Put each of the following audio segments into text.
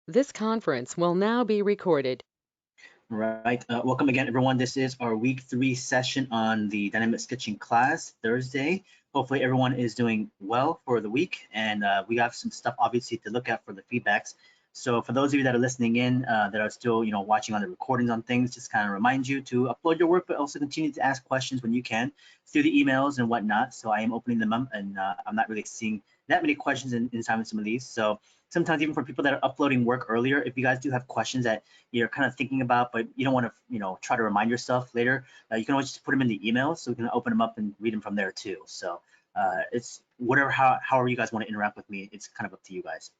This conference will now be recorded. All right, welcome again, everyone. This is our week 3 session on the dynamic sketching class, Thursday. Hopefully everyone is doing well for the week, and we have some stuff obviously to look at for the feedbacks. So for those of you that are listening in, that are still, watching on the recordings on things, just kind of remind you to upload your work, but also continue to ask questions when you can through the emails and whatnot. So I am opening them up, and I'm not really seeing that many questions inside of some of these. So sometimes even for people that are uploading work earlier, if you guys do have questions that you're kind of thinking about, but you don't want to, try to remind yourself later, you can always just put them in the email so we can open them up and read them from there too. So it's whatever, however you guys want to interact with me, it's kind of up to you guys.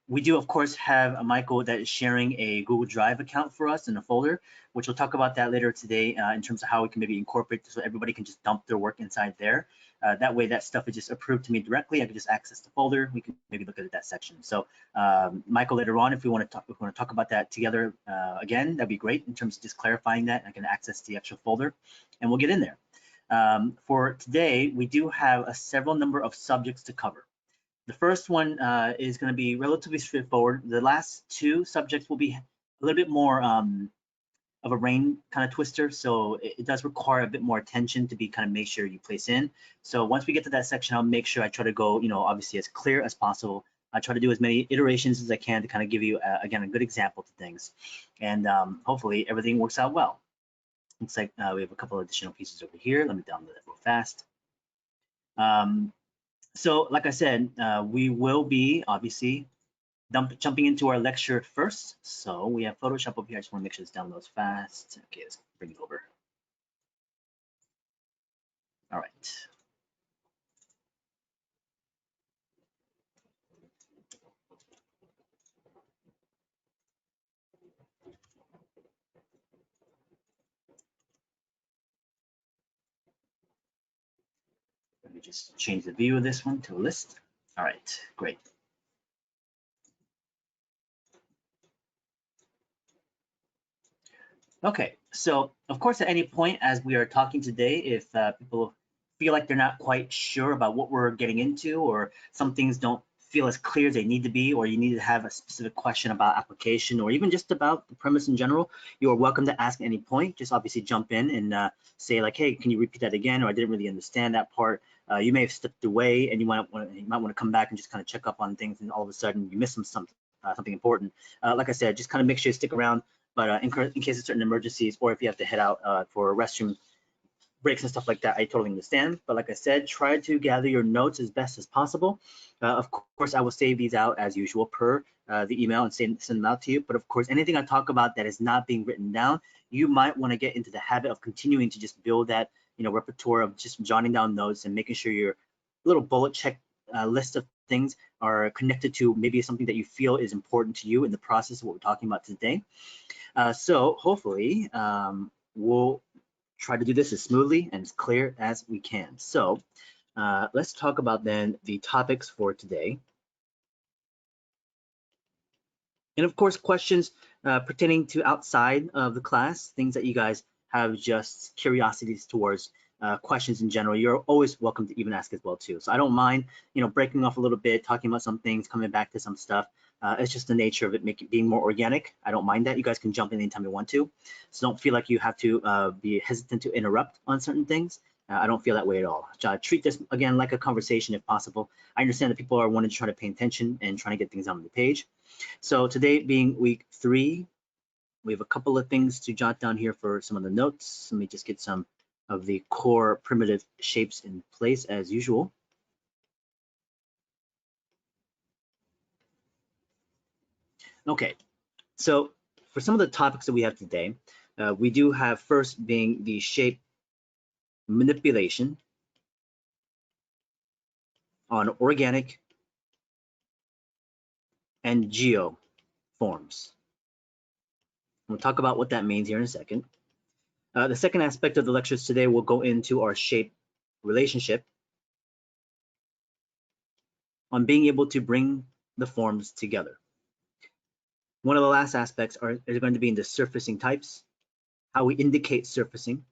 We do, of course, have Michael that is sharing a Google Drive account for us in a folder, which we'll talk about that later today in terms of how we can maybe incorporate so everybody can just dump their work inside there. That way, that stuff is just approved to me directly. I can just access the folder. We can maybe look at that section. So, Michael, later on, if we want to talk about that together again, that'd be great in terms of just clarifying that. I can access the actual folder, and we'll get in there. For today, we do have a several number of subjects to cover. The first one is going to be relatively straightforward. The last two subjects will be a little bit more of a brain kind of twister, so it does require a bit more attention to be kind of make sure you place in. So once we get to that section, I'll make sure I try to go, obviously as clear as possible. I try to do as many iterations as I can to kind of give you, again, a good example to things. And hopefully everything works out well. Looks like we have a couple additional pieces over here. Let me download that real fast. So like I said, we will be obviously jumping into our lecture first. So we have Photoshop over here. I just want to make sure this downloads fast. Okay, let's bring it over. All right. Let me just change the view of this one to a list. All right, great. Okay, so of course, at any point as we are talking today, if people feel like they're not quite sure about what we're getting into, or some things don't feel as clear as they need to be, or you need to have a specific question about application, or even just about the premise in general, you are welcome to ask at any point. Just obviously jump in and say like, hey, can you repeat that again? Or I didn't really understand that part. You may have stepped away, and you might want to come back and just kind of check up on things, and all of a sudden you miss something important. Like I said, just kind of make sure you stick around. But in case of certain emergencies, or if you have to head out for restroom breaks and stuff like that, I totally understand. But like I said, try to gather your notes as best as possible. Of course, I will save these out as usual per the email and send them out to you. But of course, anything I talk about that is not being written down, you might want to get into the habit of continuing to just build that repertoire of just jotting down notes and making sure your little bullet check list of things are connected to maybe something that you feel is important to you in the process of what we're talking about today. So hopefully we'll try to do this as smoothly and as clear as we can. So let's talk about then the topics for today. And of course, questions pertaining to outside of the class, things that you guys have just curiosities towards, questions in general, you're always welcome to even ask as well too. So I don't mind, breaking off a little bit, talking about some things, coming back to some stuff. It's just the nature of it being more organic. I don't mind that. You guys can jump in anytime you want to. So don't feel like you have to be hesitant to interrupt on certain things. I don't feel that way at all. Treat this again like a conversation if possible. I understand that people are wanting to try to pay attention and trying to get things on the page. So today being week 3, we have a couple of things to jot down here for some of the notes. Let me just get some of the core primitive shapes in place as usual. Okay, so for some of the topics that we have today, we do have first being the shape manipulation on organic and geo forms. We'll talk about what that means here in a second. The second aspect of the lectures today will go into our shape relationship on being able to bring the forms together. One of the last aspects is going to be in the surfacing types, how we indicate surfacing.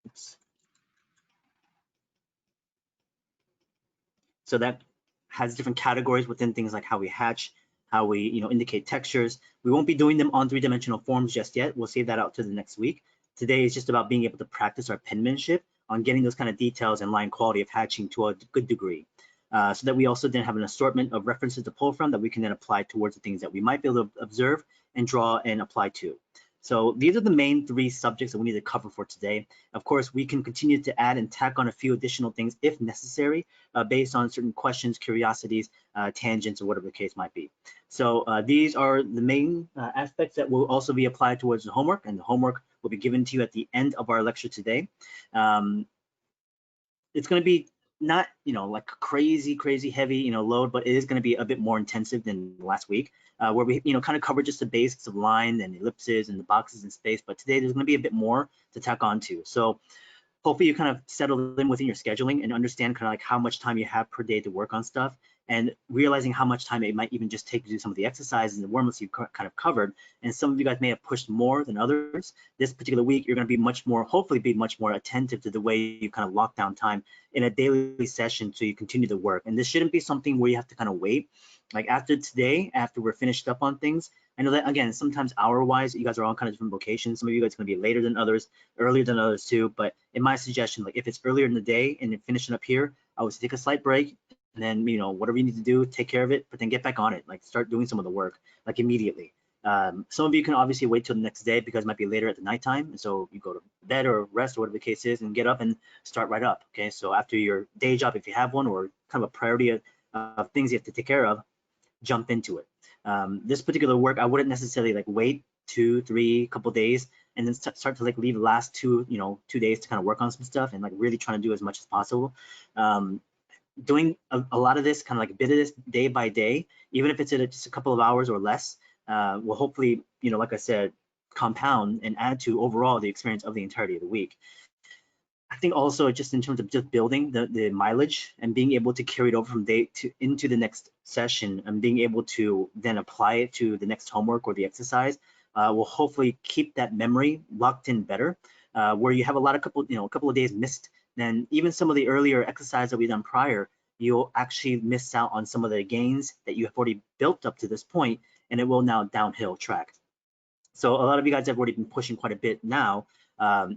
Oops. So that has different categories within things like how we hatch, how we indicate textures. We won't be doing them on three-dimensional forms just yet. We'll save that out to the next week. Today is just about being able to practice our penmanship on getting those kind of details and line quality of hatching to a good degree. So that we also then have an assortment of references to pull from that we can then apply towards the things that we might be able to observe and draw and apply to. So these are the main three subjects that we need to cover for today. Of course, we can continue to add and tack on a few additional things if necessary, based on certain questions, curiosities, tangents, or whatever the case might be. So these are the main aspects that will also be applied towards the homework, and the homework will be given to you at the end of our lecture today. It's going to be not like crazy heavy load, but it is going to be a bit more intensive than last week, where we kind of covered just the basics of line and ellipses and the boxes in space. But today there's going to be a bit more to tack on to. So hopefully you kind of settle in within your scheduling and understand kind of like how much time you have per day to work on stuff, and realizing how much time it might even just take to do some of the exercises and the warm-ups you kind of covered. And some of you guys may have pushed more than others. This particular week, you're going to be hopefully be much more attentive to the way you kind of lock down time in a daily session so you continue to work. And this shouldn't be something where you have to kind of wait. Like after today, after we're finished up on things, I know that, again, sometimes hour-wise, you guys are all kind of different locations. Some of you guys are going to be later than others, earlier than others too. But in my suggestion, like if it's earlier in the day and then finishing up here, I would take a slight break, and then whatever you need to do, take care of it, but then get back on it, like start doing some of the work like immediately. Some of you can obviously wait till the next day because it might be later at the nighttime, and so you go to bed or rest or whatever the case is and get up and start right up. Okay, so after your day job, if you have one, or kind of a priority of things you have to take care of, jump into it. This particular work, I wouldn't necessarily like wait 2, 3 couple days and then start to like leave the last 2 days to kind of work on some stuff and like really trying to do as much as possible. Doing a lot of this, kind of like a bit of this day by day, even if it's at just a couple of hours or less, will hopefully, like I said, compound and add to overall the experience of the entirety of the week. I think also just in terms of just building the mileage and being able to carry it over from day into the next session and being able to then apply it to the next homework or the exercise will hopefully keep that memory locked in better. Where you have a couple of days missed, then even some of the earlier exercise that we've done prior, you'll actually miss out on some of the gains that you have already built up to this point, and it will now downhill track. So a lot of you guys have already been pushing quite a bit now.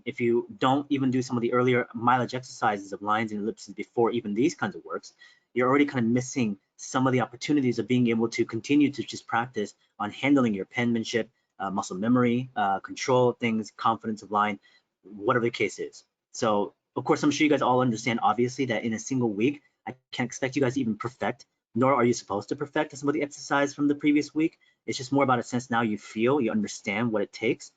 If you don't even do some of the earlier mileage exercises of lines and ellipses before even these kinds of works, you're already kind of missing some of the opportunities of being able to continue to just practice on handling your penmanship, muscle memory, control things, confidence of line, whatever the case is. So of course, I'm sure you guys all understand, obviously, that in a single week, I can't expect you guys to even perfect, nor are you supposed to perfect some of the exercise from the previous week. It's just more about a sense now you feel, you understand what it takes,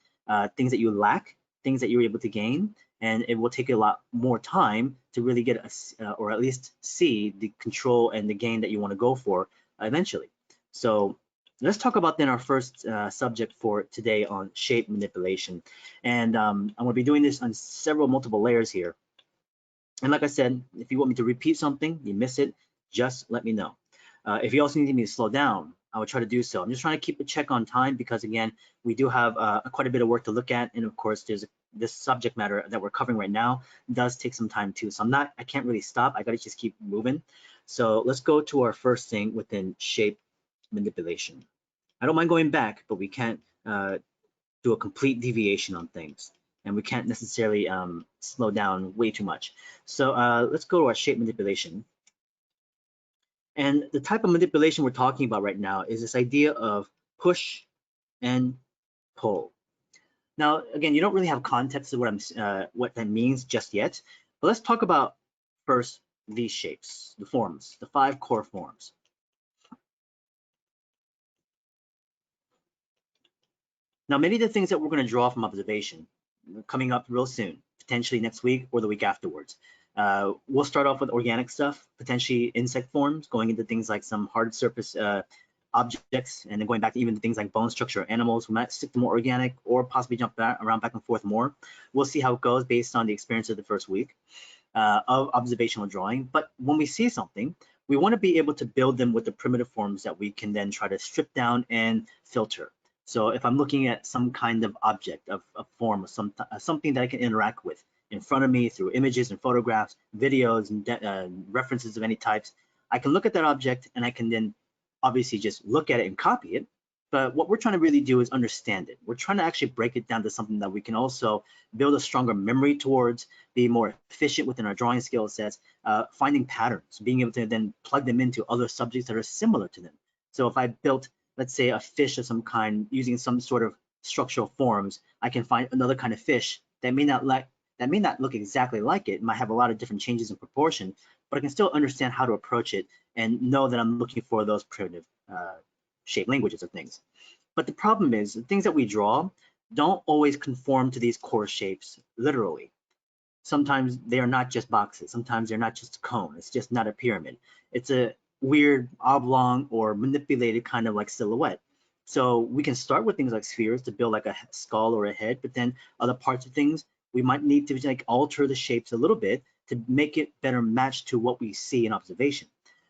things that you lack, things that you're able to gain, and it will take a lot more time to really get or at least see the control and the gain that you want to go for eventually. So let's talk about then our first subject for today on shape manipulation. And I'm going to be doing this on multiple layers here. And like I said, if you want me to repeat something, you miss it, just let me know. If you also need me to slow down, I will try to do so. I'm just trying to keep a check on time because, again, we do have quite a bit of work to look at. And of course, there's this subject matter that we're covering right now does take some time too. So I can't really stop. I got to just keep moving. So let's go to our first thing within shape manipulation. I don't mind going back, but we can't do a complete deviation on things. And we can't necessarily slow down way too much. So let's go to our shape manipulation. And the type of manipulation we're talking about right now is this idea of push and pull. Now, again, you don't really have context of what that means just yet, but let's talk about first these shapes, the forms, the 5 core forms. Now, many of the things that we're going to draw from observation coming up real soon, potentially next week or the week afterwards. We'll start off with organic stuff, potentially insect forms, going into things like some hard surface objects, and then going back to even things like bone structure animals. We might stick to more organic or possibly jump around back and forth more. We'll see how it goes based on the experience of the first week of observational drawing. But when we see something, we want to be able to build them with the primitive forms that we can then try to strip down and filter. So if I'm looking at some kind of object, of form, or something that I can interact with in front of me through images and photographs, videos, and references of any types, I can look at that object and I can then obviously just look at it and copy it, but what we're trying to really do is understand it. We're trying to actually break it down to something that we can also build a stronger memory towards, be more efficient within our drawing skill sets, finding patterns, being able to then plug them into other subjects that are similar to them. So if I built, let's say, a fish of some kind using some sort of structural forms, I can find another kind of fish that may not look exactly like it. It might have a lot of different changes in proportion, but I can still understand how to approach it and know that I'm looking for those primitive shape languages of things. But the problem is the things that we draw don't always conform to these core shapes literally. Sometimes they are not just boxes. Sometimes they're not just a cone. It's just not a pyramid. It's a weird oblong or manipulated kind of like silhouette. So we can start with things like spheres to build like a skull or a head, but then other parts of things, we might need to like alter the shapes a little bit to make it better match to what we see in observation.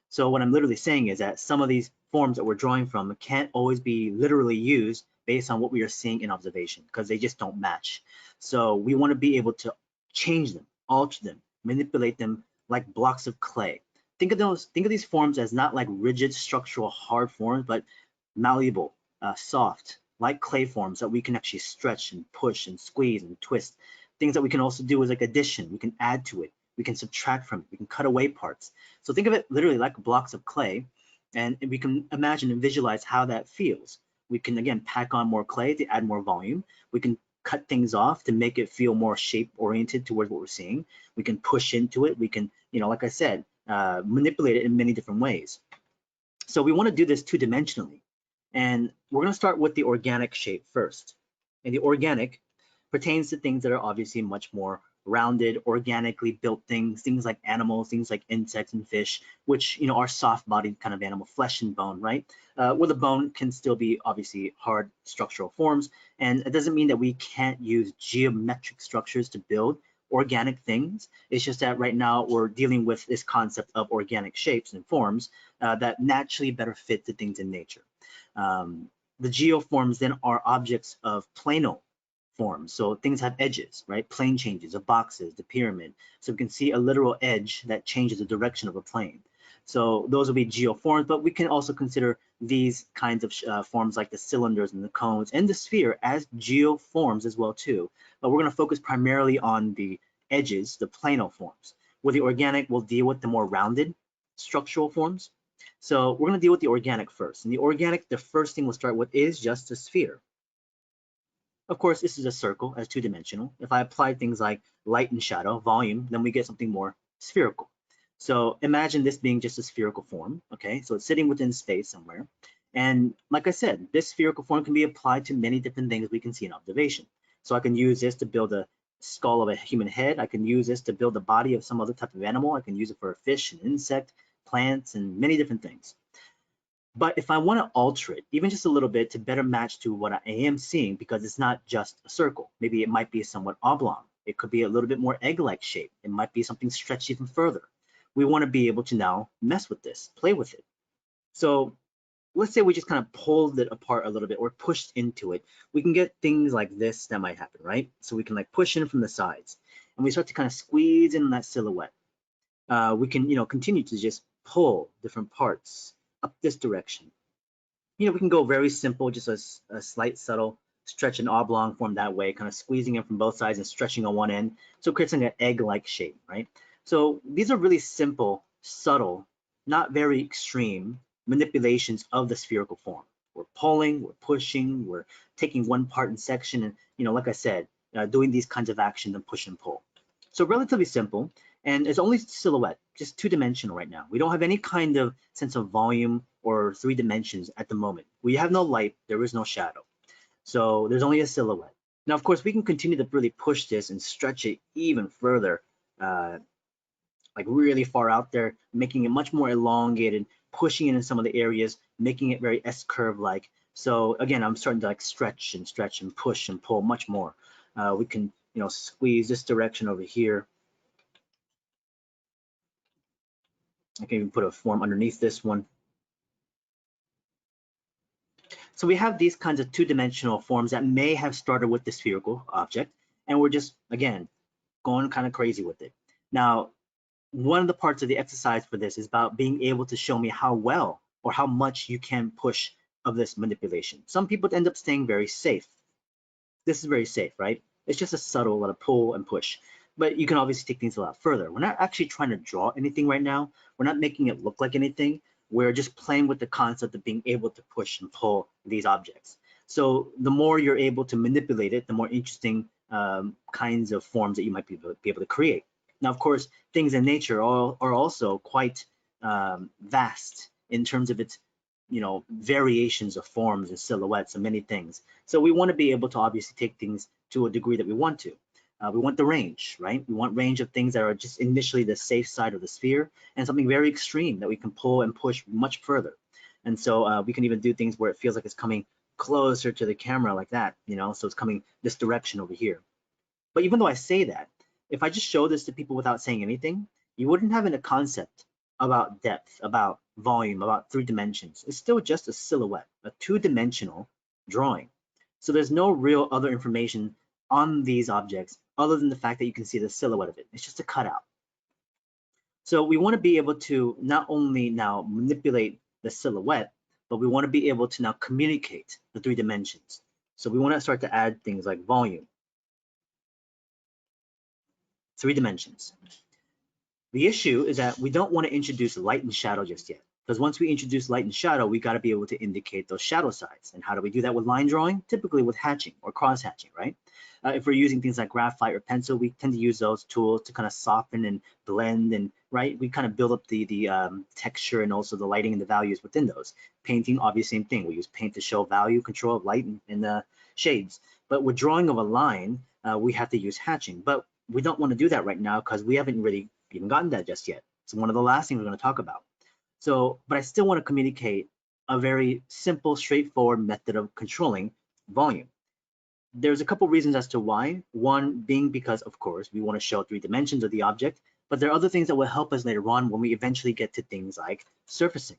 So what I'm literally saying is that some of these forms that we're drawing from can't always be literally used based on what we are seeing in observation because they just don't match. So we want to be able to change them, alter them, manipulate them like blocks of clay. Think of these forms as not like rigid structural hard forms, but malleable, soft, like clay forms that we can actually stretch and push and squeeze and twist. Things that we can also do is like addition. We can add to it. We can subtract from it. We can cut away parts. So think of it literally like blocks of clay, and we can imagine and visualize how that feels. We can, again, pack on more clay to add more volume. We can cut things off to make it feel more shape oriented towards what we're seeing. We can push into it. We can, like I said, manipulate it in many different ways. So we want to do this two-dimensionally. And we're going to start with the organic shape first. And the organic pertains to things that are obviously much more rounded, organically built things like animals, things like insects and fish, which are soft-bodied kind of animal, flesh and bone, right? Where the bone can still be obviously hard structural forms, and it doesn't mean that we can't use geometric structures to build organic things. It's just that right now we're dealing with this concept of organic shapes and forms that naturally better fit the things in nature. The geoforms then are objects of plano forms. So things have edges, right? Plane changes of boxes, the pyramid. So we can see a literal edge that changes the direction of a plane. So those will be geoforms, but we can also consider these kinds of forms like the cylinders and the cones and the sphere as geoforms as well too. But we're going to focus primarily on the edges, the plano forms, where the organic will deal with the more rounded structural forms. So we're going to deal with the organic first. And the organic, the first thing we'll start with is just a sphere. Of course, this is a circle as two-dimensional. If I apply things like light and shadow, volume, then we get something more spherical. So imagine this being just a spherical form, okay? So it's sitting within space somewhere. And like I said, this spherical form can be applied to many different things we can see in observation. So I can use this to build a skull of a human head. I can use this to build the body of some other type of animal. I can use it for a fish, an insect, plants, and many different things. But if I want to alter it, even just a little bit to better match to what I am seeing, because it's not just a circle, maybe it might be somewhat oblong. It could be a little bit more egg-like shape. It might be something stretched even further. We want to be able to now mess with this, play with it. So let's say we just kind of pulled it apart a little bit or pushed into it. We can get things like this that might happen, right? So we can like push in from the sides and we start to kind of squeeze in that silhouette. We can, continue to just pull different parts up this direction. We can go very simple, just a slight subtle stretch an oblong form that way, kind of squeezing it from both sides and stretching on one end. So it creates like an egg-like shape, right? So these are really simple, subtle, not very extreme manipulations of the spherical form. We're pulling, we're pushing, we're taking one part in section, and like I said, doing these kinds of actions and push and pull. So relatively simple, and it's only silhouette, just two-dimensional right now. We don't have any kind of sense of volume or 3 dimensions at the moment. We have no light, there is no shadow. So there's only a silhouette. Now, of course, we can continue to really push this and stretch it even further, like really far out there, making it much more elongated, pushing it in some of the areas, making it very S-curve-like. So again, I'm starting to like stretch and push and pull much more. We can, squeeze this direction over here. I can even put a form underneath this one. So we have these kinds of two-dimensional forms that may have started with the spherical object, and we're just, again, going kind of crazy with it. Now, one of the parts of the exercise for this is about being able to show me how well or how much you can push of this manipulation. Some people end up staying very safe. This is very safe, right? It's just a subtle little pull and push. But you can obviously take things a lot further. We're not actually trying to draw anything right now. We're not making it look like anything. We're just playing with the concept of being able to push and pull these objects. So the more you're able to manipulate it, the more interesting kinds of forms that you might be able to create. Now, of course, things in nature are also quite vast in terms of its variations of forms and silhouettes and many things. So we want to be able to obviously take things to a degree that we want to. We want the range, right? We want range of things that are just initially the safe side of the sphere and something very extreme that we can pull and push much further. And so we can even do things where it feels like it's coming closer to the camera like that, so it's coming this direction over here. But even though I say that, if I just show this to people without saying anything, you wouldn't have a concept about depth, about volume, about 3 dimensions. It's still just a silhouette, a 2-dimensional drawing. So there's no real other information on these objects other than the fact that you can see the silhouette of it. It's just a cutout. So we want to be able to not only now manipulate the silhouette, but we want to be able to now communicate the 3 dimensions. So we want to start to add things like volume, 3 dimensions. The issue is that we don't want to introduce light and shadow just yet, because once we introduce light and shadow, we got to be able to indicate those shadow sides. And how do we do that with line drawing? Typically with hatching or cross hatching, right? If we're using things like graphite or pencil, we tend to use those tools to kind of soften and blend, and right, we kind of build up the texture and also the lighting and the values within those. Painting, obviously, same thing. We use paint to show value, control of light and shades. But with drawing of a line, we have to use hatching. But we don't want to do that right now because we haven't really even gotten that just yet. It's one of the last things we're going to talk about. So, but I still want to communicate a very simple, straightforward method of controlling volume. There's a couple reasons as to why. One being because, of course, we want to show 3 dimensions of the object, but there are other things that will help us later on when we eventually get to things like surfacing.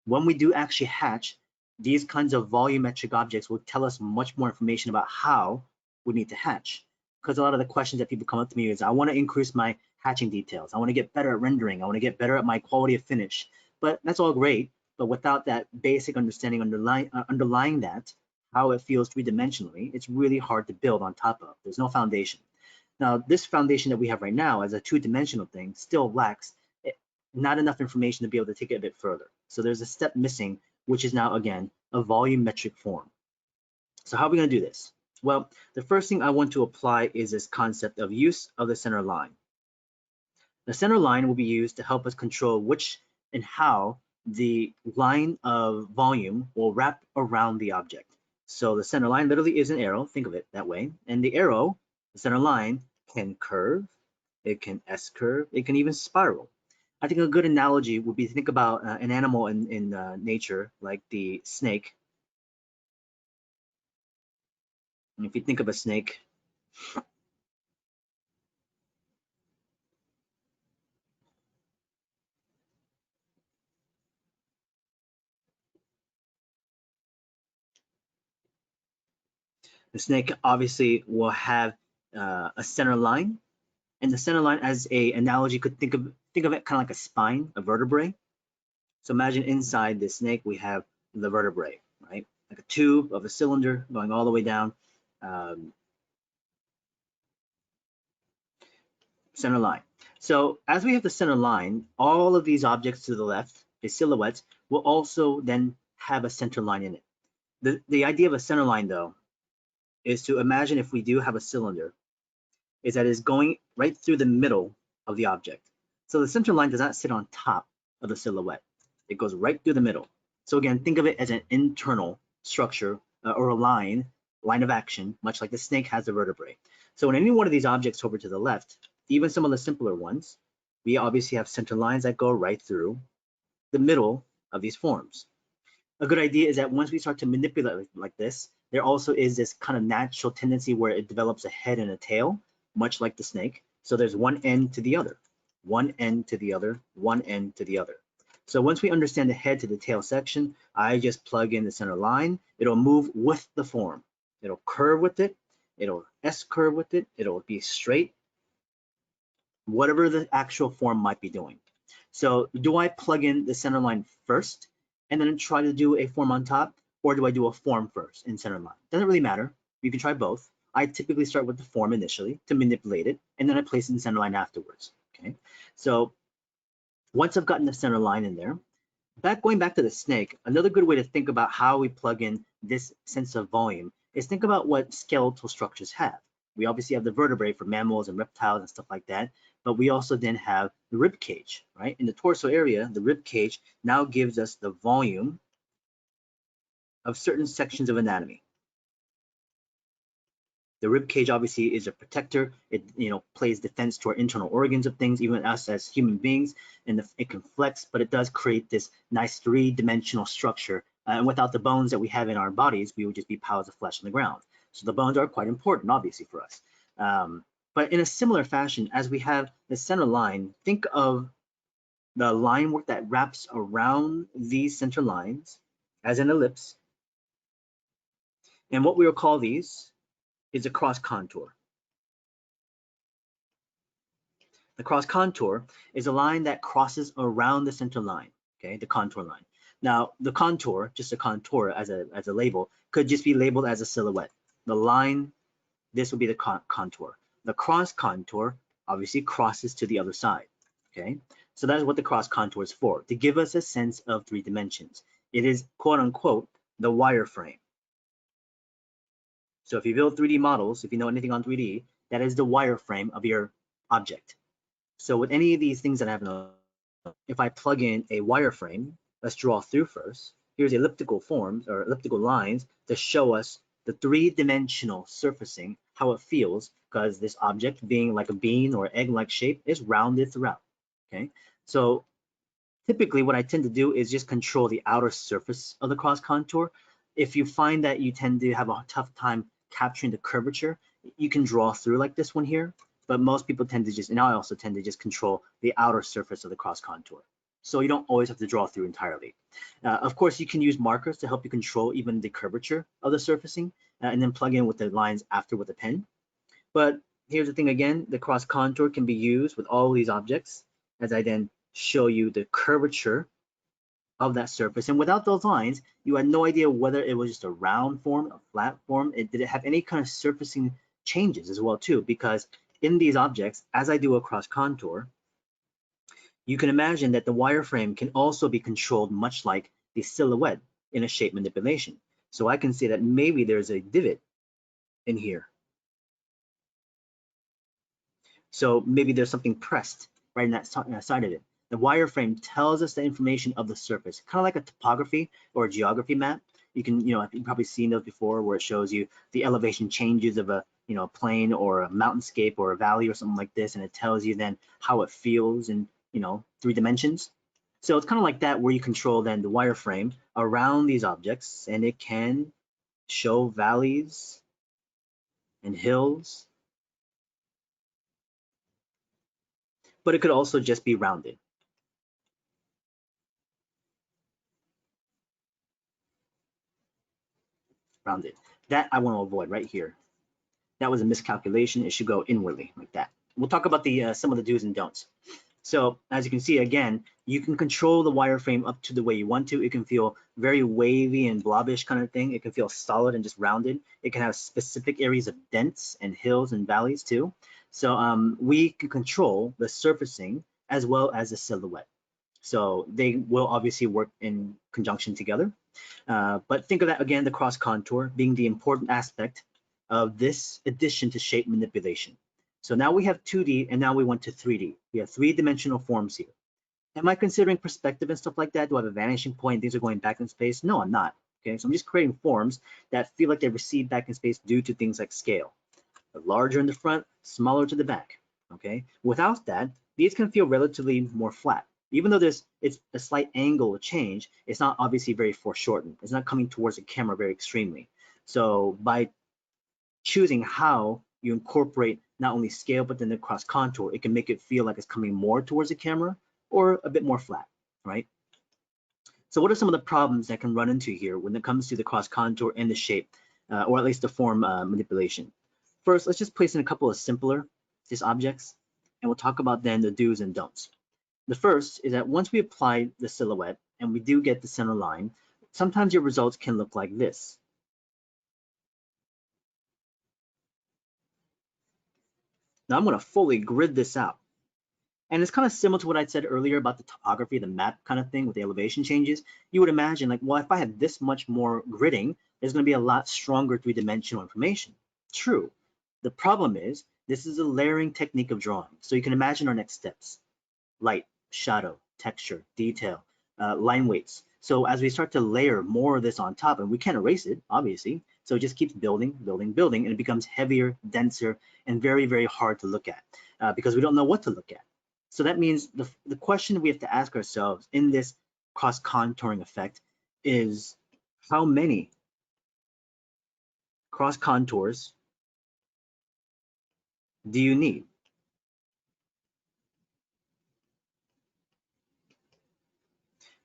When we do actually hatch, these kinds of volumetric objects will tell us much more information about how we need to hatch. Because a lot of the questions that people come up to me is, I want to increase my hatching details. I want to get better at rendering. I want to get better at my quality of finish. But that's all great. But without that basic understanding underlying that, how it feels 3-dimensionally, it's really hard to build on top of. There's no foundation. Now, this foundation that we have right now as a 2-dimensional thing still lacks not enough information to be able to take it a bit further. So there's a step missing, which is now, again, a volumetric form. So how are we going to do this? Well, the first thing I want to apply is this concept of use of the center line. The center line will be used to help us control which and how the line of volume will wrap around the object. So the center line literally is an arrow, think of it that way. And the arrow, the center line, can curve, it can S-curve, it can even spiral. I think a good analogy would be to think about an animal in nature, like the snake. And if you think of a snake, the snake obviously will have a center line, and the center line, as a analogy, could think of it kind of like a spine, a vertebrae. So imagine inside the snake we have the vertebrae, right? Like a tube of a cylinder going all the way down. Center line. So as we have the center line, all of these objects to the left, the silhouettes, will also then have a center line in it. The idea of a center line, though, is to imagine if we do have a cylinder, is that it's going right through the middle of the object. So the center line does not sit on top of the silhouette. It goes right through the middle. So again, think of it as an internal structure or a line of action, much like the snake has the vertebrae. So in any one of these objects over to the left, even some of the simpler ones, we obviously have center lines that go right through the middle of these forms. A good idea is that once we start to manipulate like this, there also is this kind of natural tendency where it develops a head and a tail, much like the snake. So there's one end to the other, one end to the other, one end to the other. So once we understand the head to the tail section, I just plug in the center line. It'll move with the form. It'll curve with it. It'll S-curve with it. It'll be straight, whatever the actual form might be doing. So do I plug in the center line first and then try to do a form on top, or do I do a form first in center line? Doesn't really matter. You can try both. I typically start with the form initially to manipulate it, and then I place it in center line afterwards. Okay, so once I've gotten the center line in there, going back to the snake, another good way to think about how we plug in this sense of volume is think about what skeletal structures have. We obviously have the vertebrae for mammals and reptiles and stuff like that, but we also then have the rib cage, right? In the torso area, the rib cage now gives us the volume of certain sections of anatomy. The rib cage obviously is a protector. It plays defense to our internal organs of things, even us as human beings, and it can flex, but it does create this nice three-dimensional structure. And without the bones that we have in our bodies, we would just be piles of flesh on the ground. So the bones are quite important, obviously, for us. But in a similar fashion, as we have the center line, think of the line work that wraps around these center lines as an ellipse. And what we will call these is a cross contour. The cross contour is a line that crosses around the center line, okay, the contour line. Now, the contour, just a contour as a label, could just be labeled as a silhouette. The line, this would be the contour. The cross contour obviously crosses to the other side, okay? So that is what the cross contour is for, to give us a sense of three dimensions. It is, quote unquote, the wireframe. So if you build 3D models, if you know anything on 3D, that is the wireframe of your object. So with any of these things that I have, if I plug in a wireframe, let's draw through first. Here's elliptical forms or elliptical lines to show us the three-dimensional surfacing, how it feels, because this object being like a bean or egg-like shape is rounded throughout, okay? So typically what I tend to do is just control the outer surface of the cross contour. If you find that you tend to have a tough time capturing the curvature, you can draw through like this one here, but most people tend to just, and I also tend to just control the outer surface of the cross contour. So you don't always have to draw through entirely. Of course, you can use markers to help you control even the curvature of the surfacing, and then plug in with the lines after with a pen. But here's the thing again, the cross contour can be used with all these objects as I then show you the curvature of that surface. And without those lines, you had no idea whether it was just a round form, a flat form. Did it have any kind of surfacing changes as well too? Because in these objects, as I do a cross contour, you can imagine that the wireframe can also be controlled much like the silhouette in a shape manipulation. So I can say that maybe there's a divot in here. So maybe there's something pressed right in that side of it. The wireframe tells us the information of the surface, kind of like a topography or a geography map. You can, you've probably seen those before, where it shows you the elevation changes of a, plain or a mountainscape or a valley or something like this, and it tells you then how it feels in, 3 dimensions. So it's kind of like that, where you control then the wireframe around these objects, and it can show valleys and hills, but it could also just be rounded. Rounded. That I want to avoid right here. That was a miscalculation. It should go inwardly like that. We'll talk about the some of the do's and don'ts. So as you can see, again, you can control the wireframe up to the way you want to. It can feel very wavy and blobbish kind of thing. It can feel solid and just rounded. It can have specific areas of dents and hills and valleys too. So we can control the surfacing as well as the silhouette. So they will obviously work in conjunction together. But think of that again, the cross contour being the important aspect of this addition to shape manipulation. So now we have 2D and now we went to 3D. We have 3-dimensional forms here. Am I considering perspective and stuff like that? Do I have a vanishing point? These are going back in space? No, I'm not. Okay, so I'm just creating forms that feel like they recede back in space due to things like scale. They're larger in the front, smaller to the back. Okay, without that, these can feel relatively more flat. Even though it's a slight angle change, it's not obviously very foreshortened. It's not coming towards the camera very extremely. So by choosing how you incorporate not only scale, but then the cross contour, it can make it feel like it's coming more towards the camera or a bit more flat, right? So what are some of the problems that can run into here when it comes to the cross contour and the shape, or at least the form manipulation? First, let's just place in a couple of simpler just objects, and we'll talk about then the do's and don'ts. The first is that once we apply the silhouette and we do get the center line, sometimes your results can look like this. Now I'm going to fully grid this out. And it's kind of similar to what I said earlier about the topography, the map kind of thing with the elevation changes. You would imagine like, well, if I had this much more gridding, there's going to be a lot stronger three-dimensional information. True. The problem is this is a layering technique of drawing. So you can imagine our next steps: light, shadow, texture, detail, line weights. So as we start to layer more of this on top, and we can't erase it, obviously, so it just keeps building, building, building, and it becomes heavier, denser, and very, very hard to look at because we don't know what to look at. So that means the question we have to ask ourselves in this cross-contouring effect is, how many cross contours do you need?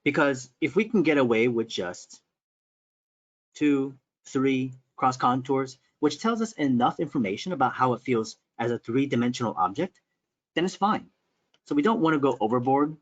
Because if we can get away with just 2, 3 cross contours, which tells us enough information about how it feels as a three-dimensional object, then it's fine. So we don't want to go overboard,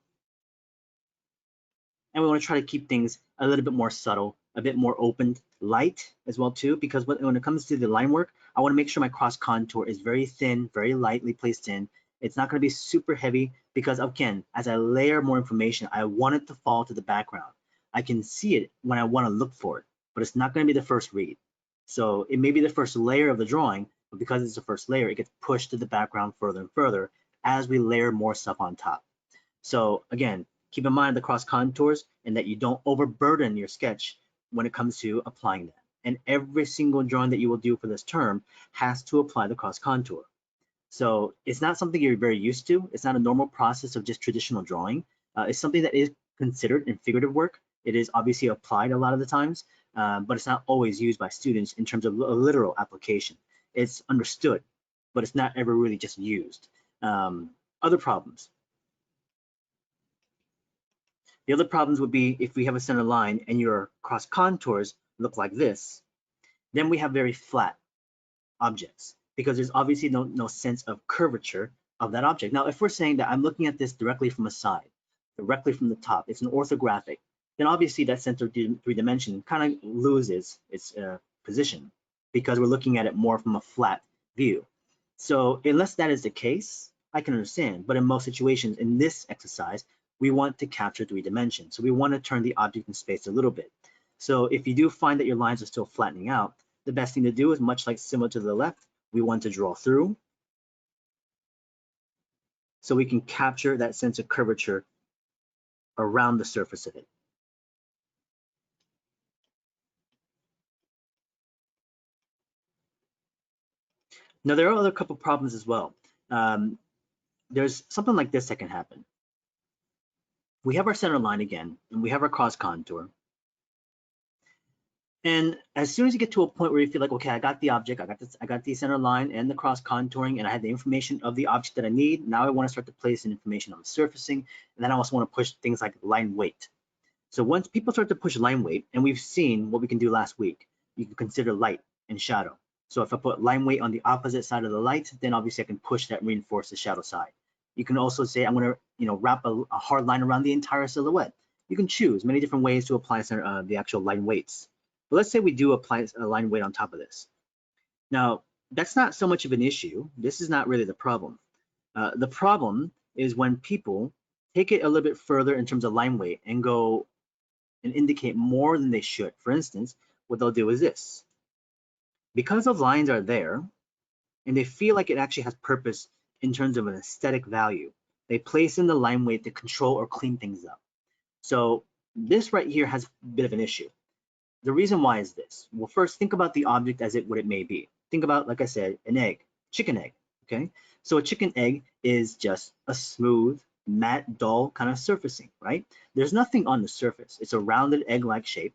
and we want to try to keep things a little bit more subtle, a bit more open, light as well too, because when it comes to the line work, I want to make sure my cross contour is very thin, very lightly placed in. It's not going to be super heavy because, again, as I layer more information, I want it to fall to the background. I can see it when I want to look for it, but it's not going to be the first read. So it may be the first layer of the drawing, but because it's the first layer, it gets pushed to the background further and further as we layer more stuff on top. So again, keep in mind the cross contours and that you don't overburden your sketch when it comes to applying that. And every single drawing that you will do for this term has to apply the cross contour. So it's not something you're very used to. It's not a normal process of just traditional drawing. It's something that is considered in figurative work. It is obviously applied a lot of the times, but it's not always used by students in terms of a literal application. It's understood, but it's not ever really just used. Other problems. The other problems would be if we have a center line and your cross contours look like this, then we have very flat objects because there's obviously no sense of curvature of that object. Now, if we're saying that I'm looking at this directly from a side, directly from the top, it's an orthographic, then obviously that center three dimension kind of loses its position because we're looking at it more from a flat view. So unless that is the case, I can understand, but in most situations in this exercise, we want to capture 3 dimensions. So we want to turn the object in space a little bit. So if you do find that your lines are still flattening out, the best thing to do is, much like similar to the left, we want to draw through so we can capture that sense of curvature around the surface of it. Now, there are other couple problems as well. There's something like this that can happen. We have our center line again, and we have our cross contour. And as soon as you get to a point where you feel like, okay, I got the object, I got the center line and the cross contouring, and I have the information of the object that I need. Now I want to start to place in information on the surfacing, and then I also want to push things like line weight. So once people start to push line weight, and we've seen what we can do last week, you can consider light and shadow. So if I put line weight on the opposite side of the light, then obviously I can push that, reinforce the shadow side. You can also say I'm going to, wrap a hard line around the entire silhouette. You can choose many different ways to apply the actual line weights. But let's say we do apply a line weight on top of this. Now, that's not so much of an issue. This is not really the problem. The problem is when people take it a little bit further in terms of line weight and go and indicate more than they should. For instance, what they'll do is this. Because those lines are there, and they feel like it actually has purpose in terms of an aesthetic value, they place in the line weight to control or clean things up. So this right here has a bit of an issue. The reason why is this. Well, first, think about the object as what it may be. Think about, like I said, an egg, chicken egg, okay? So a chicken egg is just a smooth, matte, dull kind of surfacing, right? There's nothing on the surface. It's a rounded egg-like shape,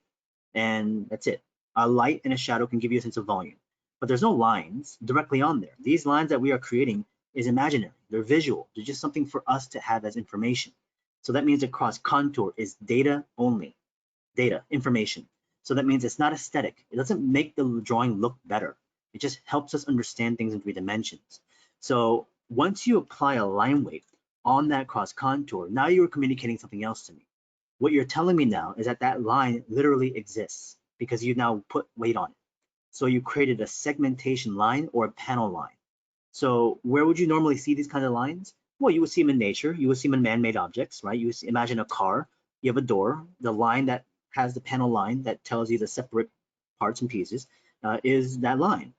and that's it. A light and a shadow can give you a sense of volume, but there's no lines directly on there. These lines that we are creating is imaginary. They're visual. They're just something for us to have as information. So that means the cross contour is data only, data, information. So that means it's not aesthetic. It doesn't make the drawing look better. It just helps us understand things in 3 dimensions. So once you apply a line weight on that cross contour, now you're communicating something else to me. What you're telling me now is that that line literally exists because you now put weight on it. So you created a segmentation line or a panel line. So where would you normally see these kind of lines? Well, you would see them in nature. You would see them in man-made objects, right? You would imagine a car. You have a door. The line that has the panel line that tells you the separate parts and pieces is that line.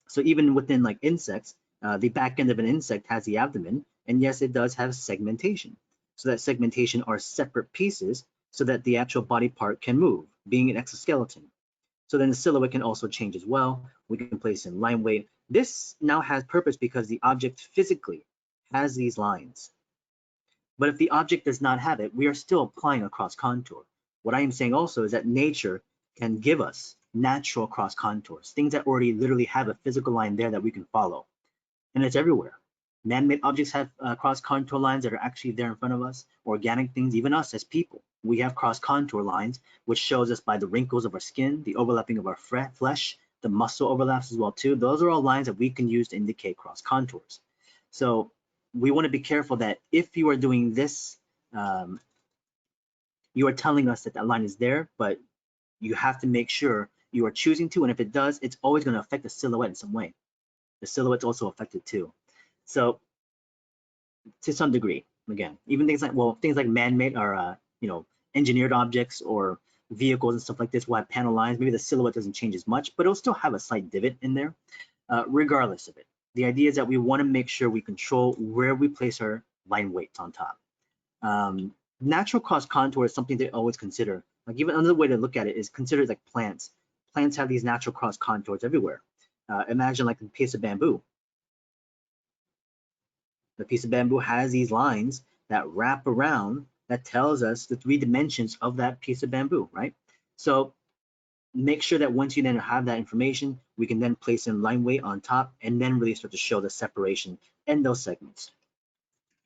So even within like insects, the back end of an insect has the abdomen, and yes, it does have segmentation. So that segmentation are separate pieces so that the actual body part can move, being an exoskeleton. So then the silhouette can also change as well. We can place in line weight. This now has purpose because the object physically has these lines. But if the object does not have it, we are still applying a cross contour. What I am saying also is that nature can give us natural cross contours, things that already literally have a physical line there that we can follow. And it's everywhere. Man-made objects have cross contour lines that are actually there in front of us. Organic things, even us as people, we have cross contour lines, which shows us by the wrinkles of our skin, the overlapping of our flesh, the muscle overlaps as well too. Those are all lines that we can use to indicate cross contours. So we want to be careful that if you are doing this, you are telling us that that line is there, but you have to make sure you are choosing to, and if it does, it's always going to affect the silhouette in some way. The silhouette's also affected too. So to some degree, again, even things like man-made or engineered objects or vehicles and stuff like this will have panel lines. Maybe the silhouette doesn't change as much, but it'll still have a slight divot in there. Regardless of it, the idea is that we want to make sure we control where we place our line weights on top. Natural cross contour is something to always consider. Like even another way to look at it is consider like plants. Plants have these natural cross contours everywhere. Imagine like a piece of bamboo. The piece of bamboo has these lines that wrap around that tells us the 3 dimensions of that piece of bamboo, right? So make sure that once you then have that information, we can then place in line weight on top and then really start to show the separation in those segments,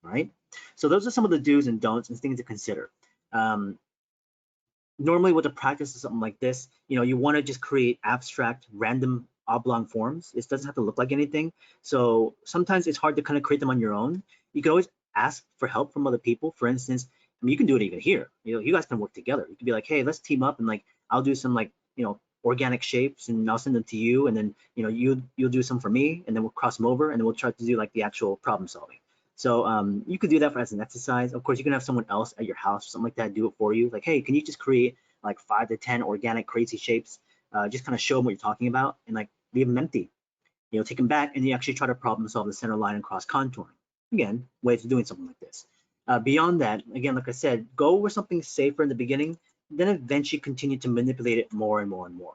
right? So those are some of the do's and don'ts and things to consider. Normally with the practice of something like this, you want to just create abstract, random oblong forms. This doesn't have to look like anything. So sometimes it's hard to kind of create them on your own. You can always ask for help from other people. For instance, I mean, you can do it even here. You guys can work together. You can be like, hey, let's team up and like, I'll do some like, organic shapes and I'll send them to you. And then, you'll do some for me and then we'll cross them over and then we'll try to do like the actual problem solving. So you could do that as an exercise. Of course, you can have someone else at your house or something like that do it for you. Like, hey, can you just create like 5 to 10 organic crazy shapes? Just kind of show them what you're talking about and like leave them empty. Take them back and you actually try to problem solve the center line and cross contouring. Again, ways of doing something like this. Beyond that, again, like I said, go with something safer in the beginning, then eventually continue to manipulate it more and more and more.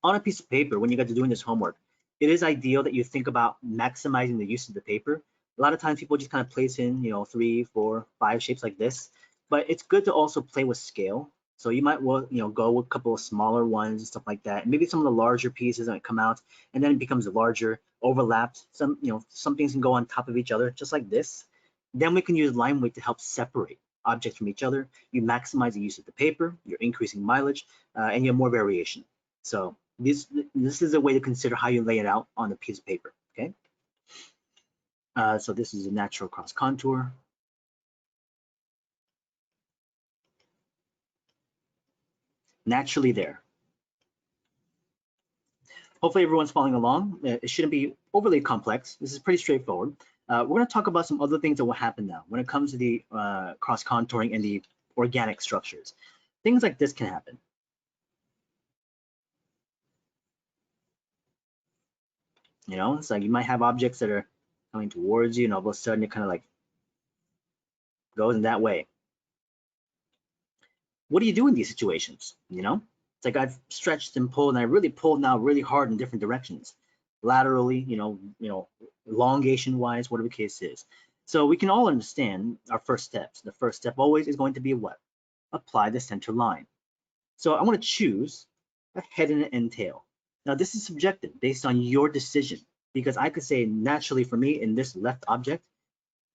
On a piece of paper, when you guys are doing this homework, it is ideal that you think about maximizing the use of the paper. A lot of times people just kind of place in, 3, 4, 5 shapes like this, but it's good to also play with scale. So you might, go with a couple of smaller ones and stuff like that. And maybe some of the larger pieces might come out and then it becomes larger, overlapped. Some things can go on top of each other, just like this. Then we can use line weight to help separate objects from each other. You maximize the use of the paper, you're increasing mileage, and you have more variation. So this is a way to consider how you lay it out on a piece of paper, okay? So this is a natural cross contour. Naturally there. Hopefully everyone's following along. It shouldn't be overly complex. This is pretty straightforward. We're going to talk about some other things that will happen now when it comes to the cross contouring and the organic structures. Things like this can happen. It's like you might have objects that are coming towards you and all of a sudden it kind of like goes in that way. What do you do in these situations? It's like I've stretched and pulled and I really pulled now really hard in different directions, laterally, elongation wise, whatever the case is. So we can all understand our first steps. The first step always is going to be what? Apply the center line. So I want to choose a head and an end tail. Now this is subjective based on your decision, because I could say naturally for me in this left object,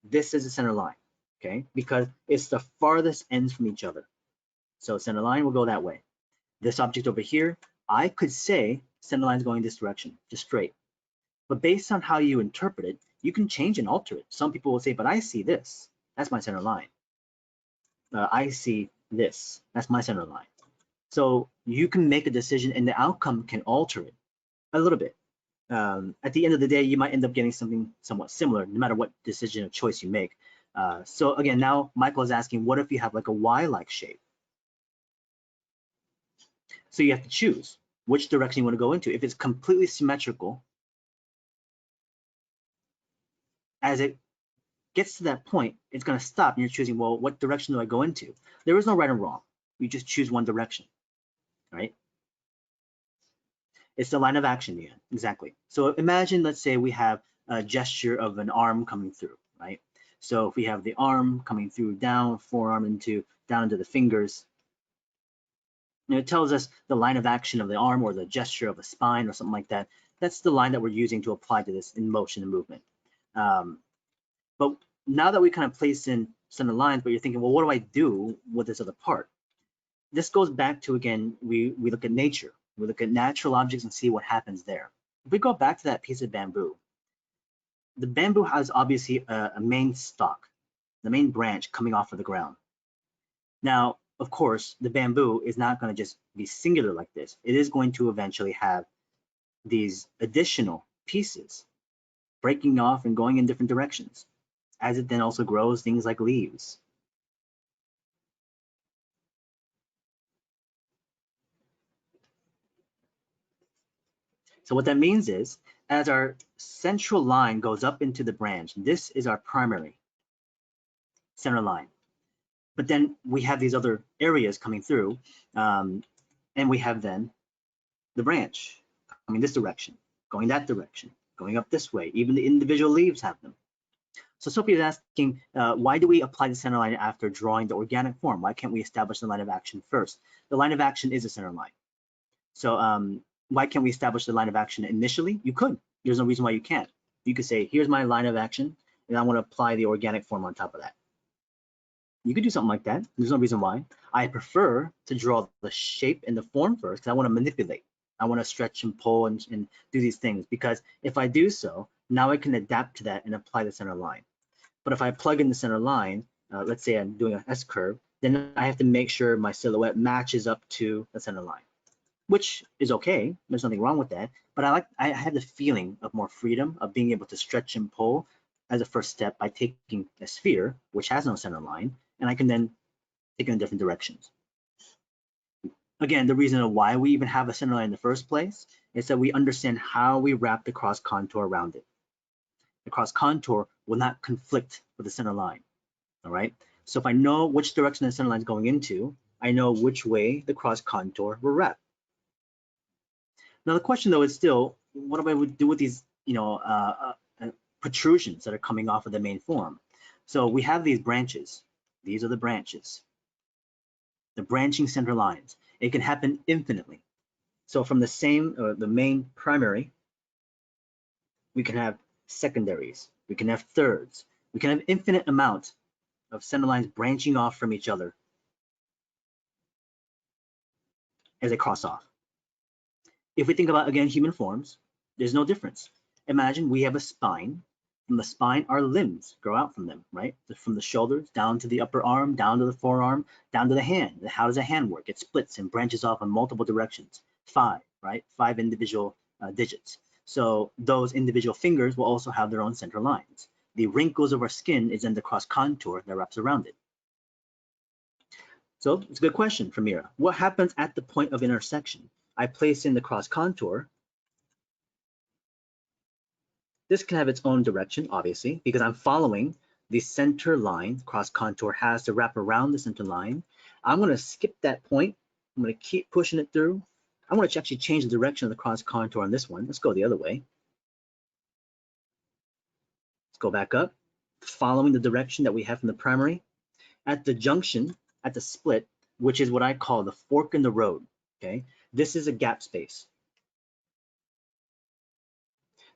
this is the center line, okay? Because it's the farthest ends from each other. So center line will go that way. This object over here, I could say center line is going this direction, just straight. But based on how you interpret it, you can change and alter it. Some people will say, but I see this. That's my center line. I see this. That's my center line. So you can make a decision and the outcome can alter it a little bit. At the end of the day, you might end up getting something somewhat similar, no matter what decision or choice you make. So again, now Michael is asking, what if you have like a Y-like shape? So you have to choose which direction you want to go into. If it's completely symmetrical, as it gets to that point, it's going to stop and you're choosing, well, what direction do I go into? There is no right and wrong. You just choose one direction, right? It's the line of action again, exactly. So imagine, let's say we have a gesture of an arm coming through, right? So if we have the arm coming through down, forearm down into the fingers, and it tells us the line of action of the arm or the gesture of the spine or something like that. That's the line that we're using to apply to this in motion and movement. But now that we kind of place in center lines, but you're thinking, well, what do I do with this other part? This goes back to, again, we look at nature. We look at natural objects and see what happens there. If we go back to that piece of bamboo, the bamboo has obviously a main stalk, the main branch coming off of the ground. Now, of course, the bamboo is not going to just be singular like this. It is going to eventually have these additional pieces breaking off and going in different directions, as it then also grows things like leaves. So what that means is, as our central line goes up into the branch, this is our primary center line. But then we have these other areas coming through, and we have then the branch coming this direction, going that direction, going up this way. Even the individual leaves have them. So Sophie is asking, why do we apply the center line after drawing the organic form? Why can't we establish the line of action first? The line of action is a center line. So why can't we establish the line of action initially? You could. There's no reason why you can't. You could say, here's my line of action, and I want to apply the organic form on top of that. You could do something like that. There's no reason why. I prefer to draw the shape and the form first because I want to manipulate. I want to stretch and pull and do these things, because if I do so, now I can adapt to that and apply the center line. But if I plug in the center line, let's say I'm doing an S curve, then I have to make sure my silhouette matches up to the center line, which is okay. There's nothing wrong with that. But I have the feeling of more freedom, of being able to stretch and pull as a first step by taking a sphere, which has no center line, and I can then take it in different directions. Again, the reason why we even have a center line in the first place is that we understand how we wrap the cross contour around it. The cross contour will not conflict with the center line, all right? So if I know which direction the center line is going into, I know which way the cross contour will wrap. Now the question though is still, what do I do with these, protrusions that are coming off of the main form? So we have these branches. These are the branches, the branching center lines. It can happen infinitely. So from the main primary, we can have secondaries, we can have thirds, we can have infinite amount of center lines branching off from each other as they cross off. If we think about, again, human forms, there's no difference. Imagine we have a spine. From the spine, our limbs grow out from them, right? From the shoulders down to the upper arm, down to the forearm, down to the hand. How does a hand work? It splits and branches off in multiple directions. 5, right? 5 individual digits. So those individual fingers will also have their own center lines. The wrinkles of our skin is in the cross contour that wraps around it. So it's a good question from Mira. What happens at the point of intersection? I place in the cross contour. This can have its own direction, obviously, because I'm following the center line. Cross contour has to wrap around the center line. I'm going to skip that point. I'm going to keep pushing it through. I want to actually change the direction of the cross contour on this one. Let's go the other way. Let's go back up, following the direction that we have from the primary. At the junction, at the split, which is what I call the fork in the road, okay? This is a gap space.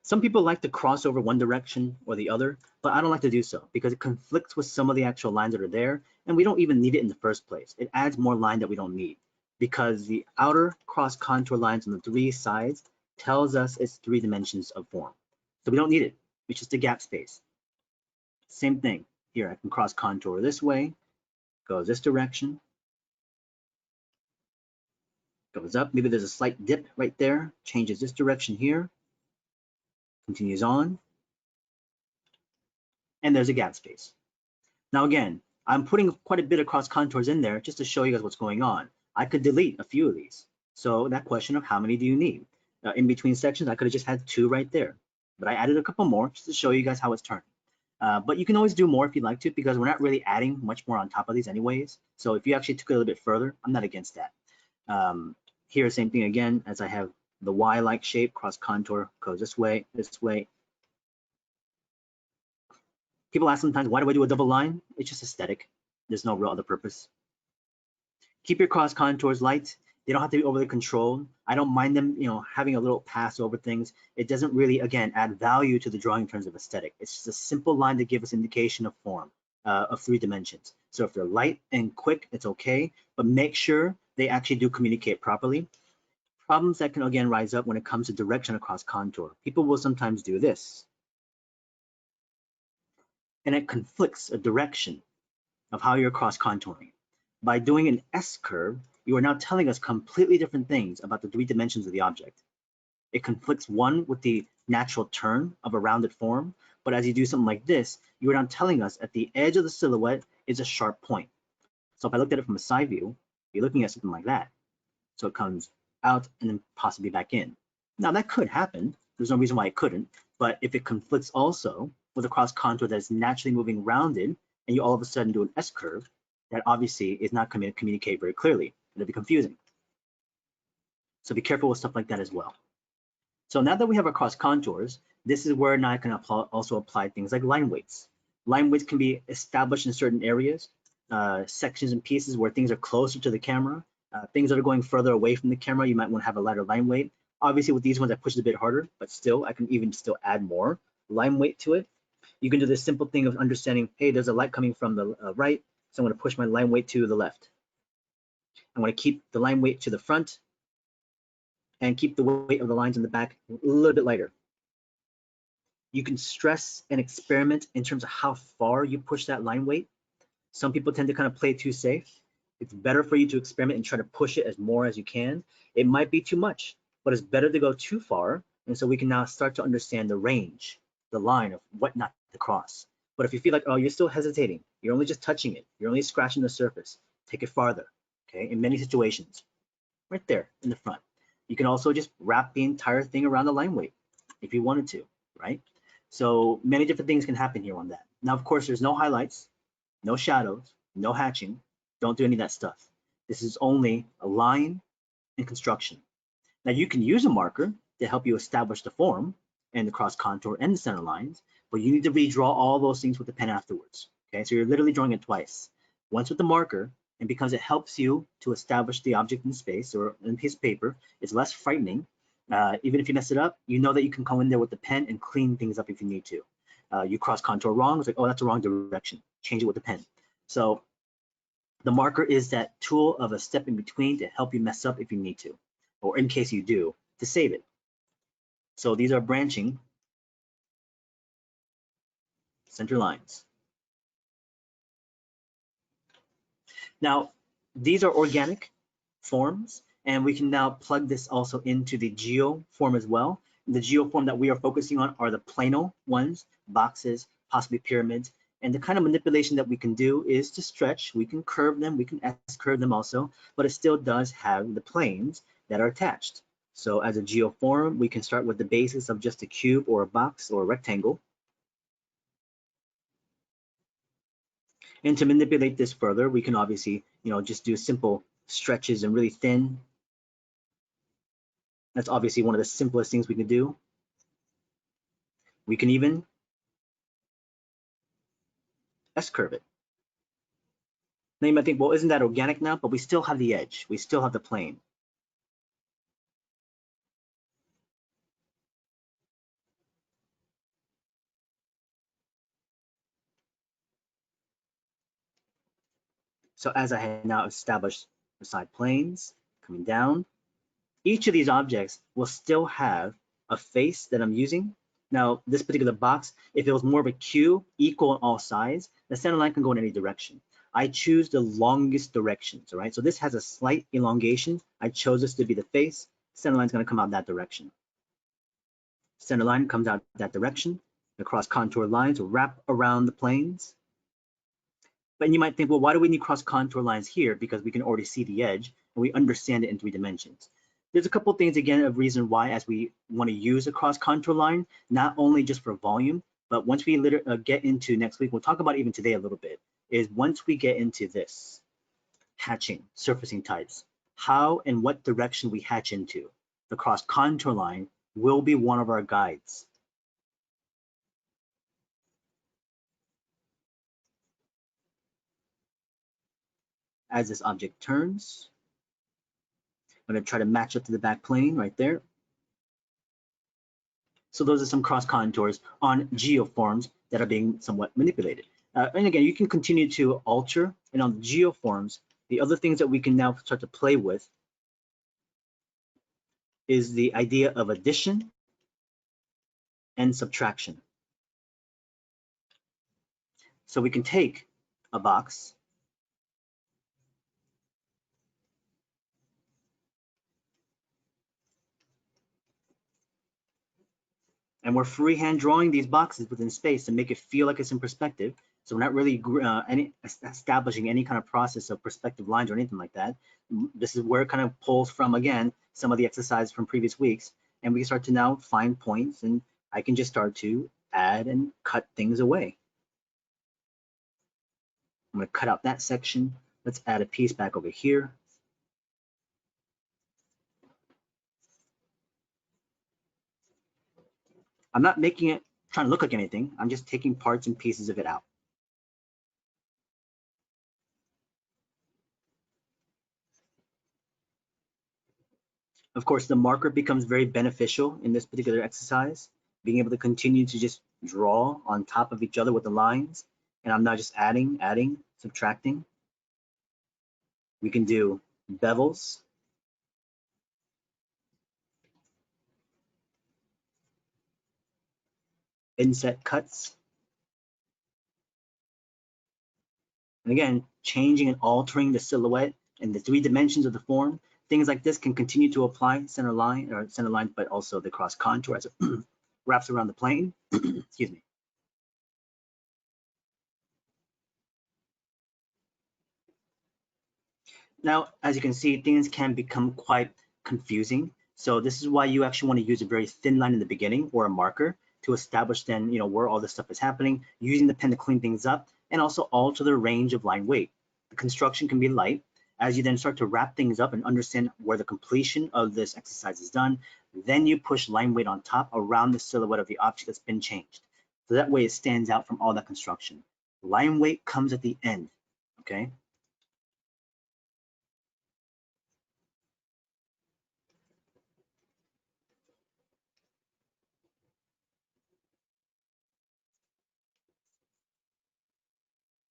Some people like to cross over one direction or the other, but I don't like to do so because it conflicts with some of the actual lines that are there, and we don't even need it in the first place. It adds more line that we don't need because the outer cross contour lines on the 3 sides tells us it's 3 dimensions of form. So we don't need it. It's just a gap space. Same thing here. I can cross contour this way, goes this direction, goes up. Maybe there's a slight dip right there, changes this direction here, continues on, and there's a gap space. Now again, I'm putting quite a bit of cross contours in there just to show you guys what's going on. I could delete a few of these. So that question of how many do you need? In between sections, I could have just had 2 right there, but I added a couple more just to show you guys how it's turned. But you can always do more if you'd like to, because we're not really adding much more on top of these anyways. So if you actually took it a little bit further, I'm not against that. Here, same thing again, as I have the Y-like shape, cross contour goes this way, this way. People ask sometimes, why do I do a double line? It's just aesthetic. There's no real other purpose. Keep your cross contours light. They don't have to be overly controlled. I don't mind them, having a little pass over things. It doesn't really, again, add value to the drawing in terms of aesthetic. It's just a simple line to give us indication of form, of 3 dimensions. So if they're light and quick, it's okay, but make sure they actually do communicate properly. Problems that can, again, rise up when it comes to direction across contour. People will sometimes do this, and it conflicts a direction of how you're cross contouring. By doing an S curve, you are now telling us completely different things about the 3 dimensions of the object. It conflicts one with the natural turn of a rounded form, but as you do something like this, you are now telling us at the edge of the silhouette is a sharp point. So if I looked at it from a side view, you're looking at something like that. So it comes out and then possibly back in. Now that could happen. There's no reason why it couldn't, but if it conflicts also with a cross contour that is naturally moving rounded, and you all of a sudden do an S curve, that obviously is not going to communicate very clearly. It'll be confusing. So be careful with stuff like that as well. So now that we have our cross contours, this is where now I can also apply things like line weights. Line weights can be established in certain areas, sections and pieces where things are closer to the camera. Things that are going further away from the camera, you might want to have a lighter line weight. Obviously with these ones, I push it a bit harder, but still, I can even still add more line weight to it. You can do this simple thing of understanding, hey, there's a light coming from the right, so I'm going to push my line weight to the left. I'm going to keep the line weight to the front and keep the weight of the lines in the back a little bit lighter. You can stress and experiment in terms of how far you push that line weight. Some people tend to kind of play too safe. It's better for you to experiment and try to push it as more as you can. It might be too much, but it's better to go too far. And so we can now start to understand the range, the line of what not to cross. But if you feel like, oh, you're still hesitating, you're only just touching it, you're only scratching the surface, take it farther, okay? In many situations, right there in the front. You can also just wrap the entire thing around the line weight if you wanted to, right? So many different things can happen here on that. Now, of course, there's no highlights, no shadows, no hatching. Don't do any of that stuff. This is only a line and construction. Now you can use a marker to help you establish the form and the cross contour and the center lines, but you need to redraw all those things with the pen afterwards. Okay, so you're literally drawing it twice. Once with the marker, and because it helps you to establish the object in space or in a piece of paper, it's less frightening. Even if you mess it up, you know that you can come in there with the pen and clean things up if you need to. You cross contour wrong, it's like, oh, that's the wrong direction. Change it with the pen. So the marker is that tool of a step in between to help you mess up if you need to, or in case you do, to save it. So these are branching center lines. Now, these are organic forms, and we can now plug this also into the geo form as well. The geo form that we are focusing on are the plano ones, boxes, possibly pyramids. And the kind of manipulation that we can do is to stretch. We can curve them, we can S-curve them also, but it still does have the planes that are attached. So as a geo form, we can start with the basis of just a cube or a box or a rectangle. And to manipulate this further, we can obviously, just do simple stretches and really thin. That's obviously one of the simplest things we can do. We can even S-curve it. Now you might think, well, isn't that organic now? But we still have the edge. We still have the plane. So as I have now established the side planes coming down, each of these objects will still have a face that I'm using. Now, this particular box, if it was more of a cube, equal on all sides, the center line can go in any direction. I choose the longest directions, all right? So this has a slight elongation. I chose this to be the face. Center line is going to come out that direction. Center line comes out that direction. The cross contour lines wrap around the planes. But you might think, well, why do we need cross contour lines here? Because we can already see the edge and we understand it in 3 dimensions. There's a couple things, again, of reason why as we want to use a cross contour line, not only just for volume, but once we get into next week, we'll talk about even today a little bit, is once we get into this hatching, surfacing types, how and what direction we hatch into. The cross contour line will be one of our guides. As this object turns, I'm going to try to match up to the back plane right there. So those are some cross contours on geoforms that are being somewhat manipulated. And again, you can continue to alter, and on the geoforms, the other things that we can now start to play with is the idea of addition and subtraction. So we can take a box, and we're freehand drawing these boxes within space to make it feel like it's in perspective. So we're not really establishing any kind of process of perspective lines or anything like that. This is where it kind of pulls from, again, some of the exercises from previous weeks. And we start to now find points, and I can just start to add and cut things away. I'm going to cut out that section. Let's add a piece back over here. I'm not making it trying to look like anything. I'm just taking parts and pieces of it out. Of course, the marker becomes very beneficial in this particular exercise, being able to continue to just draw on top of each other with the lines. And I'm not just adding, subtracting. We can do bevels. Inset cuts. And again, changing and altering the silhouette and the 3 dimensions of the form. Things like this can continue to apply center line, but also the cross contour as it wraps around the plane. Excuse me. Now, as you can see, things can become quite confusing. So this is why you actually want to use a very thin line in the beginning or a marker to establish then, where all this stuff is happening, using the pen to clean things up, and also alter the range of line weight. The construction can be light. As you then start to wrap things up and understand where the completion of this exercise is done, then you push line weight on top around the silhouette of the object that's been changed. So that way it stands out from all that construction. Line weight comes at the end, okay?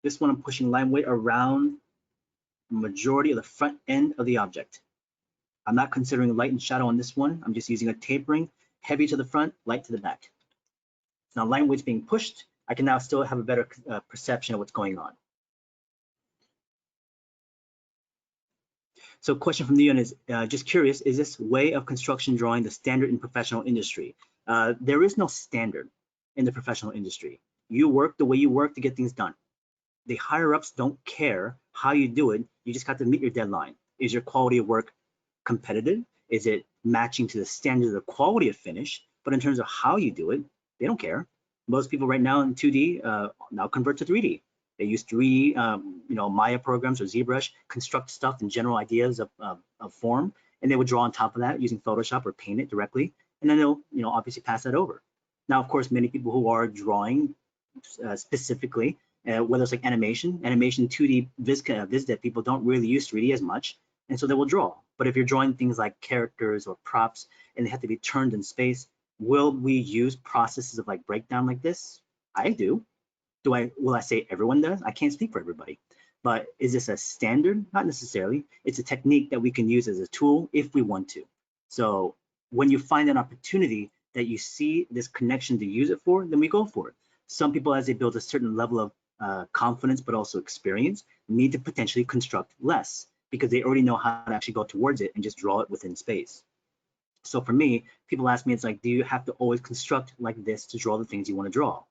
This one I'm pushing line weight around the majority of the front end of the object. I'm not considering light and shadow on this one. I'm just using a tapering, heavy to the front, light to the back. Now line weight's being pushed. I can now still have a better perception of what's going on. So question from Leon is, just curious, is this way of construction drawing the standard in professional industry? There is no standard in the professional industry. You work the way you work to get things done. The higher ups don't care how you do it. You just got to meet your deadline. Is your quality of work competitive? Is it matching to the standard of quality of finish? But in terms of how you do it, they don't care. Most people right now in 2D now convert to 3D. They use 3D, Maya programs or ZBrush, construct stuff and general ideas of form, and they would draw on top of that using Photoshop or paint it directly, and then they'll, obviously pass that over. Now, of course, many people who are drawing specifically, whether it's like animation 2D viz that people don't really use 3D as much, and so they will draw. But if you're drawing things like characters or props and they have to be turned in space, will we use processes of like breakdown like this? I do. Will I say everyone does? I can't speak for everybody. But is this a standard? Not necessarily. It's a technique that we can use as a tool if we want to. So when you find an opportunity that you see this connection to use it for, then we go for it. Some people, as they build a certain level of confidence, but also experience, need to potentially construct less because they already know how to actually go towards it and just draw it within space. So for me, people ask me, it's like, do you have to always construct like this to draw the things you want to draw?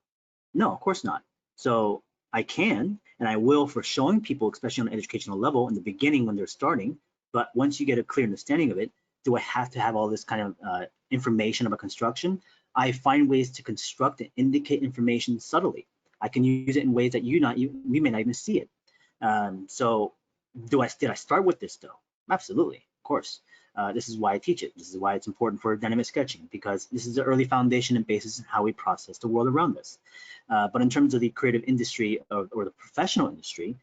No, of course not. So I can, and I will for showing people, especially on an educational level in the beginning when they're starting. But once you get a clear understanding of it, do I have to have all this kind of information about construction? I find ways to construct and indicate information subtly. I can use it in ways that you may not even see it. So did I start with this though? Absolutely, of course. This is why I teach it. This is why it's important for dynamic sketching, because this is the early foundation and basis in how we process the world around us. But in terms of the creative industry or the professional industry,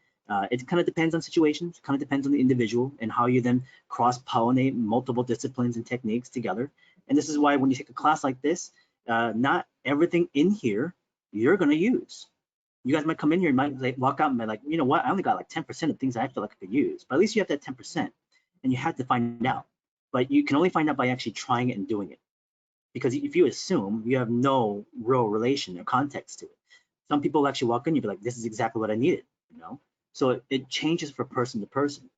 it kind of depends on situations, kind of depends on the individual and how you then cross-pollinate multiple disciplines and techniques together. And this is why when you take a class like this, not everything in here you're going to use. You guys might come in here and might like, walk out and be like, you know what, I only got like 10% of things I feel like I could use. But at least you have that 10%, and you have to find out. But you can only find out by actually trying it and doing it. Because if you assume, you have no real relation or context to it. Some people actually walk in, you'd be like, this is exactly what I needed, you know? So it changes from person to person.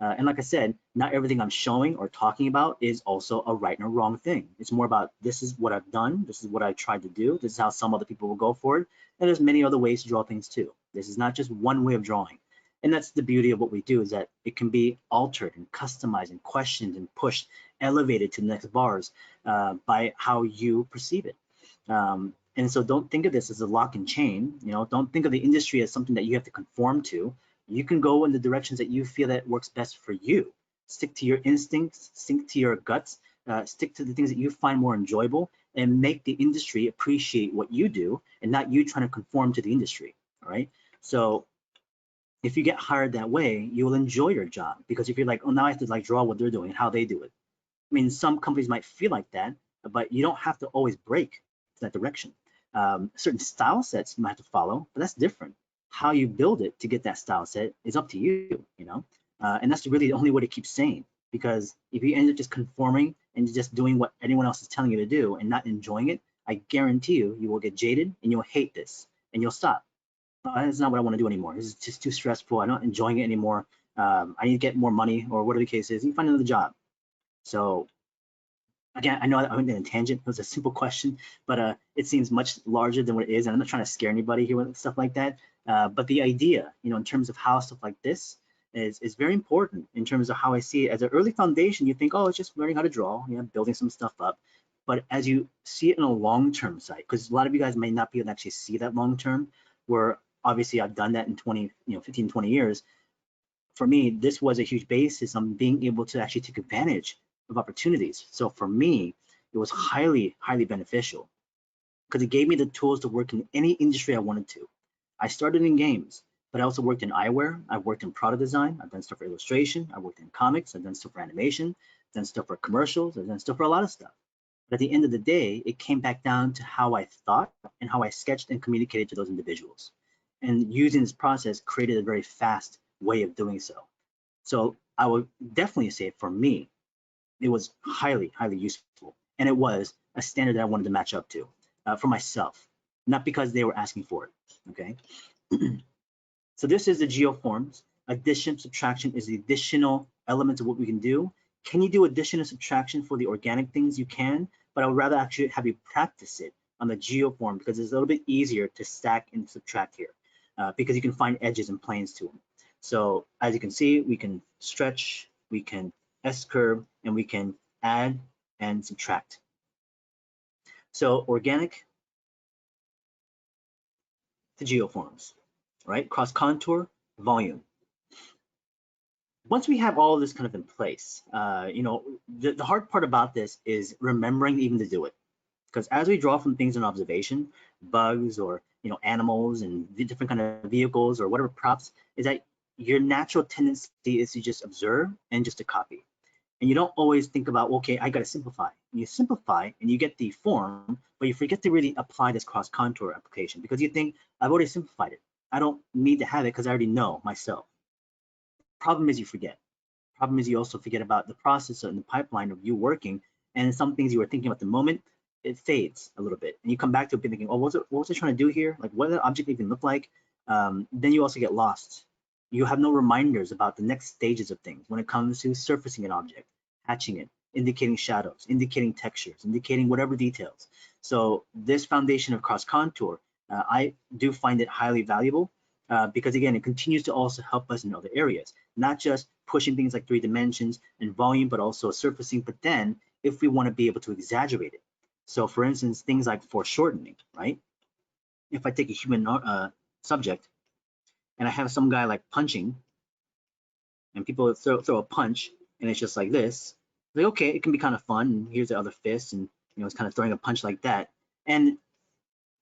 And like I said, not everything I'm showing or talking about is also a right and a wrong thing. It's more about, this is what I've done, this is what I tried to do, this is how some other people will go for it, and there's many other ways to draw things too. This is not just one way of drawing. And that's the beauty of what we do, is that it can be altered and customized and questioned and pushed, elevated to the next bars by how you perceive it. And so don't think of this as a lock and chain, you know, don't think of the industry as something that you have to conform to. You can go in the directions that you feel that works best for you. Stick to your instincts, stick to your guts, stick to the things that you find more enjoyable, and make the industry appreciate what you do and not you trying to conform to the industry, all right? So if you get hired that way, you will enjoy your job, because if you're like, oh, now I have to like draw what they're doing and how they do it. I mean, some companies might feel like that, but you don't have to always break that direction. Certain style sets you might have to follow, but that's different. How you build it to get that style set is up to you, you know? And that's really the only way to keep sane, because if you end up just conforming and just doing what anyone else is telling you to do and not enjoying it, I guarantee you, you will get jaded and you'll hate this and you'll stop. That's not what I want to do anymore. This is just too stressful. I'm not enjoying it anymore. I need to get more money, or whatever the case is. You find another job. So again, I know I went in a tangent. It was a simple question, but it seems much larger than what it is. And I'm not trying to scare anybody here with stuff like that. But the idea, you know, in terms of how stuff like this is very important in terms of how I see it. As an early foundation, you think, oh, it's just learning how to draw, you know, building some stuff up. But as you see it in a long-term site, because a lot of you guys may not be able to actually see that long-term, where obviously I've done that in 15, 20 years. For me, this was a huge basis on being able to actually take advantage of opportunities. So for me, it was highly, highly beneficial, because it gave me the tools to work in any industry I wanted to. I started in games, but I also worked in eyewear. I've worked in product design. I've done stuff for illustration. I worked in comics. I've done stuff for animation, done stuff for commercials. I've done stuff for a lot of stuff. But at the end of the day, it came back down to how I thought and how I sketched and communicated to those individuals. And using this process created a very fast way of doing so. So I would definitely say, for me, it was highly, highly useful. And it was a standard that I wanted to match up to for myself, not because they were asking for it, okay? So this is the geoforms. Addition, subtraction is the additional elements of what we can do. Can you do addition and subtraction for the organic things? You can, but I would rather actually have you practice it on the geoform, because it's a little bit easier to stack and subtract here, because you can find edges and planes to them. So as you can see, we can stretch, we can S-curve, and we can add and subtract. So organic to geoforms, right? Cross contour, volume. Once we have all of this kind of in place, you know, the hard part about this is remembering even to do it. Because as we draw from things in observation, bugs or, you know, animals and different kind of vehicles or whatever props, is that your natural tendency is to just observe and just to copy. And you don't always think about, okay, I got to simplify. And you simplify and you get the form, but you forget to really apply this cross contour application, because you think, I've already simplified it. I don't need to have it because I already know myself. Problem is you forget. Problem is you also forget about the process and the pipeline of you working, and some things you were thinking about the moment, it fades a little bit. And you come back to it thinking, oh, what was it trying to do here? Like, what did the object even look like? then you also get lost. You have no reminders about the next stages of things when it comes to surfacing an object, hatching it, indicating shadows, indicating textures, indicating whatever details. So this foundation of cross contour, I do find it highly valuable because again, it continues to also help us in other areas, not just pushing things like 3 dimensions and volume, but also surfacing, but then if we want to be able to exaggerate it. So for instance, things like foreshortening, right? If I take a human subject and I have some guy like punching and people throw a punch and it's just like this, like, okay, it can be kind of fun. And here's the other fist and, it's kind of throwing a punch like that. And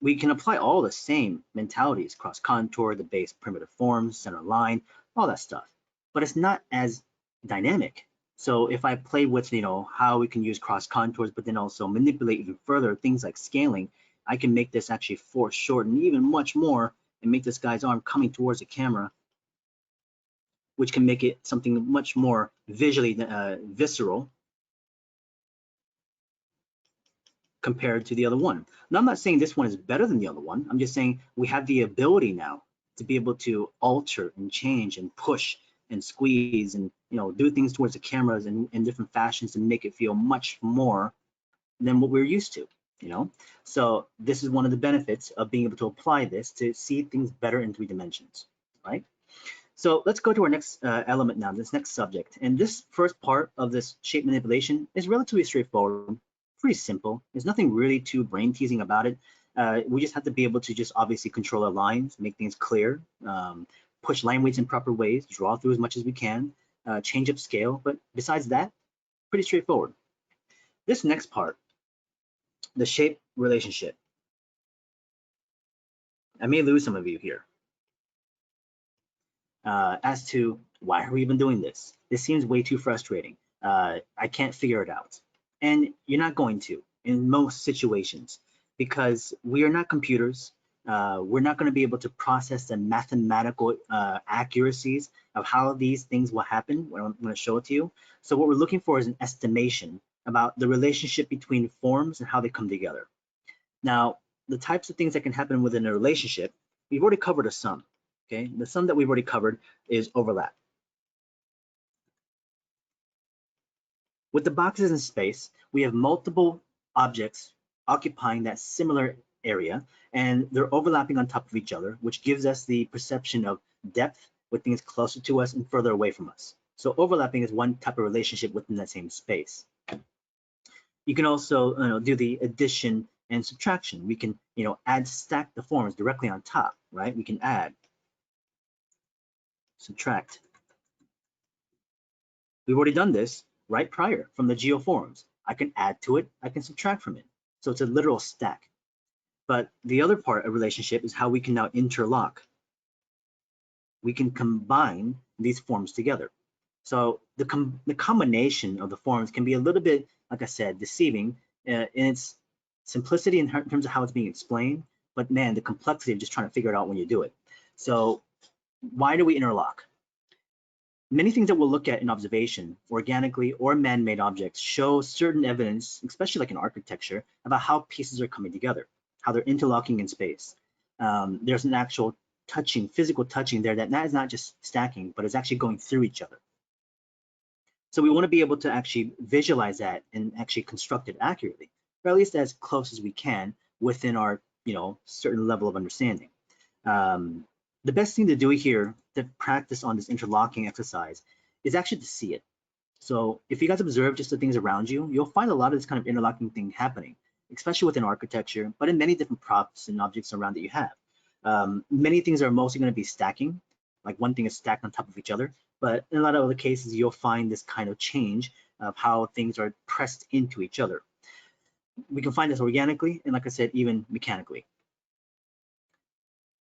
we can apply all the same mentalities, cross contour, the base primitive forms, center line, all that stuff, but it's not as dynamic. So if I play with, how we can use cross contours, but then also manipulate even further things like scaling, I can make this actually foreshorten even much more and make this guy's arm coming towards the camera, which can make it something much more visually visceral compared to the other one. Now, I'm not saying this one is better than the other one. I'm just saying we have the ability now to be able to alter and change and push and squeeze and do things towards the cameras in different fashions to make it feel much more than what we're used to. So this is one of the benefits of being able to apply this to see things better in 3 dimensions, right? So let's go to our next element now, this next subject. And this first part of this shape manipulation is relatively straightforward, pretty simple. There's nothing really too brain teasing about it. We just have to be able to just obviously control our lines, make things clear, push line weights in proper ways, draw through as much as we can, change up scale. But besides that, pretty straightforward. This next part, the shape relationship. I may lose some of you here. As to why are we even doing this? This seems way too frustrating. I can't figure it out. And you're not going to in most situations because we are not computers. We're not going to be able to process the mathematical accuracies of how these things will happen when I'm going to show it to you. So what we're looking for is an estimation about the relationship between forms and how they come together. Now, the types of things that can happen within a relationship, we've already covered a sum. Okay, the sum that we've already covered is overlap. With the boxes in space, we have multiple objects occupying that similar area, and they're overlapping on top of each other, which gives us the perception of depth with things closer to us and further away from us. So overlapping is one type of relationship within that same space. You can also do the addition and subtraction. We can stack the forms directly on top, right? We can add, subtract. We've already done this right prior from the geoforms. I can add to it, I can subtract from it. So it's a literal stack. But the other part of relationship is how we can now interlock. We can combine these forms together. So the combination of the forms can be a little bit, like I said, deceiving in its simplicity in terms of how it's being explained, but man, the complexity of just trying to figure it out when you do it. So why do we interlock? Many things that we'll look at in observation, organically or man-made objects, show certain evidence, especially like in architecture, about how pieces are coming together, how they're interlocking in space. There's an actual touching, physical touching there that is not just stacking, but is actually going through each other. So we want to be able to actually visualize that and actually construct it accurately, or at least as close as we can within our, certain level of understanding. The best thing to do here to practice on this interlocking exercise is actually to see it. So if you guys observe just the things around you, you'll find a lot of this kind of interlocking thing happening, especially within architecture, but in many different props and objects around that you have. Many things are mostly going to be stacking, like one thing is stacked on top of each other, but in a lot of other cases, you'll find this kind of change of how things are pressed into each other. We can find this organically, and like I said, even mechanically.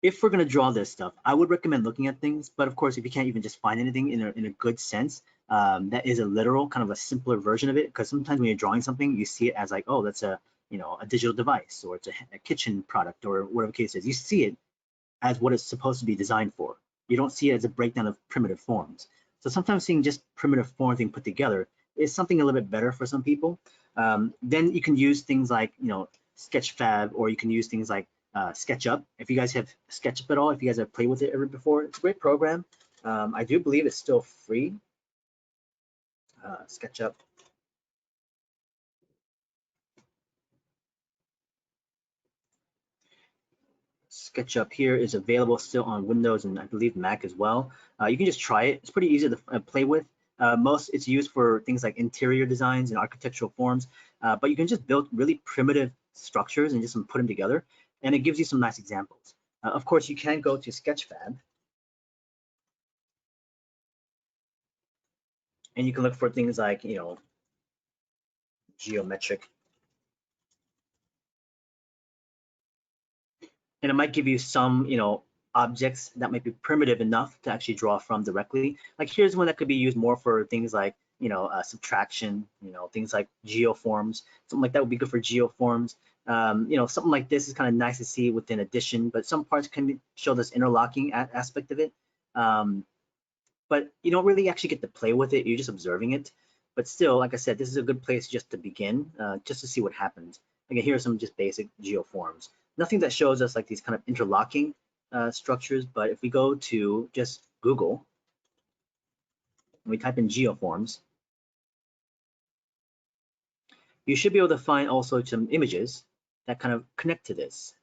If we're going to draw this stuff, I would recommend looking at things, but of course, if you can't even just find anything in a good sense, that is a literal kind of a simpler version of it, because sometimes when you're drawing something, you see it as like, oh, that's a digital device, or it's a kitchen product, or whatever the case is. You see it as what it's supposed to be designed for. You don't see it as a breakdown of primitive forms. So sometimes seeing just primitive forms being put together is something a little bit better for some people. Then you can use things like Sketchfab, or you can use things like SketchUp. If you guys have SketchUp at all, if you guys have played with it ever before, it's a great program. I do believe it's still free. SketchUp. SketchUp here is available still on Windows and I believe Mac as well. You can just try it. It's pretty easy to play with. It's used for things like interior designs and architectural forms, but you can just build really primitive structures and just put them together, and it gives you some nice examples. Of course, you can go to Sketchfab, and you can look for things like, geometric, and it might give you some, objects that might be primitive enough to actually draw from directly. Like here's one that could be used more for things like, subtraction, things like geoforms. Something like that would be good for geoforms. Something like this is kind of nice to see within addition, but some parts can show this interlocking aspect of it. But you don't really actually get to play with it. You're just observing it. But still, like I said, this is a good place just to begin, just to see what happens. Again, here are some just basic geoforms. Nothing that shows us like these kind of interlocking structures, but if we go to just Google, and we type in geoforms, you should be able to find also some images that kind of connect to this.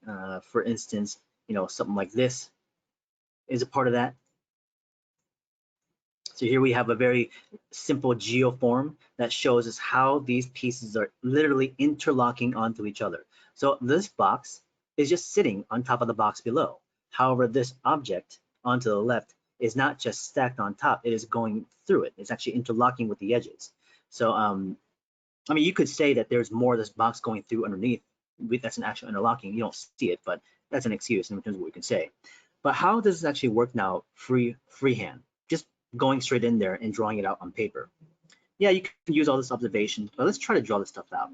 For instance, something like this is a part of that. So here we have a very simple geoform that shows us how these pieces are literally interlocking onto each other. So this box is just sitting on top of the box below. However, this object onto the left is not just stacked on top, it is going through it. It's actually interlocking with the edges. So, I mean, you could say that there's more of this box going through underneath. That's an actual interlocking. You don't see it, but that's an excuse in terms of what we can say. But how does this actually work now freehand? Just going straight in there and drawing it out on paper. Yeah, you can use all this observation, but let's try to draw this stuff out.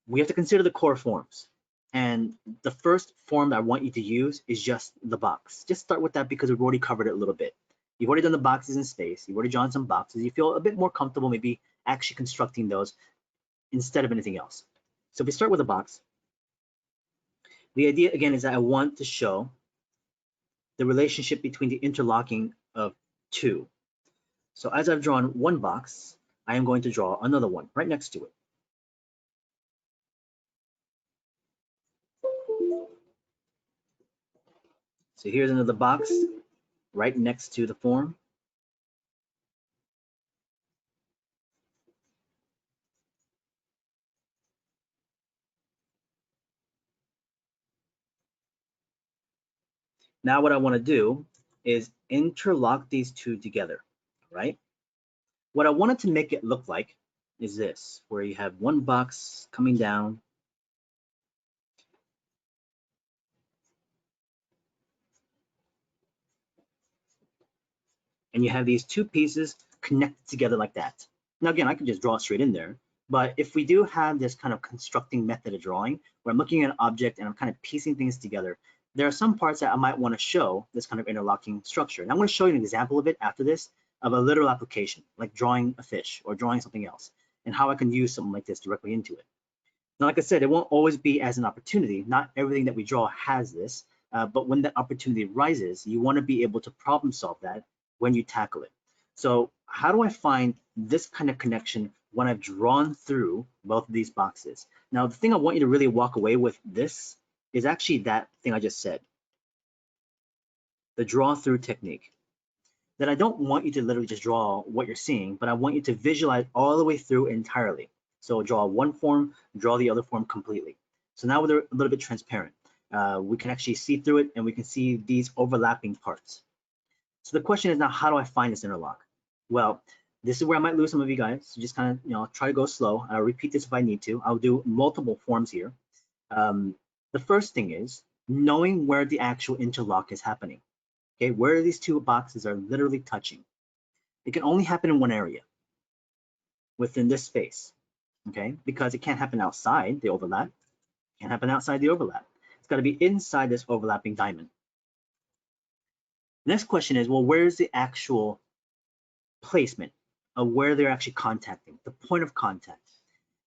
We have to consider the core forms. And the first form that I want you to use is just the box. Just start with that because we've already covered it a little bit. You've already done the boxes in space. You've already drawn some boxes. You feel a bit more comfortable maybe actually constructing those instead of anything else. So if we start with a box, the idea again is that I want to show the relationship between the interlocking of two. So as I've drawn one box, I am going to draw another one right next to it. So here's another box right next to the form. Now what I want to do is interlock these two together, right? What I wanted to make it look like is this, where you have one box coming down, and you have these two pieces connected together like that. Now again, I could just draw straight in there, but if we do have this kind of constructing method of drawing, where I'm looking at an object and I'm kind of piecing things together, there are some parts that I might want to show this kind of interlocking structure. And I'm going to show you an example of it after this, of a literal application, like drawing a fish or drawing something else, and how I can use something like this directly into it. Now, like I said, it won't always be as an opportunity. Not everything that we draw has this, but when that opportunity rises, you want to be able to problem solve that when you tackle it. So how do I find this kind of connection when I've drawn through both of these boxes? Now, the thing I want you to really walk away with this is actually that thing I just said, the draw through technique. That I don't want you to literally just draw what you're seeing, but I want you to visualize all the way through entirely. So draw one form, draw the other form completely. So now they're a little bit transparent. We can actually see through it and we can see these overlapping parts. So the question is now, how do I find this interlock? Well, this is where I might lose some of you guys. So just kind of, try to go slow. I'll repeat this if I need to. I'll do multiple forms here. The first thing is knowing where the actual interlock is happening. Okay, where these two boxes are literally touching. It can only happen in one area within this space, okay? Because it can't happen outside the overlap. It can't happen outside the overlap. It's got to be inside this overlapping diamond. Next question is, well, where's the actual placement of where they're actually contacting, the point of contact?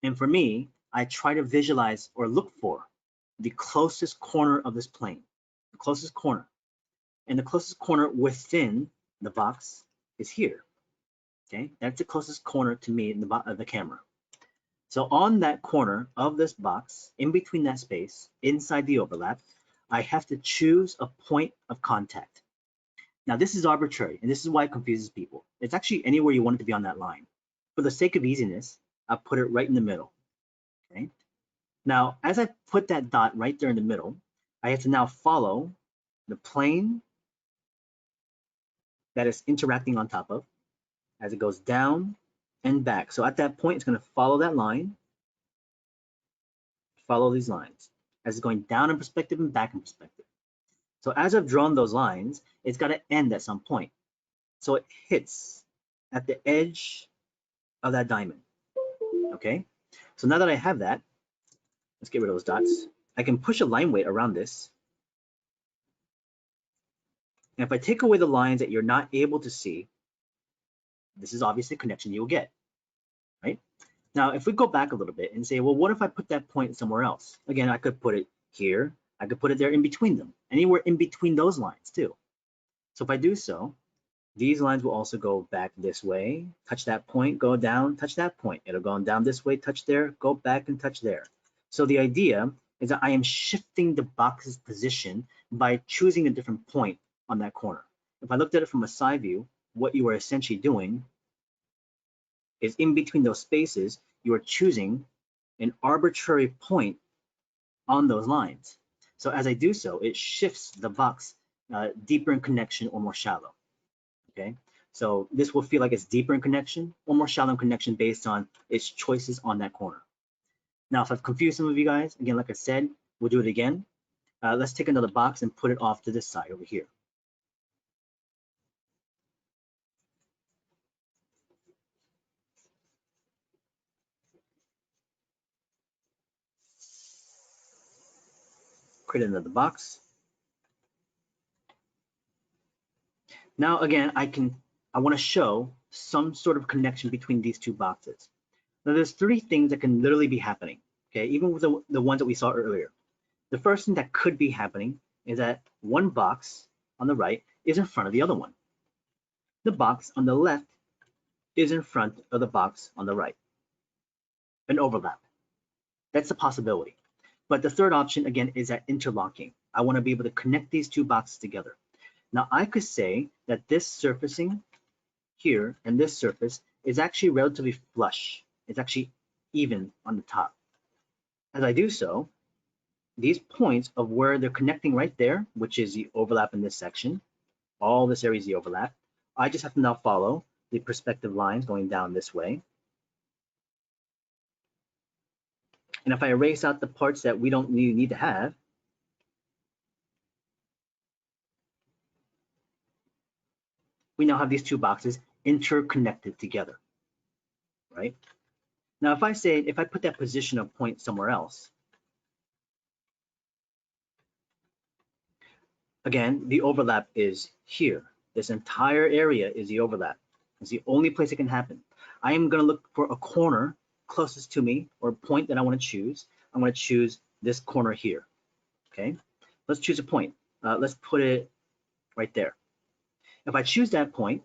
And for me, I try to visualize or look for the closest corner of this plane, the closest corner. And the closest corner within the box is here. Okay, that's the closest corner to me in the camera. So on that corner of this box, in between that space, inside the overlap, I have to choose a point of contact. Now this is arbitrary, and this is why it confuses people. It's actually anywhere you want it to be on that line. For the sake of easiness, I'll put it right in the middle. Okay. Now, as I put that dot right there in the middle, I have to now follow the plane that is interacting on top of as it goes down and back. So at that point, it's going to follow that line, follow these lines as it's going down in perspective and back in perspective. So as I've drawn those lines, it's got to end at some point. So it hits at the edge of that diamond. Okay, so now that I have that, let's get rid of those dots. I can push a line weight around this. And if I take away the lines that you're not able to see, this is obviously a connection you'll get, right? Now, if we go back a little bit and say, well, what if I put that point somewhere else? Again, I could put it here. I could put it there in between them, anywhere in between those lines too. So if I do so, these lines will also go back this way, touch that point, go down, touch that point. It'll go down this way, touch there, go back and touch there. So the idea is that I am shifting the box's position by choosing a different point on that corner. If I looked at it from a side view, what you are essentially doing is in between those spaces, you are choosing an arbitrary point on those lines. So as I do so, it shifts the box deeper in connection or more shallow. Okay, so this will feel like it's deeper in connection or more shallow in connection based on its choices on that corner. Now, if I've confused some of you guys, again, like I said, we'll do it again. Let's take another box and put it off to this side over here. Create another box. Now, again, I want to show some sort of connection between these two boxes. Now, there's three things that can literally be happening, okay, even with the ones that we saw earlier. The first thing that could be happening is that one box on the right is in front of the other one. The box on the left is in front of the box on the right. An overlap. That's a possibility. But the third option, again, is that interlocking. I want to be able to connect these two boxes together. Now, I could say that this surfacing here and this surface is actually relatively flush. It's actually even on the top. As I do so, these points of where they're connecting right there, which is the overlap in this section, all this area is the overlap. I just have to now follow the perspective lines going down this way. And if I erase out the parts that we don't need to have, we now have these two boxes interconnected together, right? Now, if I put that position of point somewhere else, again, the overlap is here. This entire area is the overlap. It's the only place it can happen. I am going to look for a corner closest to me or a point that I want to choose. I'm going to choose this corner here. Okay, let's choose a point. Let's put it right there. If I choose that point,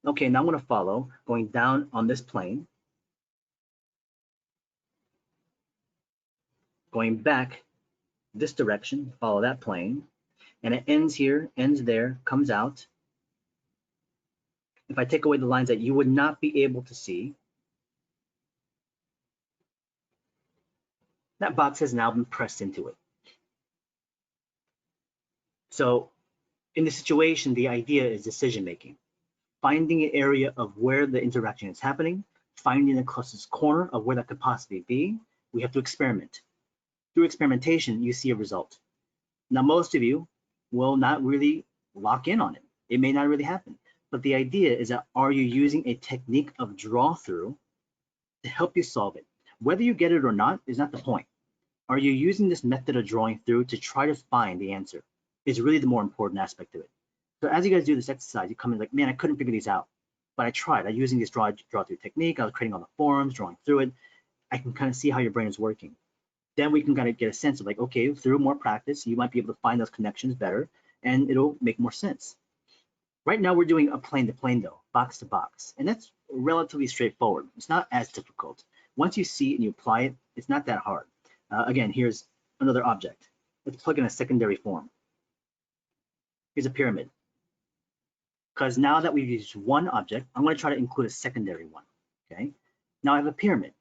okay, now I'm going to follow going down on this plane, going back this direction, follow that plane, and it ends here, ends there, comes out. If I take away the lines that you would not be able to see, that box has now been pressed into it. So in this situation, the idea is decision making, finding an area of where the interaction is happening, finding the closest corner of where that could possibly be. We have to experiment. Through experimentation, you see a result. Now, most of you will not really lock in on it. It may not really happen. But the idea is that, are you using a technique of draw through to help you solve it? Whether you get it or not is not the point. Are you using this method of drawing through to try to find the answer? Is really the more important aspect of it. So as you guys do this exercise, you come in like, man, I couldn't figure these out, but I tried. I'm using this draw through technique. I was creating all the forums, drawing through it. I can kind of see how your brain is working. then we can kind of get a sense of like, okay, through more practice, you might be able to find those connections better and it'll make more sense. Right now we're doing a plane to plane though, box to box, and that's relatively straightforward. It's not as difficult. Once you see it and you apply it, it's not that hard. Again, here's another object. Let's plug in a secondary form. Here's a pyramid. Because now that we've used one object, I'm going to try to include a secondary one. Okay. Now I have a pyramid.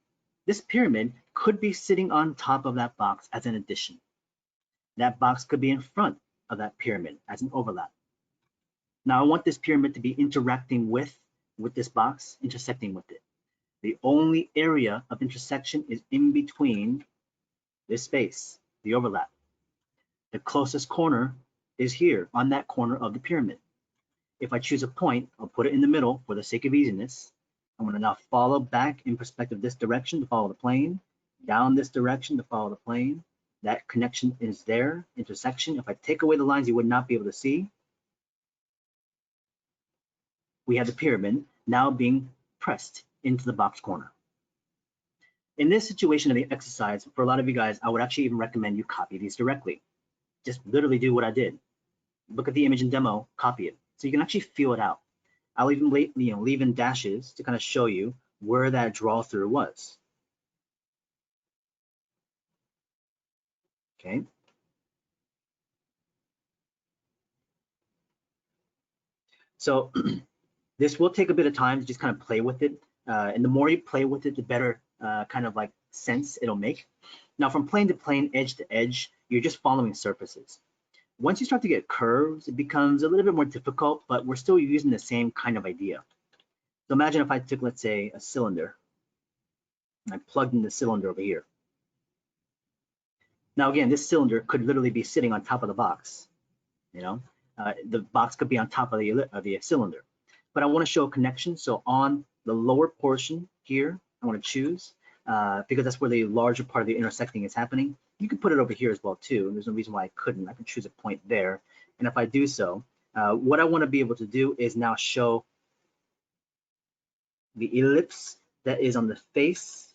This pyramid could be sitting on top of that box as an addition. That box could be in front of that pyramid as an overlap. Now I want this pyramid to be interacting with this box, intersecting with it. The only area of intersection is in between this space, the overlap. The closest corner is here on that corner of the pyramid. If I choose a point, I'll put it in the middle for the sake of easiness. I'm going to now follow back in perspective this direction to follow the plane, down this direction to follow the plane. That connection is there, intersection. If I take away the lines you would not be able to see, we have the pyramid now being pressed into the box corner. In this situation of the exercise, for a lot of you guys, I would actually even recommend you copy these directly. Just literally do what I did. Look at the image and demo, copy it. So you can actually feel it out. I'll even leave in dashes to kind of show you where that draw through was. Okay. So this will take a bit of time to just kind of play with it. And the more you play with it, the better kind of like sense it'll make. Now from plane to plane, edge to edge, you're just following surfaces. Once you start to get curves, it becomes a little bit more difficult, but we're still using the same kind of idea. So imagine if I took, let's say, a cylinder, and I plugged in the cylinder over here. Now again, this cylinder could literally be sitting on top of the box. You know, the box could be on top of the cylinder. But I want to show a connection. So on the lower portion here, I want to choose because that's where the larger part of the intersecting is happening. You can put it over here as well too. There's no reason why I couldn't. I can choose a point there. And if I do so, what I want to be able to do is now show the ellipse that is on the face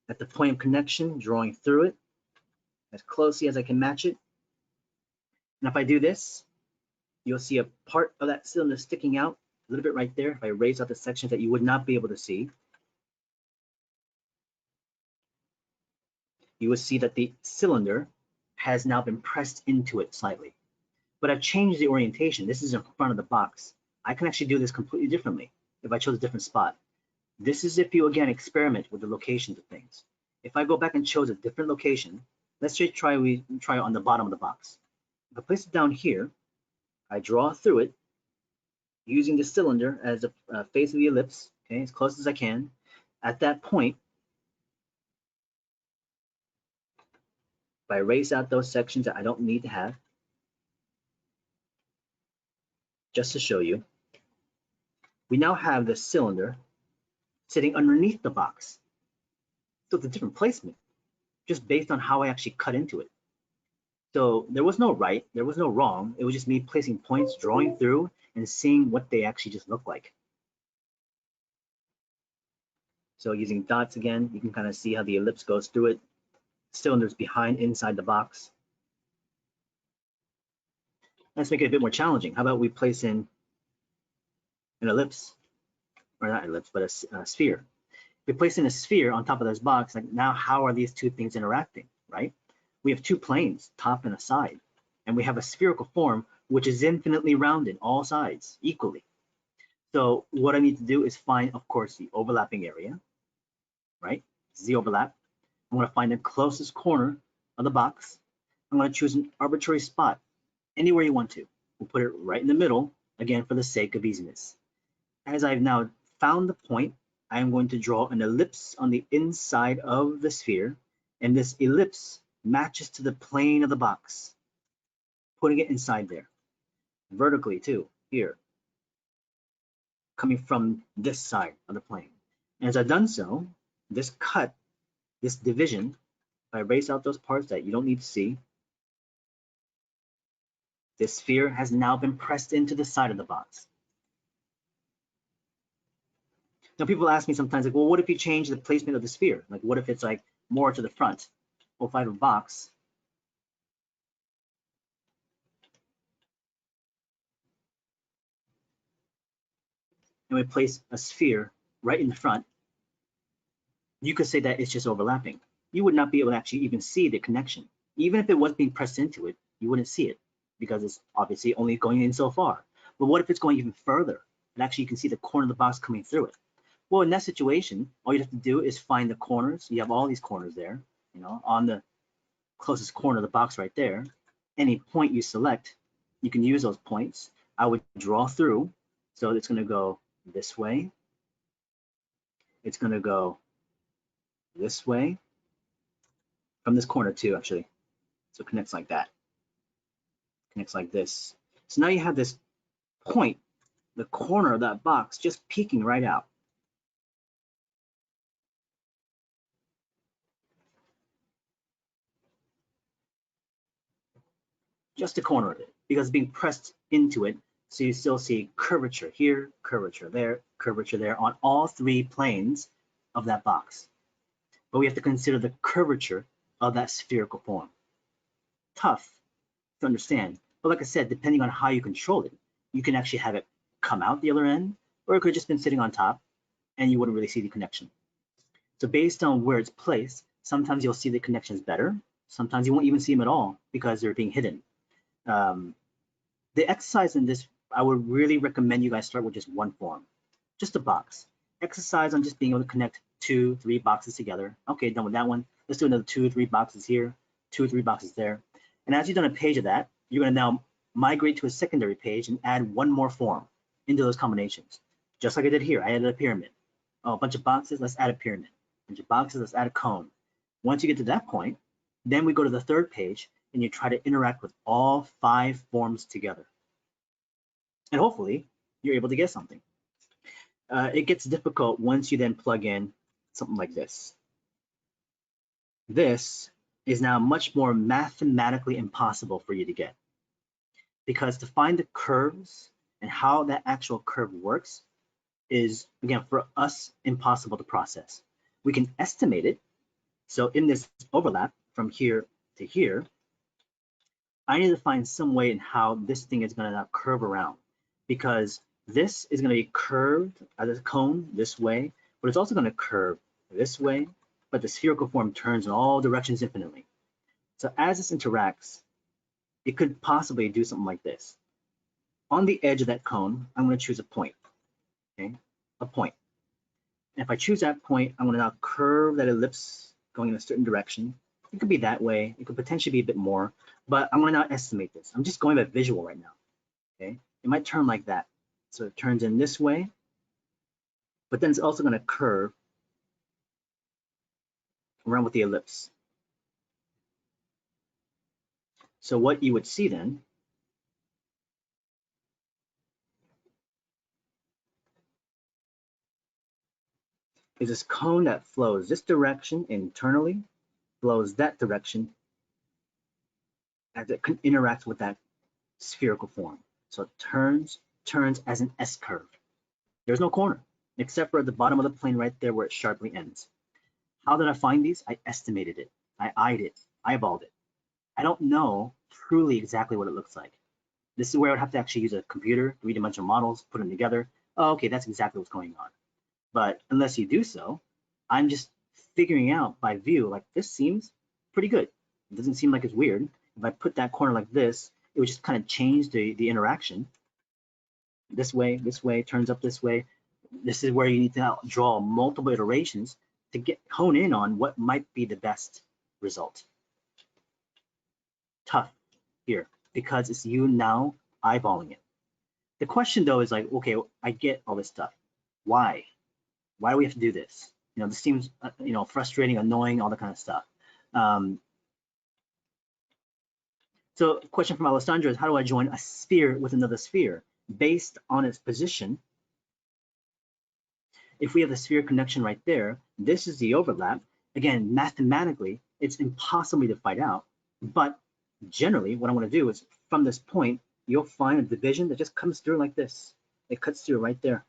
at the point of connection, drawing through it as closely as I can match it. And if I do this, you'll see a part of that cylinder sticking out a little bit right there. If I raise out the sections that you would not be able to see, you will see that the cylinder has now been pressed into it slightly. But I've changed the orientation. This is in front of the box. I can actually do this completely differently if I chose a different spot. This is if you, again, experiment with the locations of things. If I go back and chose a different location, let's just try on the bottom of the box. If I place it down here, I draw through it using the cylinder as a face of the ellipse, okay, as close as I can. At that point, if I erase out those sections that I don't need to have, just to show you, we now have the cylinder sitting underneath the box. So it's a different placement, just based on how I actually cut into it. So there was no right, there was no wrong. It was just me placing points, drawing through, and seeing what they actually just look like. So using dots again, you can kind of see how the ellipse goes through it. Cylinders behind, inside the box. Let's make it a bit more challenging. How about we place in an ellipse, or not ellipse, but a sphere. If we place in a sphere on top of this box, like now how are these two things interacting, right? We have two planes, top and a side, and we have a spherical form which is infinitely rounded, all sides equally. So what I need to do is find, of course, the overlapping area, right? This is the overlap. I'm going to find the closest corner of the box. I'm going to choose an arbitrary spot, anywhere you want to. We'll put it right in the middle, again, for the sake of easiness. As I've now found the point, I'm going to draw an ellipse on the inside of the sphere, and this ellipse matches to the plane of the box, putting it inside there. Vertically too, here, coming from this side of the plane. And as I've done so, this cut, this division, if I erase out those parts that you don't need to see, this sphere has now been pressed into the side of the box. Now people ask me sometimes, like, well, what if you change the placement of the sphere? Like, what if it's like more to the front? Well, if I have a box, and we place a sphere right in the front, you could say that it's just overlapping. You would not be able to actually even see the connection. Even if it was being pressed into it, you wouldn't see it because it's obviously only going in so far. But what if it's going even further? And actually you can see the corner of the box coming through it. Well, in that situation, all you have to do is find the corners. You have all these corners there, you know, on the closest corner of the box right there. Any point you select, you can use those points. I would draw through. So it's going to go this way. It's going to go this way from this corner too, actually. So it connects like that, connects like this. So now you have this point, the corner of that box just peeking right out. Just the corner of it, because it's being pressed into it. So you still see curvature here, curvature there on all three planes of that box. But we have to consider the curvature of that spherical form. Tough to understand, but like I said, depending on how you control it, you can actually have it come out the other end, or it could have just been sitting on top and you wouldn't really see the connection. So based on where it's placed, sometimes you'll see the connections better, sometimes you won't even see them at all because they're being hidden. The exercise in this, I would really recommend you guys start with just one form, just a box. Exercise on just being able to connect 2, 3 boxes together. Okay, done with that one. Let's do another 2, 3 boxes here, 2, 3 boxes there. And as you've done a page of that, you're going to now migrate to a secondary page and add one more form into those combinations. Just like I did here, I added a pyramid. Oh, a bunch of boxes, let's add a pyramid. A bunch of boxes, let's add a cone. Once you get to that point, then we go to the third page and you try to interact with all 5 forms together. And hopefully you're able to get something. It gets difficult once you then plug in something like this. This is now much more mathematically impossible for you to get, because to find the curves and how that actual curve works is, again, for us, impossible to process. We can estimate it. So in this overlap from here to here, I need to find some way in how this thing is going to now curve around, because this is going to be curved as a cone this way, but it's also going to curve this way, but the spherical form turns in all directions infinitely. So as this interacts, it could possibly do something like this. On the edge of that cone, I'm going to choose a point, okay? A point. And if I choose that point, I'm going to now curve that ellipse going in a certain direction. It could be that way. It could potentially be a bit more, but I'm going to now estimate this. I'm just going by visual right now, okay? It might turn like that. So it turns in this way, but then it's also going to curve around with the ellipse. So what you would see then is this cone that flows this direction internally, flows that direction as it interacts with that spherical form. So it turns as an S curve. There's no corner except for at the bottom of the plane right there where it sharply ends. How did I find these? I estimated it. I eyed it, eyeballed it. I don't know truly exactly what it looks like. This is where I would have to actually use a computer, 3-dimensional models, put them together. Oh, okay, that's exactly what's going on. But unless you do so, I'm just figuring out by view, like this seems pretty good. It doesn't seem like it's weird. If I put that corner like this, it would just kind of change the interaction. This way, turns up this way. This is where you need to draw multiple iterations to hone in on what might be the best result. Tough here, because it's you now eyeballing it. The question though is like, okay, I get all this stuff. Why? Why do we have to do this? You know, this seems, you know, frustrating, annoying, all that kind of stuff. So the question from Alessandro is, how do I join a sphere with another sphere based on its position? If we have the sphere connection right there, this is the overlap. Again, mathematically, it's impossible to find out. But generally, what I want to do is from this point, you'll find a division that just comes through like this. It cuts through right there.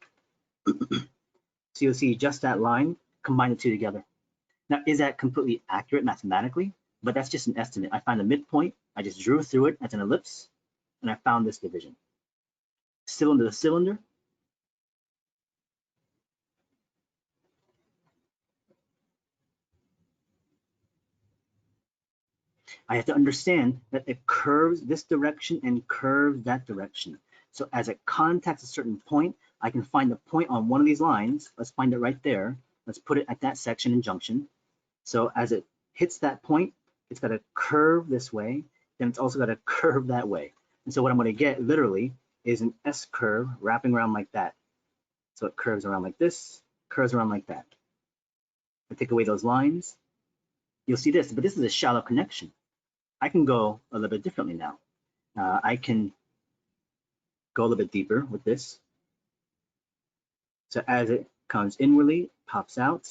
So you'll see just that line, combine the two together. Now, is that completely accurate mathematically? but that's just an estimate. I find the midpoint, I just drew through it as an ellipse, and I found this division. Cylinder to cylinder. I have to understand that it curves this direction and curves that direction. So as it contacts a certain point, I can find the point on one of these lines. Let's find it right there. Let's put it at that section and junction. So as it hits that point, it's got to curve this way, then it's also got to curve that way. And so what I'm going to get literally is an S curve wrapping around like that. So it curves around like this, curves around like that. I take away those lines, you'll see this, but this is a shallow connection. I can go a little bit differently now. I can go a little bit deeper with this. So as it comes inwardly, pops out,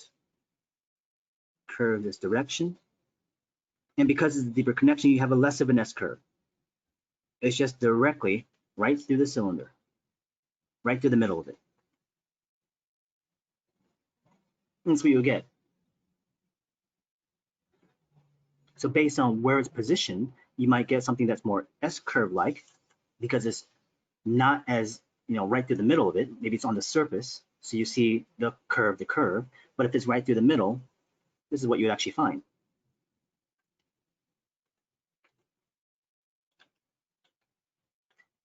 curve this direction. And because it's a deeper connection, you have a less of an S curve. It's just directly right through the cylinder, right through the middle of it. And that's what you'll get. So based on where it's positioned, you might get something that's more S curve like because it's not as, right through the middle of it. Maybe it's on the surface. So you see the curve, but if it's right through the middle, this is what you actually find.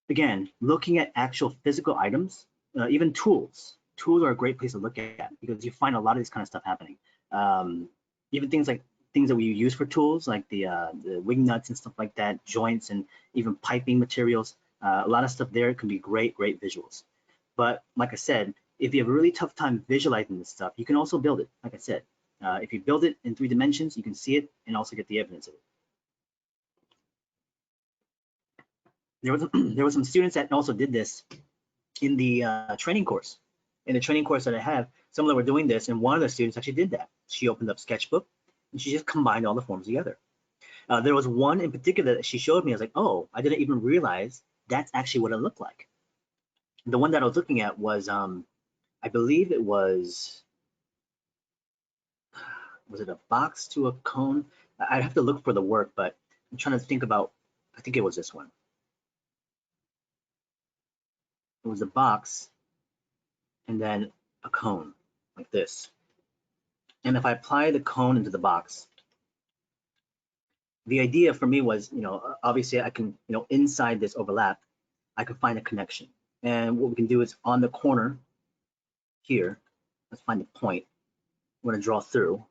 Again, looking at actual physical items, even tools. Tools are a great place to look at because you find a lot of this kind of stuff happening. Even things that we use for tools, like the wing nuts and stuff like that, joints and even piping materials. A lot of stuff there can be great visuals. But like I said, if you have a really tough time visualizing this stuff, you can also build it. Like I said, if you build it in 3 dimensions, you can see it and also get the evidence of it. There was some students that also did this in the training course. In the training course that I have, some of them were doing this, and one of the students actually did that. She opened up Sketchbook and she just combined all the forms together. There was one in particular that she showed me. I was like, oh, I didn't even realize that's actually what it looked like. The one that I was looking at was, I believe it was it a box to a cone? I'd have to look for the work, but I'm trying to think about, I think it was this one. It was a box and then a cone like this. And if I apply the cone into the box, the idea for me was, obviously I can, inside this overlap, I can find a connection. And what we can do is on the corner here, let's find the point. We're gonna draw through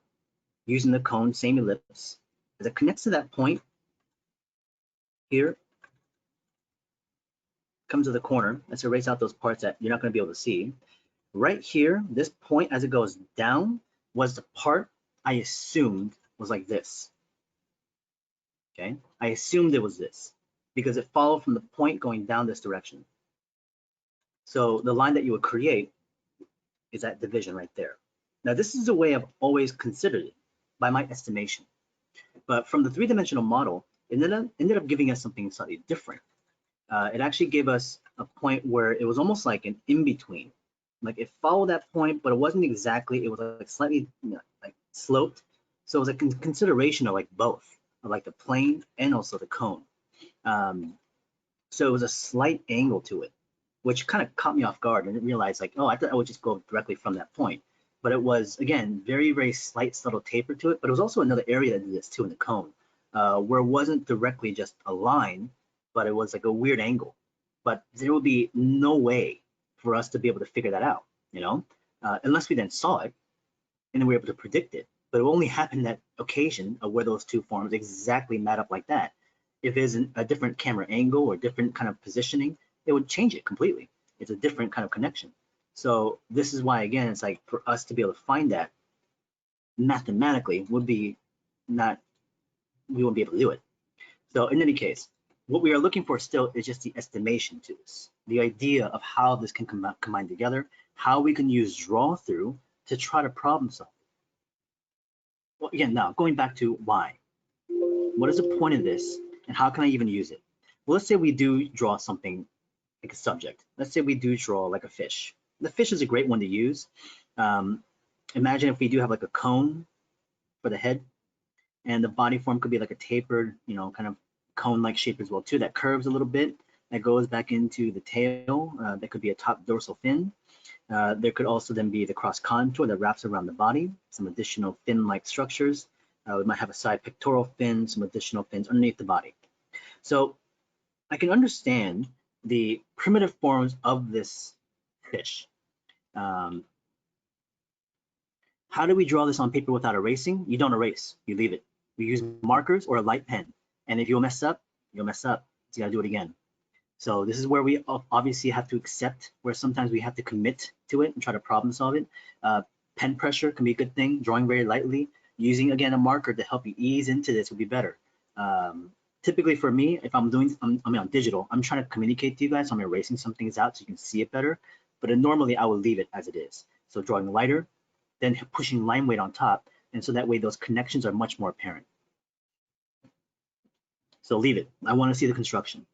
using the cone, same ellipse. As it connects to that point here, comes to the corner. Let's erase out those parts that you're not gonna be able to see. Right here, this point as it goes down was the part I assumed was like this. Okay, I assumed it was this because it followed from the point going down this direction. So the line that you would create is that division right there. Now this is the way I've always considered it by my estimation. But from the 3-dimensional model, it ended up giving us something slightly different. It actually gave us a point where it was almost like an in-between. Like it followed that point, but it wasn't exactly, it was like slightly like sloped. So it was a consideration of like both, of like the plane and also the cone. So it was a slight angle to it, which kind of caught me off guard. I didn't realize like, oh, I thought I would just go directly from that point. But it was, again, very slight, subtle taper to it. But it was also another area that did this too in the cone, where it wasn't directly just a line, but it was like a weird angle. But there would be no way for us to be able to figure that out, unless we then saw it and then we were able to predict it. But it only happened that occasion of where those two forms exactly match up like that. If there's a different camera angle or different kind of positioning, it would change it completely. It's a different kind of connection. So this is why, again, it's like for us to be able to find that mathematically would be not, we won't be able to do it. So in any case, what we are looking for still is just the estimation to this, the idea of how this can combine together, how we can use draw through to try to problem solve. Well, again, now going back to why. What is the point of this and how can I even use it? Well, let's say we do draw something like a subject. Let's say we do draw like a fish. The fish is a great one to use. Imagine if we do have like a cone for the head. And the body form could be like a tapered, kind of cone-like shape as well too, that curves a little bit, that goes back into the tail. That could be a top dorsal fin. There could also then be the cross contour that wraps around the body, some additional fin-like structures. We might have a side pectoral fin, some additional fins underneath the body. So I can understand the primitive forms of this fish. How do we draw this on paper without erasing? You don't erase, you leave it. We use markers or a light pen. And if you'll mess up, you'll mess up. So you gotta do it again. So this is where we obviously have to accept, where sometimes we have to commit to it and try to problem solve it. Pen pressure can be a good thing, drawing very lightly. Using, again, a marker to help you ease into this would be better. Typically for me, if I'm on digital, I'm trying to communicate to you guys, so I'm erasing some things out so you can see it better. But normally I will leave it as it is. So drawing lighter, then pushing line weight on top. And so that way those connections are much more apparent. So leave it. I want to see the construction.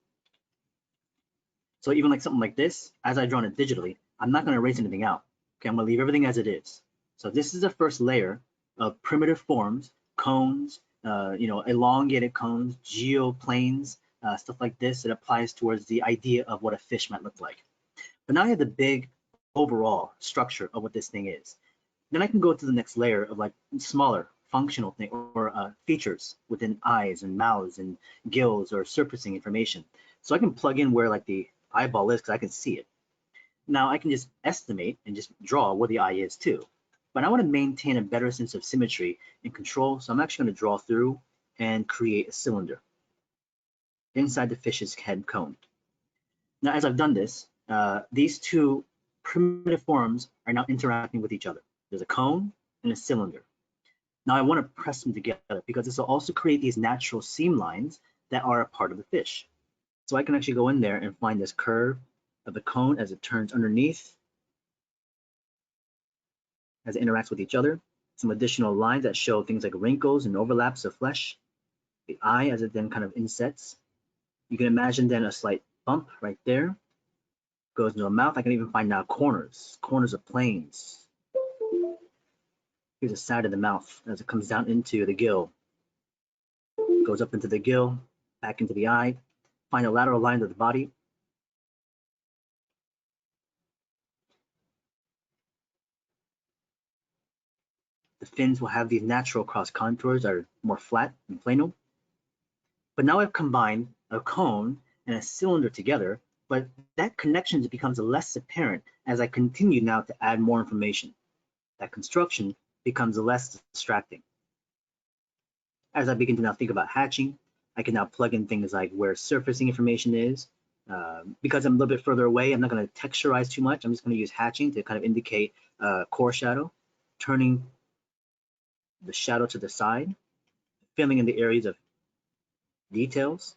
So even like something like this, as I've drawn it digitally, I'm not going to erase anything out. Okay, I'm going to leave everything as it is. So this is the first layer of primitive forms, cones, elongated cones, geoplanes, stuff like this that applies towards the idea of what a fish might look like. But now I have the big overall structure of what this thing is. Then I can go to the next layer of like smaller functional thing or features within eyes and mouths and gills or surfacing information. So I can plug in where like the eyeball is because I can see it. Now I can just estimate and just draw where the eye is too. But I want to maintain a better sense of symmetry and control. So I'm actually going to draw through and create a cylinder inside the fish's head cone. Now, as I've done this, these two primitive forms are now interacting with each other. There's a cone and a cylinder. Now I want to press them together because this will also create these natural seam lines that are a part of the fish. So I can actually go in there and find this curve of the cone as it turns underneath, as it interacts with each other. Some additional lines that show things like wrinkles and overlaps of flesh. The eye as it then kind of insets. You can imagine then a slight bump right there. Goes into the mouth. I can even find now corners of planes. Here's the side of the mouth as it comes down into the gill. Goes up into the gill, back into the eye. Find the lateral lines of the body. The fins will have these natural cross contours that are more flat and plano. But now I've combined a cone and a cylinder together, but that connection becomes less apparent as I continue now to add more information. That construction becomes less distracting. As I begin to now think about hatching, I can now plug in things like where surfacing information is. Because I'm a little bit further away, I'm not going to texturize too much. I'm just going to use hatching to kind of indicate core shadow, turning the shadow to the side, filling in the areas of details.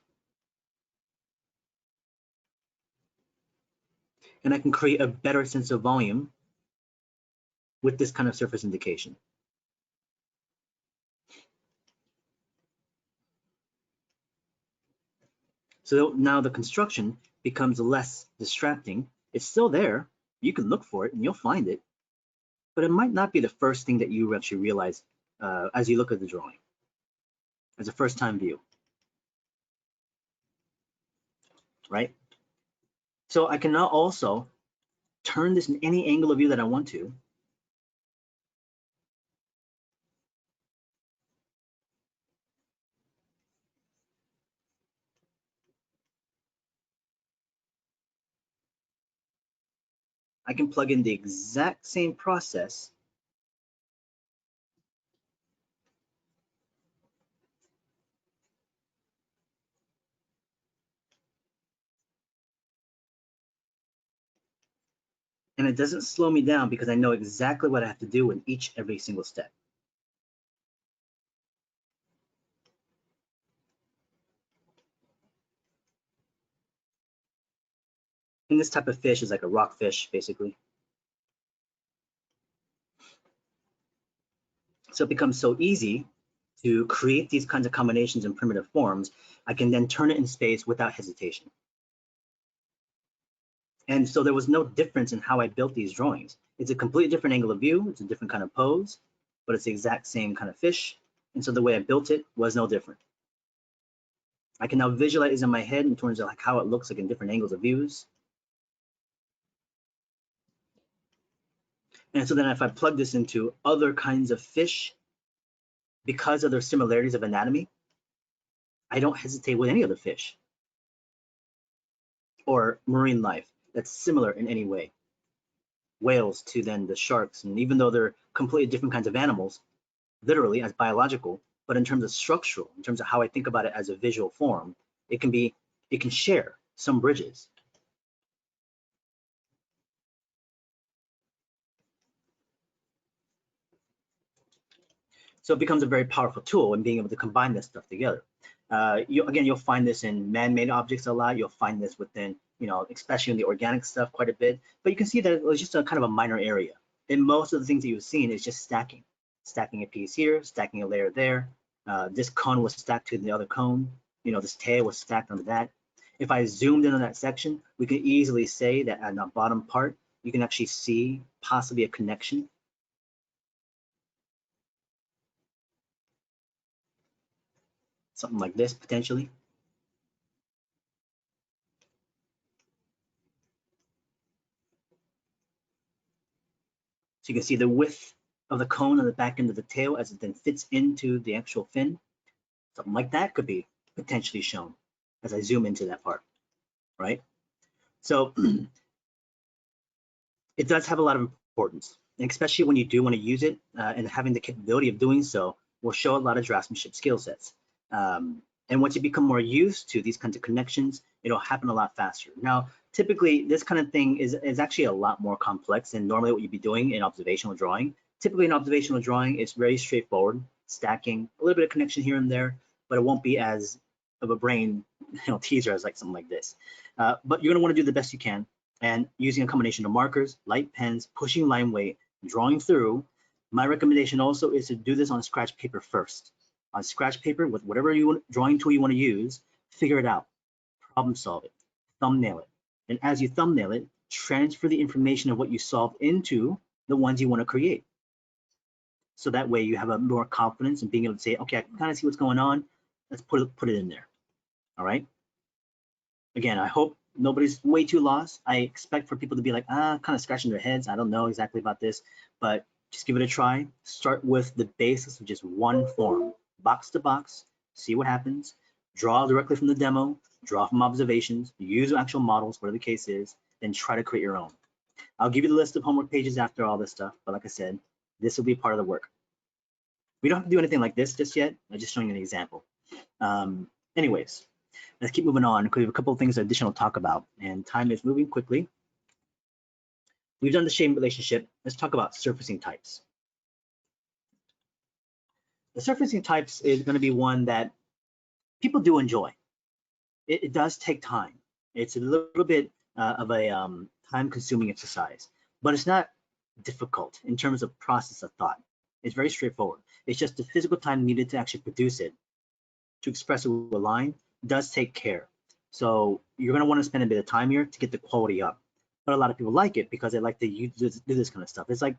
And I can create a better sense of volume with this kind of surface indication. So now the construction becomes less distracting. It's still there. You can look for it and you'll find it, but it might not be the first thing that you actually realize as you look at the drawing, as a first time view, right? So I can now also turn this in any angle of view that I want to. I can plug in the exact same process and it doesn't slow me down because I know exactly what I have to do in every single step. And this type of fish is like a rockfish, basically. So it becomes so easy to create these kinds of combinations in primitive forms. I can then turn it in space without hesitation. And so there was no difference in how I built these drawings. It's a completely different angle of view. It's a different kind of pose, but it's the exact same kind of fish. And so the way I built it was no different. I can now visualize in my head in terms of like how it looks like in different angles of views. And so then if I plug this into other kinds of fish, because of their similarities of anatomy, I don't hesitate with any other fish or marine life that's similar in any way. Whales to then the sharks, and even though they're completely different kinds of animals, literally as biological, but in terms of structural, in terms of how I think about it as a visual form, it can share some bridges. So it becomes a very powerful tool in being able to combine this stuff together. You'll find this in man-made objects a lot. You'll find this within, especially in the organic stuff quite a bit. But you can see that it was just a kind of a minor area. And most of the things that you've seen is just stacking a piece here, stacking a layer there. This cone was stacked to the other cone. This tail was stacked onto that. If I zoomed in on that section, we can easily say that at the bottom part, you can actually see possibly a connection. Something like this potentially. So you can see the width of the cone on the back end of the tail as it then fits into the actual fin. Something like that could be potentially shown as I zoom into that part, right? So it does have a lot of importance, and especially when you do want to use it, and having the capability of doing so will show a lot of draftsmanship skill sets. And once you become more used to these kinds of connections, it'll happen a lot faster. Now, typically, this kind of thing is actually a lot more complex than normally what you'd be doing in observational drawing. Typically, in observational drawing, it's very straightforward, stacking, a little bit of connection here and there, but it won't be as of a brain teaser as like something like this. But you're gonna wanna do the best you can, and using a combination of markers, light pens, pushing line weight, drawing through. My recommendation also is to do this on scratch paper first. On scratch paper with whatever drawing tool you want to use, figure it out, problem solve it, thumbnail it. And as you thumbnail it, transfer the information of what you solved into the ones you want to create. So that way you have a more confidence in being able to say, okay, I can kind of see what's going on. Let's put it in there. All right. Again, I hope nobody's way too lost. I expect for people to be like, kind of scratching their heads. I don't know exactly about this, but just give it a try. Start with the basics of just one form. Box to box, see what happens, draw directly from the demo, draw from observations, use actual models, whatever the case is, then try to create your own. I'll give you the list of homework pages after all this stuff, but like I said, this will be part of the work. We don't have to do anything like this just yet. I'm just showing you an example. Anyways, let's keep moving on because we have a couple of things additional to talk about, and time is moving quickly. We've done the shade relationship. Let's talk about surfacing types. The surfacing types is going to be one that people do enjoy. It does take time. It's a little bit of a time-consuming exercise, but it's not difficult in terms of process of thought. It's very straightforward. It's just the physical time needed to actually produce it, to express it with a line, does take care. So you're going to want to spend a bit of time here to get the quality up. But a lot of people like it because they like to do this kind of stuff. It's like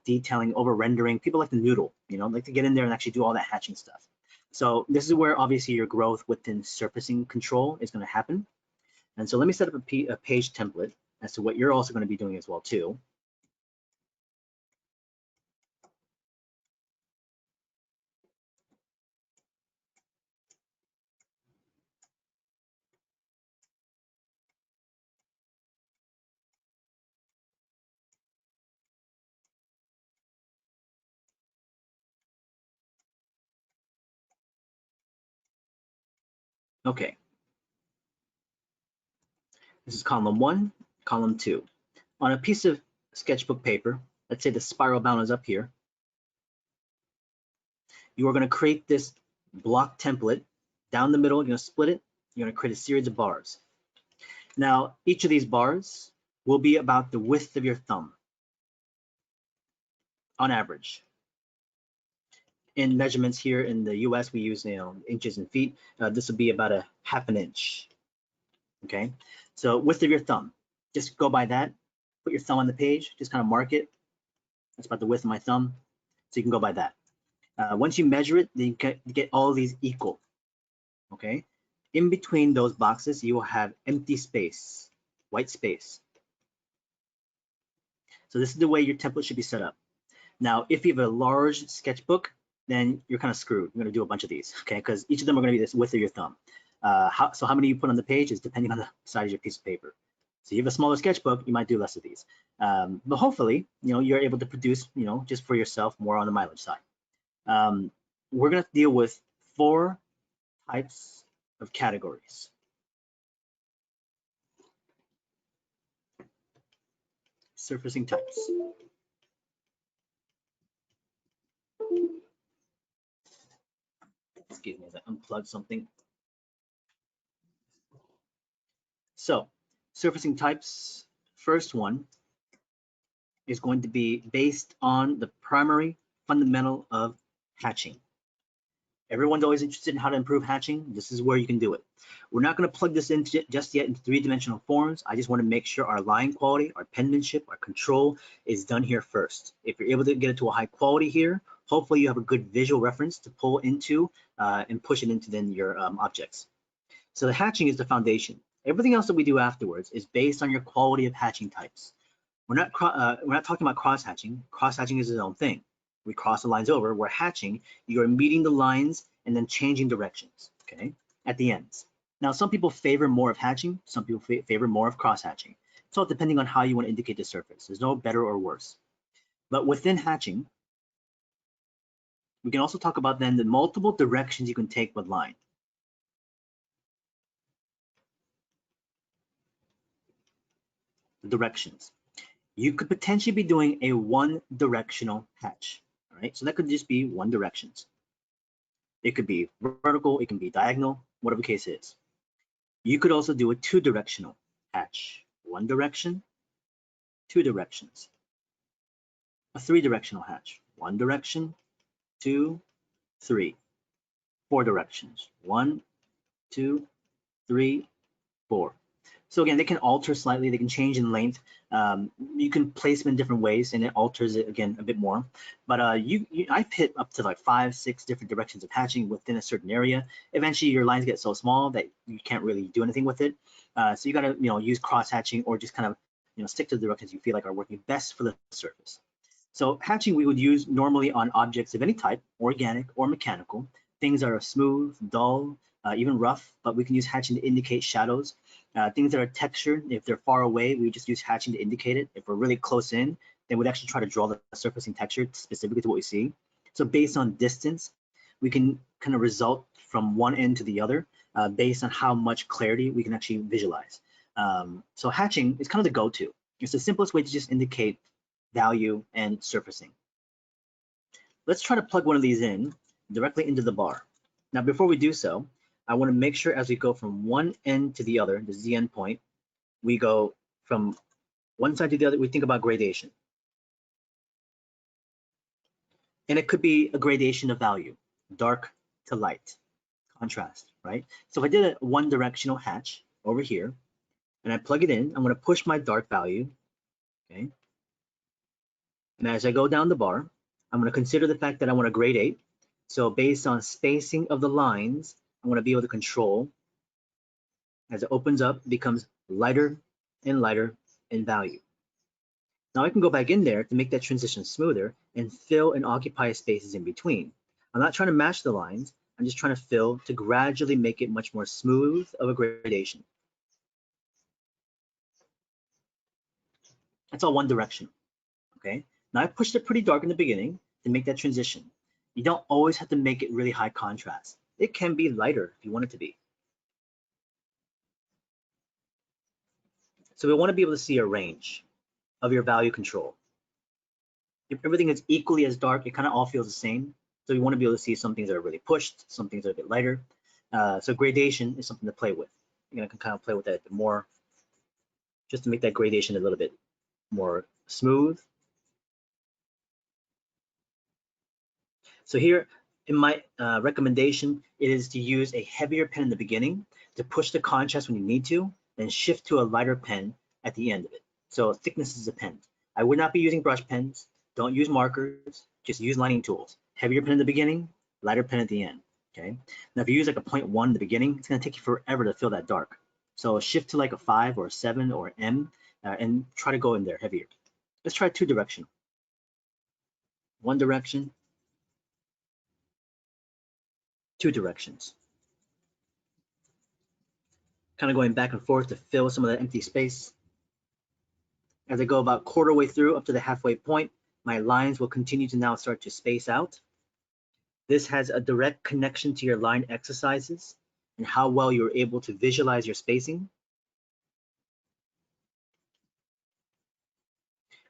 detailing, over rendering. People like to noodle, like to get in there and actually do all that hatching stuff. So this is where obviously your growth within surfacing control is going to happen. And so let me set up a page template as to what you're also going to be doing as well too. Okay. This is column 1, column 2. On a piece of sketchbook paper, let's say the spiral bound is up here. You are going to create this block template down the middle. You're going to split it. You're going to create a series of bars. Now, each of these bars will be about the width of your thumb on average. In measurements here in the US, we use inches and feet. This will be about a ½ inch. Okay, so width of your thumb, just go by that. Put your thumb on the page, just kind of mark it. That's about the width of my thumb, so you can go by that. Once you measure it, then you get all these equal, okay? In between those boxes, you will have empty space, white space. So this is the way your template should be set up. Now, if you have a large sketchbook, then you're kind of screwed. You're gonna do a bunch of these, okay? Because each of them are gonna be this width of your thumb. So how many you put on the page is depending on the size of your piece of paper. So you have a smaller sketchbook, you might do less of these. But hopefully, you're able to produce, just for yourself, more on the mileage side. We're gonna deal with 4 types of categories. Surfacing types. Excuse me as I unplug something. So, surfacing types, first one is going to be based on the primary fundamental of hatching. Everyone's always interested in how to improve hatching. This is where you can do it. We're not going to plug this in just yet into 3-dimensional forms. I just want to make sure our line quality, our penmanship, our control is done here first. If you're able to get it to a high quality here, hopefully you have a good visual reference to pull into and push it into then your objects. So the hatching is the foundation. Everything else that we do afterwards is based on your quality of hatching types. We're not talking about cross hatching. Cross hatching is its own thing. We cross the lines over. We're hatching. You're meeting the lines and then changing directions, okay, at the ends. Now, some people favor more of hatching. Some people favor more of cross hatching. It's all depending on how you want to indicate the surface. There's no better or worse. But within hatching, we can also talk about then the multiple directions you can take with line. The directions. You could potentially be doing a one-directional hatch. All right, so that could just be one directions. It could be vertical, it can be diagonal, whatever the case is. You could also do a 2-directional hatch. One direction, 2 directions. A 3-directional hatch. 1 direction, 2, 3. 4 directions. 1, 2, 3, 4. So again, they can alter slightly, they can change in length. You can place them in different ways and it alters it again a bit more. But I've hit up to like 5, 6 different directions of hatching within a certain area. Eventually your lines get so small that you can't really do anything with it. So you gotta use cross hatching or just kind of stick to the directions you feel like are working best for the surface. So hatching we would use normally on objects of any type, organic or mechanical, things that are smooth, dull, even rough, but we can use hatching to indicate shadows. Things that are textured, if they're far away, we just use hatching to indicate it. If we're really close in, then we'd actually try to draw the surfacing texture specifically to what we see. So based on distance, we can kind of result from one end to the other based on how much clarity we can actually visualize. So hatching is kind of the go-to. It's the simplest way to just indicate value and surfacing. Let's try to plug one of these in directly into the bar. Now, before we do so, I want to make sure as we go from one end to the other, the Z end point, we go from one side to the other, we think about gradation. And it could be a gradation of value, dark to light, contrast, right? So if I did a one-directional hatch over here, and I plug it in, I'm going to push my dark value, okay? And as I go down the bar, I'm going to consider the fact that I want to gradate. So based on spacing of the lines, I want to be able to control as it opens up, it becomes lighter and lighter in value. Now I can go back in there to make that transition smoother and fill and occupy spaces in between. I'm not trying to match the lines. I'm just trying to fill to gradually make it much more smooth of a gradation. That's all one direction, okay? Now I pushed it pretty dark in the beginning to make that transition. You don't always have to make it really high contrast. It can be lighter if you want it to be. So we want to be able to see a range of your value control. If everything is equally as dark, it kind of all feels the same. So you want to be able to see some things that are really pushed, some things that are a bit lighter. So gradation is something to play with. You can kind of play with that a bit more, just to make that gradation a little bit more smooth. So here in my recommendation, it is to use a heavier pen in the beginning to push the contrast when you need to, then shift to a lighter pen at the end of it. So thickness is a pen. I would not be using brush pens. Don't use markers. Just use lining tools. Heavier pen at the beginning, lighter pen at the end, okay? Now, if you use like a 0.1 in the beginning, it's gonna take you forever to fill that dark. So shift to like a 5 or a 7 or M and try to go in there heavier. Let's try 2 direction. 1 direction, 2 directions. Kind of going back and forth to fill some of that empty space. As I go about quarter way through up to the halfway point, my lines will continue to now start to space out. This has a direct connection to your line exercises and how well you're able to visualize your spacing.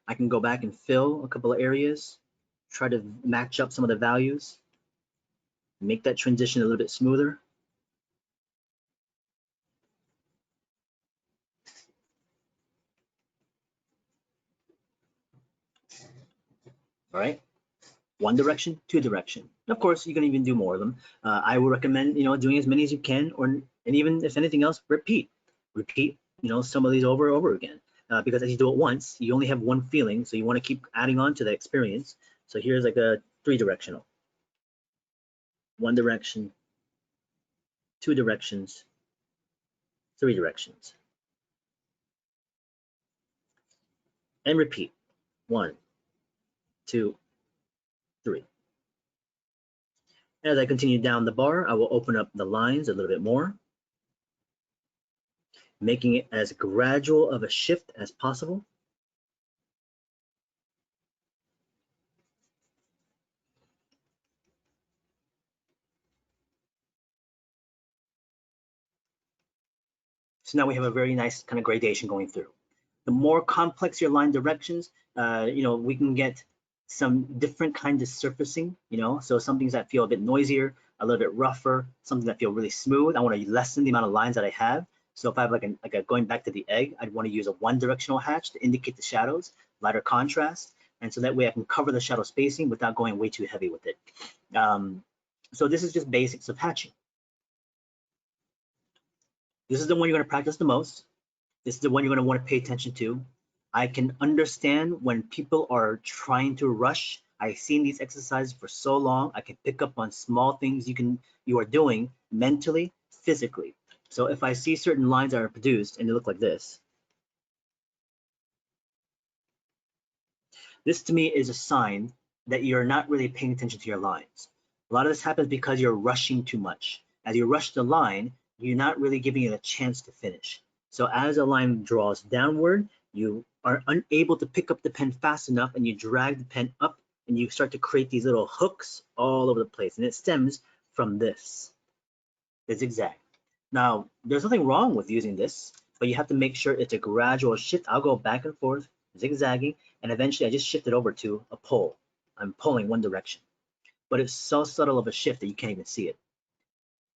I can go back and fill a couple of areas, try to match up some of the values, make that transition a little bit smoother. All right, 1 direction, 2 direction. And of course, you can even do more of them. I would recommend, doing as many as you can, and even if anything else, repeat, some of these over and over again. Because as you do it once, you only have one feeling, so you want to keep adding on to the experience. So here's like a 3 directional. 1 direction, 2 directions, 3 directions. And repeat. 1, 2, 3. As I continue down the bar, I will open up the lines a little bit more, making it as gradual of a shift as possible. So now we have a very nice kind of gradation going through. The more complex your line directions, we can get some different kinds of surfacing, so some things that feel a bit noisier, a little bit rougher, something that feel really smooth. I want to lessen the amount of lines that I have. So if I have like a going back to the egg, I'd want to use a 1 directional hatch to indicate the shadows, lighter contrast, and so that way I can cover the shadow spacing without going way too heavy with it. So this is just basics of hatching. This is the one you're going to practice the most. This is the one you're going to want to pay attention to. I can understand when people are trying to rush. I've seen these exercises for so long. I can pick up on small things you are doing mentally, physically. So if I see certain lines that are produced and they look like this to me is a sign that you're not really paying attention to your lines. A lot of this happens because you're rushing too much. As you rush the line, you're not really giving it a chance to finish. So as a line draws downward, you are unable to pick up the pen fast enough and you drag the pen up and you start to create these little hooks all over the place. And it stems from this, the zigzag. Now, there's nothing wrong with using this, but you have to make sure it's a gradual shift. I'll go back and forth, zigzagging, and eventually I just shift it over to a pull. I'm pulling 1 direction, but it's so subtle of a shift that you can't even see it.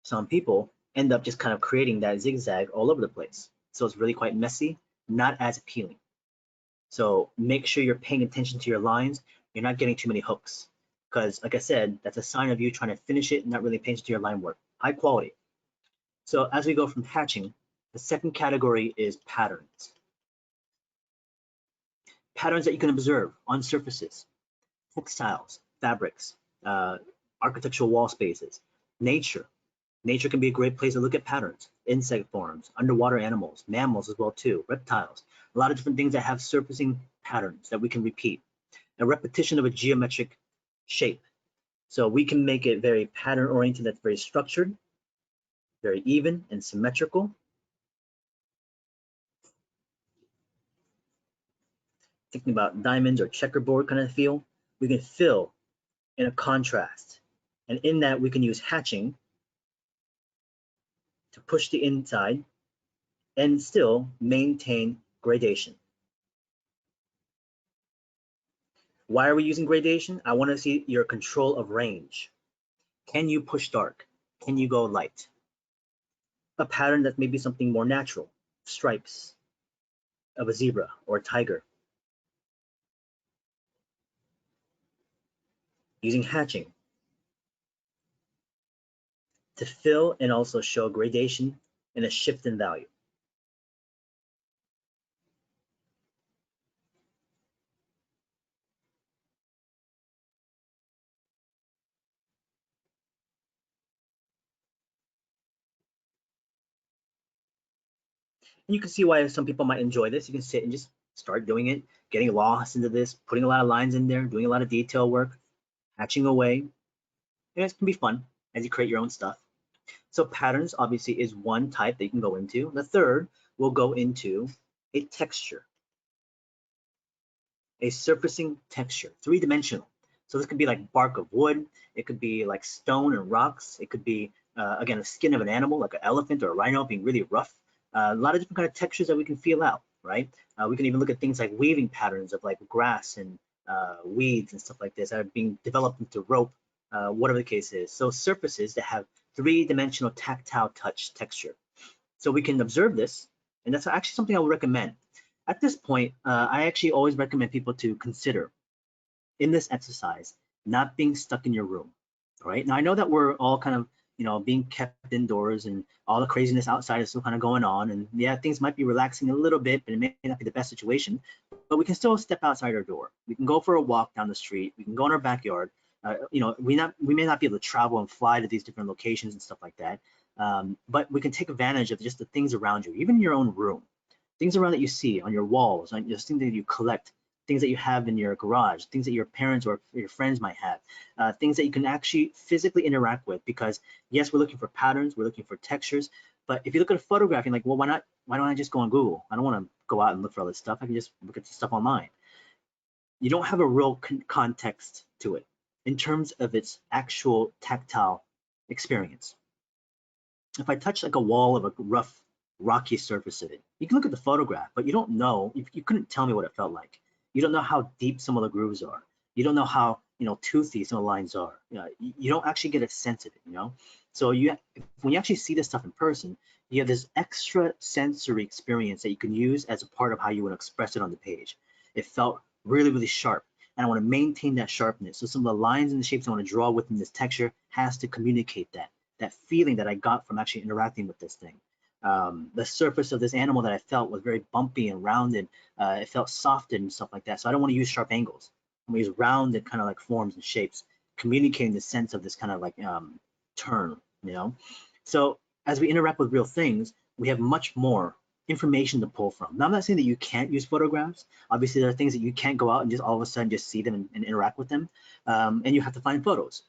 Some people end up just kind of creating that zigzag all over the place. So it's really quite messy, not as appealing. So make sure you're paying attention to your lines. You're not getting too many hooks because, like I said, that's a sign of you trying to finish it and not really paying attention to your line work. High quality. So as we go from hatching, the second category is patterns. Patterns that you can observe on surfaces, textiles, fabrics, architectural wall spaces, nature. Nature can be a great place to look at patterns, insect forms, underwater animals, mammals as well too, reptiles, a lot of different things that have surfacing patterns that we can repeat. A repetition of a geometric shape. So we can make it very pattern oriented, that's very structured, very even and symmetrical. Thinking about diamonds or checkerboard kind of feel, we can fill in a contrast. And in that we can use hatching to push the inside and still maintain gradation. Why are we using gradation? I want to see your control of range. Can you push dark? Can you go light? A pattern that may be something more natural, stripes of a zebra or a tiger. Using hatching to fill and also show gradation and a shift in value. And you can see why some people might enjoy this. You can sit and just start doing it, getting lost into this, putting a lot of lines in there, doing a lot of detail work, hatching away. And it can be fun as you create your own stuff. So patterns obviously is one type that you can go into. The third will go into a texture, a surfacing texture, three-dimensional. So this could be like bark of wood. It could be like stone and rocks. It could be, again, the skin of an animal, like an elephant or a rhino being really rough. A lot of different kind of textures that we can feel out, right? We can even look at things like weaving patterns of like grass and weeds and stuff like this that are being developed into rope, whatever the case is. So surfaces that have three-dimensional tactile touch texture. So we can observe this, and that's actually something I would recommend. At this point, I actually always recommend people to consider in this exercise not being stuck in your room. All right. Now I know that we're all kind of being kept indoors and all the craziness outside is still kind of going on, and yeah, things might be relaxing a little bit, but it may not be the best situation. But we can still step outside our door. We can go for a walk down the street. We can go in our backyard. We may not be able to travel and fly to these different locations and stuff like that, but we can take advantage of just the things around you, even in your own room, things around that you see on your walls, on just things that you collect, things that you have in your garage, things that your parents or your friends might have, things that you can actually physically interact with. Because yes, we're looking for patterns, we're looking for textures, but if you look at a photograph, you're like, well, why don't I just go on Google? I don't want to go out and look for all this stuff. I can just look at the stuff online. You don't have a real context to it in terms of its actual tactile experience. If I touch like a wall of a rough, rocky surface of it, you can look at the photograph, but you don't know, you couldn't tell me what it felt like. You don't know how deep some of the grooves are. You don't know how toothy some of the lines are. You don't actually get a sense of it. So when you actually see this stuff in person, you have this extra sensory experience that you can use as a part of how you want to express it on the page. It felt really, really sharp, and I want to maintain that sharpness. So some of the lines and the shapes I want to draw within this texture has to communicate that feeling that I got from actually interacting with this thing. The surface of this animal that I felt was very bumpy and rounded. It felt softened and stuff like that. So I don't want to use sharp angles. I'm going to use rounded kind of like forms and shapes, communicating the sense of this kind of like turn, So as we interact with real things, we have much more information to pull from. Now, I'm not saying that you can't use photographs. Obviously, there are things that you can't go out and just all of a sudden just see them and interact with them. And you have to find photos.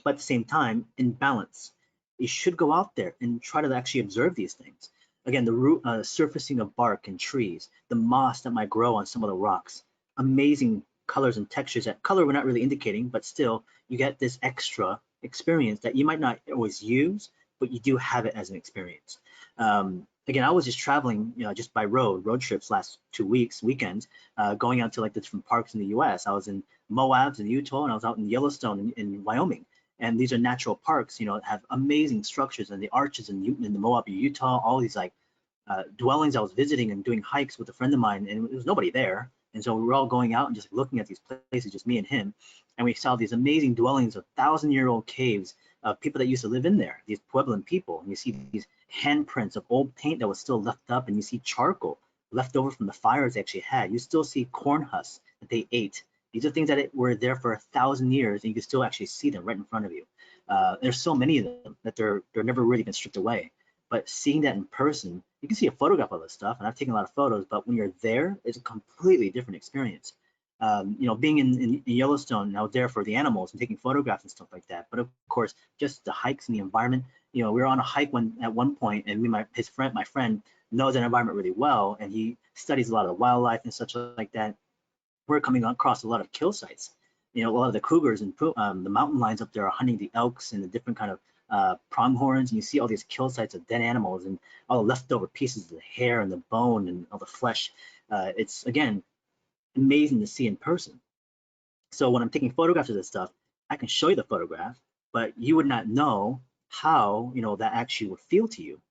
But at the same time, in balance, you should go out there and try to actually observe these things. Again, the root surfacing of bark and trees, the moss that might grow on some of the rocks, amazing colors and textures. That color we're not really indicating, but still you get this extra experience that you might not always use, but you do have it as an experience. Again, I was just traveling, just by road trips last 2 weeks, weekends, going out to like the different parks in the US. I was in Moabs in Utah, and I was out in Yellowstone in Wyoming. And these are natural parks, have amazing structures, and the arches in the Moab, Utah, all these like dwellings I was visiting and doing hikes with a friend of mine, and there was nobody there. And so we were all going out and just looking at these places, just me and him. And we saw these amazing dwellings of 1,000-year-old caves of people that used to live in there, these Puebloan people. And you see these handprints of old paint that was still left up, and you see charcoal left over from the fires they actually had. You still see corn husks that they ate. These are things that were there for 1,000 years, and you can still actually see them right in front of you. There's so many of them that they're never really been stripped away. But seeing that in person, you can see a photograph of this stuff, and I've taken a lot of photos, but when you're there, it's a completely different experience. Being in Yellowstone, I was there for the animals and taking photographs and stuff like that. But of course, just the hikes and the environment. We were on a hike at one point, and my friend knows that environment really well, and he studies a lot of wildlife and such like that. We're coming across a lot of kill sites. A lot of the cougars and the mountain lions up there are hunting the elks and the different kind of pronghorns, and you see all these kill sites of dead animals and all the leftover pieces of the hair and the bone and all the flesh. It's, again, amazing to see in person. So when I'm taking photographs of this stuff, I can show you the photograph, but you would not know how that actually would feel to you.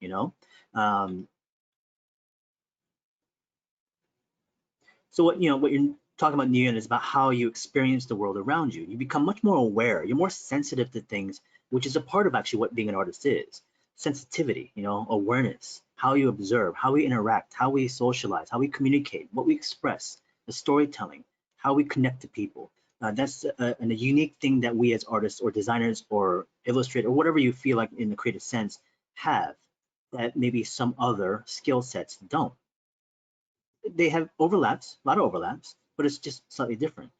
So what you're talking about, Nguyen, is about how you experience the world around you. You become much more aware. You're more sensitive to things, which is a part of actually what being an artist is. Sensitivity, awareness, how you observe, how we interact, how we socialize, how we communicate, what we express, the storytelling, how we connect to people. That's a unique thing that we as artists or designers or illustrators or whatever you feel like in the creative sense have. that maybe some other skill sets don't. They have overlaps, a lot of overlaps, but it's just slightly different.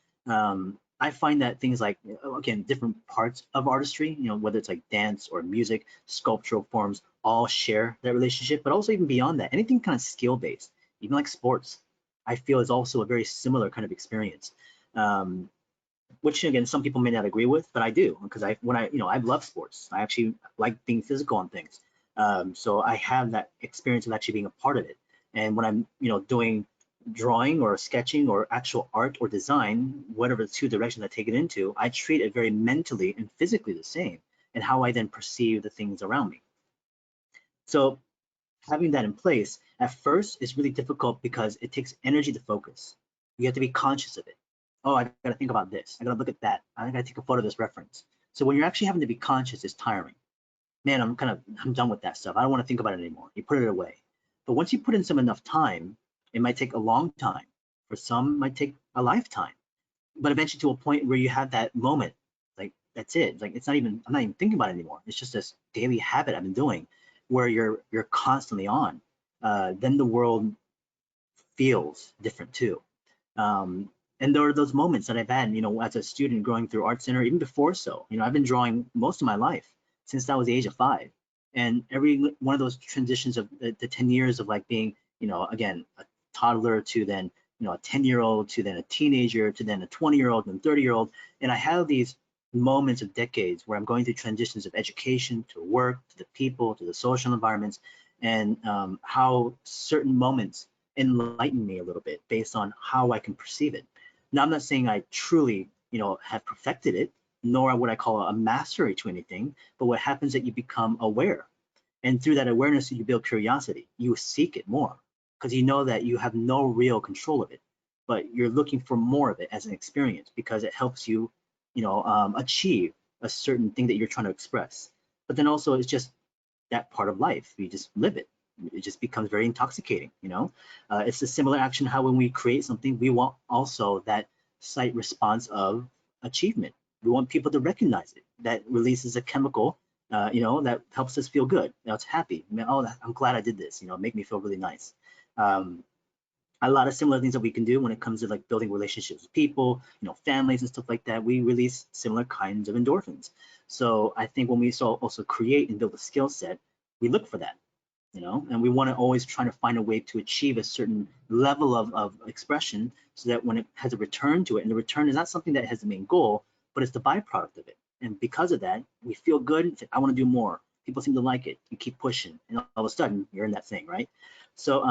I find that things like, again, different parts of artistry, whether it's like dance or music, sculptural forms, all share that relationship, but also even beyond that, anything kind of skill based, even like sports, I feel is also a very similar kind of experience. Which again, some people may not agree with, but I do, because I love sports. I actually like being physical on things. So I have that experience of actually being a part of it. And when I'm, doing drawing or sketching or actual art or design, whatever the two directions I take it into, I treat it very mentally and physically the same, and how I then perceive the things around me. So having that in place at first is really difficult because it takes energy to focus. You have to be conscious of it. Oh, I got to think about this. I got to look at that. I got to take a photo of this reference. So when you're actually having to be conscious, it's tiring. Man, I'm done with that stuff. I don't want to think about it anymore. You put it away. But once you put in some enough time, it might take a long time. For some, it might take a lifetime. But eventually to a point where you have that moment, like that's it. Like I'm not even thinking about it anymore. It's just this daily habit I've been doing, where you're constantly on. Then the world feels different too. And there are those moments that I've had, as a student growing through Art Center, even before so, I've been drawing most of my life since I was the age of 5. And every one of those transitions of the 10 years of like being, again, a toddler to then, a 10-year-old to then a teenager to then a 20-year-old and 30-year-old. And I have these moments of decades where I'm going through transitions of education to work, to the people, to the social environments, and how certain moments enlighten me a little bit based on how I can perceive it. Now, I'm not saying I truly, have perfected it, nor would I call it a mastery to anything, but what happens is that you become aware. And through that awareness, you build curiosity. You seek it more because you know that you have no real control of it, but you're looking for more of it as an experience because it helps you, achieve a certain thing that you're trying to express. But then also it's just that part of life. You just live it. It just becomes very intoxicating. It's a similar action how when we create something, we want also that sight response of achievement. We want people to recognize it. That releases a chemical, that helps us feel good. It's happy. Oh, I'm glad I did this. Make me feel really nice. A lot of similar things that we can do when it comes to like building relationships with people, families and stuff like that. We release similar kinds of endorphins. So I think when we also create and build a skill set, we look for that, and we want to always try to find a way to achieve a certain level of expression so that when it has a return to it, and the return is not something that has the main goal, but it's the byproduct of it. And because of that, we feel good. I want to do more. People seem to like it. You keep pushing, and all of a sudden you're in that thing, right? So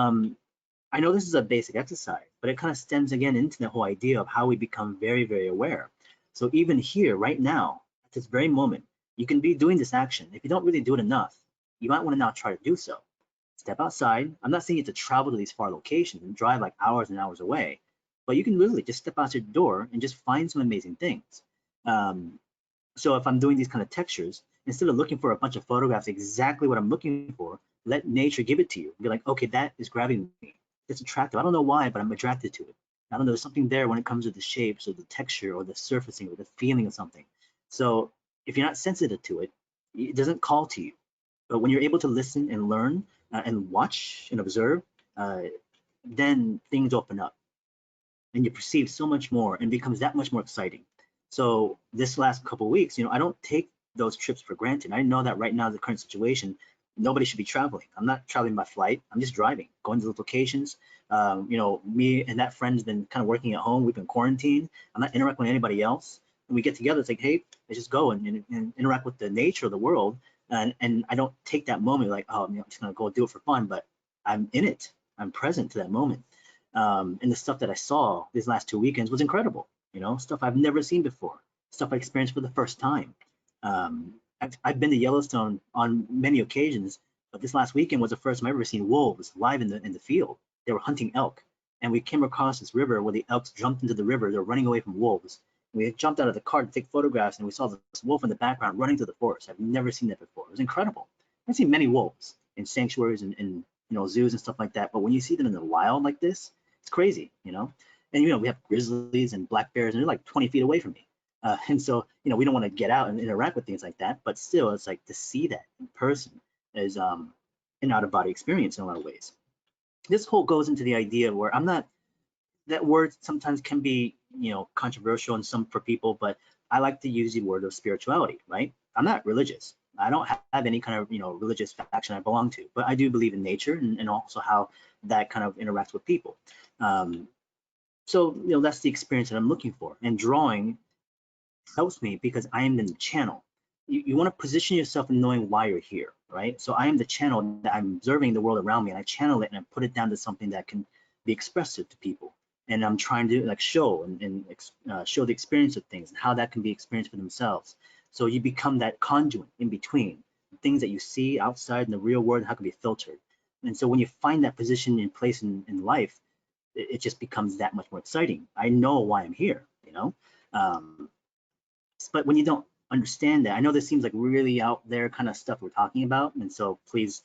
I know this is a basic exercise, but it kind of stems again into the whole idea of how we become very, very aware. So even here, right now, at this very moment, you can be doing this action. If you don't really do it enough, you might want to now try to do so. Step outside. I'm not saying you have to travel to these far locations and drive like hours and hours away, but you can literally just step out your door and just find some amazing things. So if I'm doing these kind of textures, instead of looking for a bunch of photographs exactly what I'm looking for, let nature give it to you. Be like, okay, that is grabbing me. It's attractive. I don't know why, but I'm attracted to it. I don't know, there's something there when it comes to the shapes or the texture or the surfacing or the feeling of something. So if you're not sensitive to it, it doesn't call to you. But when you're able to listen and learn and watch and observe, then things open up and you perceive so much more and becomes that much more exciting. So this last couple of weeks, I don't take those trips for granted. I know that right now, the current situation, nobody should be traveling. I'm not traveling by flight. I'm just driving, going to those locations. Me and that friend's been kind of working at home. We've been quarantined. I'm not interacting with anybody else. And we get together, it's like, hey, let's just go and interact with the nature of the world. And I don't take that moment like, oh, I'm just gonna go do it for fun, but I'm in it. I'm present to that moment. And the stuff that I saw these last 2 weekends was incredible. Stuff I've never seen before, stuff I experienced for the first time. I've been to Yellowstone on many occasions, but this last weekend was the first time I've ever seen wolves live in the field. They were hunting elk, and we came across this river where the elks jumped into the river. They're running away from wolves. We jumped out of the car to take photographs, and we saw this wolf in the background running through the forest. I've never seen that before. It was incredible. I've seen many wolves in sanctuaries and zoos and stuff like that, but when you see them in the wild like this, it's crazy, And we have grizzlies and black bears, and they're like 20 feet away from me. And so, we don't want to get out and interact with things like that, but still, it's like to see that in person is an out-of-body experience in a lot of ways. This whole goes into the idea where I'm not, that word sometimes can be, controversial and some for people, but I like to use the word of spirituality, right? I'm not religious. I don't have any kind of, religious faction I belong to, but I do believe in nature and also how that kind of interacts with people. So, that's the experience that I'm looking for. And drawing helps me because I am in the channel. You want to position yourself in knowing why you're here, right? So I am the channel that I'm observing the world around me, and I channel it and I put it down to something that can be expressive to people. And I'm trying to like show and show the experience of things and how that can be experienced for themselves. So you become that conduit in between things that you see outside in the real world and how it can be filtered. And so when you find that position in place in life, it just becomes that much more exciting. I know why I'm here, but when you don't understand that, I know this seems like really out there kind of stuff we're talking about, and so please,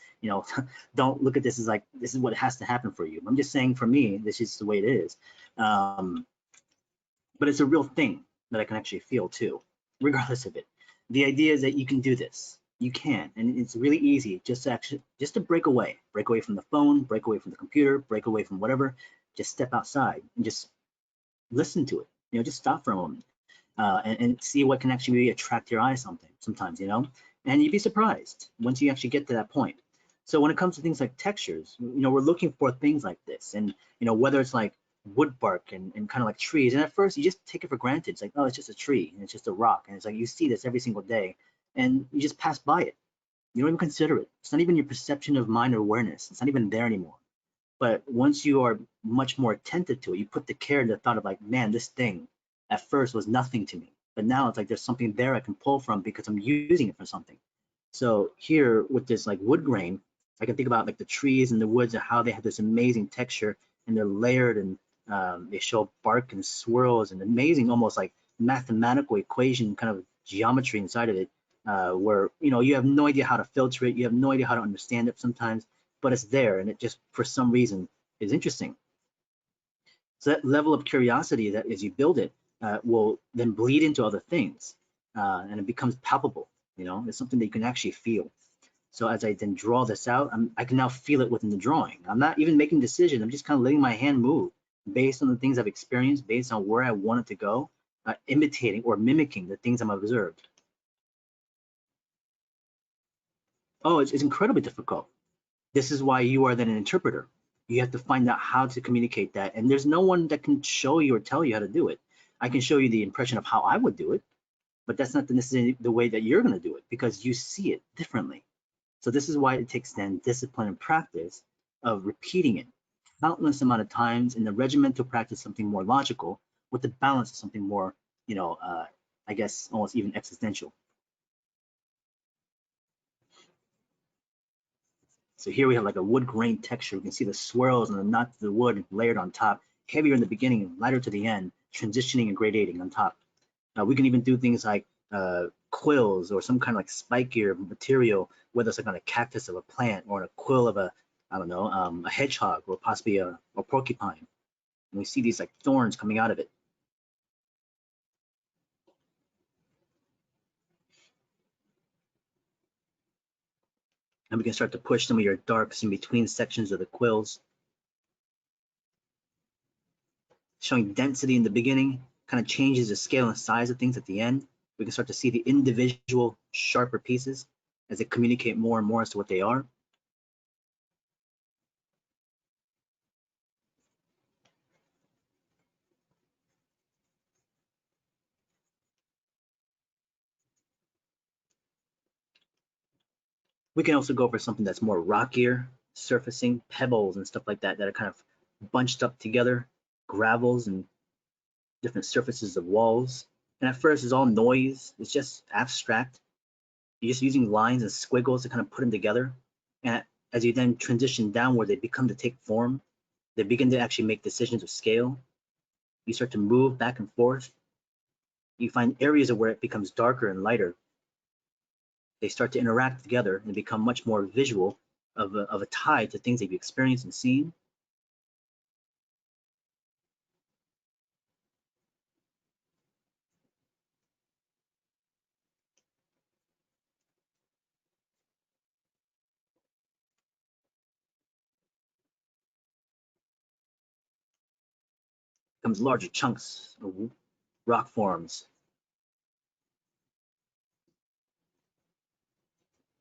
don't look at this as like this is what has to happen for you. I'm just saying for me, this is the way it is. But it's a real thing that I can actually feel too, regardless of it. The idea is that you can do this. You can, and it's really easy just to break away from the phone, break away from the computer, break away from whatever. Just step outside and just listen to it. Just stop for a moment. And see what can actually attract your eye sometimes, and you'd be surprised once you actually get to that point. So when it comes to things like textures, we're looking for things like this, and whether it's like wood bark and kind of like trees, and at first you just take it for granted. It's like, oh, it's just a tree and it's just a rock, and it's like you see this every single day and you just pass by it. You don't even consider it. It's not even your perception of mind or awareness. It's not even there anymore. But once you are much more attentive to it, you put the care and the thought of like, man, this thing at first was nothing to me, but now it's like there's something there I can pull from because I'm using it for something. So here with this like wood grain, I can think about like the trees and the woods and how they have this amazing texture and they're layered and they show bark and swirls and amazing almost like mathematical equation kind of geometry inside of it, where you have no idea how to filter it, you have no idea how to understand it sometimes, but it's there and it just for some reason is interesting. So that level of curiosity that as you build it will then bleed into other things, and it becomes palpable. It's something that you can actually feel. So as I then draw this out, I can now feel it within the drawing. I'm not even making decisions. I'm just kind of letting my hand move based on the things I've experienced, based on where I want it to go, imitating or mimicking the things I'm observed. Oh, it's incredibly difficult. This is why you are then an interpreter. You have to find out how to communicate that. And there's no one that can show you or tell you how to do it. I can show you the impression of how I would do it, but that's not necessarily the way that you're going to do it because you see it differently. So this is why it takes then discipline and practice of repeating it countless amount of times in the regimental practice, something more logical with the balance of something more, I guess almost even existential. So here we have like a wood grain texture. You can see the swirls and the knots of the wood layered on top, heavier in the beginning and lighter to the end, transitioning and gradating on top. We can even do things like quills or some kind of like spikier material, whether it's like on a cactus of a plant or on a quill of a, I don't know, a hedgehog or possibly a porcupine. And we see these like thorns coming out of it. And we can start to push some of your darks in between sections of the quills, showing density in the beginning, kind of changes the scale and size of things at the end. We can start to see the individual sharper pieces as they communicate more and more as to what they are. We can also go for something that's more rockier, surfacing, pebbles and stuff like that, that are kind of bunched up together, gravels and different surfaces of walls. And at first it's all noise, it's just abstract. You're just using lines and squiggles to kind of put them together. And as you then transition downward, they become to take form. They begin to actually make decisions of scale. You start to move back and forth. You find areas of where it becomes darker and lighter. They start to interact together and become much more visual of a tie to things that you've experienced and seen. becomes larger chunks of rock forms.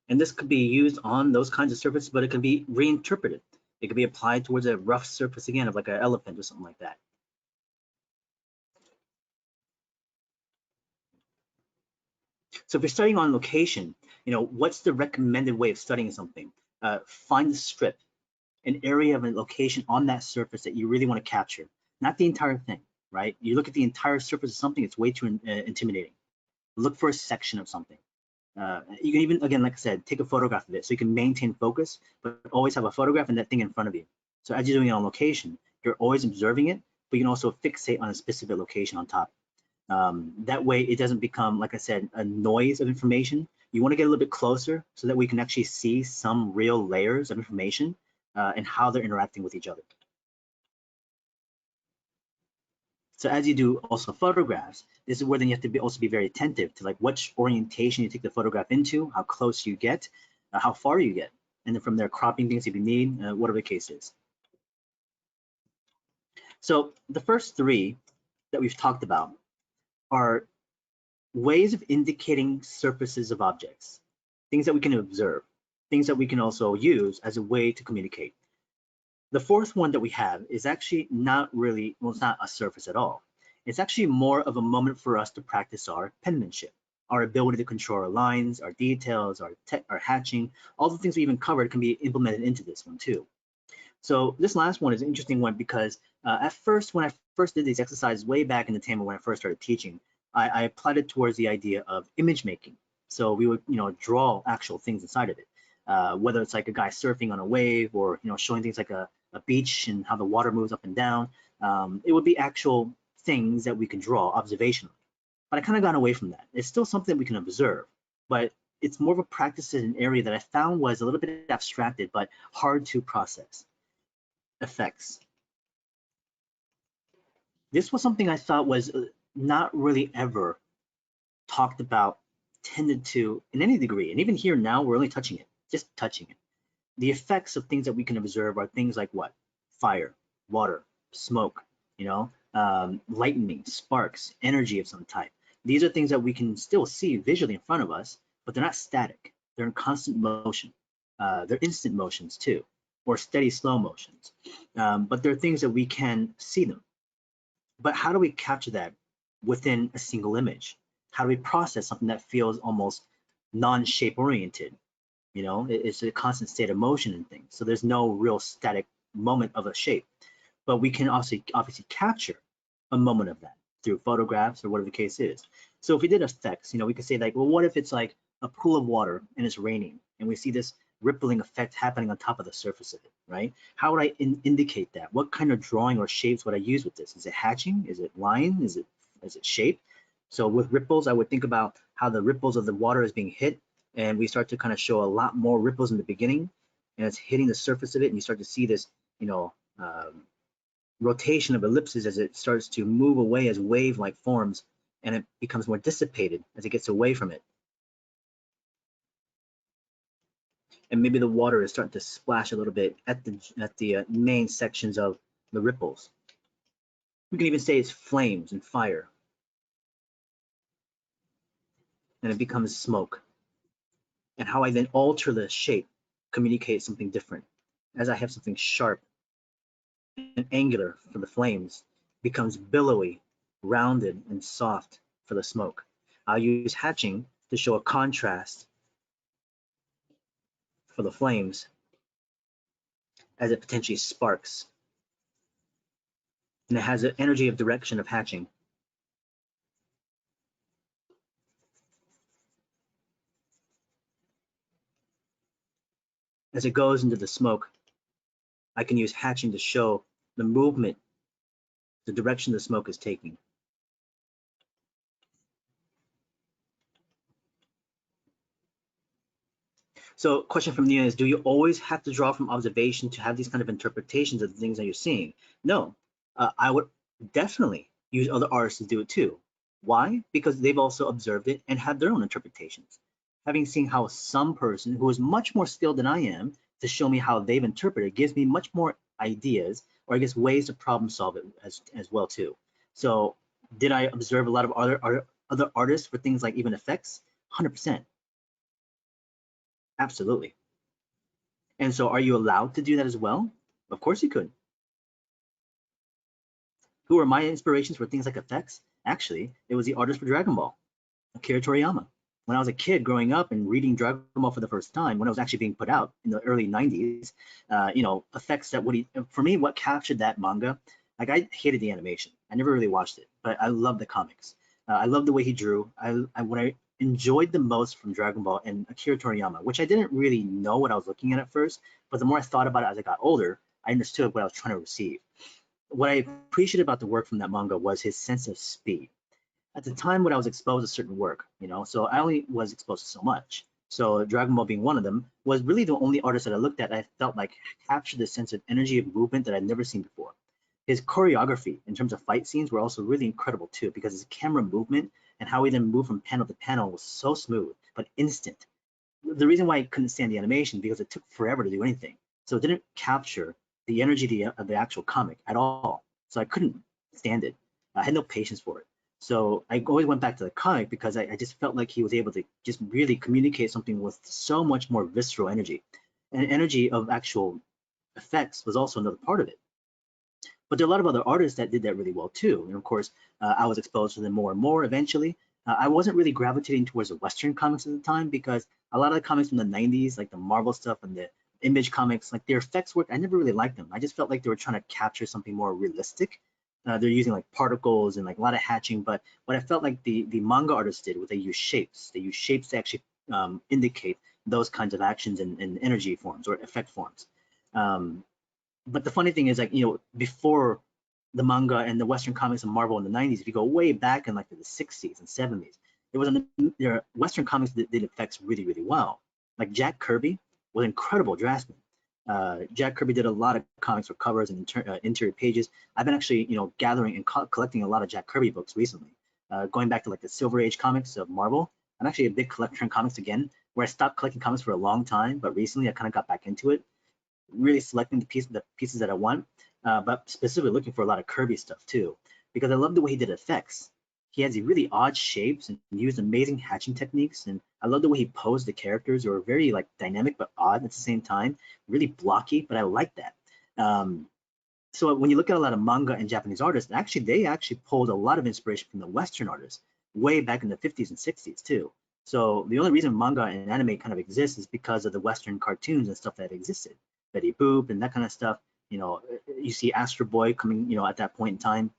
And this could be used on those kinds of surfaces, but it can be reinterpreted. It could be applied towards a rough surface again of like an elephant or something like that. So if you're studying on location, what's the recommended way of studying something? Find the strip, an area of a location on that surface that you really want to capture, not the entire thing, right? You look at the entire surface of something, it's way too intimidating. Look for a section of something. You can even, again, like I said, take a photograph of it so you can maintain focus, but always have a photograph and that thing in front of you. So as you're doing it on location, you're always observing it, but you can also fixate on a specific location on top. That way it doesn't become, like I said, a noise of information. You want to get a little bit closer so that we can actually see some real layers of information and how they're interacting with each other. So as you do also photographs, this is where then you have to also be very attentive to like which orientation you take the photograph into, how close you get, how far you get, and then from there cropping things if you need, whatever the case is. So the first three that we've talked about are ways of indicating surfaces of objects, things that we can observe, things that we can also use as a way to communicate. The fourth one that we have is actually not really, well, it's not a surface at all. It's actually more of a moment for us to practice our penmanship, our ability to control our lines, our details, our hatching, all the things we even covered can be implemented into this one too. So this last one is an interesting one because at first, when I first did these exercises way back in the time when I first started teaching, I applied it towards the idea of image making. So we would, draw actual things inside of it, whether it's like a guy surfing on a wave or, showing things like a beach and how the water moves up and down. It would be actual things that we can draw observationally. But I kind of got away from that. It's still something we can observe, but it's more of a practice in an area that I found was a little bit abstracted, but hard to process. Effects. This was something I thought was not really ever talked about, tended to in any degree. And even here now, we're only touching it, just touching it. The effects of things that we can observe are things like what? Fire, water, smoke, lightning, sparks, energy of some type. These are things that we can still see visually in front of us, but they're not static. They're in constant motion. They're instant motions too, or steady slow motions. But they're things that we can see them. But how do we capture that within a single image? How do we process something that feels almost non-shape oriented? It's a constant state of motion and things. So there's no real static moment of a shape. But we can obviously capture a moment of that through photographs or whatever the case is. So if we did effects, we could say like, well, what if it's like a pool of water and it's raining and we see this rippling effect happening on top of the surface of it, right? How would I indicate that? What kind of drawing or shapes would I use with this? Is it hatching? Is it line? Is it shape? So with ripples, I would think about how the ripples of the water is being hit, and we start to kind of show a lot more ripples in the beginning, and it's hitting the surface of it, and you start to see this, rotation of ellipses as it starts to move away as wave-like forms, and it becomes more dissipated as it gets away from it. And maybe the water is starting to splash a little bit at the main sections of the ripples. We can even say it's flames and fire. And it becomes smoke. And how I then alter the shape communicates something different. As I have something sharp and angular for the flames, becomes billowy, rounded, and soft for the smoke. I'll use hatching to show a contrast for the flames as it potentially sparks. And it has an energy of direction of hatching. As it goes into the smoke, I can use hatching to show the movement, the direction the smoke is taking. So question from Nia is, do you always have to draw from observation to have these kind of interpretations of the things that you're seeing? No, I would definitely use other artists to do it too. Why? Because they've also observed it and had their own interpretations. Having seen how some person who is much more skilled than I am to show me how they've interpreted gives me much more ideas, or I guess ways to problem solve it as well too. So did I observe a lot of other artists for things like even effects? 100%, absolutely. And so are you allowed to do that as well? Of course you could. Who are my inspirations for things like effects? Actually, it was the artist for Dragon Ball, Akira Toriyama. When I was a kid growing up and reading Dragon Ball for the first time, when it was actually being put out in the early 90s, effects that for me, what captured that manga, like I hated the animation. I never really watched it, but I loved the comics. I loved the way he drew. What I enjoyed the most from Dragon Ball and Akira Toriyama, which I didn't really know what I was looking at first, but the more I thought about it as I got older, I understood what I was trying to receive. What I appreciated about the work from that manga was his sense of speed. At the time when I was exposed to certain work, so I only was exposed to so much. So Dragon Ball being one of them was really the only artist that I looked at I felt like captured the sense of energy of movement that I'd never seen before. His choreography in terms of fight scenes were also really incredible too, because his camera movement and how he then moved from panel to panel was so smooth but instant. The reason why I couldn't stand the animation because it took forever to do anything. So it didn't capture the energy of the actual comic at all. So I couldn't stand it. I had no patience for it. So I always went back to the comic because I just felt like he was able to just really communicate something with so much more visceral energy. And energy of actual effects was also another part of it. But there are a lot of other artists that did that really well too. And of course, I was exposed to them more and more eventually. I wasn't really gravitating towards the Western comics at the time because a lot of the comics from the 90s, like the Marvel stuff and the Image comics, like their effects work, I never really liked them. I just felt like they were trying to capture something more realistic. They're using like particles and like a lot of hatching, but what I felt like the manga artists did was they use shapes. They use shapes to actually indicate those kinds of actions and energy forms or effect forms. But the funny thing is, like, before the manga and the Western comics and Marvel in the 90s, if you go way back in like the 60s and 70s, Western comics that did effects really, really well. Like Jack Kirby was an incredible draftsman. Jack Kirby did a lot of comics for covers and interior pages. I've been actually, gathering and collecting a lot of Jack Kirby books recently. Going back to like the Silver Age comics of Marvel. I'm actually a big collector in comics again, where I stopped collecting comics for a long time, but recently I kind of got back into it, really selecting the pieces that I want, but specifically looking for a lot of Kirby stuff too, because I love the way he did effects. He has these really odd shapes and used amazing hatching techniques, and I love the way he posed the characters, who are very like dynamic but odd at the same time, really blocky, but I like that. So when you look at a lot of manga and Japanese artists, actually they actually pulled a lot of inspiration from the Western artists way back in the 50s and 60s too. So the only reason manga and anime kind of exists is because of the Western cartoons and stuff that existed. Betty Boop and that kind of stuff. You see Astro Boy coming, at that point in time.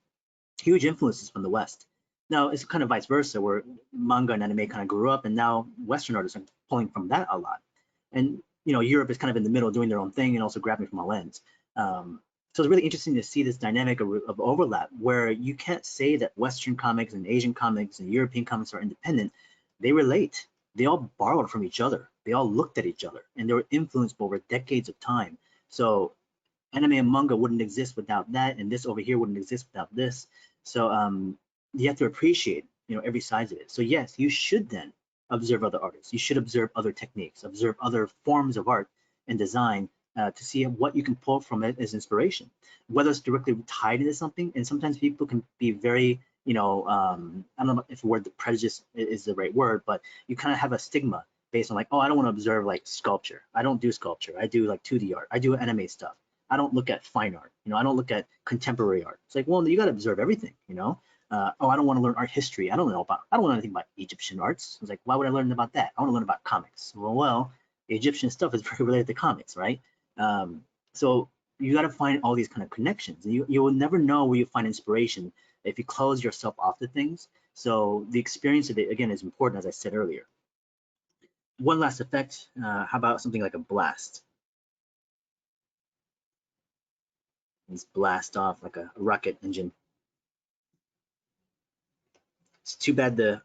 Huge influences from the West. Now it's kind of vice versa, where manga and anime kind of grew up, and now Western artists are pulling from that a lot. And Europe is kind of in the middle, doing their own thing, and also grabbing from all ends. So it's really interesting to see this dynamic of overlap, where you can't say that Western comics and Asian comics and European comics are independent. They relate. They all borrowed from each other. They all looked at each other, and they were influenced over decades of time. So anime and manga wouldn't exist without that, and this over here wouldn't exist without this. So you have to appreciate, every side of it. So yes, you should then observe other artists. You should observe other techniques, observe other forms of art and design to see what you can pull from it as inspiration, whether it's directly tied into something. And sometimes people can be very, I don't know if the word prejudice is the right word, but you kind of have a stigma based on like, oh, I don't want to observe like sculpture. I don't do sculpture. I do like 2D art. I do anime stuff. I don't look at fine art. I don't look at contemporary art. It's like, well, you got to observe everything. Oh, I don't want to learn art history. I don't know anything about Egyptian arts. I was like, why would I learn about that? I want to learn about comics. Well, Egyptian stuff is very related to comics, right? So you got to find all these kind of connections. And you will never know where you find inspiration if you close yourself off to things. So the experience of it, again, is important, as I said earlier. One last effect, how about something like a blast? Let's blast off like a rocket engine. It's too bad the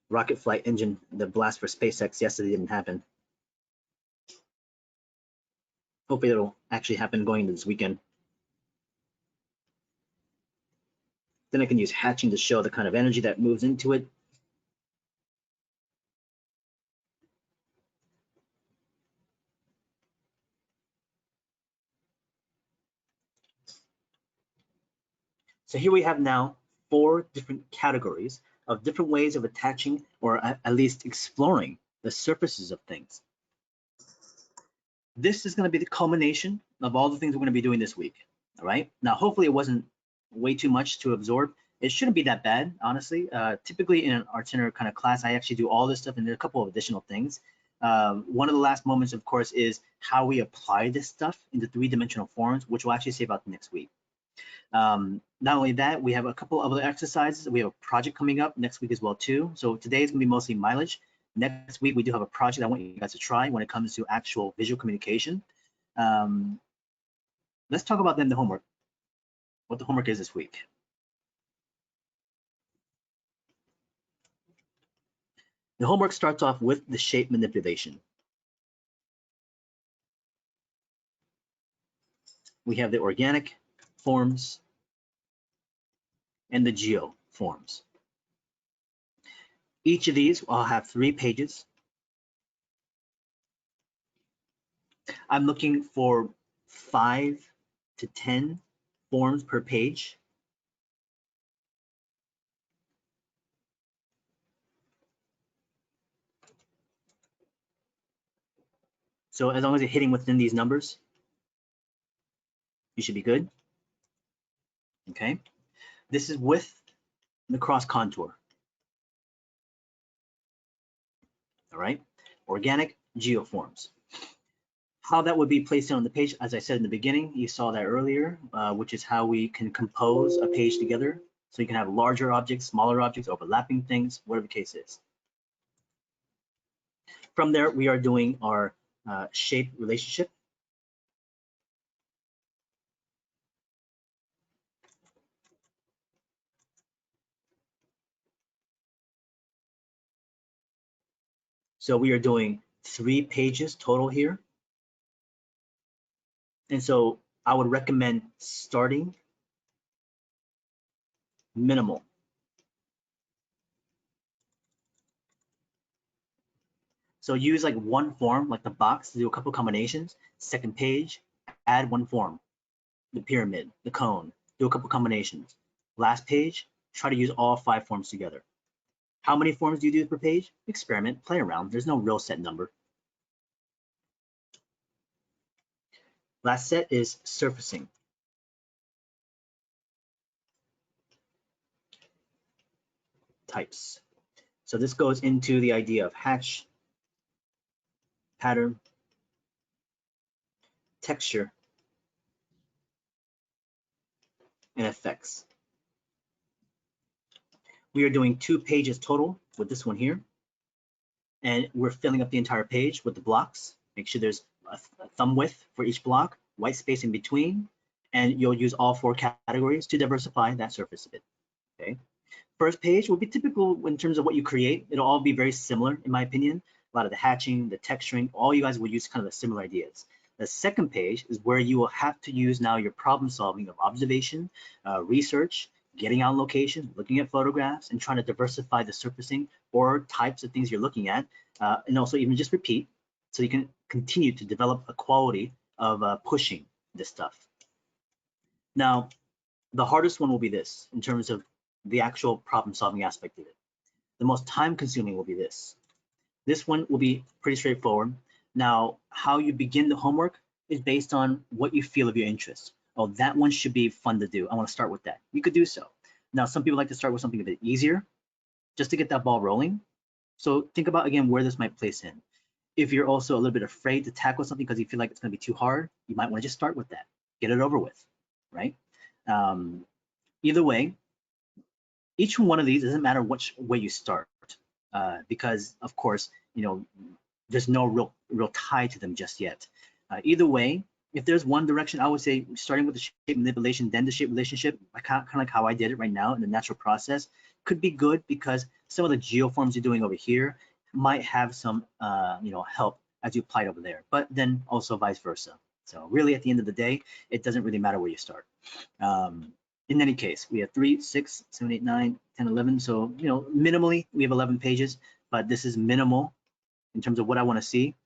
rocket flight engine, the blast for SpaceX yesterday didn't happen. Hopefully it'll actually happen going into this weekend. Then I can use hatching to show the kind of energy that moves into it. So here we have now 4 different categories of different ways of attaching or at least exploring the surfaces of things. This is going to be the culmination of all the things we're going to be doing this week. All right. Now, hopefully it wasn't way too much to absorb. It shouldn't be that bad, honestly. Typically in an Artiner kind of class, I actually do all this stuff and there are a couple of additional things. One of the last moments, of course, is how we apply this stuff into 3-dimensional forms, which we'll actually say about next week. Not only that, we have a couple of other exercises. We have a project coming up next week as well too. So today is going to be mostly mileage. Next week, we do have a project I want you guys to try when it comes to actual visual communication. Let's talk about then the homework, what the homework is this week. The homework starts off with the shape manipulation. We have the organic forms and the geo forms. Each of these will have 3 pages. I'm looking for 5 to 10 forms per page. So as long as you're hitting within these numbers, you should be good. Okay. This is with the cross contour. All right. Organic geoforms. How that would be placed on the page, as I said in the beginning, you saw that earlier, which is how we can compose a page together. So you can have larger objects, smaller objects, overlapping things, whatever the case is. From there, we are doing our shape relationship. So we are doing 3 pages total here. And so I would recommend starting minimal. So use like one form, like the box, to do a couple combinations. Second page, add one form, the pyramid, the cone, do a couple combinations. Last page, try to use all 5 forms together. How many forms do you do per page? Experiment, play around. There's no real set number. Last set is surfacing. Types. So this goes into the idea of hatch, pattern, texture, and effects. We are doing 2 pages total with this one here. And we're filling up the entire page with the blocks. Make sure there's a thumb width for each block, white space in between, and you'll use all 4 categories to diversify that surface a bit. Okay. First page will be typical in terms of what you create. It'll all be very similar, in my opinion. A lot of the hatching, the texturing, all you guys will use kind of the similar ideas. The second page is where you will have to use now your problem solving of observation, research, getting out location, looking at photographs, and trying to diversify the surfacing or types of things you're looking at, and also even just repeat, so you can continue to develop a quality of pushing this stuff. Now, the hardest one will be this, in terms of the actual problem solving aspect of it. The most time consuming will be this. This one will be pretty straightforward. Now, how you begin the homework is based on what you feel of your interest. Oh, that one should be fun to do. I want to start with that. You could do so. Now, some people like to start with something a bit easier just to get that ball rolling. So think about, again, where this might place in. If you're also a little bit afraid to tackle something because you feel like it's going to be too hard, you might want to just start with that. Get it over with, right? Either way, each one of these, doesn't matter which way you start, because, of course, you know, there's no real tie to them just yet. Either way, if there's one direction, I would say starting with the shape manipulation, then the shape relationship, kind of like how I did it right now in the natural process, could be good because some of the geoforms you're doing over here might have some help as you apply it over there, but then also vice versa. So really, at the end of the day, it doesn't really matter where you start. In any case, we have 3, 6, 7, 8, 9, 10, 11. So, minimally, we have 11 pages, but this is minimal in terms of what I want to see.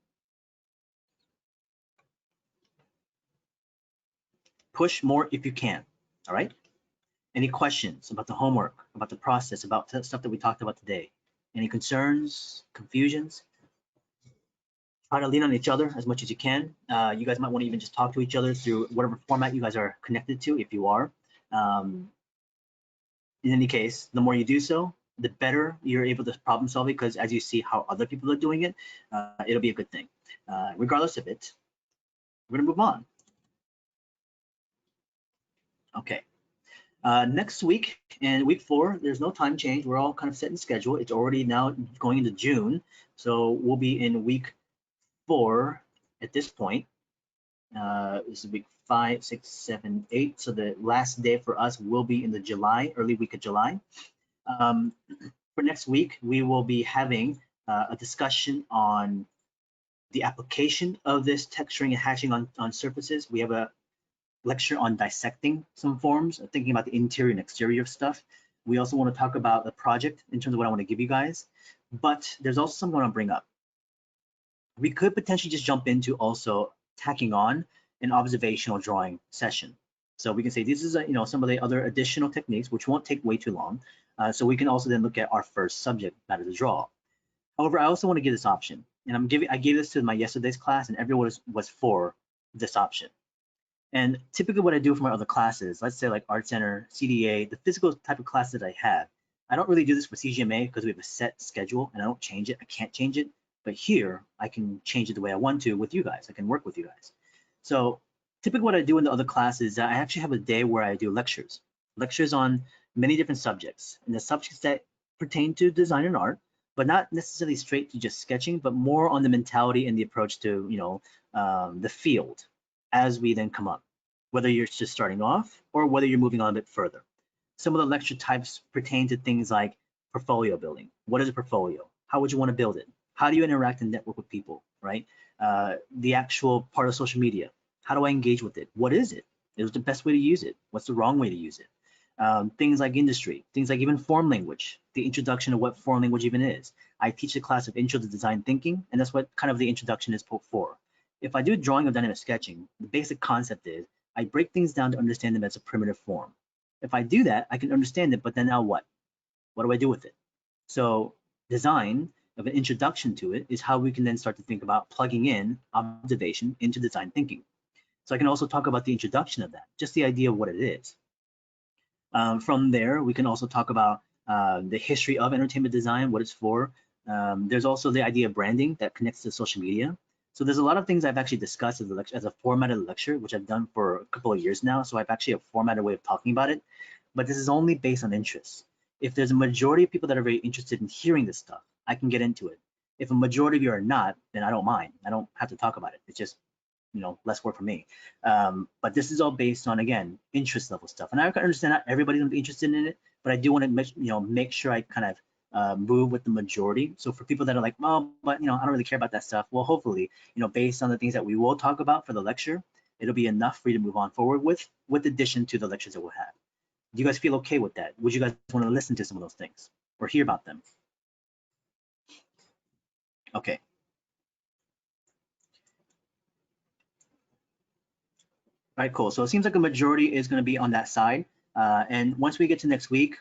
Push more if you can, all right? Any questions about the homework, about the process, about the stuff that we talked about today? Any concerns, confusions? Try to lean on each other as much as you can. You guys might want to even just talk to each other through whatever format you guys are connected to, if you are. In any case, the more you do so, the better you're able to problem solve it, because as you see how other people are doing it, it'll be a good thing. Regardless of it, we're gonna move on. Okay. Next week and week 4, there's no time change. We're all kind of set in schedule. It's already now going into June, so we'll be in week 4 at this point. This is week 5, 6, 7, 8. So the last day for us will be in the early week of July. For next week, we will be having a discussion on the application of this texturing and hatching on surfaces. We have a lecture on dissecting some forms, thinking about the interior and exterior of stuff. We also want to talk about the project in terms of what I want to give you guys, but there's also something I want to bring up. We could potentially just jump into also tacking on an observational drawing session. So we can say this is some of the other additional techniques, which won't take way too long. So we can also then look at our first subject matter to draw. However, I also want to give this option, and I gave this to my yesterday's class, and everyone was for this option. And typically what I do for my other classes, let's say like Art Center, CDA, the physical type of classes that I have, I don't really do this for CGMA because we have a set schedule and I don't change it. I can't change it. But here, I can change it the way I want to with you guys. I can work with you guys. So typically what I do in the other classes, I actually have a day where I do lectures on many different subjects. And the subjects that pertain to design and art, but not necessarily straight to just sketching, but more on the mentality and the approach to, the field as we then come up, whether you're just starting off or whether you're moving on a bit further. Some of the lecture types pertain to things like portfolio building. What is a portfolio? How would you want to build it? How do you interact and network with people, right? The actual part of social media. How do I engage with it? What is it? Is the best way to use it? What's the wrong way to use it? Things like industry, things like even form language, the introduction of what form language even is. I teach a class of Intro to Design Thinking, and that's what kind of the introduction is for. If I do drawing or dynamic sketching, the basic concept is I break things down to understand them as a primitive form. If I do that, I can understand it, but then now what? What do I do with it? So design of an introduction to it is how we can then start to think about plugging in observation into design thinking. So I can also talk about the introduction of that, just the idea of what it is. From there, we can also talk about the history of entertainment design, what it's for. There's also the idea of branding that connects to social media. So there's a lot of things I've actually discussed as a formatted lecture, which I've done for a couple of years now. So I've actually a formatted way of talking about it, but this is only based on interest. If there's a majority of people that are very interested in hearing this stuff, I can get into it. If a majority of you are not, then I don't mind. I don't have to talk about it. It's just, less work for me. But this is all based on, again, interest level stuff. And I can understand not everybody's gonna be interested in it, but I do want to make sure I kind of move with the majority. So for people that are like, well, but I don't really care about that stuff. Well, hopefully, based on the things that we will talk about for the lecture, it'll be enough for you to move on forward with addition to the lectures that we'll have. Do you guys feel okay with that? Would you guys want to listen to some of those things or hear about them? Okay. All right, cool. So it seems like a majority is going to be on that side. And once we get to next week,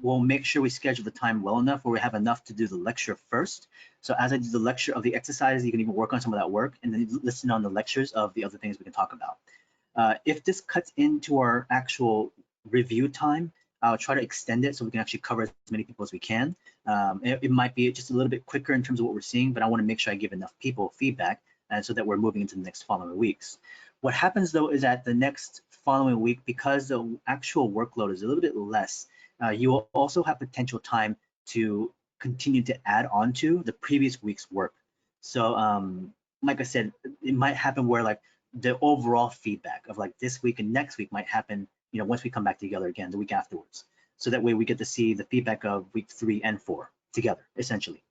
we'll make sure we schedule the time well enough where we have enough to do the lecture first. So as I do the lecture of the exercises, you can even work on some of that work and then listen on the lectures of the other things we can talk about. If this cuts into our actual review time, I'll try to extend it so we can actually cover as many people as we can. It might be just a little bit quicker in terms of what we're seeing, but I want to make sure I give enough people feedback so that we're moving into the next following weeks. What happens though is that the next following week, because the actual workload is a little bit less, you will also have potential time to continue to add on to the previous week's work. So like I said, it might happen where like the overall feedback of like this week and next week might happen, once we come back together again the week afterwards. So that way we get to see the feedback of week 3 and 4 together, essentially.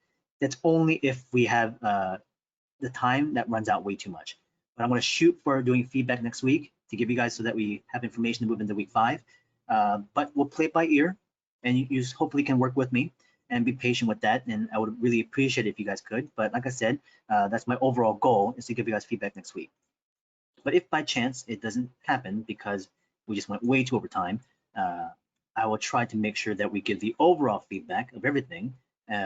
That's only if we have the time that runs out way too much. But I'm going to shoot for doing feedback next week to give you guys so that we have information to move into week 5. But we'll play it by ear, and you hopefully can work with me and be patient with that. And I would really appreciate it if you guys could. But like I said, that's my overall goal, is to give you guys feedback next week. But if by chance it doesn't happen because we just went way too over time, I will try to make sure that we give the overall feedback of everything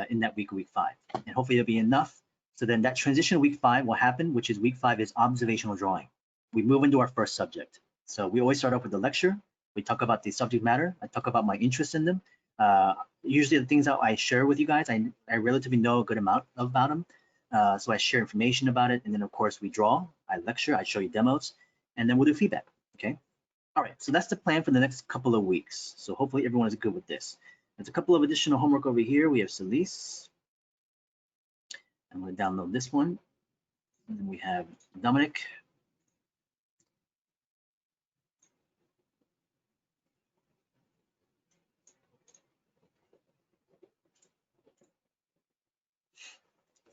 in that week 5. And hopefully it'll be enough. So then that transition week 5 will happen, which is week 5 is observational drawing. We move into our first subject. So we always start off with the lecture. We talk about the subject matter. I talk about my interest in them. Usually the things that I share with you guys, I relatively know a good amount about them. So I share information about it. And then of course we draw, I lecture, I show you demos, and then we'll do feedback, okay? All right, so that's the plan for the next couple of weeks. So hopefully everyone is good with this. There's a couple of additional homework over here. We have Celise. I'm gonna download this one. And then we have Dominic.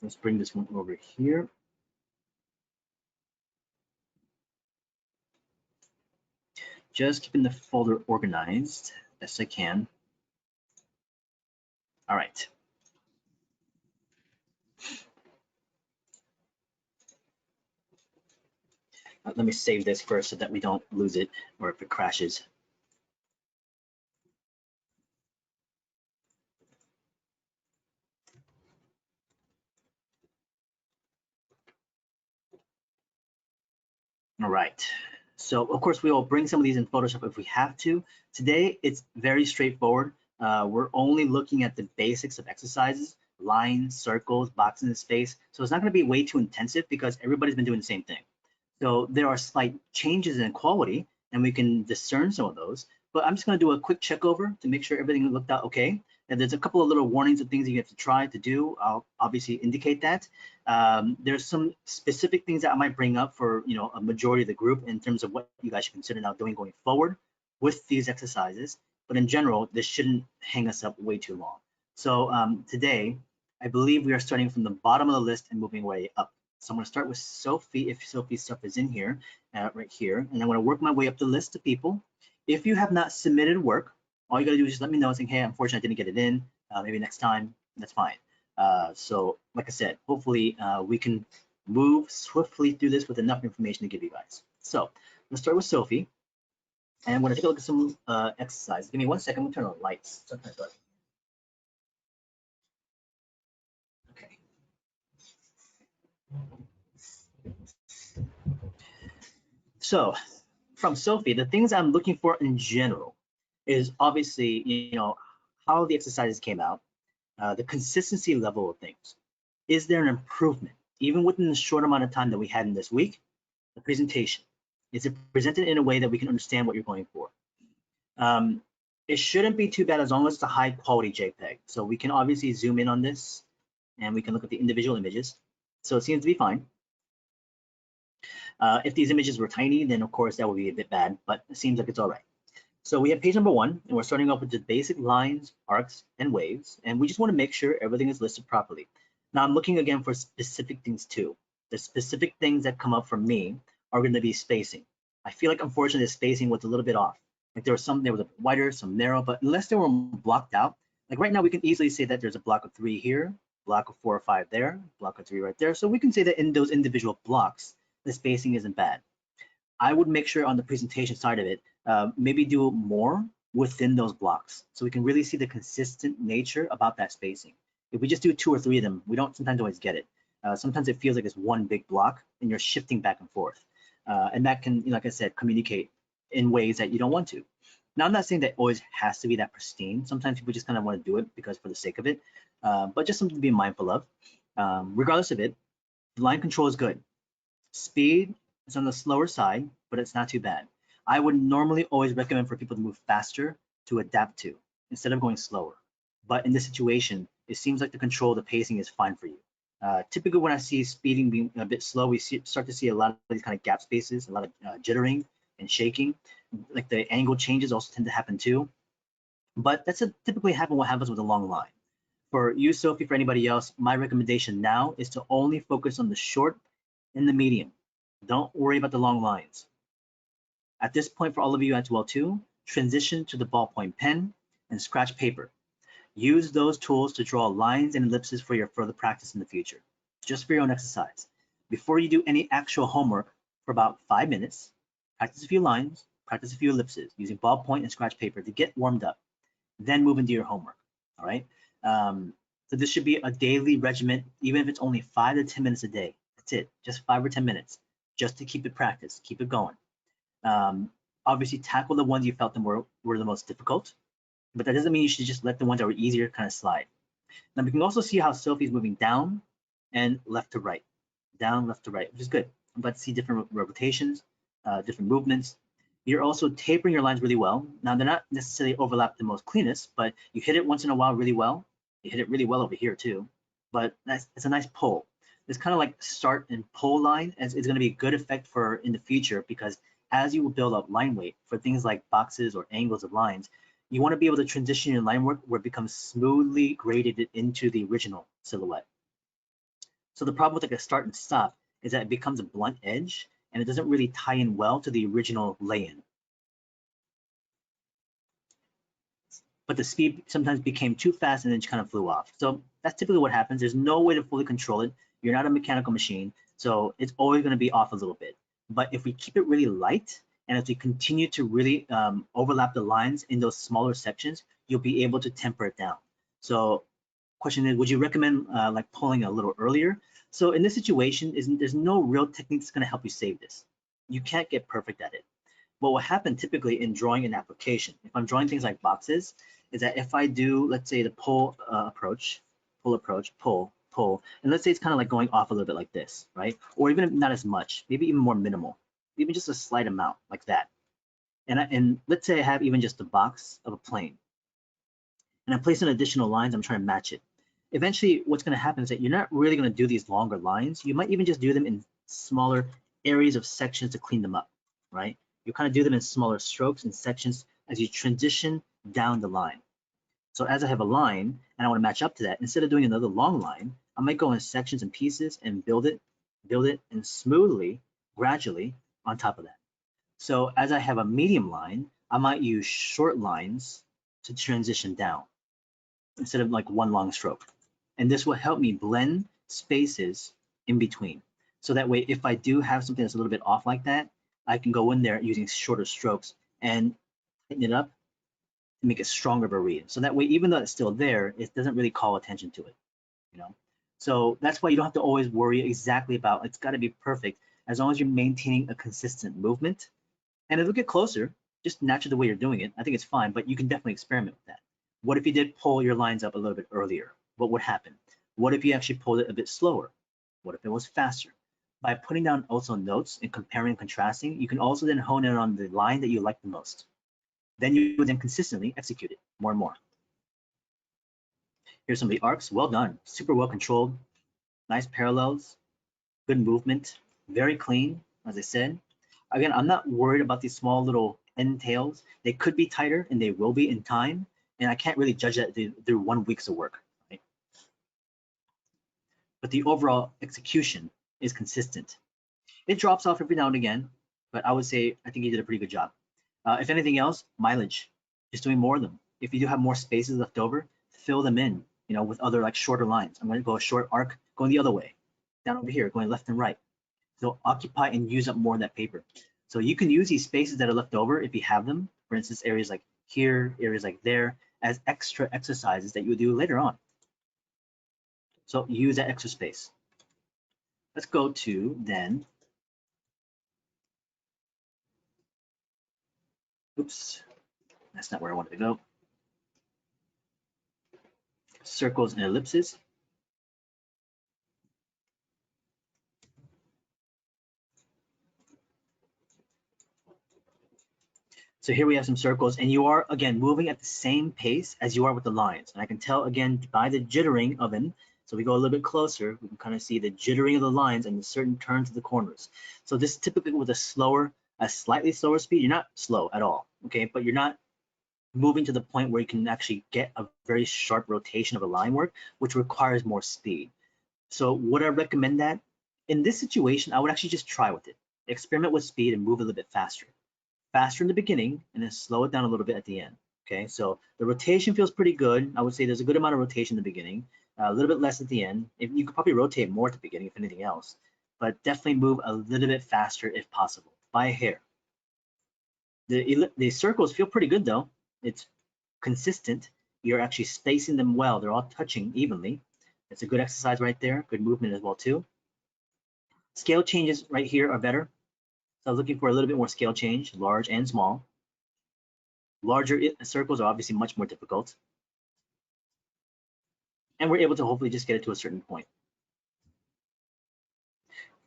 Let's bring this one over here. Just keeping the folder organized best I can. All right. Let me save this first so that we don't lose it or if it crashes. All right. So of course we will bring some of these in Photoshop if we have to. Today it's very straightforward. We're only looking at the basics of exercises, lines, circles, boxes in space. So it's not going to be way too intensive because everybody's been doing the same thing. So there are slight changes in quality and we can discern some of those. But I'm just going to do a quick check over to make sure everything looked out okay. And there's a couple of little warnings of things that you have to try to do. I'll obviously indicate that. There's some specific things that I might bring up for a majority of the group in terms of what you guys should consider now doing going forward with these exercises. But in general, this shouldn't hang us up way too long. So today, I believe we are starting from the bottom of the list and moving way up. So I'm going to start with Sophie, if Sophie's stuff is in here, right here. And I'm going to work my way up the list of people. If you have not submitted work, all you got to do is just let me know saying, hey, unfortunately, I didn't get it in. Maybe next time, that's fine. So like I said, hopefully we can move swiftly through this with enough information to give you guys. So let's start with Sophie. And I'm going to take a look at some exercises. Give me 1 second, I'm going to turn on lights. Sometimes dark. Okay. So from Sophie, the things I'm looking for in general is obviously, how the exercises came out, the consistency level of things. Is there an improvement, even within the short amount of time that we had in this week? The presentation, is it presented in a way that we can understand what you're going for? It shouldn't be too bad as long as it's a high quality JPEG. So we can obviously zoom in on this and we can look at the individual images. So it seems to be fine. If these images were tiny, then of course that would be a bit bad, but it seems like it's all right. So we have page number 1, and we're starting off with the basic lines, arcs, and waves, and we just want to make sure everything is listed properly. Now I'm looking again for specific things too. The specific things that come up for me are going to be spacing. I feel like unfortunately the spacing was a little bit off. Like there was a wider, some narrow, but unless they were blocked out, like right now we can easily say that there's a block of 3 here, block of 4 or 5 there, block of 3 right there. So we can say that in those individual blocks, the spacing isn't bad. I would make sure on the presentation side of it, maybe do more within those blocks so we can really see the consistent nature about that spacing. If we just do 2 or 3 of them, we don't sometimes always get it. Sometimes it feels like it's one big block and you're shifting back and forth. And that can, like I said, communicate in ways that you don't want to. Now, I'm not saying that it always has to be that pristine. Sometimes people just kind of want to do it because for the sake of it, but just something to be mindful of. Regardless of it, line control is good. Speed is on the slower side, but it's not too bad. I would normally always recommend for people to move faster to adapt to instead of going slower. But in this situation, it seems like the control, the pacing is fine for you. Typically when I see speeding being a bit slow, we start to see a lot of these kind of gap spaces, a lot of jittering and shaking. Like the angle changes also tend to happen too. But that's typically what happens with a long line. For you, Sophie, for anybody else, my recommendation now is to only focus on the short and the medium. Don't worry about the long lines. At this point, for all of you as well too, transition to the ballpoint pen and scratch paper. Use those tools to draw lines and ellipses for your further practice in the future, just for your own exercise. Before you do any actual homework for about 5 minutes, practice a few lines, practice a few ellipses using ballpoint and scratch paper to get warmed up. then move into your homework, all right? So this should be a daily regimen, even if it's only 5 to 10 minutes a day. That's it, just 5 or 10 minutes, just to keep it practiced, keep it going. Obviously, tackle the ones you felt were the most difficult, but that doesn't mean you should just let the ones that were easier kind of slide. Now we can also see how Sophie's moving down and left to right, down, left to right, which is good. I'm glad to see different rotations, different movements. You're also tapering your lines really well. Now they're not necessarily overlapped the most cleanest, but you hit it once in a while really well. You hit it really well over here too, but it's a nice pull. This kind of like start and pull line is going to be a good effect for in the future, because as you build up line weight for things like boxes or angles of lines, you want to be able to transition your line work where it becomes smoothly graded into the original silhouette. So the problem with like a start and stop is that it becomes a blunt edge and it doesn't really tie in well to the original lay-in. But the speed sometimes became too fast and then just kind of flew off. So that's typically what happens. There's no way to fully control it. You're not a mechanical machine, so it's always going to be off a little bit. But if we keep it really light, and if we continue to really overlap the lines in those smaller sections, you'll be able to temper it down. So question is, would you recommend like pulling a little earlier? So in this situation, there's no real technique that's going to help you save this. You can't get perfect at it. What will happen typically in drawing an application, if I'm drawing things like boxes, is that if I do, let's say the pull approach, pull, and let's say it's kind of like going off a little bit like this, right? Or even not as much, maybe even more minimal, even just a slight amount like that. And let's say I have even just a box of a plane, and I place in additional lines, I'm trying to match it. Eventually, what's going to happen is that you're not really going to do these longer lines. You might even just do them in smaller areas of sections to clean them up, right? You kind of do them in smaller strokes and sections as you transition down the line. So as I have a line and I want to match up to that, instead of doing another long line, I might go in sections and pieces and build it and smoothly, gradually on top of that. So as I have a medium line, I might use short lines to transition down instead of like one long stroke. And this will help me blend spaces in between. So that way, if I do have something that's a little bit off like that, I can go in there using shorter strokes and tighten it up to make it stronger of a read. So that way, even though it's still there, it doesn't really call attention to it, you know? So that's why you don't have to always worry exactly about, it's gotta be perfect, as long as you're maintaining a consistent movement. And it'll get closer, just naturally the way you're doing it. I think it's fine, but you can definitely experiment with that. What if you did pull your lines up a little bit earlier? What would happen? What if you actually pulled it a bit slower? What if it was faster? By putting down also notes and comparing and contrasting, you can also then hone in on the line that you like the most. Then you would then consistently execute it more and more. Here's some of the arcs. Well done. Super well controlled. Nice parallels. Good movement. Very clean, as I said. Again, I'm not worried about these small little end tails. They could be tighter, and they will be in time. And I can't really judge that through 1 week's of work. Right? But the overall execution is consistent. It drops off every now and again, but I would say I think you did a pretty good job. If anything else, mileage, just doing more of them. If you do have more spaces left over, fill them in, you know, with other like shorter lines. I'm going to go a short arc going the other way, down over here, going left and right. So occupy and use up more of that paper. So you can use these spaces that are left over if you have them. For instance, areas like here, areas like there, as extra exercises that you would do later on. So use that extra space. Let's go to then, oops, that's not where I wanted to go. Circles and ellipses. So here we have some circles, and you are, again, moving at the same pace as you are with the lines. And I can tell, again, by the jittering of them, so we go a little bit closer, we can kind of see the jittering of the lines and the certain turns of the corners. So this is typically with a slightly slower speed. You're not slow at all, okay? But you're not moving to the point where you can actually get a very sharp rotation of a line work, which requires more speed. So would I recommend that? In this situation, I would actually just try with it. Experiment with speed and move a little bit faster. Faster in the beginning and then slow it down a little bit at the end. Okay, so the rotation feels pretty good. I would say there's a good amount of rotation in the beginning, a little bit less at the end. If you could probably rotate more at the beginning, if anything else, but definitely move a little bit faster if possible, by a hair. The circles feel pretty good though. It's consistent, you're actually spacing them well. They're all touching evenly. It's a good exercise right there. Good movement as well too. Scale changes right here are better. So I was looking for a little bit more scale change, large and small. Larger circles are obviously much more difficult. And we're able to hopefully just get it to a certain point.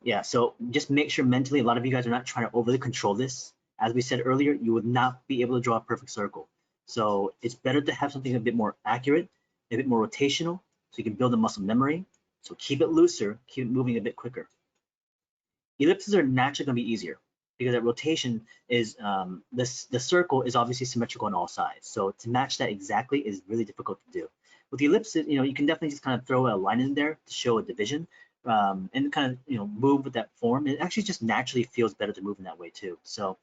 Yeah, so just make sure mentally, a lot of you guys are not trying to overly control this. As we said earlier, you would not be able to draw a perfect circle. So it's better to have something a bit more accurate, a bit more rotational, so you can build a muscle memory. So keep it looser, keep it moving a bit quicker. Ellipses are naturally going to be easier because that rotation is, the circle is obviously symmetrical on all sides. So to match that exactly is really difficult to do. With the ellipses, you can definitely just kind of throw a line in there to show a division. And kind of move with that form. It actually just naturally feels better to move in that way too. So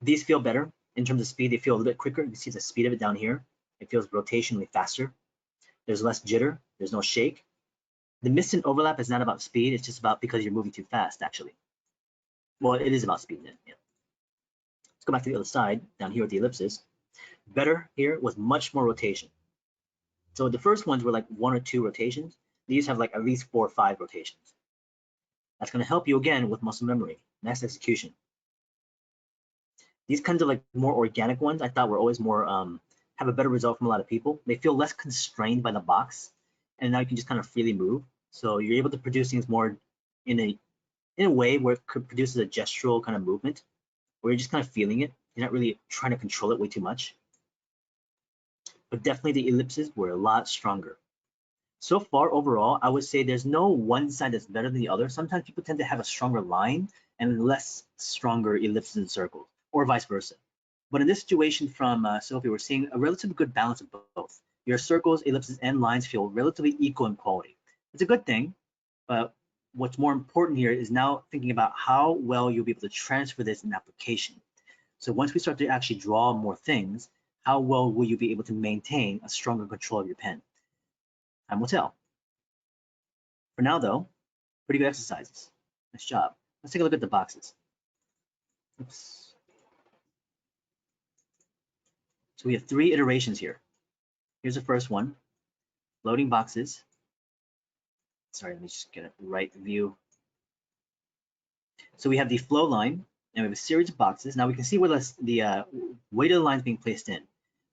these feel better in terms of speed. They feel a little bit quicker. You see the speed of it down here. It feels rotationally faster. There's less jitter. There's no shake. The miss and overlap is not about speed. It's just about because you're moving too fast actually. Well, it is about speed then. Yeah. Let's go back to the other side down here with the ellipses. Better here was much more rotation. So the first ones were like 1 or 2 rotations. These have like at least 4 or 5 rotations. That's going to help you again with muscle memory, next execution. These kinds of like more organic ones I thought were always more, have a better result from a lot of people. They feel less constrained by the box, and now you can just kind of freely move. So you're able to produce things more in a way where it could produce a gestural kind of movement, where you're just kind of feeling it. You're not really trying to control it way too much. But definitely the ellipses were a lot stronger. So far, overall, I would say there's no one side that's better than the other. Sometimes people tend to have a stronger line and less stronger ellipses and circles, or vice versa. But in this situation from Sophie, we're seeing a relatively good balance of both. Your circles, ellipses, and lines feel relatively equal in quality. It's a good thing, but what's more important here is now thinking about how well you'll be able to transfer this in application. So once we start to actually draw more things, how well will you be able to maintain a stronger control of your pen? Time will tell. For now, though, pretty good exercises. Nice job. Let's take a look at the boxes. Oops. So we have 3 iterations here. Here's the first one, loading boxes. Sorry, let me just get a right view. So we have the flow line, and we have a series of boxes. Now we can see where the weight of the line is being placed in.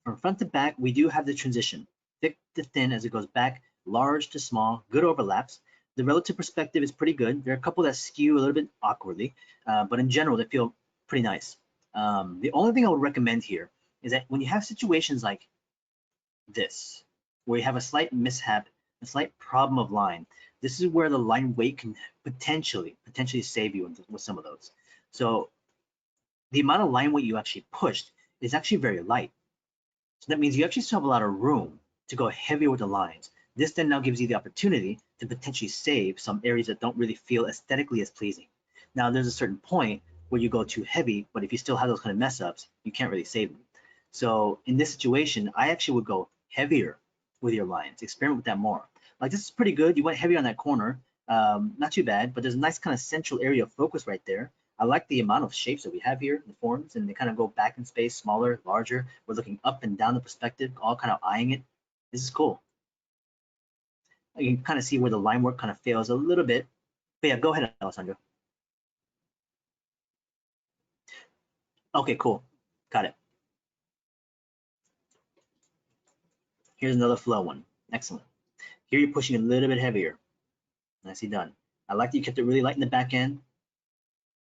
From front to back, we do have the transition, thick to thin as it goes back, large to small, good overlaps. The relative perspective is pretty good. There are a couple that skew a little bit awkwardly, but in general, they feel pretty nice. The only thing I would recommend here is that when you have situations like this, where you have a slight mishap, a slight problem of line, this is where the line weight can potentially save you with some of those. So the amount of line weight you actually pushed is actually very light. So that means you actually still have a lot of room to go heavier with the lines. This then now gives you the opportunity to potentially save some areas that don't really feel aesthetically as pleasing. Now there's a certain point where you go too heavy, but if you still have those kind of mess ups, you can't really save them. So in this situation, I actually would go heavier with your lines, experiment with that more. Like this is pretty good. You went heavy on that corner, not too bad, but there's a nice kind of central area of focus right there. I like the amount of shapes that we have here, the forms, and they kind of go back in space, smaller, larger. We're looking up and down the perspective, all kind of eyeing it. This is cool. You can kind of see where the line work kind of fails a little bit. But yeah, go ahead, Alessandro. Okay, cool. Got it. Here's another flow one. Excellent. Here you're pushing a little bit heavier. Nicely done. I like that you kept it really light in the back end.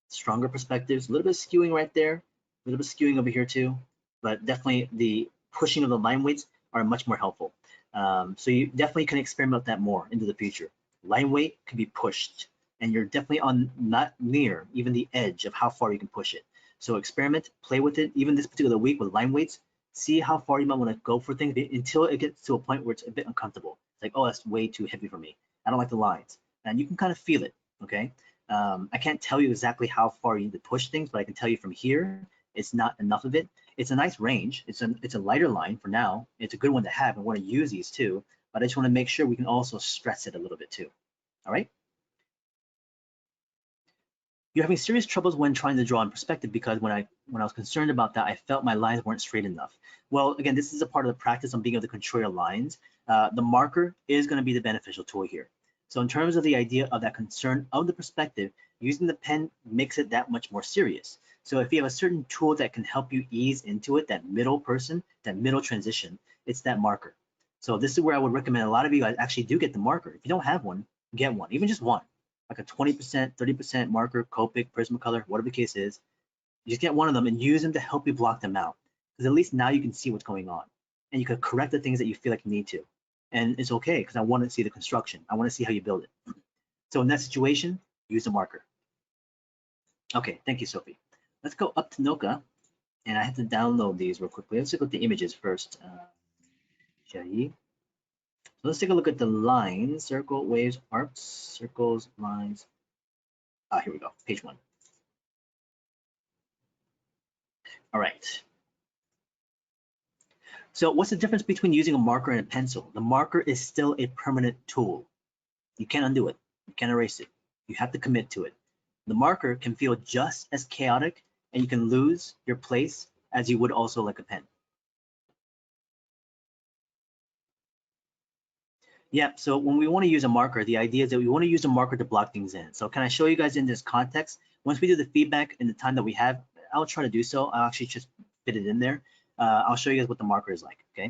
Stronger perspectives, a little bit of skewing right there, a little bit of skewing over here too, but definitely the pushing of the line weights are much more helpful. So you definitely can experiment that more into the future. Line weight can be pushed, and you're definitely on not near even the edge of how far you can push it. So experiment, play with it, even this particular week with line weights, see how far you might want to go for things until it gets to a point where it's a bit uncomfortable. It's like, oh, that's way too heavy for me. I don't like the lines. And you can kind of feel it, okay? I can't tell you exactly how far you need to push things, but I can tell you from here, it's not enough of it. It's a nice range. It's a lighter line for now. It's a good one to have. I want to use these too, but I just want to make sure we can also stress it a little bit too. All right. You're having serious troubles when trying to draw in perspective because when I was concerned about that, I felt my lines weren't straight enough. Well, again, this is a part of the practice on being able to control your lines. The marker is going to be the beneficial tool here. So in terms of the idea of that concern of the perspective, using the pen makes it that much more serious. So if you have a certain tool that can help you ease into it, that middle person, that middle transition, it's that marker. So this is where I would recommend a lot of you guys actually do get the marker. If you don't have one, get one, even just one, like a 20%, 30% marker, Copic, Prismacolor, whatever the case is. You just get one of them and use them to help you block them out. Because at least now you can see what's going on and you can correct the things that you feel like you need to. And it's okay because I want to see the construction. I want to see how you build it. So in that situation, use a marker. Okay, thank you, Sophie. Let's go up to Noka, and I have to download these real quickly. Let's look at the images first. So let's take a look at the lines, circle, waves, arcs, circles, lines. Here we go, page 1. All right. So what's the difference between using a marker and a pencil? The marker is still a permanent tool. You can't undo it. You can't erase it. You have to commit to it. The marker can feel just as chaotic, and you can lose your place as you would also like a pen. Yeah, so when we want to use a marker, the idea is that we want to use a marker to block things in. So can I show you guys in this context? Once we do the feedback in the time that we have, I'll try to do so. I'll actually just fit it in there. I'll show you guys what the marker is like, okay?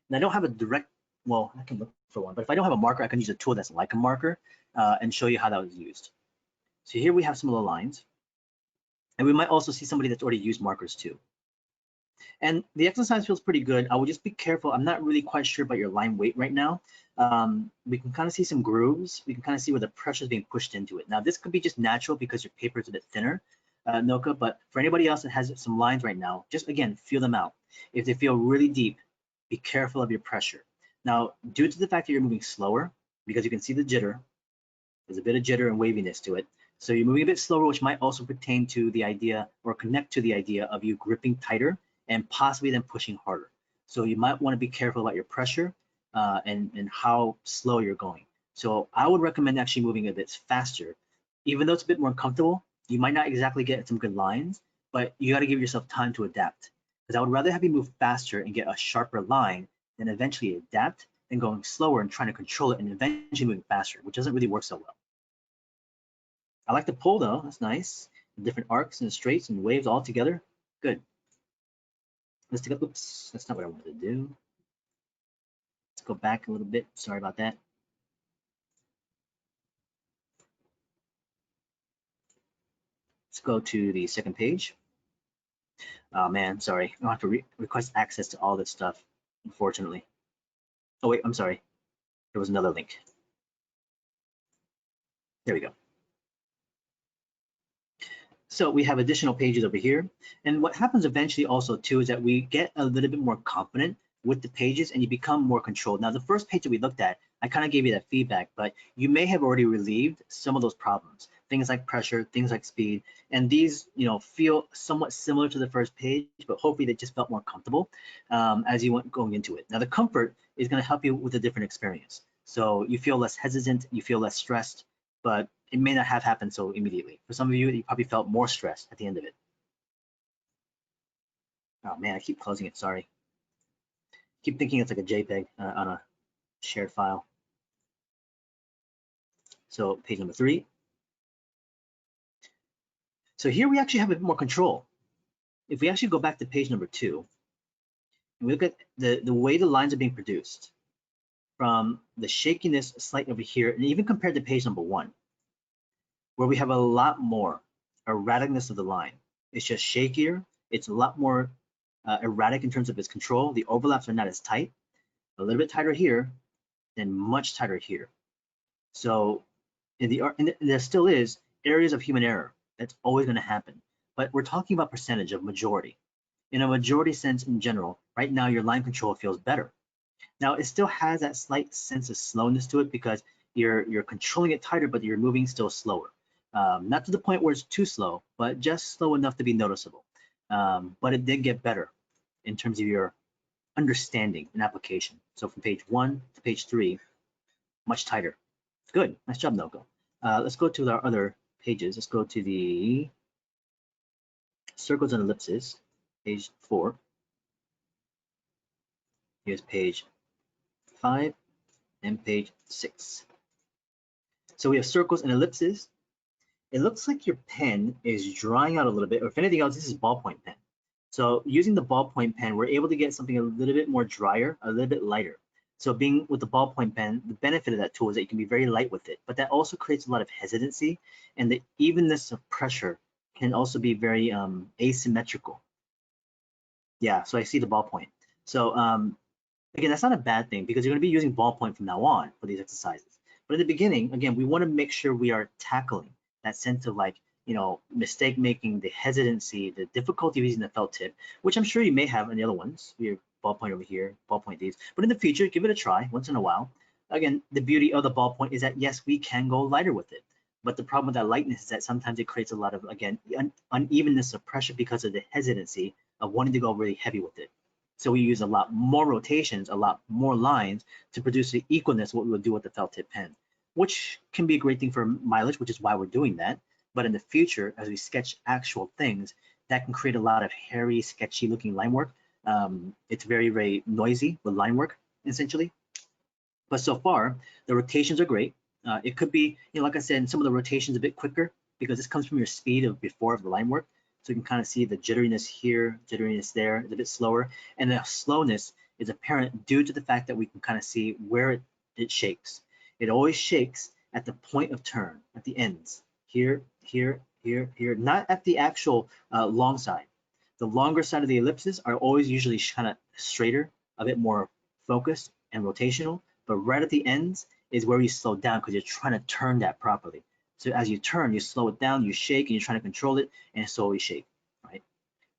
And I don't have a direct, well, I can look for one, but if I don't have a marker, I can use a tool that's like a marker and show you how that was used. So here we have some of the lines. And we might also see somebody that's already used markers too. And the exercise feels pretty good. I would just be careful. I'm not really quite sure about your line weight right now. We can kind of see some grooves. We can kind of see where the pressure is being pushed into it. Now, this could be just natural because your paper is a bit thinner, Noka, but for anybody else that has some lines right now, just again, feel them out. If they feel really deep, be careful of your pressure. Now, due to the fact that you're moving slower, because you can see the jitter, there's a bit of jitter and waviness to it. So you're moving a bit slower, which might also pertain to the idea or connect to the idea of you gripping tighter and possibly then pushing harder. So you might want to be careful about your pressure and how slow you're going. So I would recommend actually moving a bit faster. Even though it's a bit more comfortable, you might not exactly get some good lines, but you got to give yourself time to adapt. Because I would rather have you move faster and get a sharper line than eventually adapt than going slower and trying to control it and eventually moving faster, which doesn't really work so well. I like the pull though, that's nice. The different arcs and straights and waves all together, good. Let's take a, oops, that's not what I wanted to do. Let's go back a little bit, sorry about that. Let's go to the second page. Oh man, sorry, I don't have to request access to all this stuff, unfortunately. Oh wait, I'm sorry, there was another link. There we go. So we have additional pages over here. And what happens eventually also too is that we get a little bit more confident with the pages and you become more controlled. Now, the first page that we looked at, I kind of gave you that feedback, but you may have already relieved some of those problems, things like pressure, things like speed, and these, feel somewhat similar to the first page, but hopefully they just felt more comfortable as you went going into it. Now, the comfort is going to help you with a different experience. So you feel less hesitant, you feel less stressed, but it may not have happened so immediately. For some of you, you probably felt more stressed at the end of it. Oh man, I keep closing it, sorry. Keep thinking it's like a JPEG on a shared file. So page number 3. So here we actually have a bit more control. If we actually go back to page number 2, and we look at the way the lines are being produced, from the shakiness slight over here, and even compared to page number 1, where we have a lot more erraticness of the line. It's just shakier. It's a lot more erratic in terms of its control. The overlaps are not as tight, a little bit tighter here, and much tighter here. So there still is areas of human error. That's always going to happen. But we're talking about percentage of majority. In a majority sense in general, right now your line control feels better. Now it still has that slight sense of slowness to it because you're controlling it tighter, but you're moving still slower. Not to the point where it's too slow, but just slow enough to be noticeable. But it did get better in terms of your understanding and application. So from page 1 to page 3, much tighter. Good, nice job, Noko. Let's go to our other pages. Let's go to the circles and ellipses, page 4. Here's page 5 and page 6. So we have circles and ellipses. It looks like your pen is drying out a little bit, or if anything else, this is ballpoint pen. So using the ballpoint pen, we're able to get something a little bit more drier, a little bit lighter. So being with the ballpoint pen, the benefit of that tool is that you can be very light with it, but that also creates a lot of hesitancy, and the evenness of pressure can also be very asymmetrical. Yeah, so I see the ballpoint. So again, that's not a bad thing because you're going to be using ballpoint from now on for these exercises. But in the beginning, again, we want to make sure we are tackling that sense of like, you know, mistake making, the hesitancy, the difficulty of using the felt tip, which I'm sure you may have in the other ones. Your ballpoint over here, ballpoint these. But in the future, give it a try once in a while. Again, the beauty of the ballpoint is that yes, we can go lighter with it. But the problem with that lightness is that sometimes it creates a lot of, again, unevenness of pressure because of the hesitancy of wanting to go really heavy with it. So we use a lot more rotations, a lot more lines to produce the equalness what we would do with the felt tip pen, which can be a great thing for mileage, which is why we're doing that. But in the future, as we sketch actual things, that can create a lot of hairy, sketchy looking line work. It's very, very noisy with line work, essentially. But so far, the rotations are great. It could be, you know, like I said, some of the rotations a bit quicker because this comes from your speed of before of the line work. So you can kind of see the jitteriness here, jitteriness there, it's a bit slower. And the slowness is apparent due to the fact that we can kind of see where it shakes. It always shakes at the point of turn, at the ends, here, here, here, here, not at the actual long side. The longer side of the ellipses are always usually kind of straighter, a bit more focused and rotational, but right at the ends is where you slow down because you're trying to turn that properly. So as you turn, you slow it down, you shake, and you're trying to control it and slowly shake, right?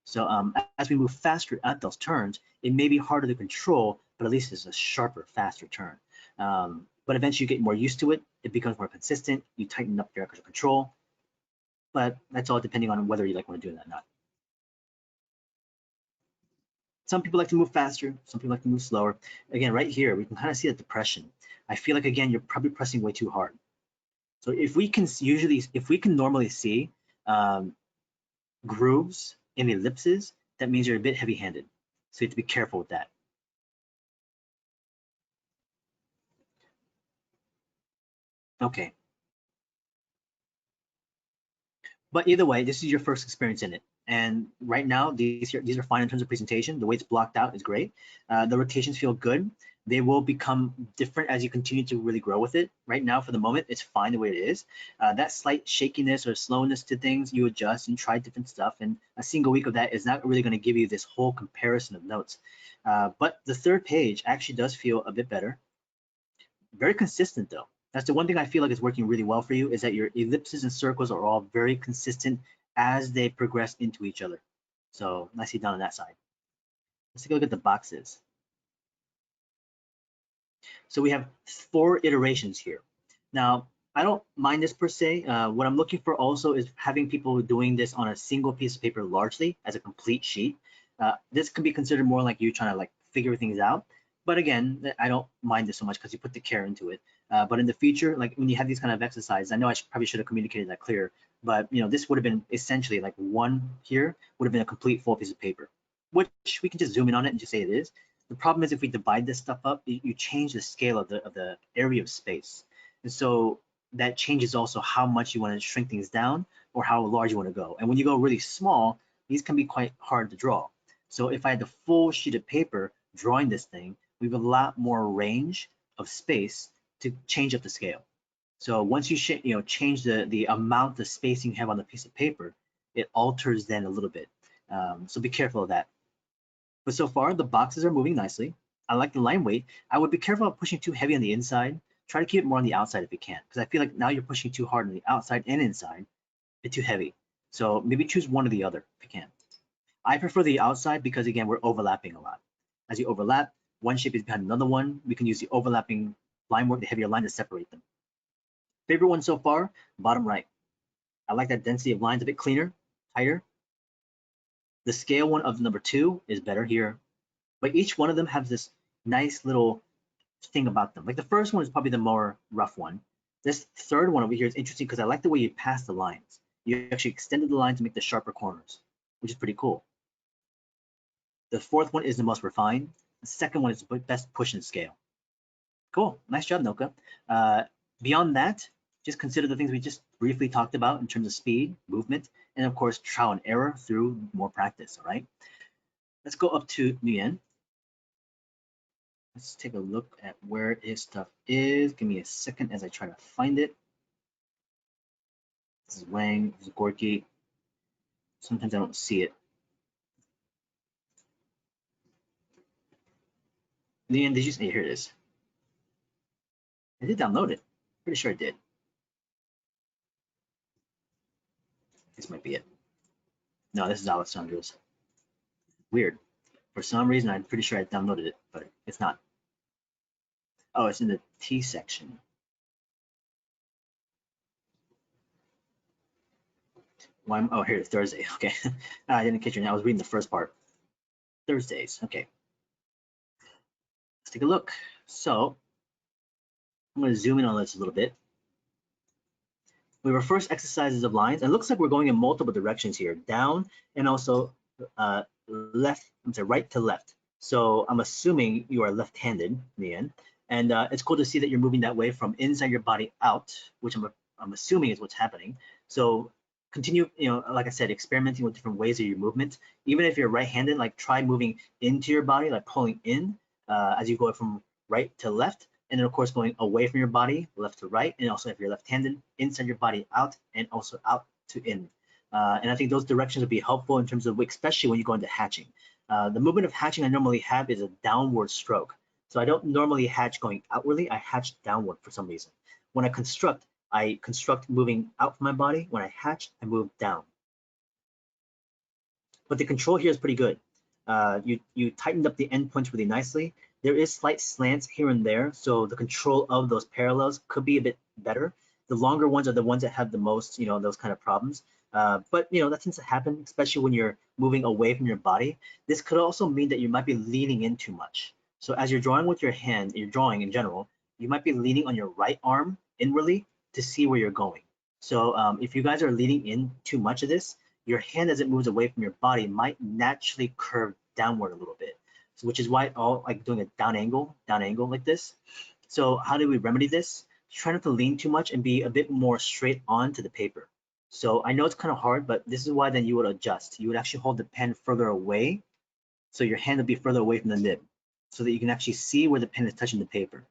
So as we move faster at those turns, it may be harder to control, but at least it's a sharper, faster turn. But eventually you get more used to it. It becomes more consistent. You tighten up your actual control, but that's all depending on whether you like want to do that or not. Some people like to move faster, some people like to move slower. Again, right here, we can kind of see the depression. I feel like, again, you're probably pressing way too hard. So if we can normally see grooves in ellipses, that means you're a bit heavy-handed. So you have to be careful with that. Okay. But either way, this is your first experience in it. And right now, these are fine in terms of presentation. The way it's blocked out is great. The rotations feel good. They will become different as you continue to really grow with it. Right now, for the moment, it's fine the way it is. That slight shakiness or slowness to things, you adjust and try different stuff. And a single week of that is not really going to give you this whole comparison of notes. But the third page actually does feel a bit better. Very consistent though. That's the one thing I feel like is working really well for you is that your ellipses and circles are all very consistent as they progress into each other. So nicely done on that side. Let's take a look at the boxes. So we have 4 iterations here. Now, I don't mind this per se. What I'm looking for also is having people doing this on a single piece of paper largely as a complete sheet. This could be considered more like you trying to like figure things out. But again, I don't mind this so much because you put the care into it. But in the future, like when you have these kind of exercises, I know I probably should have communicated that clear, but you know, this would have been essentially like one here would have been a complete full piece of paper, which we can just zoom in on it and just say it is. The problem is if we divide this stuff up, you change the scale of the area of space. And so that changes also how much you want to shrink things down or how large you want to go. And when you go really small, these can be quite hard to draw. So if I had the full sheet of paper drawing this thing, we have a lot more range of space to change up the scale. So once you change the amount of spacing you have on the piece of paper, it alters then a little bit. So be careful of that. But so far the boxes are moving nicely. I like the line weight. I would be careful of pushing too heavy on the inside. Try to keep it more on the outside if you can, because I feel like now you're pushing too hard on the outside and inside, a bit too heavy. So maybe choose one or the other if you can. I prefer the outside because again, we're overlapping a lot. As you overlap, one shape is behind another one. We can use the overlapping line work, the heavier line to separate them. Favorite one so far, bottom right. I like that density of lines a bit cleaner, tighter. The scale one of number 2 is better here, but each one of them has this nice little thing about them. Like the first one is probably the more rough one. This third one over here is interesting because I like the way you pass the lines. You actually extended the line to make the sharper corners, which is pretty cool. The fourth one is the most refined. The second one is the best push and scale. Cool, nice job, Noka. Beyond that, just consider the things we just briefly talked about in terms of speed, movement, and of course, trial and error through more practice, all right? Let's go up to Nguyen. Let's take a look at where his stuff is. Give me a second as I try to find it. This is Wang, this is Gorky. Sometimes I don't see it. Nguyen, did you say, here it is. I did download it. Pretty sure I did. This might be it. No, this is Alessandro's. Weird. For some reason, I'm pretty sure I downloaded it, but it's not. Oh, it's in the T section. Oh, here it's Thursday. Okay. I didn't catch your name. I was reading the first part. Thursdays. Okay. Let's take a look. So I'm going to zoom in on this a little bit. We were first exercises of lines, and it looks like we're going in multiple directions here, down and also right to left. So I'm assuming you are left-handed, Nian, and it's cool to see that you're moving that way from inside your body out, which I'm assuming is what's happening. So continue, like I said, experimenting with different ways of your movement. Even if you're right-handed, like try moving into your body, like pulling in as you go from right to left. And then of course going away from your body, left to right, and also if you're left-handed, inside your body out, and also out to in. And I think those directions would be helpful in terms of, especially when you go into hatching. The movement of hatching I normally have is a downward stroke. So I don't normally hatch going outwardly, I hatch downward for some reason. When I construct moving out from my body. When I hatch, I move down. But the control here is pretty good. You tightened up the endpoints really nicely. There is slight slants here and there, so the control of those parallels could be a bit better. The longer ones are the ones that have the most, those kind of problems. But that tends to happen, especially when you're moving away from your body. This could also mean that you might be leaning in too much. So as you're drawing with your hand, you're drawing in general, you might be leaning on your right arm inwardly to see where you're going. So if you guys are leaning in too much of this, your hand as it moves away from your body might naturally curve downward a little bit. So which is why all like doing a down angle like this. So how do we remedy this? Try not to lean too much and be a bit more straight on to the paper. So I know it's kind of hard, but this is why then you would adjust. You would actually hold the pen further away. So your hand would be further away from the nib so that you can actually see where the pen is touching the paper.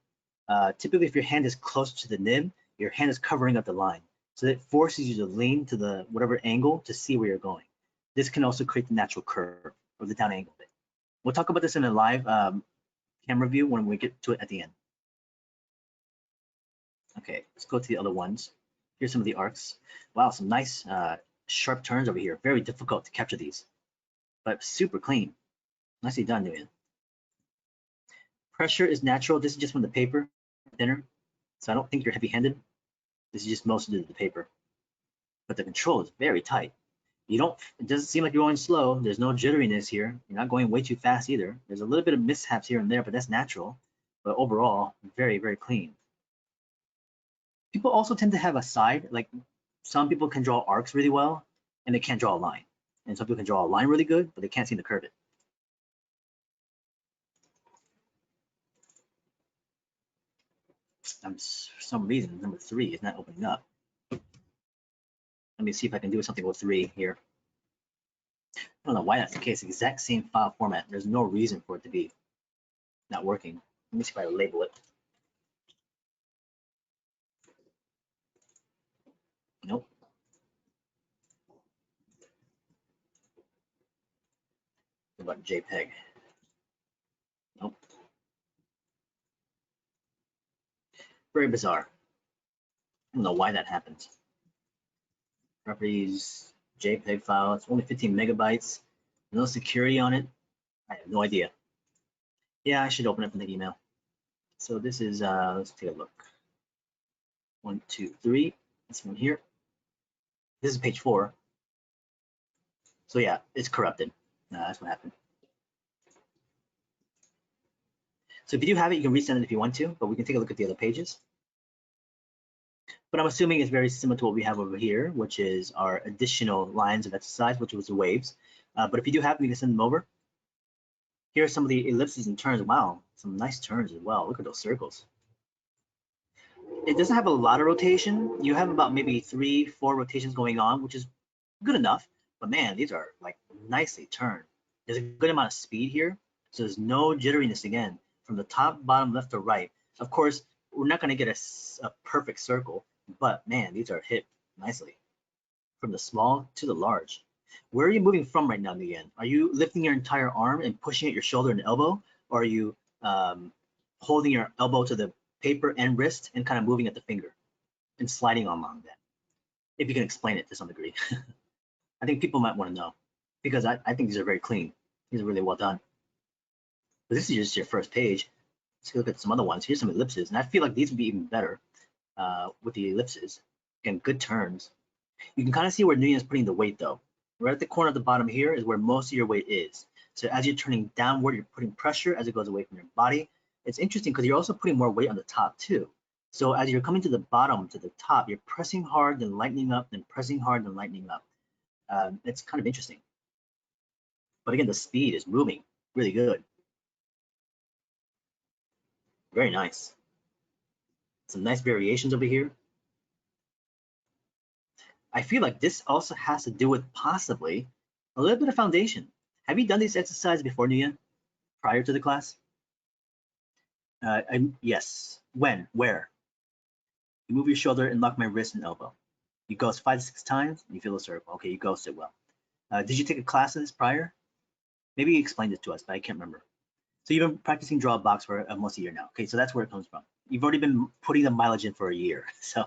Typically, if your hand is close to the nib, your hand is covering up the line. So it forces you to lean to the whatever angle to see where you're going. This can also create the natural curve or the down angle bit. We'll talk about this in a live camera view when we get to it at the end. Okay, let's go to the other ones. Here's some of the arcs. Wow, some nice sharp turns over here. Very difficult to capture these, but super clean. Nicely done, Nguyen. Pressure is natural. This is just from the paper, thinner. So I don't think you're heavy-handed. This is just mostly the paper. But the control is very tight. It doesn't seem like you're going slow. There's no jitteriness here. You're not going way too fast either. There's a little bit of mishaps here and there, but that's natural. But overall, very, very clean. People also tend to have a side, like some people can draw arcs really well and they can't draw a line. And some people can draw a line really good, but they can't seem to curve it. For some reason, number 3 is not opening up. Let me see if I can do something with 3 here. I don't know why that's the case. Exact same file format. There's no reason for it to be not working. Let me see if I label it. Nope. What about JPEG? Nope. Very bizarre. I don't know why that happens. Properties, JPEG file. It's only 15 megabytes. No security on it. I have no idea. Yeah, I should open it from the email. So this is, let's take a look. 1, 2, 3. This one here. This is page 4. So yeah, it's corrupted. That's what happened. So if you do have it, you can resend it if you want to, but we can take a look at the other pages. but I'm assuming it's very similar to what we have over here, which is our additional lines of exercise, which was the waves. But if you do have them, you can send them over. Here are some of the ellipses and turns. Wow, some nice turns as well. Look at those circles. It doesn't have a lot of rotation. You have about maybe 3-4 rotations going on, which is good enough. But man, these are like nicely turned. There's a good amount of speed here, so there's no jitteriness again from the top, bottom, left to right. Of course, we're not going to get a perfect circle, but man, these are hit nicely from the small to the large. Where are you moving from right now, Nguyen? Are you lifting your entire arm and pushing at your shoulder and elbow, or are you holding your elbow to the paper and wrist and kind of moving at the finger and sliding along that? If you can explain it to some degree. I think people might want to know, because I think these are very clean. These are really well done. But this is just your first page. Let's look at some other ones. Here's some ellipses, and I feel like these would be even better with the ellipses. Again, good turns. You can kind of see where Nguyen is putting the weight though. Right at the corner at the bottom here is where most of your weight is. So as you're turning downward, you're putting pressure as it goes away from your body. It's interesting because you're also putting more weight on the top too. So as you're coming to the bottom, to the top, you're pressing hard, then lightening up, then pressing hard, then lightening up. It's kind of interesting. But again, the speed is moving really good. Very nice. Some nice variations over here. I feel like this also has to do with possibly a little bit of foundation. Have you done these exercises before, Nguyen, prior to the class? Yes. When? Where? You move your shoulder and lock my wrist and elbow. You ghost 5 to 6 times, and you feel a circle. Okay, you ghosted well. Did you take a class of this prior? Maybe you explained it to us, but I can't remember. So you've been practicing draw a box for almost a year now. Okay, so that's where it comes from. You've already been putting the mileage in for a year. So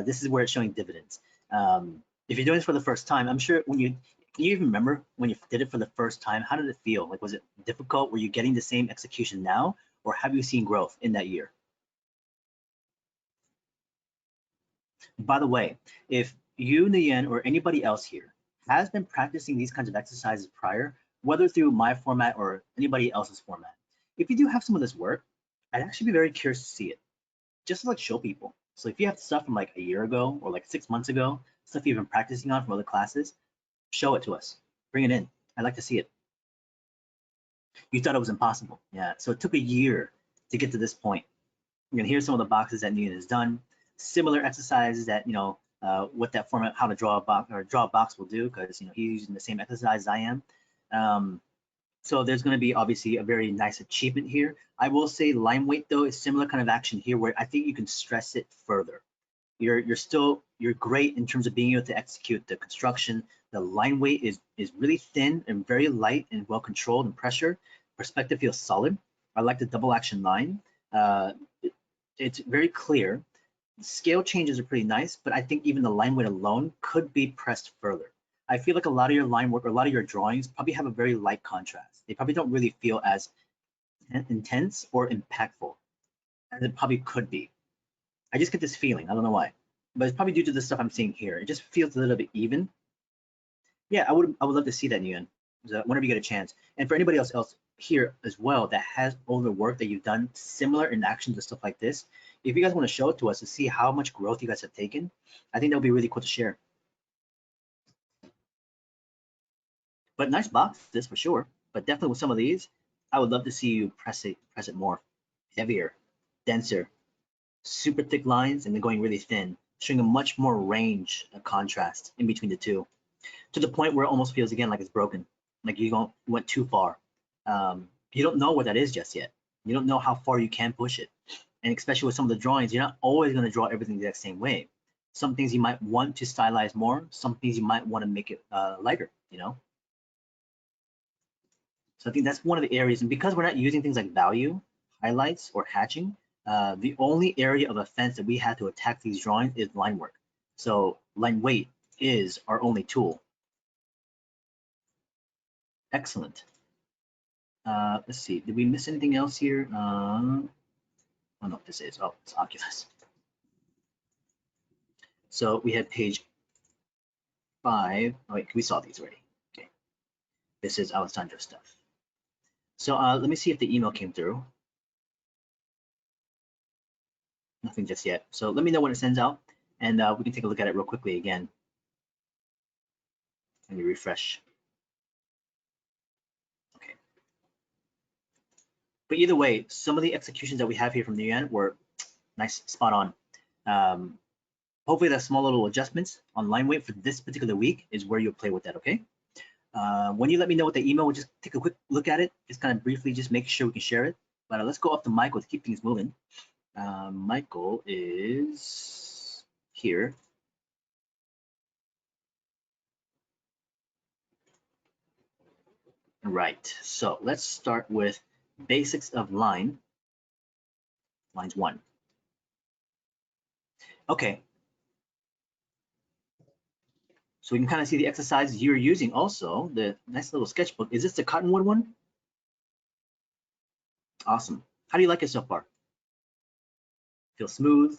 this is where it's showing dividends. If you're doing this for the first time, I'm sure when you even remember when you did it for the first time, how did it feel? Like, was it difficult? Were you getting the same execution now, or have you seen growth in that year? By the way, if you, Nguyen, or anybody else here has been practicing these kinds of exercises prior, whether through my format or anybody else's format, if you do have some of this work, I'd actually be very curious to see it, just to like show people. So if you have stuff from like a year ago or like 6 months ago, stuff you've been practicing on from other classes, show it to us. Bring it in. I'd like to see it. You thought it was impossible. Yeah. So it took a year to get to this point. You're gonna hear some of the boxes that Nguyen has done, similar exercises that what that format, how to draw a box will do, because he's using the same exercise as I am. So there's going to be obviously a very nice achievement here. I will say line weight though is similar kind of action here, where I think you can stress it further. You're great in terms of being able to execute the construction. The line weight is really thin and very light and well controlled, and pressure perspective feels solid. I like the double action line. It's very clear. Scale changes are pretty nice, but I think even the line weight alone could be pressed further. I feel like a lot of your line work or a lot of your drawings probably have a very light contrast. They probably don't really feel as intense or impactful as it probably could be. I just get this feeling, I don't know why, but it's probably due to the stuff I'm seeing here. It just feels a little bit even. Yeah, I would love to see that, Nguyen, whenever you get a chance. And for anybody else here as well that has older work that you've done similar in actions and stuff like this, if you guys want to show it to us to see how much growth you guys have taken, I think that would be really cool to share. But nice box, this for sure. But definitely with some of these, I would love to see you press it more, heavier, denser, super thick lines, and then going really thin, showing a much more range of contrast in between the two, to the point where it almost feels again like it's broken, like you went too far. You don't know what that is just yet. You don't know how far you can push it. And especially with some of the drawings, you're not always going to draw everything the exact same way. Some things you might want to stylize more, some things you might want to make it lighter, So I think that's one of the areas, and because we're not using things like value, highlights, or hatching, the only area of offense that we had to attack these drawings is line work. So line weight is our only tool. Excellent. Let's see, did we miss anything else here? Oh no, it's Oculus. So we had page 5. Oh wait, we saw these already. Okay, this is Alessandra's stuff. So let me see if the email came through. Nothing just yet. So let me know when it sends out, And we can take a look at it real quickly again. Let me refresh. Okay. But either way, some of the executions that we have here from the end were nice, spot on. Hopefully that small little adjustments on line weight for this particular week is where you'll play with that, okay? When you let me know what the email, we'll just take a quick look at it, just kind of briefly, just make sure we can share it. But let's go up to Michael to keep things moving. Michael is here. Right, so let's start with basics of lines 1. Okay. So we can kind of see the exercises you're using also, the nice little sketchbook. Is this the Cottonwood one? Awesome. How do you like it so far? Feel smooth,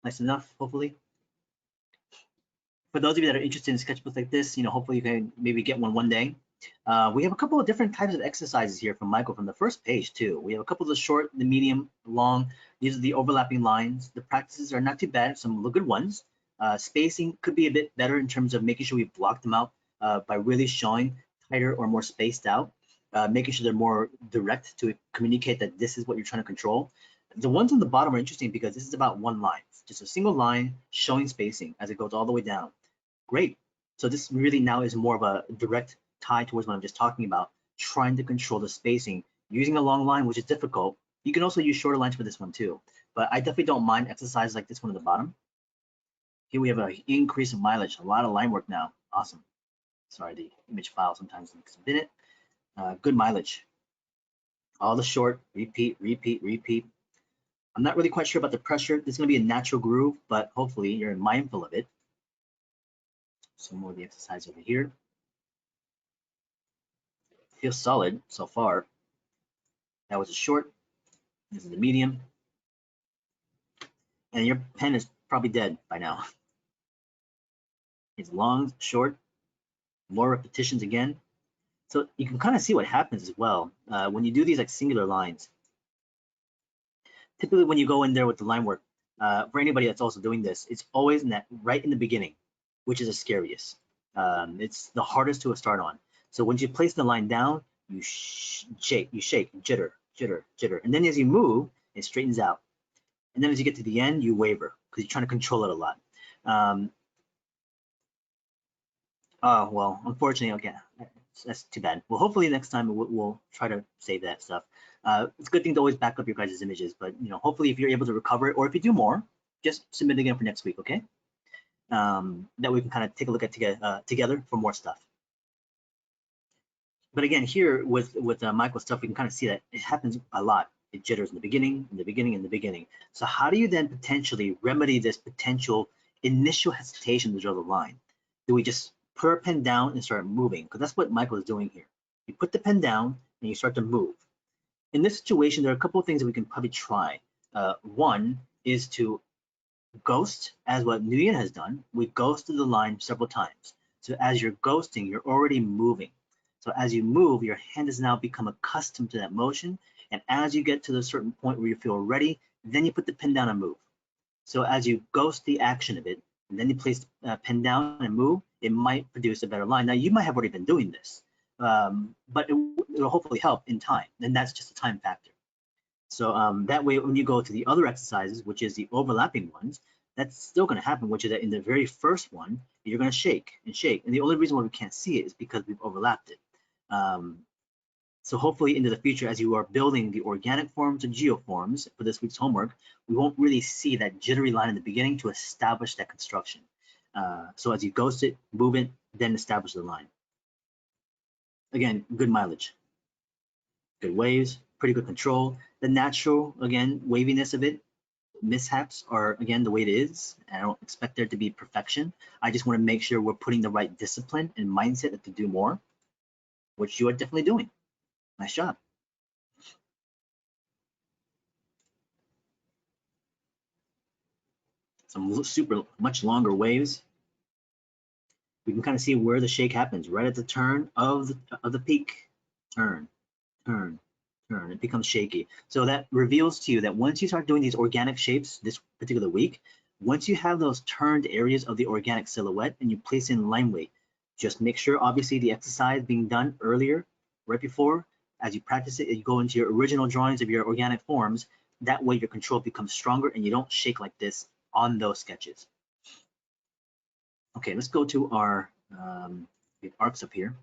nice enough, hopefully. For those of you that are interested in sketchbooks like this, hopefully you can maybe get one day. We have a couple of different types of exercises here from Michael from the first page too. We have a couple of the short, the medium, long. These are the overlapping lines. The practices are not too bad, some good ones. Spacing could be a bit better in terms of making sure we block them out by really showing tighter or more spaced out, making sure they're more direct to communicate that this is what you're trying to control. The ones on the bottom are interesting because this is about one line, just a single line showing spacing as it goes all the way down. Great. So this really now is more of a direct tie towards what I'm just talking about, trying to control the spacing using a long line, which is difficult. You can also use shorter lines for this one too, but I definitely don't mind exercises like this one at the bottom. Here we have an increase of mileage, a lot of line work now. Awesome. Sorry, the image file sometimes takes a minute. Good mileage. All the short, repeat, repeat, repeat. I'm not really quite sure about the pressure. This is going to be a natural groove, but hopefully you're mindful of it. Some more of the exercise over here. Feels solid so far. That was a short. This is the medium. And your pen is probably dead by now. It's long, short, more repetitions again. So you can kind of see what happens as well when you do these like singular lines. Typically when you go in there with the line work, for anybody that's also doing this, it's always in that right in the beginning, which is the scariest. It's the hardest to start on. So once you place the line down, you shake, jitter, jitter, jitter. And then as you move, it straightens out. And then as you get to the end, you waver because you're trying to control it a lot. Oh, well, unfortunately, okay, that's too bad. Well, hopefully next time we'll try to save that stuff. It's a good thing to always back up your guys' images, but hopefully if you're able to recover it, or if you do more, just submit it again for next week, okay? That we can kind of take a look at together for more stuff. But again, here with Michael's stuff, we can kind of see that it happens a lot. It jitters in the beginning, in the beginning, in the beginning. So how do you then potentially remedy this potential initial hesitation to draw the line? Do we just put our pen down and start moving? Because that's what Michael is doing here. You put the pen down and you start to move. In this situation, there are a couple of things that we can probably try. One is to ghost, as what Nguyen has done. We ghosted the line several times. So as you're ghosting, you're already moving. So as you move, your hand has now become accustomed to that motion. And as you get to the certain point where you feel ready, then you put the pen down and move. So as you ghost the action of it, and then you place the pen down and move, it might produce a better line. Now you might have already been doing this, but it will hopefully help in time. And that's just a time factor. So that way, when you go to the other exercises, which is the overlapping ones, that's still going to happen, which is that in the very first one, you're going to shake and shake. And the only reason why we can't see it is because we've overlapped it. So hopefully into the future, as you are building the organic forms and geoforms for this week's homework, we won't really see that jittery line in the beginning to establish that construction. So as you ghost it, move it, then establish the line. Again, good mileage, good waves, pretty good control. The natural, again, waviness of it, mishaps are, again, the way it is. I don't expect there to be perfection. I just want to make sure we're putting the right discipline and mindset to do more, which you are definitely doing. Nice job. Some super much longer waves. We can kind of see where the shake happens right at the turn of the peak. Turn, turn, turn. It becomes shaky. So that reveals to you that once you start doing these organic shapes this particular week, Once you have those turned areas of the organic silhouette and you place in line weight, just make sure obviously the exercise being done earlier, right before, as you practice it, you go into your original drawings of your organic forms. That way your control becomes stronger and you don't shake like this on those sketches. Okay, let's go to our we have arcs up here.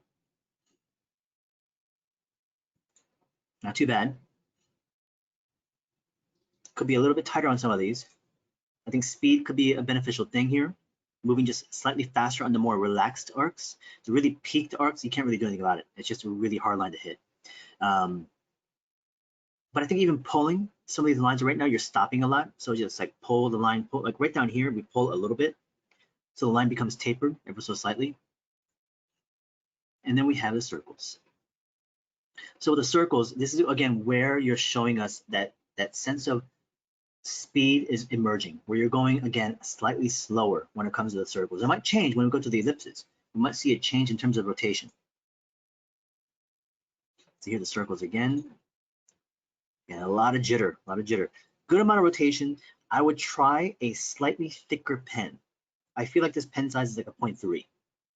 Not too bad. Could be a little bit tighter on some of these. I think speed could be a beneficial thing here. Moving just slightly faster on the more relaxed arcs. The really peaked arcs, you can't really do anything about it. It's just a really hard line to hit. But I think even pulling some of these lines right now, you're stopping a lot. So just like pull the line, pull, like right down here, we pull a little bit. So the line becomes tapered ever so slightly. And then we have the circles. So the circles, this is again where you're showing us that sense of speed is emerging, where you're going again slightly slower when it comes to the circles. It might change when we go to the ellipses. We might see a change in terms of rotation. So here the circles again. Yeah, a lot of jitter, a lot of jitter. Good amount of rotation. I would try a slightly thicker pen. I feel like this pen size is like a 0.3.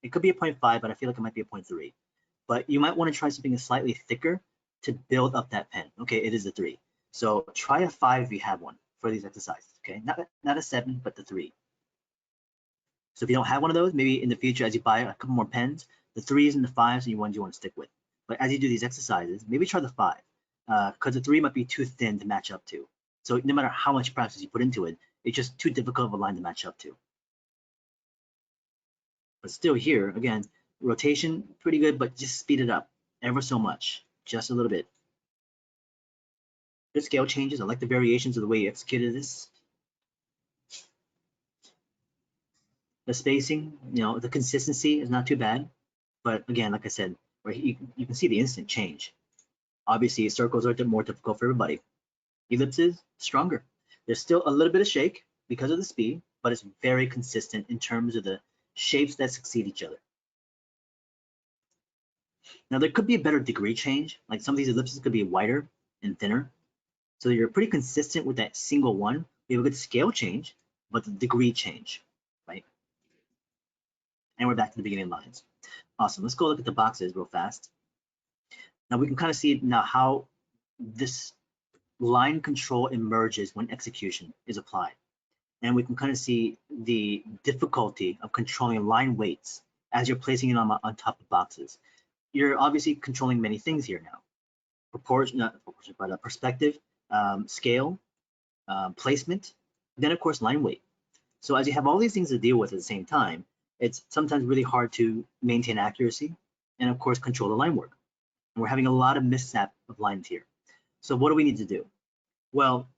It could be a 0.5, but I feel like it might be a 0.3. But you might want to try something slightly thicker to build up that pen. Okay, it is a 3. So try a 5 if you have one for these exercises. Okay, not a 7, but the 3. So if you don't have one of those, maybe in the future as you buy a couple more pens, the 3s and the 5s are the ones you want to stick with. But as you do these exercises, maybe try the 5, because the 3 might be too thin to match up to. So no matter how much practice you put into it, it's just too difficult of a line to match up to. But still here, again, rotation, pretty good, but just speed it up ever so much, just a little bit. Good scale changes. I like the variations of the way you executed this. The spacing, you know, the consistency is not too bad. But again, like I said, right, you can see the instant change. Obviously, circles are more difficult for everybody. Ellipses, stronger. There's still a little bit of shake because of the speed, but it's very consistent in terms of the shapes that succeed each other. Now, there could be a better degree change. Like some of these ellipses could be wider and thinner. So you're pretty consistent with that single one. We have a good scale change, but the degree change, right? And we're back to the beginning lines. Awesome. Let's go look at the boxes real fast. Now we can kind of see now how this line control emerges when execution is applied. And we can kind of see the difficulty of controlling line weights as you're placing it on top of boxes. You're obviously controlling many things here now. Proportion, not proportion, but perspective, scale, placement, then of course line weight. So as you have all these things to deal with at the same time, it's sometimes really hard to maintain accuracy and of course control the line work. And we're having a lot of mishap of lines here. So what do we need to do? Well,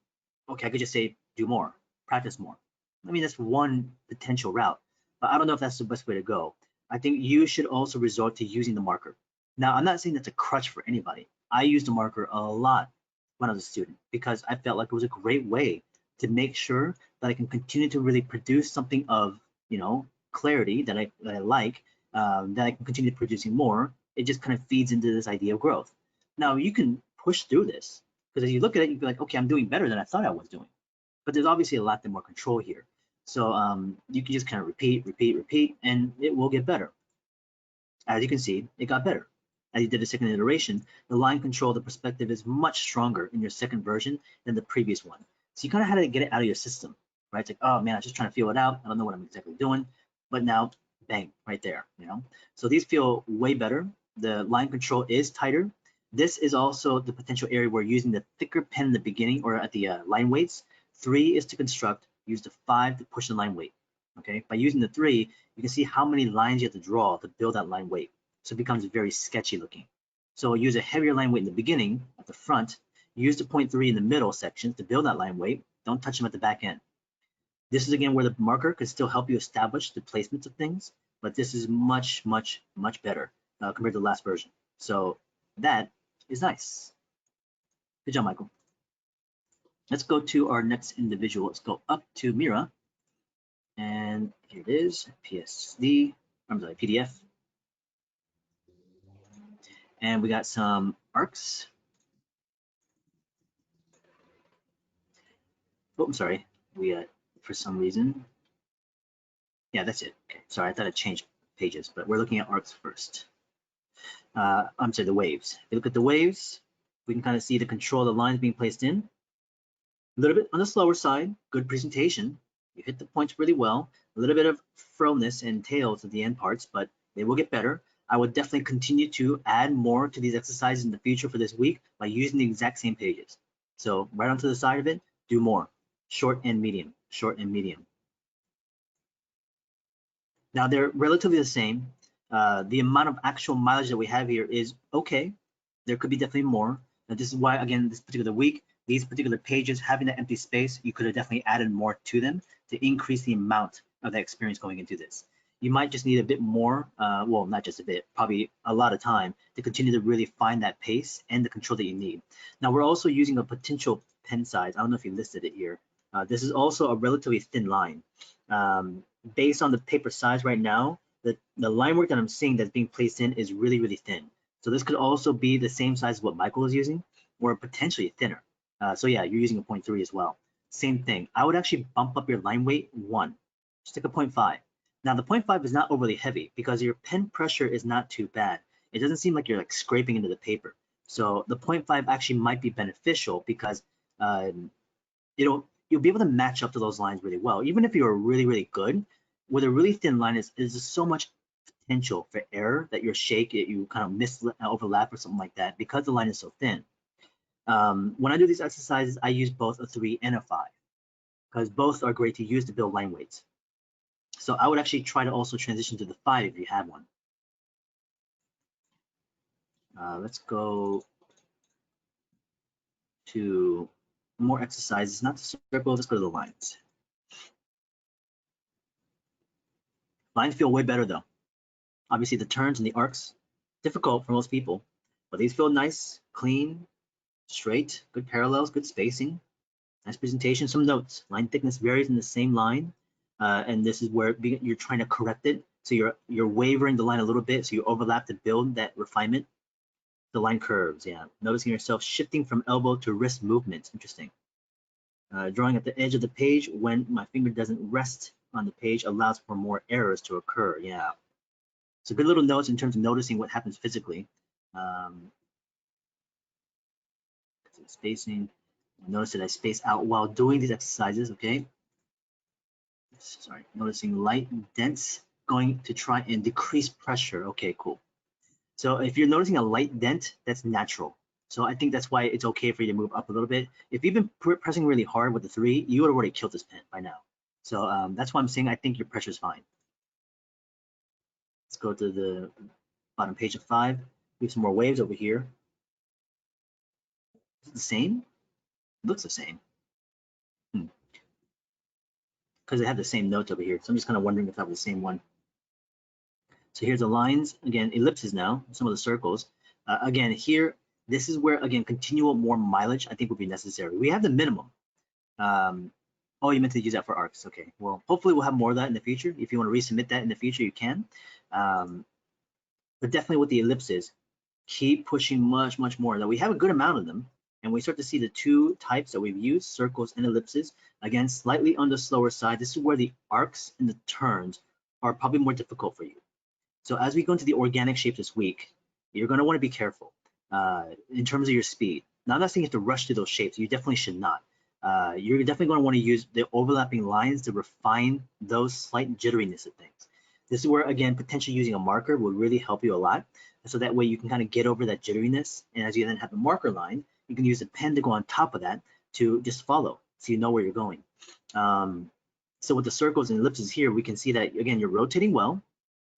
okay, I could just say do more, practice more. I mean, that's one potential route, but I don't know if that's the best way to go. I think you should also resort to using the marker. Now, I'm not saying that's a crutch for anybody. I used the marker a lot when I was a student because I felt like it was a great way to make sure that I can continue to really produce something of, you know, clarity that I like, that I can continue producing more. It just kind of feeds into this idea of growth. Now, you can push through this because as you look at it, you be like, okay, I'm doing better than I thought I was doing. But there's obviously a lot more control here. So you can just kind of repeat, and it will get better. As you can see, it got better. As you did the second iteration, the line control, the perspective is much stronger in your second version than the previous one. So you kind of had to get it out of your system, right? It's like, oh man, I was just trying to feel it out. I don't know what I'm exactly doing, but now, bang, right there, you know? So these feel way better. The line control is tighter. This is also the potential area where using the thicker pen in the beginning or at the line weights. 3 is to construct, use the 5 to push the line weight, okay? By using the 3, you can see how many lines you have to draw to build that line weight. So it becomes very sketchy looking. So use a heavier line weight in the beginning, at the front, use the 0.3 in the middle sections to build that line weight. Don't touch them at the back end. This is again where the marker can still help you establish the placements of things, but this is much, much, much better compared to the last version. So that is nice. Good job, Michael. Let's go to our next individual. Let's go up to Mira. And here it is, PSD, I'm sorry, PDF. And we got some arcs. Oh, I'm sorry. We for some reason. Yeah, that's it. Okay, sorry, I thought I changed pages, but we're looking at arcs first. I'm sorry, the waves. If you look at the waves, we can kind of see the control of the lines being placed in. A little bit on the slower side, good presentation. You hit the points really well. A little bit of froness and tails at the end parts, but they will get better. I would definitely continue to add more to these exercises in the future for this week by using the exact same pages. So right onto the side of it, do more. Short and medium, short and medium. Now they're relatively the same. The amount of actual mileage that we have here is okay. There could be definitely more. And this is why, again, this particular week, these particular pages having that empty space, you could have definitely added more to them to increase the amount of that experience going into this. You might just need a bit more, well, not just a bit, probably a lot of time to continue to really find that pace and the control that you need. Now we're also using a potential pen size. I don't know if you listed it here. This is also a relatively thin line. Based on the paper size right now, the line work that I'm seeing that's being placed in is really, really thin. So this could also be the same size as what Michael is using, or potentially thinner. So yeah, you're using a 0.3 as well. Same thing. I would actually bump up your line weight 1. Just take a 0.5. Now the 0.5 is not overly heavy because your pen pressure is not too bad. It doesn't seem like you're like scraping into the paper. So the 0.5 actually might be beneficial because you'll be able to match up to those lines really well. Even if you're really, really good, with a really thin line is just so much potential for error that your shake, you kind of overlap or something like that because the line is so thin. When I do these exercises, I use both a 3 and a 5 because both are great to use to build line weights. So I would actually try to also transition to the 5 if you have one. Let's go to more exercises, not the circle, let's go to the lines. Lines feel way better though. Obviously the turns and the arcs, difficult for most people, but these feel nice, clean, straight, good parallels, good spacing, nice presentation. Some notes, line thickness varies in the same line, and this is where you're trying to correct it. So you're wavering the line a little bit, so you overlap to build that refinement. The line curves, yeah. Noticing yourself shifting from elbow to wrist movements, interesting. Drawing at the edge of the page when my finger doesn't rest on the page allows for more errors to occur, yeah. So good little notes in terms of noticing what happens physically. Spacing, notice that I space out while doing these exercises, okay? Sorry, noticing light, dense, going to try and decrease pressure. Okay, cool. So if you're noticing a light dent, that's natural. So I think that's why it's okay for you to move up a little bit. If you've been pressing really hard with the 3, you would have already killed this pen by now. So that's why I'm saying I think your pressure is fine. Let's go to the bottom page of 5. We have some more waves over here. Is it the same? It looks the same. Because they have the same notes over here. So I'm just kind of wondering if that was the same one. So here's the lines, again, ellipses now, some of the circles. Again, here, this is where, again, continual more mileage I think would be necessary. We have the minimum. Oh, you meant to use that for arcs. Okay, well, hopefully we'll have more of that in the future. If you want to resubmit that in the future, you can. But definitely with the ellipses, keep pushing much, much more. Now we have a good amount of them, and we start to see the 2 types that we've used, circles and ellipses. Again, slightly on the slower side. This is where the arcs and the turns are probably more difficult for you. So as we go into the organic shape this week, you're going to want to be careful in terms of your speed. Now, I'm not saying you have to rush through those shapes. You definitely should not. You're definitely going to want to use the overlapping lines to refine those slight jitteriness of things. This is where, again, potentially using a marker will really help you a lot. So that way you can kind of get over that jitteriness. And as you then have a marker line, you can use a pen to go on top of that to just follow so you know where you're going. So with the circles and ellipses here, we can see that, again, you're rotating well.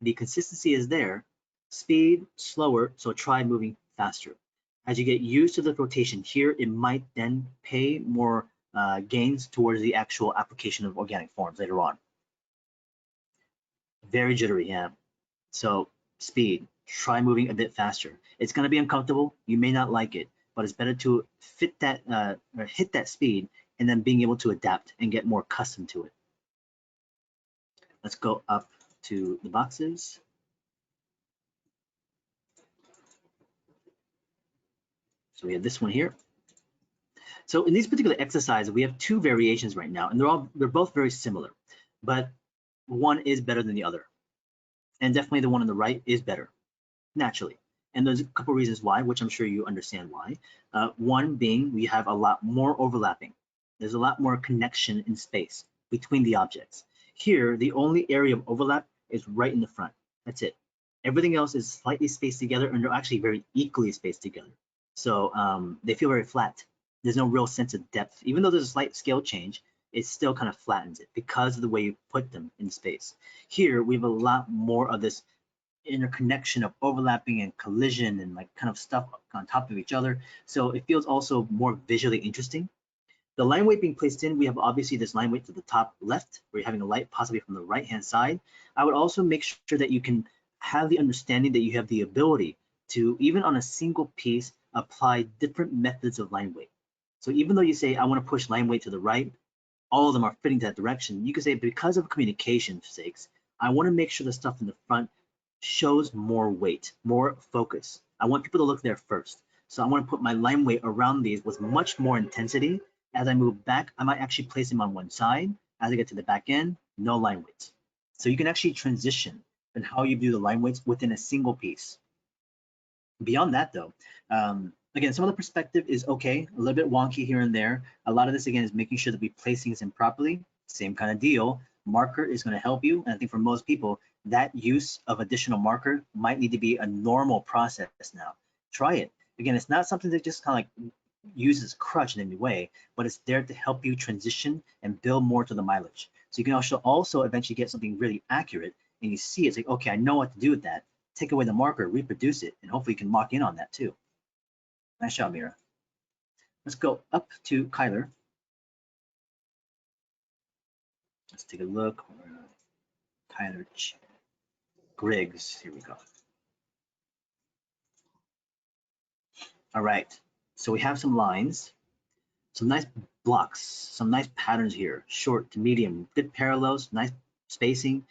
The consistency is there, speed slower, so try moving faster. As you get used to the rotation here, it might then pay more gains towards the actual application of organic forms later on. Very jittery, yeah. So speed, try moving a bit faster. It's going to be uncomfortable. You may not like it, but it's better to fit that or hit that speed and then being able to adapt and get more accustomed to it. Let's go up to the boxes. So we have this one here. So in these particular exercises, we have two variations right now, and they're both very similar, but one is better than the other. And definitely the one on the right is better, naturally. And there's a couple reasons why, which I'm sure you understand why. One being we have a lot more overlapping. There's a lot more connection in space between the objects. Here, the only area of overlap is right in the front. That's it. Everything else is slightly spaced together, and they're actually very equally spaced together. So they feel very flat. There's no real sense of depth. Even though there's a slight scale change, it still kind of flattens it because of the way you put them in space. Here, we have a lot more of this interconnection of overlapping and collision and like kind of stuff on top of each other. So it feels also more visually interesting. The line weight being placed in, we have obviously this line weight to the top left, where you're having a light possibly from the right-hand side. I would also make sure that you can have the understanding that you have the ability to, even on a single piece, apply different methods of line weight. So even though you say, I want to push line weight to the right, all of them are fitting that direction, you can say, because of communication sakes, I want to make sure the stuff in the front shows more weight, more focus. I want people to look there first. So I want to put my line weight around these with much more intensity. As I move back, I might actually place them on one side. As I get to the back end, no line weights. So you can actually transition in how you do the line weights within a single piece. Beyond that though, again, some of the perspective is okay, a little bit wonky here and there. A lot of this again is making sure that we place things in properly. Same kind of deal. Marker is going to help you. And I think for most people, that use of additional marker might need to be a normal process now. Try it. Again, it's not something that just kind of like uses crutch in any way, but it's there to help you transition and build more to the mileage. So you can also eventually get something really accurate and you see it's like, okay, I know what to do with that. Take away the marker, reproduce it, and hopefully you can lock in on that too. Nice job, Mira. Let's go up to Kyler. Let's take a look. Kyler Griggs, here we go. All right, so we have some lines, some nice blocks, some nice patterns here, short to medium, good parallels, nice spacing.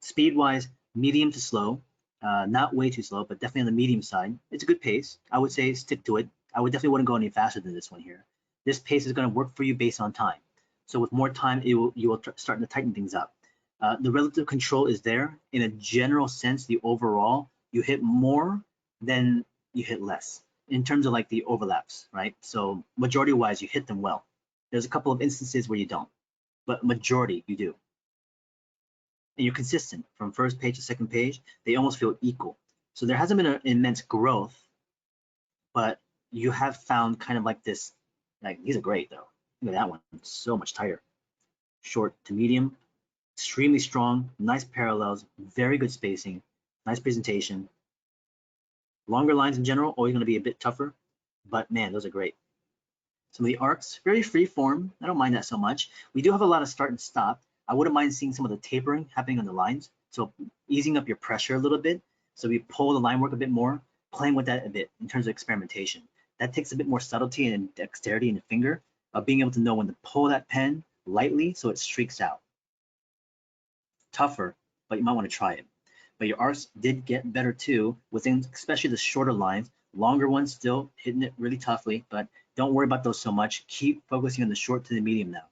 Speed-wise, medium to slow, not way too slow, but definitely on the medium side. It's a good pace. I would say stick to it. I would definitely wouldn't go any faster than this one here. This pace is going to work for you based on time. So with more time, you will start to tighten things up. The relative control is there. In a general sense, the overall, you hit more than you hit less in terms of like the overlaps, right? So majority wise, you hit them well. There's a couple of instances where you don't, but majority you do. And you're consistent from first page to second page. They almost feel equal. So there hasn't been an immense growth, but you have found kind of like this, like these are great though. Look at that one, it's so much tighter. Short to medium, extremely strong, nice parallels, very good spacing, nice presentation. Longer lines in general, always going to be a bit tougher, but man, those are great. Some of the arcs, very free form. I don't mind that so much. We do have a lot of start and stop. I wouldn't mind seeing some of the tapering happening on the lines. So easing up your pressure a little bit. So we pull the line work a bit more, playing with that a bit in terms of experimentation. That takes a bit more subtlety and dexterity in the finger of being able to know when to pull that pen lightly so it streaks out. Tougher, but you might want to try it. But your arcs did get better too, within especially the shorter lines. Longer ones still hitting it really toughly, but don't worry about those so much. Keep focusing on the short to the medium now.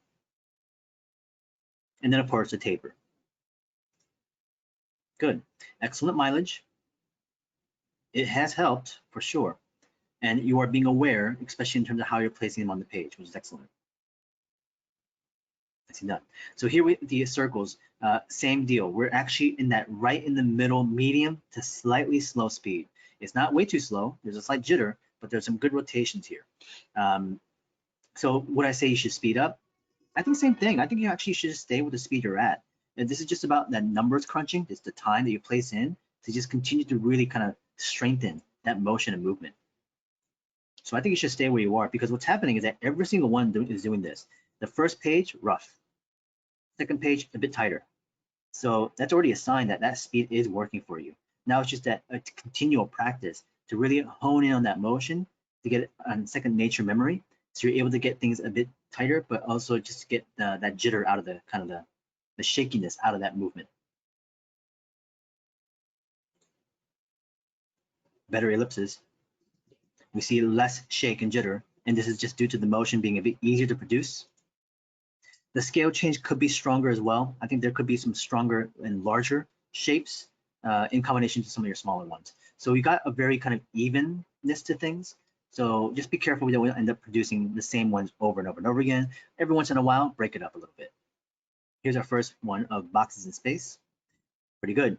And then of course the taper. Good, excellent mileage. It has helped for sure. And you are being aware, especially in terms of how you're placing them on the page, which is excellent. I see that. So here with the circles, same deal. We're actually in that right in the middle, medium to slightly slow speed. It's not way too slow. There's a slight jitter, but there's some good rotations here. So would I say you should speed up? I think the same thing. I think you actually should just stay with the speed you're at. And this is just about that numbers crunching. It's the time that you place in to just continue to really kind of strengthen that motion and movement. So I think you should stay where you are, because what's happening is that every single one is doing this. The first page, rough. Second page, a bit tighter. So that's already a sign that that speed is working for you. Now it's just that a continual practice to really hone in on that motion to get it on second nature memory. So you're able to get things a bit tighter, but also just to get that jitter out of the kind of the shakiness out of that movement. Better ellipses. We see less shake and jitter and this is just due to the motion being a bit easier to produce. The scale change could be stronger as well. I think there could be some stronger and larger shapes in combination to some of your smaller ones. So we got a very kind of evenness to things. So just be careful we don't end up producing the same ones over and over and over again. Every once in a while, break it up a little bit. Here's our first one of boxes in space. Pretty good.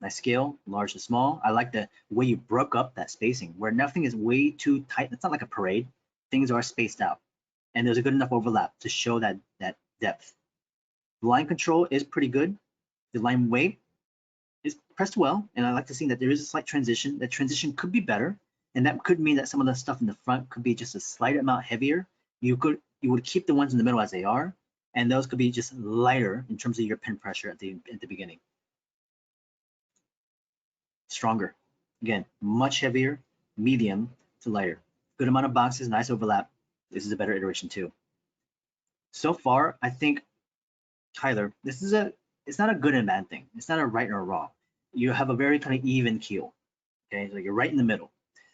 Nice scale, large to small. I like the way you broke up that spacing, where nothing is way too tight. It's not like a parade. Things are spaced out, and there's a good enough overlap to show that depth. The line control is pretty good. The line weight is pressed well, and I like to see that there is a slight transition. That transition could be better, and that could mean that some of the stuff in the front could be just a slight amount heavier. You would keep the ones in the middle as they are, and those could be just lighter in terms of your pin pressure at the beginning. Stronger, again, much heavier, medium to lighter. Good amount of boxes, nice overlap. This is a better iteration too. So far, I think, Tyler, it's not a good and bad thing. It's not a right or a wrong. You have a very kind of even keel. Okay, so you're right in the middle.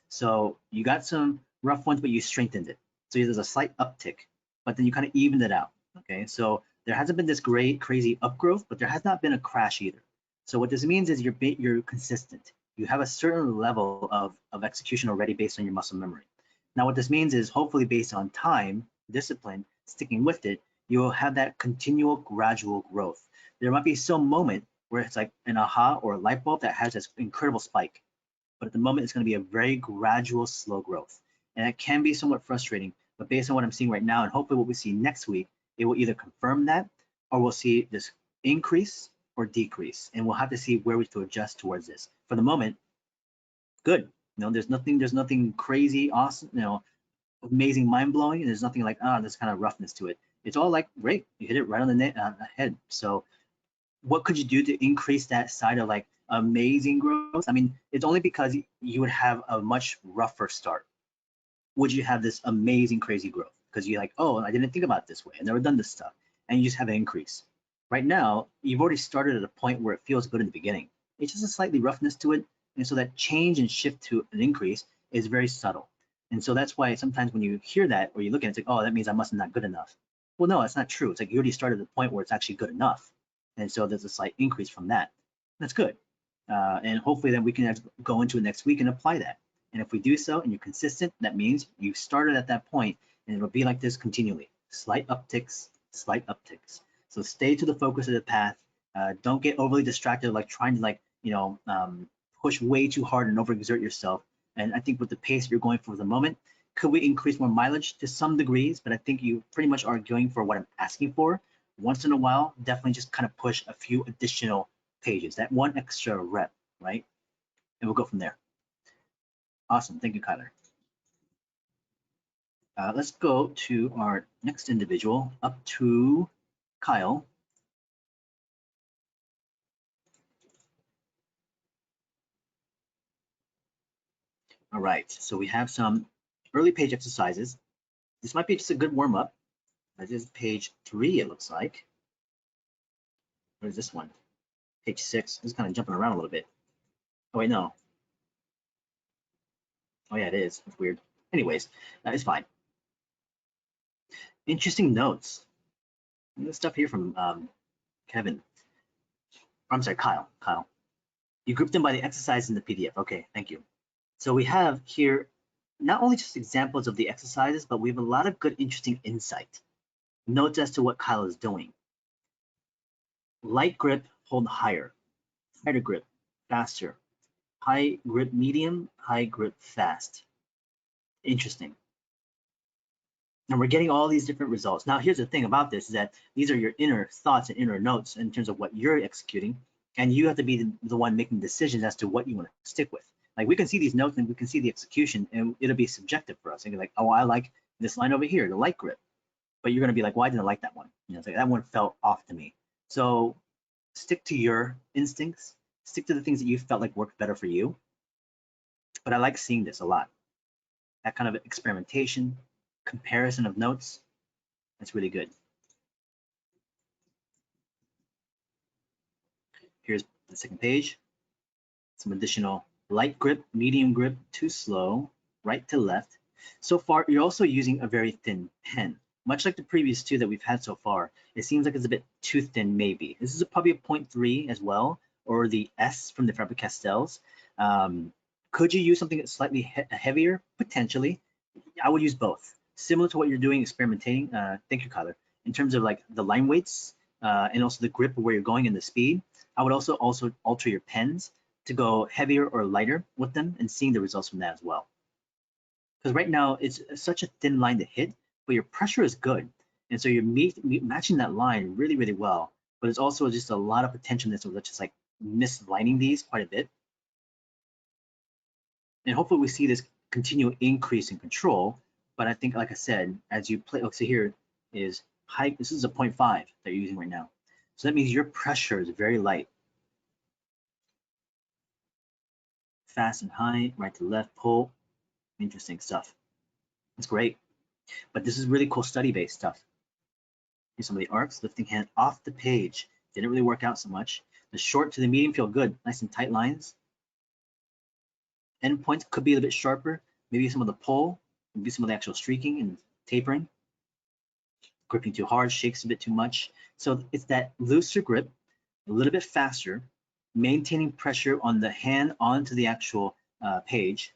So you got some rough ones, but you strengthened it. So there's a slight uptick, but then you kind of evened it out. Okay, so there hasn't been this great crazy upgrowth, but there has not been a crash either. So what this means is you're consistent. You have a certain level of execution already based on your muscle memory. Now what this means is hopefully based on time, discipline, sticking with it, you will have that continual gradual growth. There might be some moment where it's like an aha or a light bulb that has this incredible spike. But at the moment, it's going to be a very gradual, slow growth. And it can be somewhat frustrating, but based on what I'm seeing right now, and hopefully what we see next week, it will either confirm that, or we'll see this increase or decrease. And we'll have to see where we to adjust towards this. For the moment, good. There's nothing crazy, awesome, amazing, mind-blowing, and there's nothing like, there's kind of roughness to it. It's all like, great, you hit it right on the head. So what could you do to increase that side of like amazing growth? I mean, it's only because you would have a much rougher start. Would you have this amazing, crazy growth? Because you're like, oh, I didn't think about it this way. I've never done this stuff. And you just have an increase. Right now, you've already started at a point where it feels good in the beginning. It's just a slightly roughness to it. And so that change and shift to an increase is very subtle. And so that's why sometimes when you hear that or you look at it, it's like, oh, that means I must have not good enough. Well, no, that's not true. It's like you already started at the point where it's actually good enough. And so there's a slight increase from that. That's good. And hopefully then we can go into it next week and apply that. And if we do so and you're consistent, that means you started at that point and it'll be like this continually. Slight upticks, slight upticks. So stay to the focus of the path. Don't get overly distracted, like trying to push way too hard and overexert yourself. And I think with the pace you're going for the moment, could we increase more mileage to some degrees? But I think you pretty much are going for what I'm asking for. Once in a while, definitely just kind of push a few additional pages, that one extra rep, right? And we'll go from there. Awesome, thank you, Kyler. Let's go to our next individual, up to Kyle. All right, so we have some early page exercises. This might be just a good warm-up. This is page 3, it looks like. What is this one? Page 6. It's kind of jumping around a little bit. Oh, wait, no. Oh, yeah, it is. It's weird. Anyways, it's fine. Interesting notes. This stuff here from Kevin. I'm sorry, Kyle. Kyle. You grouped them by the exercise in the PDF. Okay, thank you. So we have here not only just examples of the exercises, but we have a lot of good, interesting insight. Notes as to what Kyle is doing. Light grip, hold higher. Tighter grip, faster. High grip, medium. High grip, fast. Interesting. And we're getting all these different results. Now, here's the thing about this is that these are your inner thoughts and inner notes in terms of what you're executing, and you have to be the one making decisions as to what you want to stick with. Like we can see these notes and we can see the execution, and it'll be subjective for us. And you're like, oh, I like this line over here, the light grip. But you're going to be like, well, I didn't like that one. It's like that one felt off to me. So stick to your instincts, stick to the things that you felt like worked better for you. But I like seeing this a lot. That kind of experimentation, comparison of notes, that's really good. Here's the second page. Some additional light grip, medium grip, too slow, right to left, So far, you're also using a very thin pen. Much like the previous two that we've had so far, it seems like it's a bit too thin maybe. This is probably a 0.3 as well, or the S from the Faber-Castells. Could you use something that's slightly heavier? Potentially. I would use both. Similar to what you're doing experimenting, thank you, Kyler, in terms of like the line weights and also the grip of where you're going and the speed. I would also alter your pens to go heavier or lighter with them and seeing the results from that as well. Because right now it's such a thin line to hit, but your pressure is good. And so you're matching that line really, really well. But it's also just a lot of potentialness of just like mislining these quite a bit. And hopefully we see this continual increase in control. But I think, like I said, as you play, so here is high, this is a 0.5 that you're using right now. So that means your pressure is very light. Fast and high, right to left, pull. Interesting stuff. It's great. But this is really cool study-based stuff. Here's some of the arcs, lifting hand off the page. Didn't really work out so much. The short to the medium feel good, nice and tight lines. End points could be a little bit sharper. Maybe some of the pull, maybe some of the actual streaking and tapering. Gripping too hard, shakes a bit too much. So it's that looser grip, a little bit faster, maintaining pressure on the hand onto the actual page,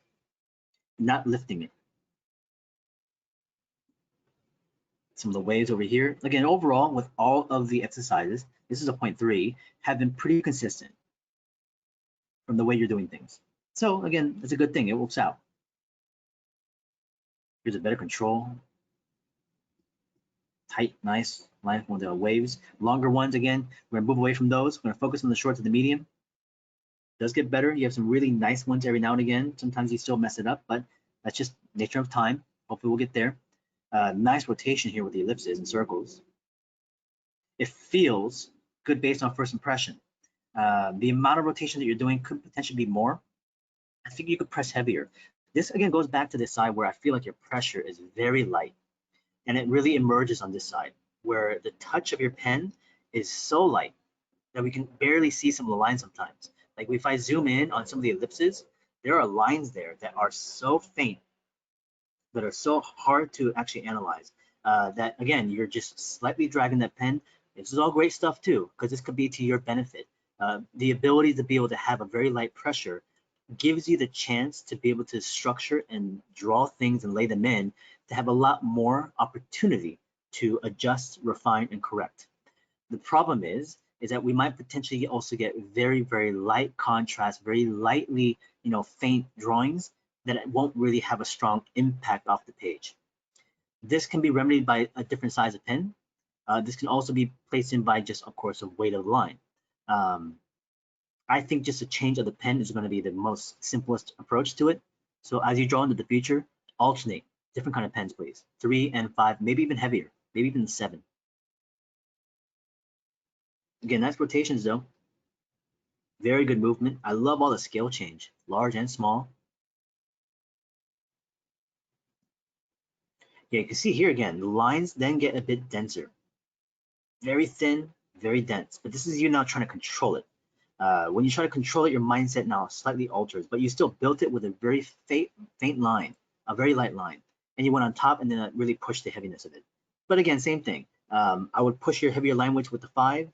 not lifting it. Some of the waves over here. Again, overall, with all of the exercises, this is a 0.3, have been pretty consistent from the way you're doing things. So again, it's a good thing. It works out. Here's a better control. Tight, nice line with the waves. Longer ones, again, we're gonna move away from those. We're gonna focus on the short to the medium. Does get better. You have some really nice ones every now and again. Sometimes you still mess it up, but that's just nature of time. Hopefully we'll get there. Nice rotation here with the ellipses and circles. It feels good based on first impression. The amount of rotation that you're doing could potentially be more. I think you could press heavier. This again goes back to this side where I feel like your pressure is very light, and it really emerges on this side where the touch of your pen is so light that we can barely see some of the lines sometimes. Like if I zoom in on some of the ellipses, there are lines there that are so faint, that are so hard to actually analyze, that again, you're just slightly dragging that pen. This is all great stuff too, because this could be to your benefit. The ability to be able to have a very light pressure gives you the chance to be able to structure and draw things and lay them in to have a lot more opportunity to adjust, refine, and correct. The problem is that we might potentially also get very, very light contrast, very lightly, faint drawings that won't really have a strong impact off the page. This can be remedied by a different size of pen. This can also be placed in by just, of course, a weight of the line. I think just a change of the pen is going to be the most simplest approach to it. So as you draw into the future, alternate different kind of pens, please. 3 and 5, maybe even heavier, maybe even 7. Again, nice rotations though. Very good movement. I love all the scale change, large and small. Yeah, you can see here again, the lines then get a bit denser. Very thin, very dense. But this is you now trying to control it. When you try to control it, your mindset now slightly alters, but you still built it with a very faint line, a very light line. And you went on top and then really pushed the heaviness of it. But again, same thing. I would push your heavier line weights with the 5,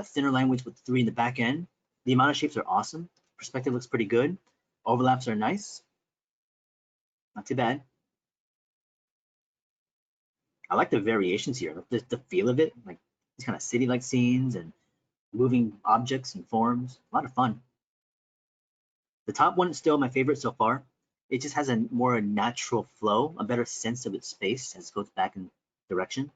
thinner line weights with the 3 in the back end. The amount of shapes are awesome. Perspective looks pretty good. Overlaps are nice. Not too bad. I like the variations here, the feel of it, like these kind of city-like scenes and moving objects and forms. A lot of fun. The top one is still my favorite so far. It just has a more natural flow, a better sense of its space as it goes back in direction.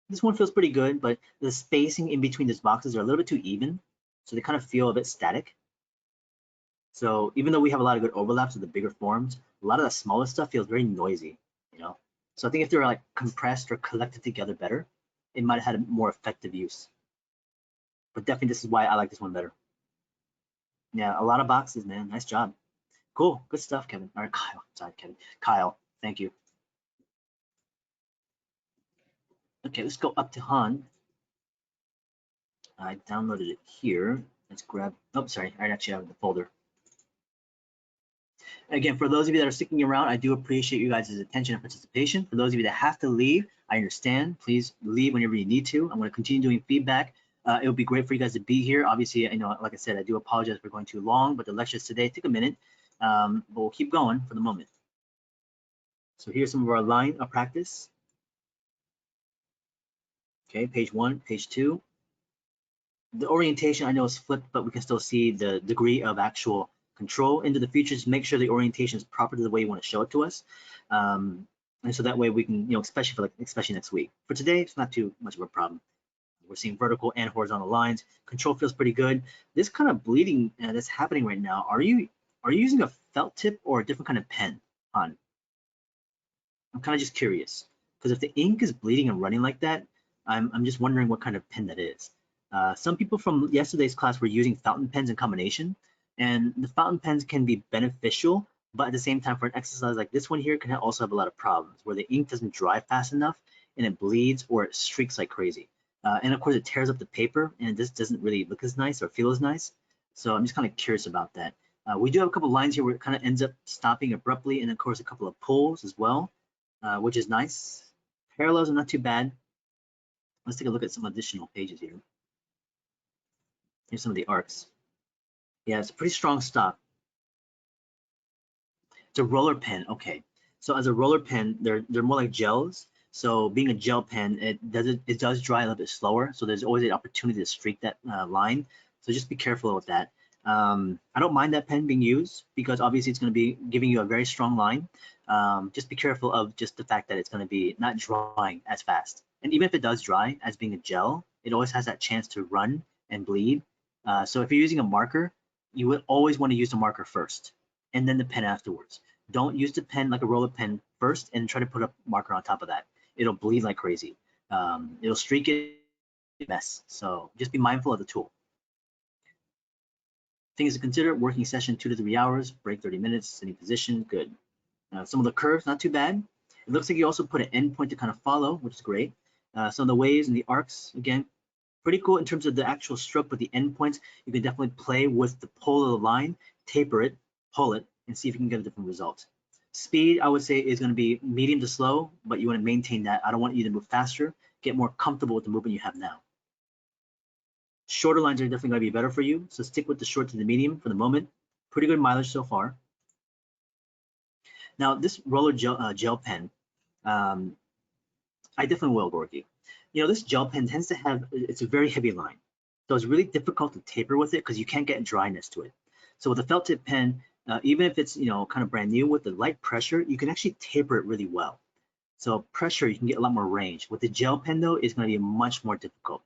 This one feels pretty good, but the spacing in between these boxes are a little bit too even, so they kind of feel a bit static. So even though we have a lot of good overlaps with the bigger forms, a lot of the smaller stuff feels very noisy, So I think if they were like compressed or collected together better, it might have had a more effective use. But definitely this is why I like this one better. Yeah, a lot of boxes, man. Nice job. Cool, good stuff, Kevin. All right, Kyle. Sorry, Kevin. Kyle, thank you. Okay, let's go up to Han. I downloaded it here. Let's grab. Oh, sorry. I actually have the folder. Again, for those of you that are sticking around, I do appreciate you guys' attention and participation. For those of you that have to leave, I understand. Please leave whenever you need to. I'm going to continue doing feedback. It would be great for you guys to be here. Obviously, like I said, I do apologize for going too long, but the lectures today took a minute, but we'll keep going for the moment. So here's some of our line of practice. Okay, page 1, page 2. The orientation I know is flipped, but we can still see the degree of actual control into the features. Make sure the orientation is proper to the way you want to show it to us. And so that way we can, especially next week. For today, it's not too much of a problem. We're seeing vertical and horizontal lines. Control feels pretty good. This kind of bleeding that's happening right now, are you using a felt tip or a different kind of pen, Han? I'm kind of just curious, because if the ink is bleeding and running like that, I'm just wondering what kind of pen that is. Some people from yesterday's class were using fountain pens in combination, and the fountain pens can be beneficial, but at the same time, for an exercise like this one here, can also have a lot of problems where the ink doesn't dry fast enough and it bleeds or it streaks like crazy. And of course, it tears up the paper, and this doesn't really look as nice or feel as nice. So I'm just kind of curious about that. We do have a couple lines here where it kind of ends up stopping abruptly, and of course, a couple of pulls as well, which is nice. Parallels are not too bad. Let's take a look at some additional pages here. Here's some of the arcs. Yeah, it's a pretty strong stop. It's a roller pen. Okay, so as a roller pen, they're more like gels. So being a gel pen, it does dry a little bit slower. So there's always an opportunity to streak that line. So just be careful with that. I don't mind that pen being used because obviously it's going to be giving you a very strong line. Just be careful of just the fact that it's going to be not drying as fast. And even if it does dry, as being a gel, it always has that chance to run and bleed. So if you're using a marker, you would always want to use the marker first and then the pen afterwards. Don't use the pen like a roller pen first and try to put a marker on top of that. It'll bleed like crazy. It'll streak it, mess. So just be mindful of the tool. Things to consider: working session 2 to 3 hours, break 30 minutes, sitting position, good. Some of the curves, not too bad. It looks like you also put an endpoint to kind of follow, which is great. Some of the waves and the arcs, again, pretty cool in terms of the actual stroke, but the endpoints, you can definitely play with the pull of the line, taper it, pull it, and see if you can get a different result. Speed, I would say, is going to be medium to slow, but you want to maintain that. I don't want you to move faster. Get more comfortable with the movement you have now. Shorter lines are definitely going to be better for you, so stick with the short to the medium for the moment. Pretty good mileage so far. Now, this roller gel pen, I definitely will, Gorky. This gel pen tends to have, it's a very heavy line. So it's really difficult to taper with it because you can't get dryness to it. So with a felt tip pen, even if it's kind of brand new, with the light pressure, you can actually taper it really well. So pressure, you can get a lot more range. With the gel pen though, it's going to be much more difficult.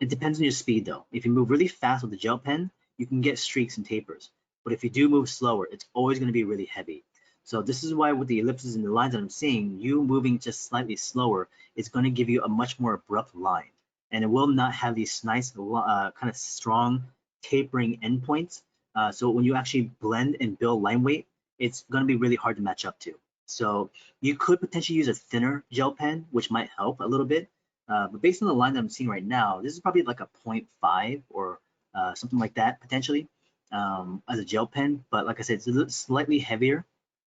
It depends on your speed though. If you move really fast with the gel pen, you can get streaks and tapers. But if you do move slower, it's always going to be really heavy. So this is why with the ellipses and the lines that I'm seeing, you moving just slightly slower is going to give you a much more abrupt line. And it will not have these nice kind of strong tapering endpoints. So when you actually blend and build line weight, it's going to be really hard to match up to. So you could potentially use a thinner gel pen, which might help a little bit. But based on the line that I'm seeing right now, this is probably like a 0.5 or something like that potentially as a gel pen. But like I said, it's a little slightly heavier.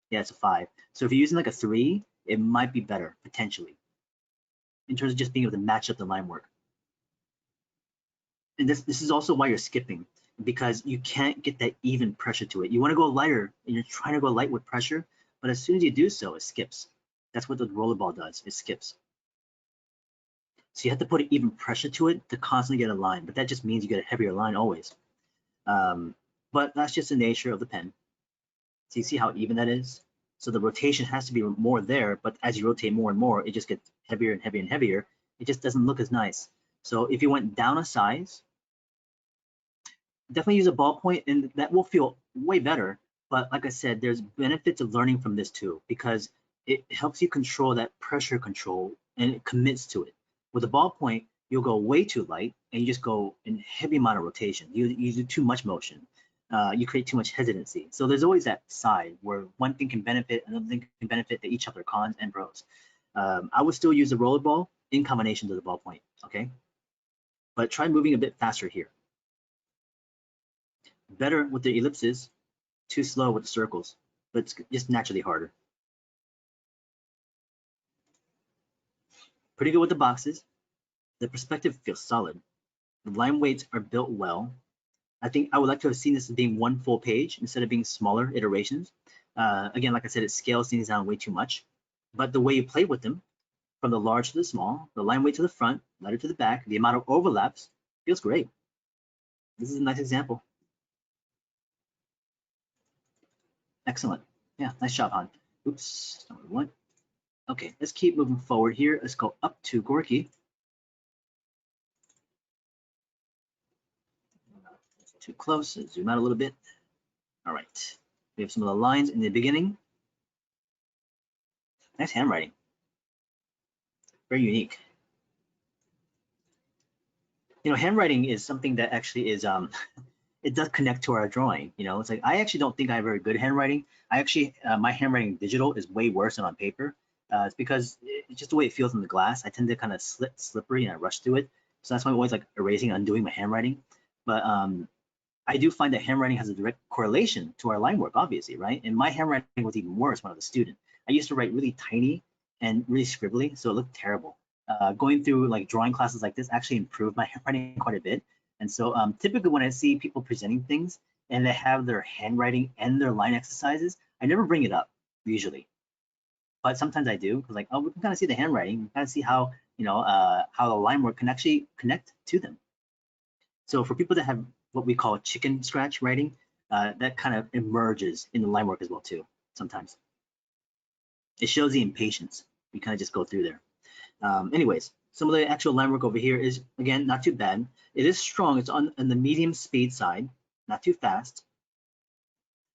Yeah, it's a 5. So if you're using like a 3, it might be better potentially in terms of just being able to match up the line work. And this is also why you're skipping, because you can't get that even pressure to it. You want to go lighter and you're trying to go light with pressure, but as soon as you do so, it skips. That's what the rollerball does, it skips. So you have to put an even pressure to it to constantly get a line, but that just means you get a heavier line always. But that's just the nature of the pen. So you see how even that is? So the rotation has to be more there, but as you rotate more and more, it just gets heavier and heavier and heavier. It just doesn't look as nice. So if you went down a size, definitely use a ballpoint, and that will feel way better. But like I said, there's benefits of learning from this too, because it helps you control that pressure control and it commits to it. With a ballpoint, you'll go way too light and you just go in heavy amount of rotation. You do too much motion. You create too much hesitancy. So there's always that side where one thing can benefit, another thing can benefit. They each have their cons and pros. I would still use the rollerball in combination to the ballpoint, okay? But try moving a bit faster here. Better with the ellipses. Too slow with the circles, but it's just naturally harder. Pretty good with the boxes. The perspective feels solid. The line weights are built well. I think I would like to have seen this as being one full page instead of being smaller iterations. Again, like I said, it scales things down way too much. But the way you play with them, from the large to the small, the line weight to the front, letter to the back, the amount of overlaps, feels great. This is a nice example. Excellent. Yeah, nice job, Han. Oops, not what we want. Okay, let's keep moving forward here. Let's go up to Gorky. Too close, so zoom out a little bit. All right, we have some of the lines in the beginning. Nice handwriting. Very unique. You know, handwriting is something that actually is, it does connect to our drawing. You know, it's like, I actually don't think I have very good handwriting. I actually, my handwriting digital is way worse than on paper. It's because it's just the way it feels in the glass. I tend to kind of slippery and I rush through it. So that's why I'm always like erasing, undoing my handwriting. But I do find that handwriting has a direct correlation to our line work, obviously, right? And my handwriting was even worse when I was a student. I used to write really tiny and really scribbly, so it looked terrible. Going through like drawing classes like this actually improved my handwriting quite a bit. And so typically when I see people presenting things and they have their handwriting and their line exercises, I never bring it up usually. But sometimes I do, because like, oh, we can kind of see the handwriting, we can kind of see how, you know, how the line work can actually connect to them. So for people that have what we call chicken scratch writing, that kind of emerges in the line work as well too, sometimes. It shows the impatience. We kind of just go through there. Anyways, some of the actual line work over here is, again, not too bad. It is strong. It's on the medium speed side, not too fast.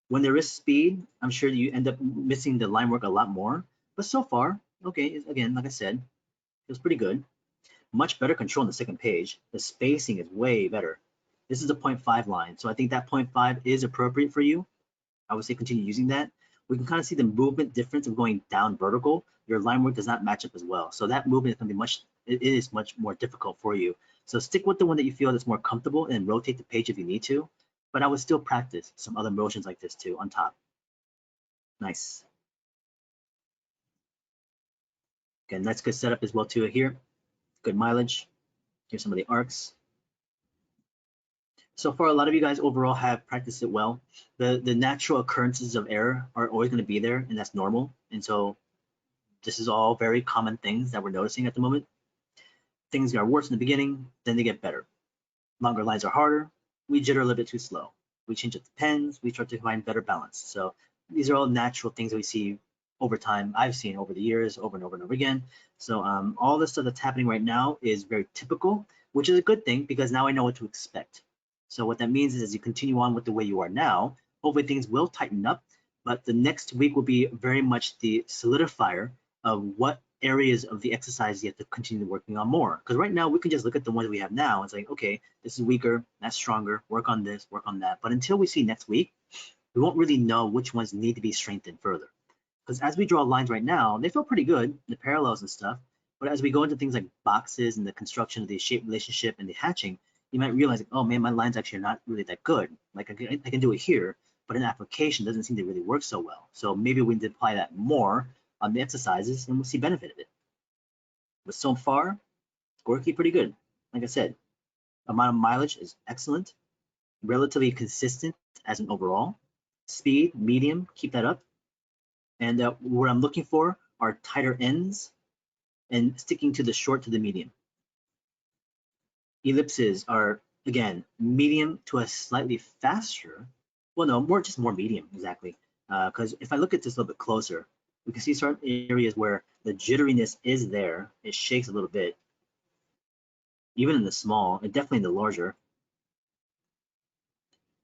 When there is speed, I'm sure that you end up missing the line work a lot more. But so far, okay, again, like I said, it was pretty good. Much better control on the second page. The spacing is way better. This is a 0.5 line, so I think that 0.5 is appropriate for you. I would say continue using that. We can kind of see the movement difference of going down vertical. Your line work does not match up as well. So that movement is going to be it is much more difficult for you. So stick with the one that you feel that's more comfortable and rotate the page if you need to. But I would still practice some other motions like this too on top. Nice. Again, that's good setup as well too here. Good mileage. Here's some of the arcs. So far, a lot of you guys overall have practiced it well. The natural occurrences of error are always going to be there, and that's normal. And so this is all very common things that we're noticing at the moment. Things are worse in the beginning, then they get better. Longer lines are harder. We jitter a little bit too slow. We change up the pens. We try to find better balance. So these are all natural things that we see over time. I've seen over the years, over and over and over again. So all this stuff that's happening right now is very typical, which is a good thing because now I know what to expect. So what that means is as you continue on with the way you are now, hopefully things will tighten up, but the next week will be very much the solidifier of what areas of the exercise you have to continue working on more. Because right now we can just look at the ones we have now. It's like, okay, this is weaker, that's stronger, work on this, work on that. But until we see next week, we won't really know which ones need to be strengthened further. Because as we draw lines right now, they feel pretty good, the parallels and stuff. But as we go into things like boxes and the construction of the shape relationship and the hatching, you might realize, like, oh man, my lines actually are not really that good. Like I can do it here, but in application doesn't seem to really work so well. So maybe we need to apply that more on the exercises and we'll see benefit of it. But so far, Gorky pretty good. Like I said, amount of mileage is excellent, relatively consistent as an overall. Speed, medium, keep that up. And what I'm looking for are tighter ends and sticking to the short to the medium. Ellipses are, again, medium to a slightly faster. Well, no, just more medium, exactly. Because if I look at this a little bit closer, we can see certain areas where the jitteriness is there. It shakes a little bit, even in the small, and definitely in the larger.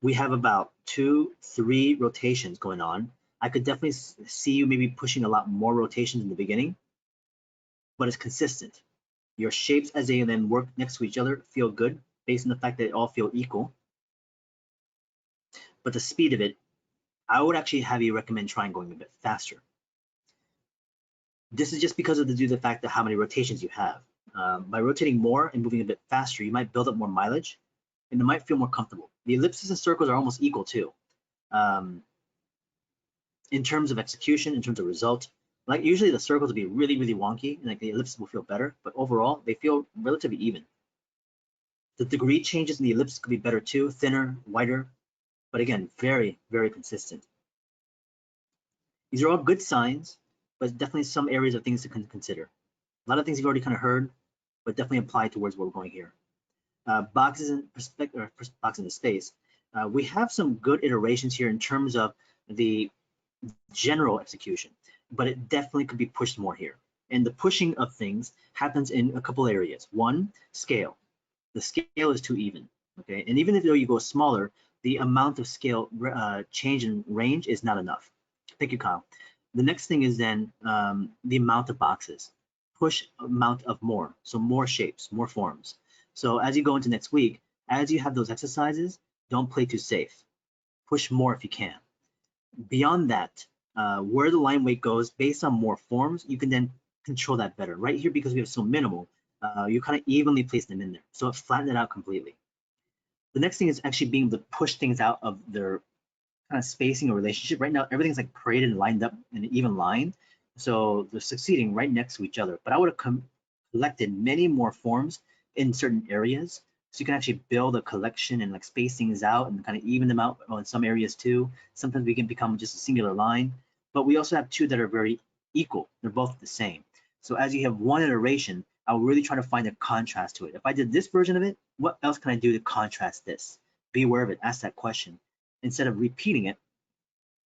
We have about 2-3 rotations going on. I could definitely see you maybe pushing a lot more rotations in the beginning, but it's consistent. Your shapes as they then work next to each other feel good based on the fact that they all feel equal. But the speed of it, I would actually have you recommend trying going a bit faster. This is just because of the fact of how many rotations you have. By rotating more and moving a bit faster, you might build up more mileage and it might feel more comfortable. The ellipses and circles are almost equal too. in terms of execution, in terms of result, like usually the circles will be really, really wonky, and like the ellipses will feel better, but overall they feel relatively even. The degree changes in the ellipse could be better too, thinner, wider, but again, very, very consistent. These are all good signs, but definitely some areas of things to consider. A lot of things you've already kind of heard, but definitely apply towards where we're going here. Boxes in perspective, or boxes in space. We have some good iterations here in terms of the general execution, but it definitely could be pushed more here. And the pushing of things happens in a couple areas. One, scale. The scale is too even, okay? And even if you go smaller, the amount of scale change in range is not enough. Thank you, Kyle. The next thing is then the amount of boxes. Push amount of more, so more shapes, more forms. So as you go into next week, as you have those exercises, don't play too safe. Push more if you can. Beyond that, where the line weight goes based on more forms, you can then control that better. Right here, because we have so minimal, you kind of evenly place them in there. So flatten it out completely. The next thing is actually being able to push things out of their kind of spacing or relationship. Right now, everything's like paraded and lined up in an even line. So they're succeeding right next to each other. But I would have collected many more forms in certain areas. So you can actually build a collection and like space things out and kind of even them out in some areas too. Sometimes we can become just a singular line, but we also have two that are very equal. They're both the same. So as you have one iteration, I'll really try to find a contrast to it. If I did this version of it, what else can I do to contrast this? Be aware of it, ask that question instead of repeating it.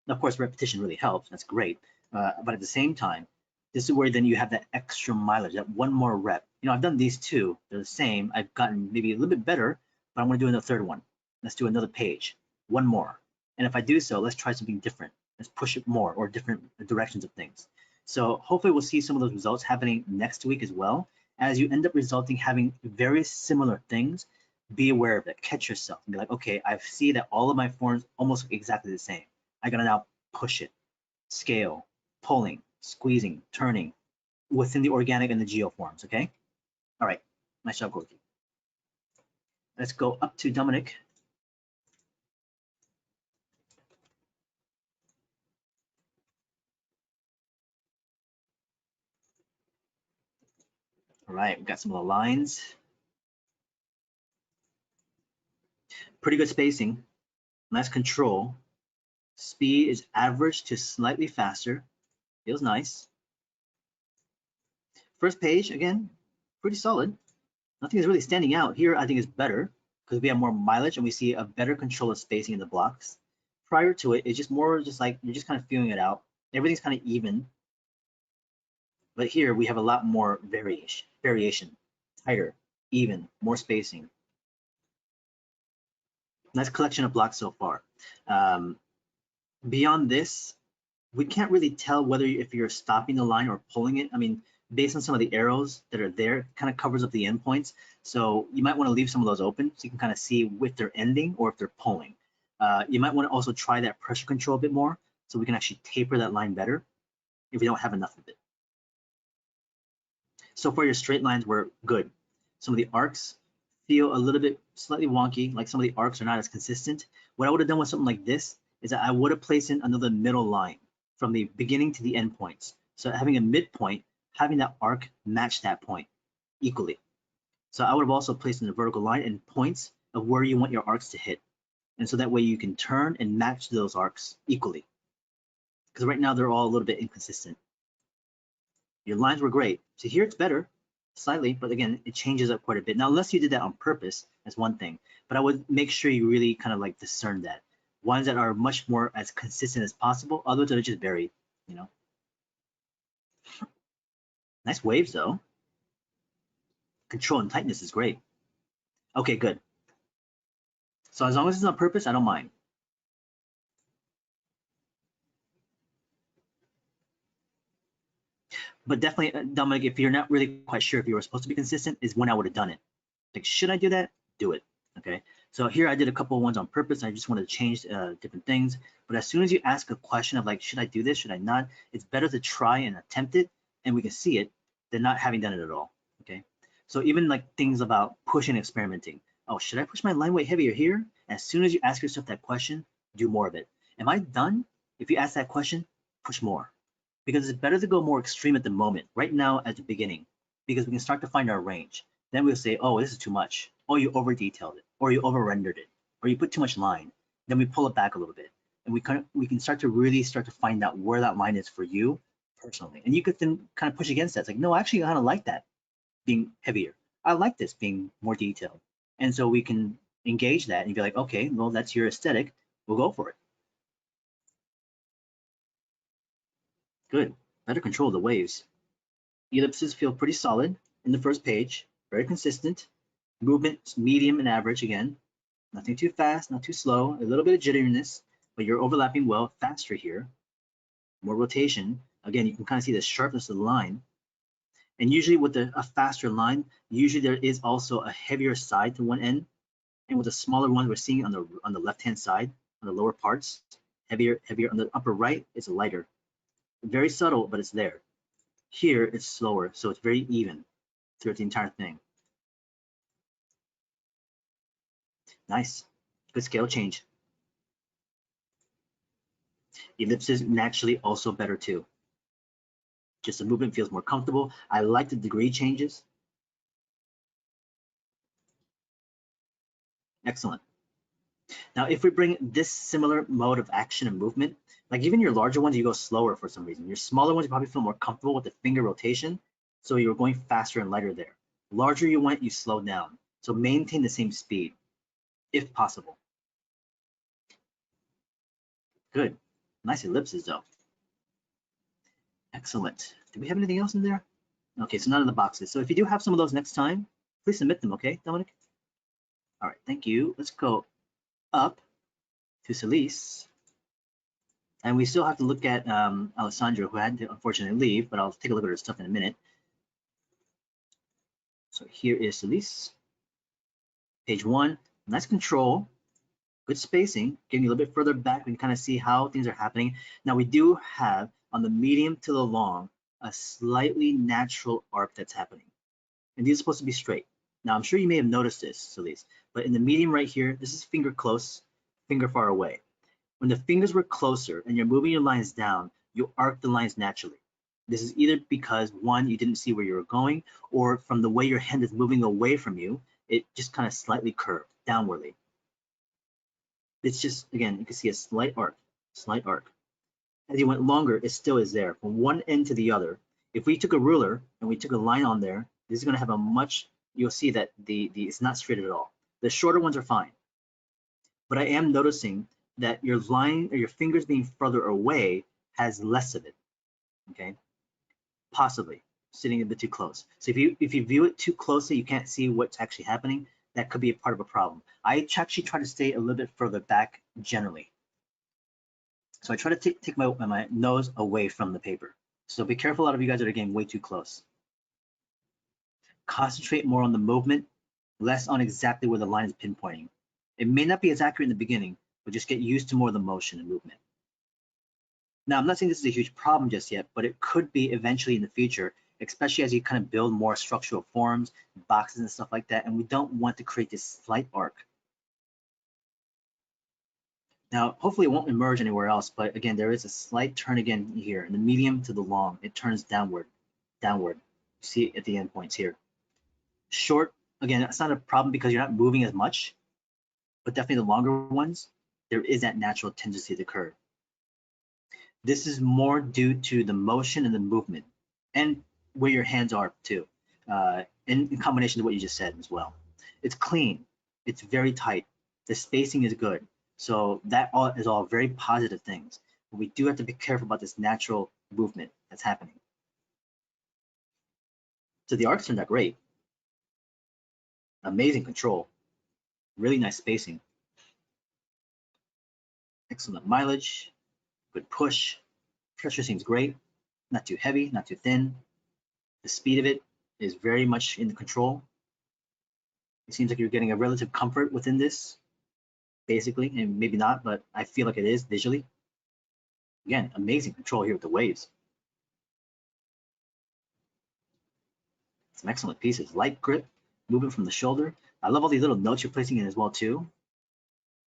Of course, repetition really helps, that's great. But at the same time, this is where then you have that extra mileage, that one more rep. You know, I've done these two, they're the same. I've gotten maybe a little bit better, but I'm gonna do another third one. Let's do another page, one more. And if I do so, let's try something different. Let's push it more or different directions of things. So hopefully we'll see some of those results happening next week as well. As you end up resulting having very similar things, be aware of it, catch yourself and be like, okay, I see that all of my forms almost look exactly the same. I gotta now push it, scale, pulling, squeezing, turning within the organic and the geo forms, okay? All right, nice job, Gorky. Let's go up to Dominic. All right, we've got some of the lines. Pretty good spacing, nice control. Speed is average to slightly faster, feels nice. First page, again, pretty solid. Nothing is really standing out. Here, I think is better because we have more mileage and we see a better control of spacing in the blocks. Prior to it, it's just more just like, you're just kind of feeling it out. Everything's kind of even. But here we have a lot more variation, tighter, even, more spacing. Nice collection of blocks so far. Beyond this, we can't really tell whether if you're stopping the line or pulling it. I mean, based on some of the arrows that are there, it kind of covers up the endpoints. So you might want to leave some of those open so you can kind of see if they're ending or if they're pulling. You might want to also try that pressure control a bit more so we can actually taper that line better if we don't have enough of it. So far, your straight lines were good. Some of the arcs feel a little bit slightly wonky, like some of the arcs are not as consistent. What I would have done with something like this is that I would have placed in another middle line from the beginning to the end points. So having a midpoint, having that arc match that point equally. So I would have also placed in a vertical line and points of where you want your arcs to hit. And so that way you can turn and match those arcs equally. Because right now they're all a little bit inconsistent. Your lines were great. So here it's better, slightly, but again, it changes up quite a bit. Now, unless you did that on purpose, that's one thing, but I would make sure you really kind of like discern that. Ones that are much more as consistent as possible, others that are just varied, you know. Nice waves though. Control and tightness is great. Okay, good. So as long as it's on purpose, I don't mind. But definitely, Dominic, if you're not really quite sure if you were supposed to be consistent, is when I would have done it. Like, should I do that? Do it. Okay. So here I did a couple of ones on purpose. I just wanted to change different things. But as soon as you ask a question of like, should I do this? Should I not? It's better to try and attempt it, and we can see it, than not having done it at all. Okay. So even like things about pushing and experimenting. Oh, should I push my line weight heavier here? As soon as you ask yourself that question, do more of it. Am I done? If you ask that question, push more, because it's better to go more extreme at the moment, right now at the beginning, because we can start to find our range. Then we'll say, oh, this is too much. Oh, you over detailed it, or you over rendered it, or you put too much line. Then we pull it back a little bit, and we can start to find out where that line is for you personally. And you could then kind of push against that. It's like, no, actually, I kind of like that being heavier. I like this being more detailed. And so we can engage that and be like, okay, well, that's your aesthetic. We'll go for it. Good. Better control the waves. Ellipses feel pretty solid in the first page, very consistent. Movement, medium and average again. Nothing too fast, not too slow. A little bit of jitteriness, but you're overlapping well, faster here. More rotation. Again, you can kind of see the sharpness of the line. And usually with a faster line, usually there is also a heavier side to one end. And with the smaller one, we're seeing on the left-hand side, on the lower parts, heavier. On the upper right, it's lighter. Very subtle, but it's there. Here, it's slower, so it's very even throughout the entire thing. Nice. Good scale change. Ellipses naturally also better too. Just the movement feels more comfortable. I like the degree changes. Excellent. Now, if we bring this similar mode of action and movement, like even your larger ones, you go slower for some reason. Your smaller ones, you probably feel more comfortable with the finger rotation. So you're going faster and lighter there. Larger you went, you slow down. So maintain the same speed, if possible. Good. Nice ellipses though. Excellent. Do we have anything else in there? Okay, so none of the boxes. So if you do have some of those next time, please submit them, okay, Dominic? All right, thank you. Let's go up to Celise. And we still have to look at Alessandra, who had to unfortunately leave, but I'll take a look at her stuff in a minute. So here is Celise. Page 1, nice control, good spacing, getting a little bit further back, we can kind of see how things are happening. Now we do have, on the medium to the long, a slightly natural arc that's happening. And these are supposed to be straight. Now I'm sure you may have noticed this, Celise, but in the medium right here, this is finger close, finger far away. When the fingers were closer and you're moving your lines down, you arc the lines naturally. This is either because, one, you didn't see where you were going, or from the way your hand is moving away from you, it just kind of slightly curved downwardly. It's just, again, you can see a slight arc, slight arc. As you went longer, it still is there from one end to the other. If we took a ruler and we took a line on there, this is going to have a much, you'll see that it's not straight at all. The shorter ones are fine. But I am noticing that your line or your fingers being further away has less of it, okay? Possibly sitting a bit too close. So if you view it too closely, you can't see what's actually happening. That could be a part of a problem. I actually try to stay a little bit further back generally. So I try to take my nose away from the paper. So be careful, a lot of you guys that are getting way too close. Concentrate more on the movement, less on exactly where the line is pinpointing. It may not be as accurate in the beginning, but just get used to more of the motion and movement. Now, I'm not saying this is a huge problem just yet, but it could be eventually in the future, especially as you kind of build more structural forms, boxes and stuff like that, and we don't want to create this slight arc. Now, hopefully it won't emerge anywhere else, but again, there is a slight turn again here, in the medium to the long, it turns downward. You see it at the end points here. Short, again, that's not a problem because you're not moving as much, but definitely the longer ones, there is that natural tendency to curve. This is more due to the motion and the movement and where your hands are too, in combination to what you just said as well. It's clean, it's very tight, the spacing is good. So that all is all very positive things. But we do have to be careful about this natural movement that's happening. So the arcs turned out great. Amazing control, really nice spacing. Excellent mileage, good push. Pressure seems great, not too heavy, not too thin. The speed of it is very much in control. It seems like you're getting a relative comfort within this, basically, and maybe not, but I feel like it is visually. Again, amazing control here with the waves. Some excellent pieces. Light grip, movement from the shoulder. I love all these little notes you're placing in as well too.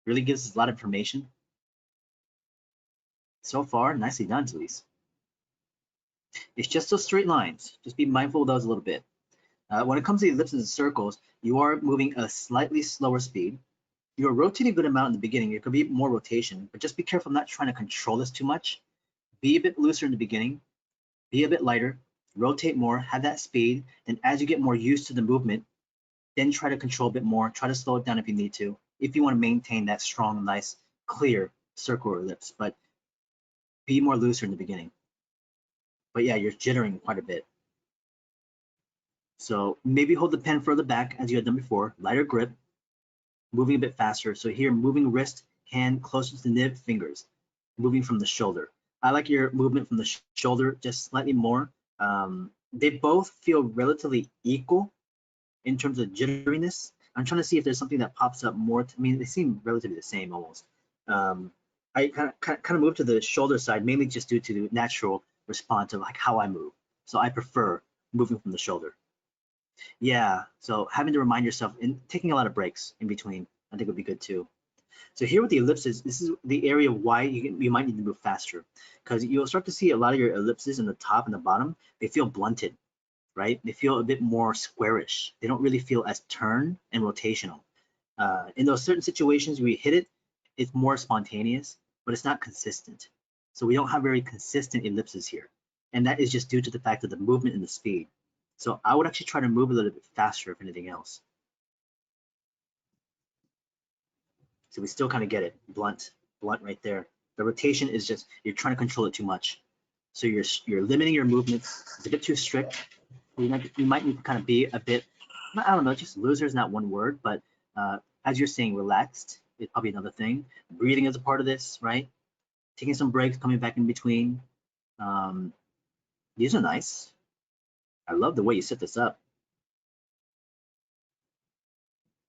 Really gives us a lot of information. So far, nicely done, Elise. It's just those straight lines. Just be mindful of those a little bit. When it comes to ellipses and circles, you are moving a slightly slower speed. You're rotating a good amount in the beginning. There could be more rotation, but just be careful not trying to control this too much. Be a bit looser in the beginning, be a bit lighter, rotate more, have that speed. Then as you get more used to the movement, then try to control a bit more, try to slow it down if you need to, if you want to maintain that strong, nice, clear circle or ellipse, but be more looser in the beginning. But yeah, you're jittering quite a bit. So maybe hold the pen further back as you had done before, lighter grip, moving a bit faster. So here, moving wrist, hand closer to the nib, fingers, moving from the shoulder. I like your movement from the shoulder just slightly more. They both feel relatively equal in terms of jitteriness. I'm trying to see if there's something that pops up more. I mean, they seem relatively the same almost. I kind of move to the shoulder side mainly just due to the natural response of like how I move. So I prefer moving from the shoulder. Yeah, so having to remind yourself and taking a lot of breaks in between, I think would be good too. So here with the ellipses, this is the area of why you might need to move faster, because you'll start to see a lot of your ellipses in the top and the bottom, they feel blunted, right? They feel a bit more squarish. They don't really feel as turn and rotational. In those certain situations where you hit it, it's more spontaneous, but it's not consistent. So we don't have very consistent ellipses here. And that is just due to the fact of the movement and the speed. So I would actually try to move a little bit faster if anything else. So we still kind of get it, blunt right there. The rotation is just, you're trying to control it too much. So you're limiting your movements. It's a bit too strict. You might need to kind of be a bit, I don't know, just loser is not one word, but as you're saying, relaxed is probably another thing. Breathing is a part of this, right? Taking some breaks, coming back in between. These are nice. I love the way you set this up.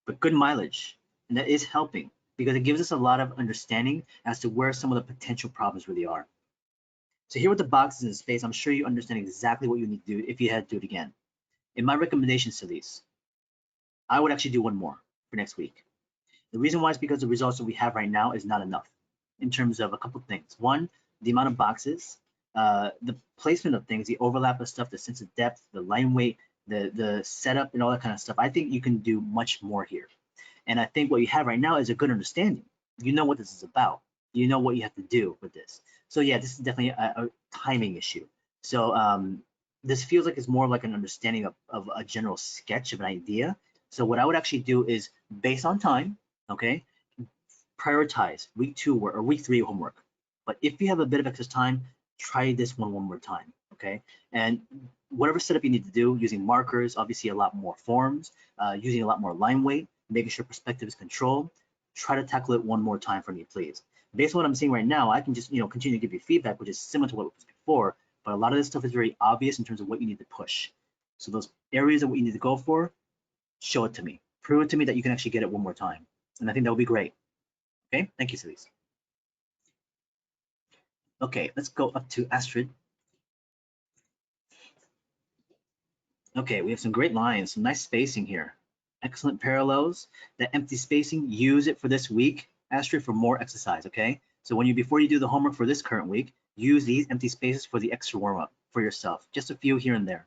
But good mileage, and that is helping because it gives us a lot of understanding as to where some of the potential problems really are. So here with the boxes in space, I'm sure you understand exactly what you need to do if you had to do it again. In my recommendations to these, I would actually do one more for next week. The reason why is because the results that we have right now is not enough in terms of a couple of things. One, the amount of boxes, the placement of things, the overlap of stuff, the sense of depth, the line weight, the setup and all that kind of stuff. I think you can do much more here. And I think what you have right now is a good understanding. You know what this is about. You know what you have to do with this. So yeah, this is definitely a timing issue. So this feels like it's more like an understanding of a general sketch of an idea. So what I would actually do is based on time, okay, prioritize week 2 or week 3 homework. But if you have a bit of extra time, try this one more time, okay? And whatever setup you need to do, using markers, obviously a lot more forms, using a lot more line weight, making sure perspective is controlled, try to tackle it one more time for me, please. Based on what I'm seeing right now, I can just continue to give you feedback, which is similar to what was before, but a lot of this stuff is very obvious in terms of what you need to push. So those areas of what you need to go for, show it to me. Prove it to me that you can actually get it one more time. And I think that would be great. Okay, thank you, Celise. Okay, let's go up to Astrid. Okay, we have some great lines, some nice spacing here. Excellent parallels. That empty spacing, use it for this week, Astrid, for more exercise, okay? So before you do the homework for this current week, use these empty spaces for the extra warm-up for yourself. Just a few here and there.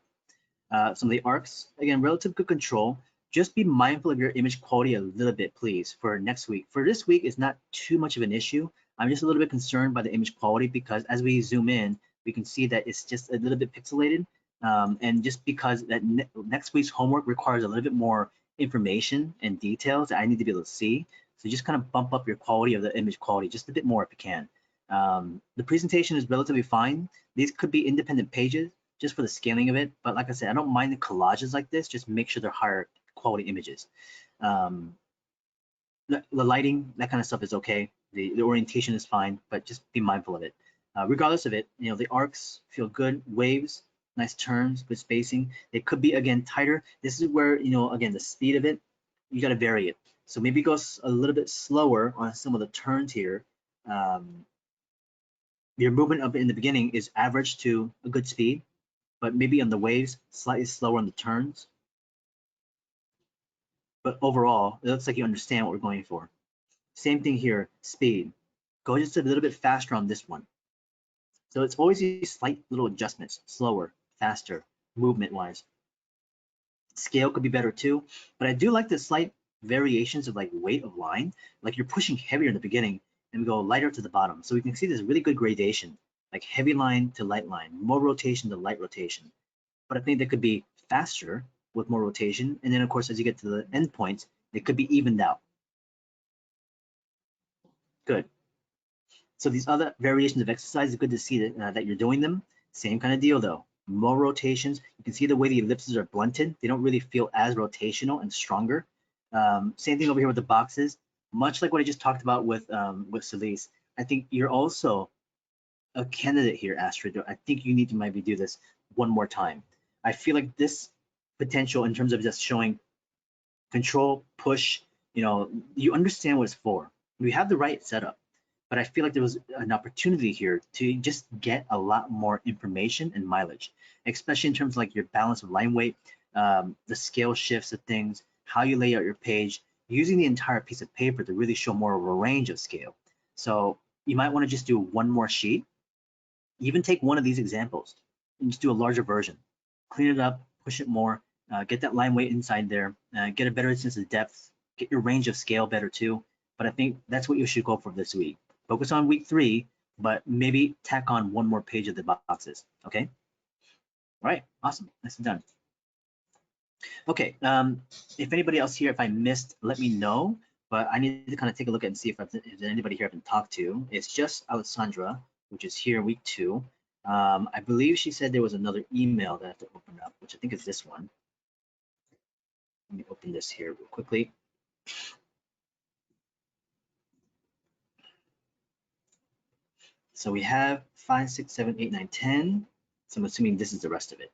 Some of the arcs, again, relative good control. Just be mindful of your image quality a little bit, please, for next week. For this week, it's not too much of an issue. I'm just a little bit concerned by the image quality because as we zoom in, we can see that it's just a little bit pixelated. And just because that next week's homework requires a little bit more information and details that I need to be able to see. So just kind of bump up your quality of the image quality just a bit more if you can. The presentation is relatively fine. These could be independent pages just for the scaling of it. But like I said, I don't mind the collages like this. Just make sure they're higher quality images. The lighting, that kind of stuff is okay. The orientation is fine, but just be mindful of it. Regardless of it, the arcs feel good, waves, nice turns, good spacing. They could be, again, tighter. This is where, again, the speed of it, you got to vary it. So maybe go a little bit slower on some of the turns here. Your movement up in the beginning is average to a good speed, but maybe on the waves, slightly slower on the turns. But overall, it looks like you understand what we're going for. Same thing here, speed. Go just a little bit faster on this one. So it's always these slight little adjustments, slower, faster, movement-wise. Scale could be better too, but I do like the slight variations of like weight of line. Like you're pushing heavier in the beginning and we go lighter to the bottom. So we can see this really good gradation, like heavy line to light line, more rotation to light rotation. But I think that could be faster with more rotation. And then of course, as you get to the end points, it could be evened out. Good. So these other variations of exercise, it's good to see that you're doing them. Same kind of deal though. More rotations. You can see the way the ellipses are blunted. They don't really feel as rotational and stronger. Same thing over here with the boxes. Much like what I just talked about with Celise, I think you're also a candidate here, Astrid. I think you need to maybe do this one more time. I feel like this potential in terms of just showing control, push, you understand what it's for. We have the right setup. But I feel like there was an opportunity here to just get a lot more information and mileage, especially in terms of like your balance of line weight, the scale shifts of things, how you lay out your page, using the entire piece of paper to really show more of a range of scale. So you might want to just do one more sheet, even take one of these examples and just do a larger version, clean it up, push it more, get that line weight inside there, get a better sense of depth, get your range of scale better too. But I think that's what you should go for this week. Focus on week 3, but maybe tack on one more page of the boxes, okay? All right, awesome, that's done. Okay, if anybody else here, if I missed, let me know, but I need to kind of take a look and see if there's anybody here I've been talked to. It's just Alessandra, which is here week 2. I believe she said there was another email that I have to open up, which I think is this one. Let me open this here real quickly. So we have 5, 6, 7, 8, 9, 10. So I'm assuming this is the rest of it.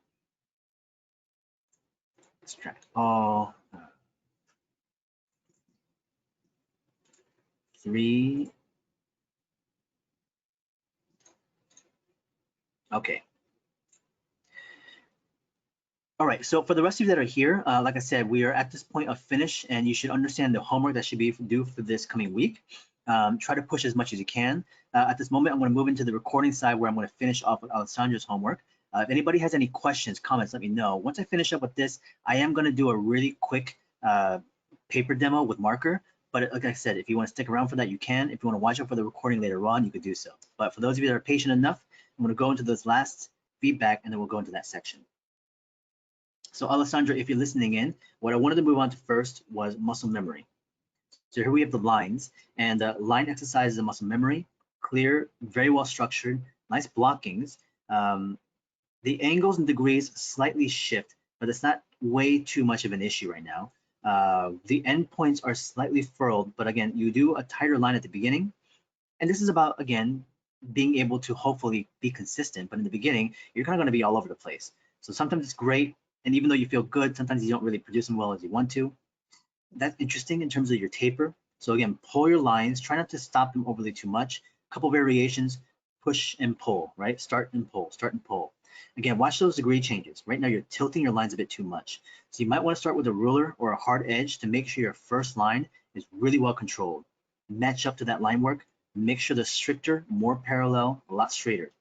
Extract all. 3. Okay. All right, so for the rest of you that are here, like I said, we are at this point of finish, and you should understand the homework that should be due for this coming week. Try to push as much as you can. At this moment, I'm going to move into the recording side where I'm going to finish off with Alessandra's homework. If anybody has any questions, comments, let me know. Once I finish up with this, I am going to do a really quick paper demo with marker. But like I said, if you want to stick around for that, you can. If you want to watch out for the recording later on, you could do so. But for those of you that are patient enough, I'm going to go into this last feedback, and then we'll go into that section. So Alessandra, if you're listening in, what I wanted to move on to first was muscle memory. So here we have the lines, and line exercise is a muscle memory, clear, very well structured, nice blockings. The angles and degrees slightly shift, but it's not way too much of an issue right now. The endpoints are slightly furled, but again, you do a tighter line at the beginning. And this is about, again, being able to hopefully be consistent, but in the beginning, you're kind of going to be all over the place. So sometimes it's great, and even though you feel good, sometimes you don't really produce them well as you want to. That's interesting in terms of your taper. So again, pull your lines, try not to stop them overly too much. A couple variations, push and pull, right? Start and pull, start and pull. Again, watch those degree changes. Right now you're tilting your lines a bit too much. So you might want to start with a ruler or a hard edge to make sure your first line is really well controlled. Match up to that line work. Make sure the stricter, more parallel, a lot straighter.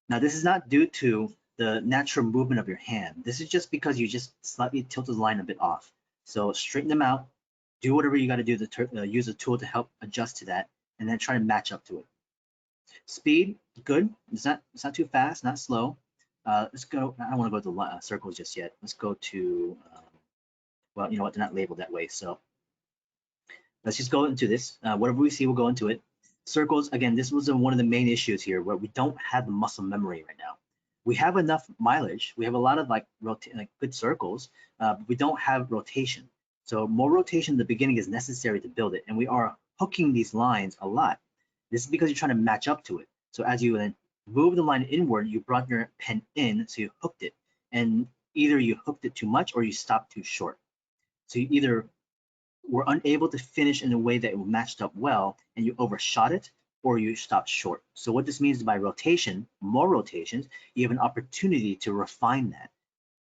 Now this is not due to the natural movement of your hand. This is just because you just slightly tilted the line a bit off. So straighten them out, do whatever you got to do to use a tool to help adjust to that, and then try to match up to it. Speed, good. It's not too fast, not slow. Let's go. I don't want to go to the circles just yet. Let's go to, well, you know what? They're not labeled that way. So let's just go into this. Whatever we see, we'll go into it. Circles, again, this was one of the main issues here where we don't have the muscle memory right now. We have enough mileage. We have a lot of like good circles, but we don't have rotation. So more rotation in the beginning is necessary to build it. And we are hooking these lines a lot. This is because you're trying to match up to it. So as you then move the line inward, you brought your pen in, so you hooked it. And either you hooked it too much or you stopped too short. So you either were unable to finish in a way that it matched up well and you overshot it, or you stopped short. So what this means is by rotation, more rotations, you have an opportunity to refine that,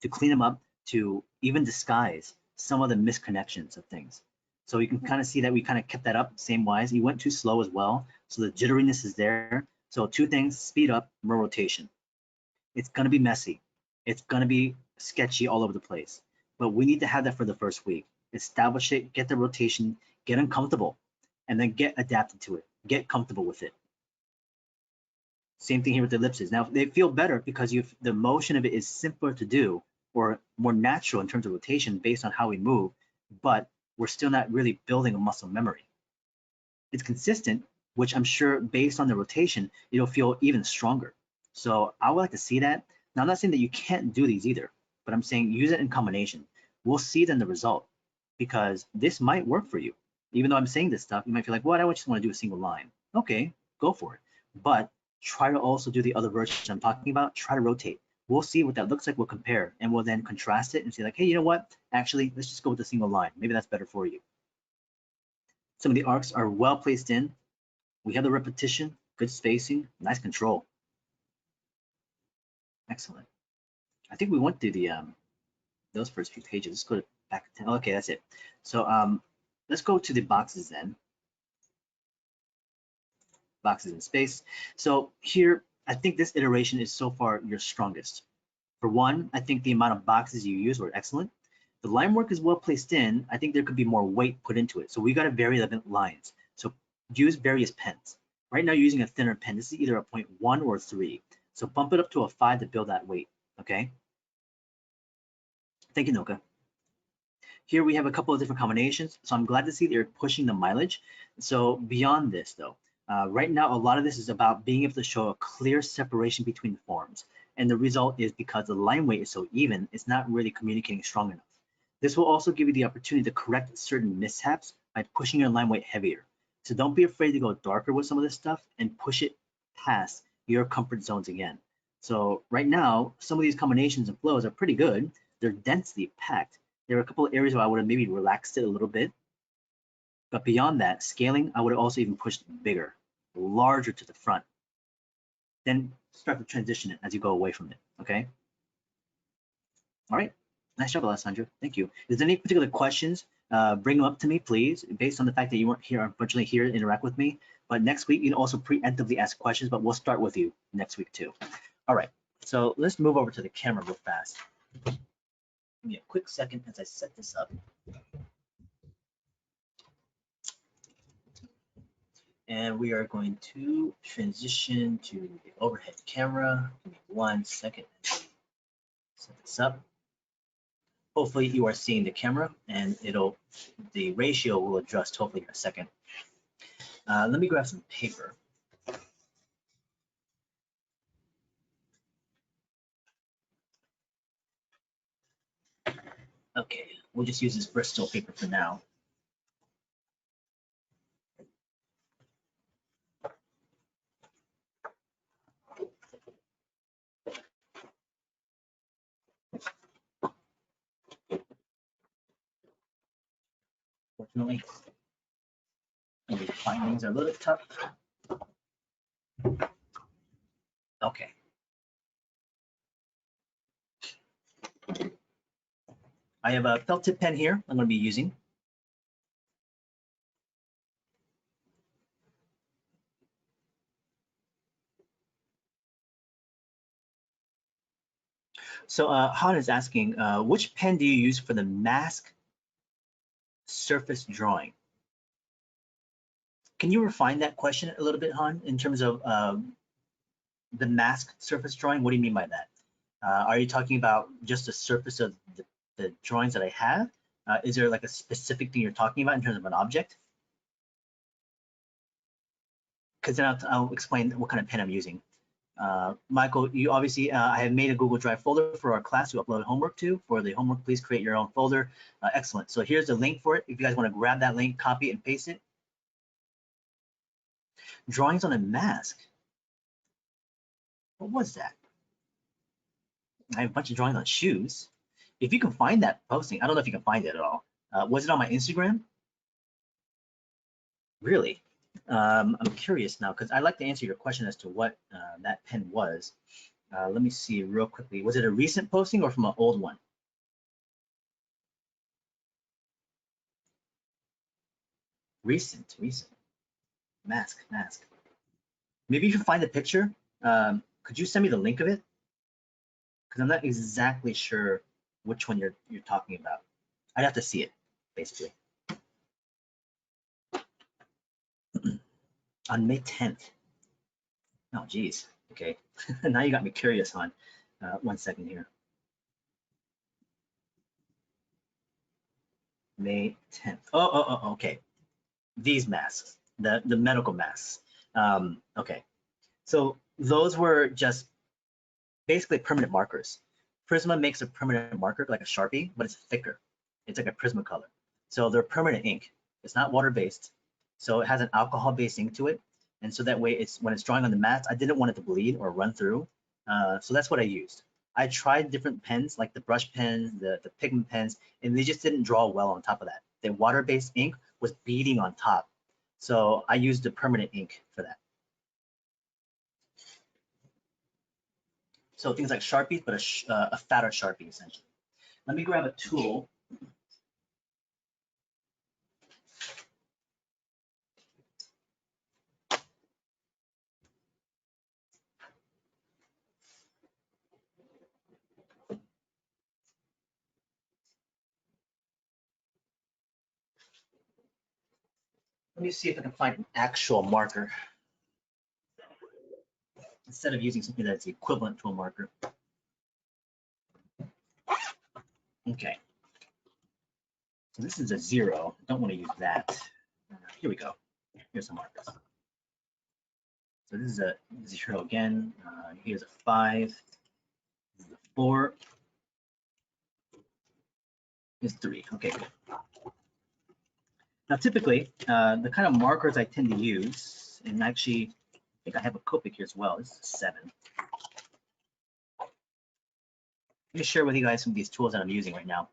to clean them up, to even disguise some of the misconnections of things. So you can kind of see that we kind of kept that up same wise. You went too slow as well. So the jitteriness is there. So two things: speed up, more rotation. It's gonna be messy. It's gonna be sketchy all over the place. But we need to have that for the first week. Establish it, get the rotation, get uncomfortable, and then get adapted to it. Get comfortable with it. Same thing here with the ellipses. Now they feel better because the motion of it is simpler to do or more natural in terms of rotation based on how we move, but we're still not really building a muscle memory. It's consistent, which I'm sure based on the rotation, it'll feel even stronger. So I would like to see that. Now, I'm not saying that you can't do these either, but I'm saying use it in combination. We'll see then the result because this might work for you. Even though I'm saying this stuff, you might feel like, well, I just want to do a single line. Okay, go for it. But try to also do the other version I'm talking about. Try to rotate. We'll see what that looks like. We'll compare and we'll then contrast it and say like, hey, you know what? Actually, let's just go with a single line. Maybe that's better for you. Some of the arcs are well placed in. We have the repetition, good spacing, nice control. Excellent. I think we went through the those first few pages. Let's go back to 10. Okay, that's it. So let's go to the boxes then. Boxes in space. So here, I think this iteration is so far your strongest. For one, I think the amount of boxes you use were excellent. The line work is well placed in. I think there could be more weight put into it. So we got to vary the lines. So use various pens. Right now, you're using a thinner pen. This is either a 0.1 or 3. So bump it up to a 5 to build that weight, okay? Thank you, Noka. Here we have a couple of different combinations. So I'm glad to see that you're pushing the mileage. So beyond this though, right now, a lot of this is about being able to show a clear separation between the forms. And the result is because the line weight is so even, it's not really communicating strong enough. This will also give you the opportunity to correct certain mishaps by pushing your line weight heavier. So don't be afraid to go darker with some of this stuff and push it past your comfort zones again. So right now, some of these combinations and flows are pretty good. They're densely packed. There are a couple of areas where I would have maybe relaxed it a little bit. But beyond that, scaling, I would have also even pushed bigger, larger to the front. Then start to transition it as you go away from it, okay? All right, nice job, Alessandro, thank you. Is there any particular questions? Bring them up to me, please, based on the fact that you weren't here, unfortunately here to interact with me. But next week, you can also preemptively ask questions, but we'll start with you next week too. All right, so let's move over to the camera real fast. Give me a quick second as I set this up. And we are going to transition to the overhead camera. Give me 1 second. Set this up. Hopefully you are seeing the camera and the ratio will adjust hopefully in a second. Let me grab some paper. Okay, we'll just use this Bristol paper for now. Fortunately, the findings are a little bit tough. Okay. I have a felt tip pen here I'm going to be using. So Han is asking, which pen do you use for the mask surface drawing? Can you refine that question a little bit, Han, in terms of the mask surface drawing? What do you mean by that? Are you talking about just the surface of the drawings that I have? Is there like a specific thing you're talking about in terms of an object? Because then I'll explain what kind of pen I'm using. Michael, you obviously, I have made a Google Drive folder for our class to upload homework to. For the homework, please create your own folder. Excellent. So here's the link for it. If you guys want to grab that link, copy it and paste it. Drawings on a mask. What was that? I have a bunch of drawings on shoes. If you can find that posting, I don't know if you can find it at all. Was it on my Instagram? Really? I'm curious now because I'd like to answer your question as to what that pen was. Let me see real quickly. Was it a recent posting or from an old one? Recent. Mask. Maybe if you find the picture, could you send me the link of it? Because I'm not exactly sure which one you're talking about. I'd have to see it, basically. On May 10th. Oh, geez. Okay. Now you got me curious, hon. 1 second here. May 10th. Oh, okay. These masks, the medical masks. Okay. So those were just basically permanent markers. Prisma makes a permanent marker like a Sharpie, but it's thicker. It's like a Prismacolor. So they're permanent ink. It's not water-based. So it has an alcohol-based ink to it. And so that way, it's when it's drawing on the mats, I didn't want it to bleed or run through. So that's what I used. I tried different pens, like the brush pens, the pigment pens, and they just didn't draw well on top of that. The water-based ink was beading on top. So I used the permanent ink for that. So things like Sharpies, but a fatter Sharpie, essentially. Let me grab a tool. Let me see if I can find an actual marker instead of using something that's equivalent to a marker. Okay. So this is a 0. I don't want to use that. Here we go. Here's some markers. So this is a 0 again. Here's a 5. This is a 4. Here's 3. Okay, good. Now, typically, the kind of markers I tend to use, and actually, I think I have a Copic here as well. This is a 7. Let me share with you guys some of these tools that I'm using right now.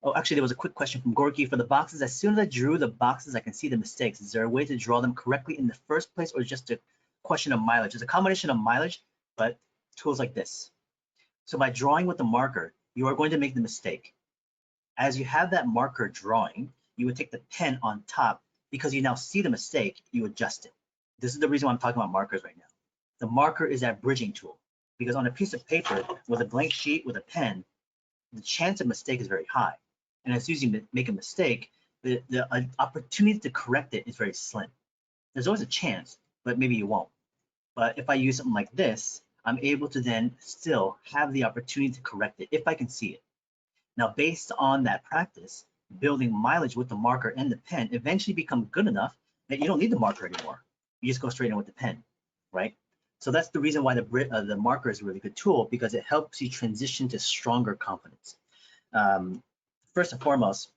Oh, actually, there was a quick question from Gorky. For the boxes, as soon as I drew the boxes, I can see the mistakes. Is there a way to draw them correctly in the first place, or just a question of mileage? It's a combination of mileage, but tools like this. So by drawing with the marker, you are going to make the mistake. As you have that marker drawing, you would take the pen on top. Because you now see the mistake, you adjust it. This is the reason why I'm talking about markers right now. The marker is that bridging tool. Because on a piece of paper, with a blank sheet, with a pen, the chance of mistake is very high. And as soon as you make a mistake, the opportunity to correct it is very slim. There's always a chance, but maybe you won't. But if I use something like this, I'm able to then still have the opportunity to correct it if I can see it. Now, based on that practice, building mileage with the marker and the pen eventually become good enough that you don't need the marker anymore. You just go straight in with the pen, right? So that's the reason why the marker is a really good tool, because it helps you transition to stronger confidence. First and foremost,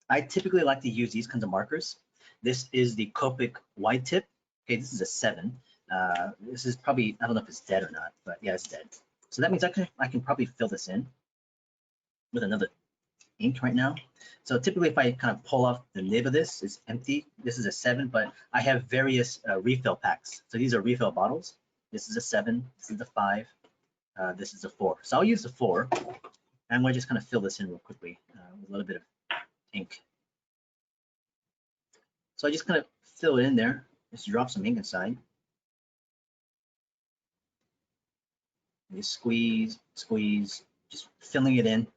I typically like to use these kinds of markers. This is the Copic wide tip. Okay, this is a 7. This is probably, I don't know if it's dead or not, but yeah, it's dead. So that means I can probably fill this in with another ink right now. So typically if I kind of pull off the nib of this, it's empty. This is a 7, but I have various refill packs. So these are refill bottles. This is a 7, this is a 5, this is a 4. So I'll use the 4. And I'm going to just kind of fill this in real quickly with a little bit of ink. So I just kind of fill it in there, just drop some ink inside. You squeeze, squeeze, just filling it in.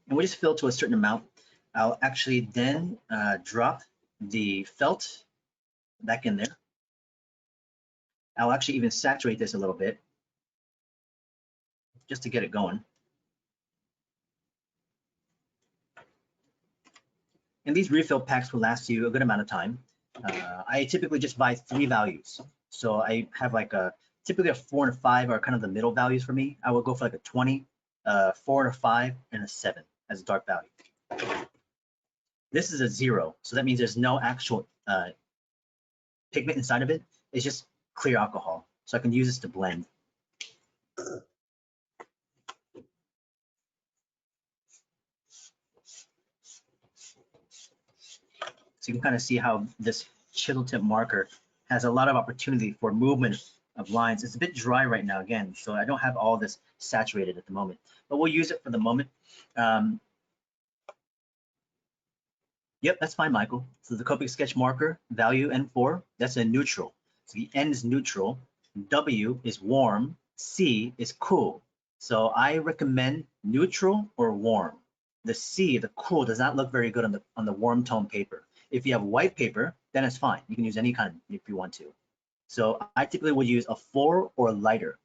And we just fill to a certain amount. I'll actually then drop the felt back in there. I'll actually even saturate this a little bit just to get it going. And these refill packs will last you a good amount of time. I typically just buy 3 values. So I have like typically a 4 and a 5 are kind of the middle values for me. I will go for like a 20, 4 and a 5, and a 7 as a dark value. This is a 0, so that means there's no actual pigment inside of it. It's just clear alcohol. So I can use this to blend. So you can kind of see how this chisel tip marker has a lot of opportunity for movement of lines. It's a bit dry right now again, so I don't have all this saturated at the moment, but we'll use it for the moment. Yep, that's fine, Michael. So the Copic sketch marker value N4, that's a neutral. So the N is neutral, W is warm, C is cool. So I recommend neutral or warm. The C, the cool, does not look very good on the warm tone paper. If you have white paper, then it's fine. You can use any kind if you want to. So I typically would use a 4 or lighter.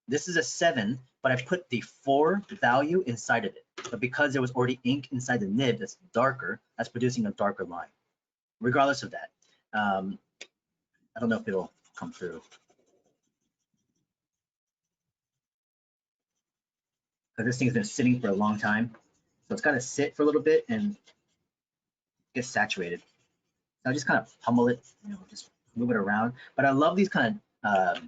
This is a 7, but I put the 4 value inside of it. But because there was already ink inside the nib that's darker, that's producing a darker line. Regardless of that, I don't know if it'll come through. Because this thing's been sitting for a long time. So it's got to sit for a little bit and get saturated. So I just kind of pummel it, just move it around. But I love these kind of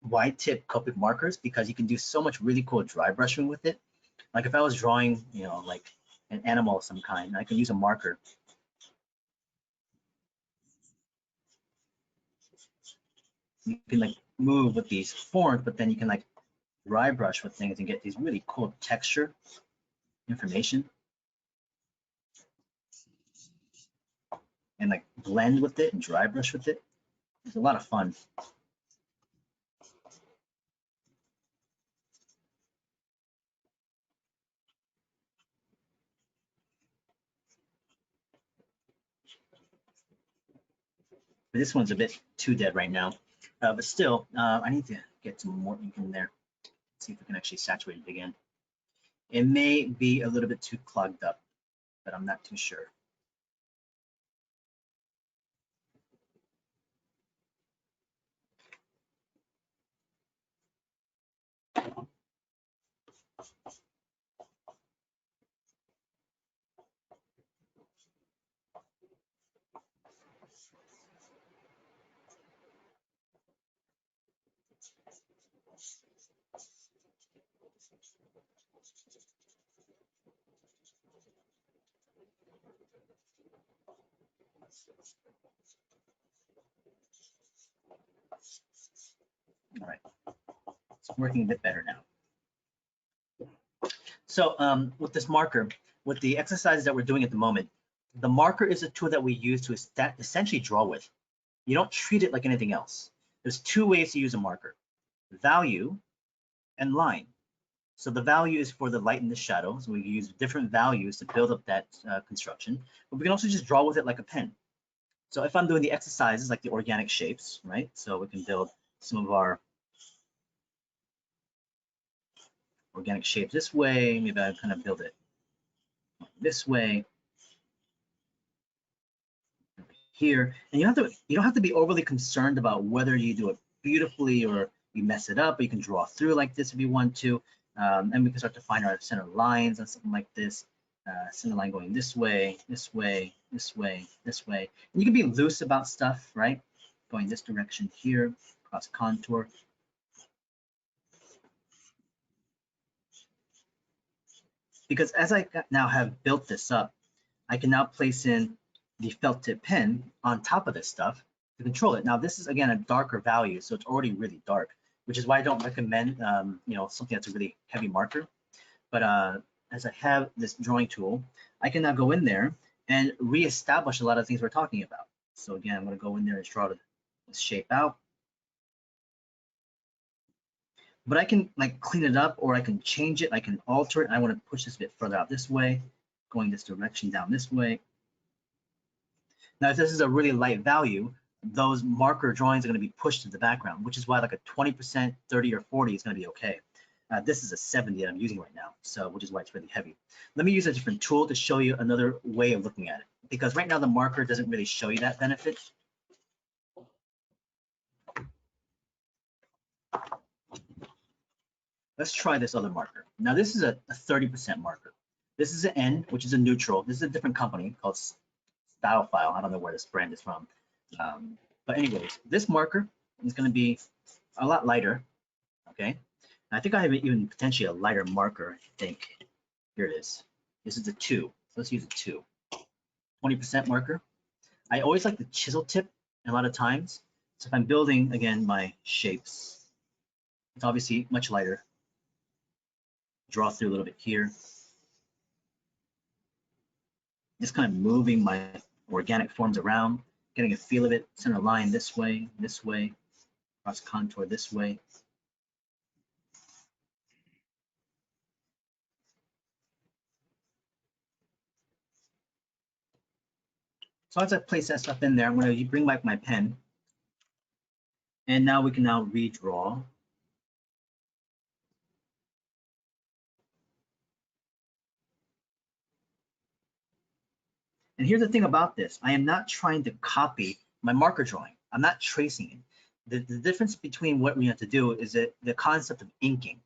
wide tip Copic markers because you can do so much really cool dry brushing with it. Like if I was drawing, like an animal of some kind, I can use a marker. You can like move with these forms, but then you can like dry brush with things and get these really cool texture information. And like blend with it and dry brush with it. It's a lot of fun. This one's a bit too dead right now, but still, I need to get some more ink in there. See if we can actually saturate it again. It may be a little bit too clogged up, but I'm not too sure. All right, it's working a bit better now. So with this marker, with the exercises that we're doing at the moment, the marker is a tool that we use to essentially draw with. You don't treat it like anything else. There's 2 ways to use a marker: value and line. So the value is for the light and the shadow. So we use different values to build up that construction, but we can also just draw with it like a pen. So if I'm doing the exercises like the organic shapes, right? So we can build some of our organic shapes this way. Maybe I kind of build it this way here. And you don't have to be overly concerned about whether you do it beautifully or you mess it up, or you can draw through like this if you want to. And we can start to find our center lines on something like this. Center line going this way, this way, this way, this way. And you can be loose about stuff, right? Going this direction here, cross contour. Because as I now have built this up, I can now place in the felt tip pen on top of this stuff to control it. Now this is again a darker value, so it's already really dark, which is why I don't recommend something that's a really heavy marker. But as I have this drawing tool, I can now go in there and reestablish a lot of things we're talking about. So again, I'm going to go in there and draw this shape out. But I can like clean it up, or I can change it, I can alter it. I want to push this a bit further out this way, going this direction down this way. Now, if this is a really light value, those marker drawings are going to be pushed to the background, which is why like a 20%, 30, or 40 is going to be okay. This is a 70 that I'm using right now, so which is why it's really heavy. Let me use a different tool to show you another way of looking at it, because right now the marker doesn't really show you that benefit. Let's try this other marker. Now this is a 30% marker. This is an N, which is a neutral. This is a different company called Stylefile. I don't know where this brand is from. But anyways, this marker is going to be a lot lighter, okay? I think I have even potentially a lighter marker, I think. Here it is. This is a 2. So let's use a 2. 20% marker. I always like the chisel tip a lot of times. So if I'm building, again, my shapes, it's obviously much lighter. Draw through a little bit here. Just kind of moving my organic forms around, getting a feel of it, center line this way, cross contour this way. So as I place that stuff in there, I'm going to bring back my pen. And now we can now redraw. And here's the thing about this. I am not trying to copy my marker drawing. I'm not tracing it. The difference between what we have to do is that the concept of inking.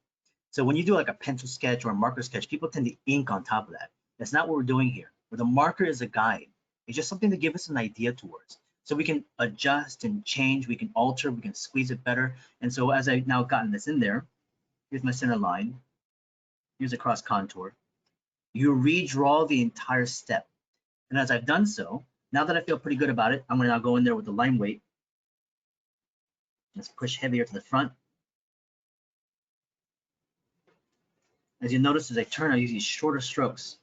So when you do like a pencil sketch or a marker sketch, people tend to ink on top of that. That's not what we're doing here. Where the marker is a guide. It's just something to give us an idea towards. So we can adjust and change, we can alter, we can squeeze it better. And so as I've now gotten this in there, here's my center line. Here's a cross contour. You redraw the entire step. And as I've done so, now that I feel pretty good about it, I'm going to now go in there with the line weight. Let's push heavier to the front. As you notice, as I turn, I use these shorter strokes.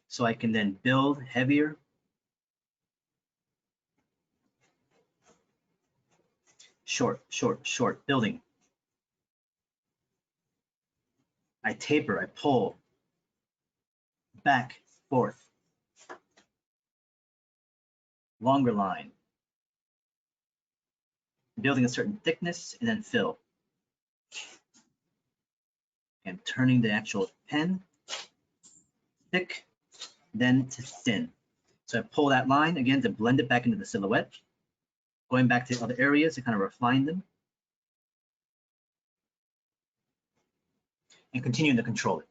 So I can then build heavier. Short, short, short, building. I taper, I pull, back, forth. Longer line. Building a certain thickness and then fill. And turning the actual pen, thick, then to thin. So I pull that line again to blend it back into the silhouette. Going back to other areas to kind of refine them. And continuing to control it.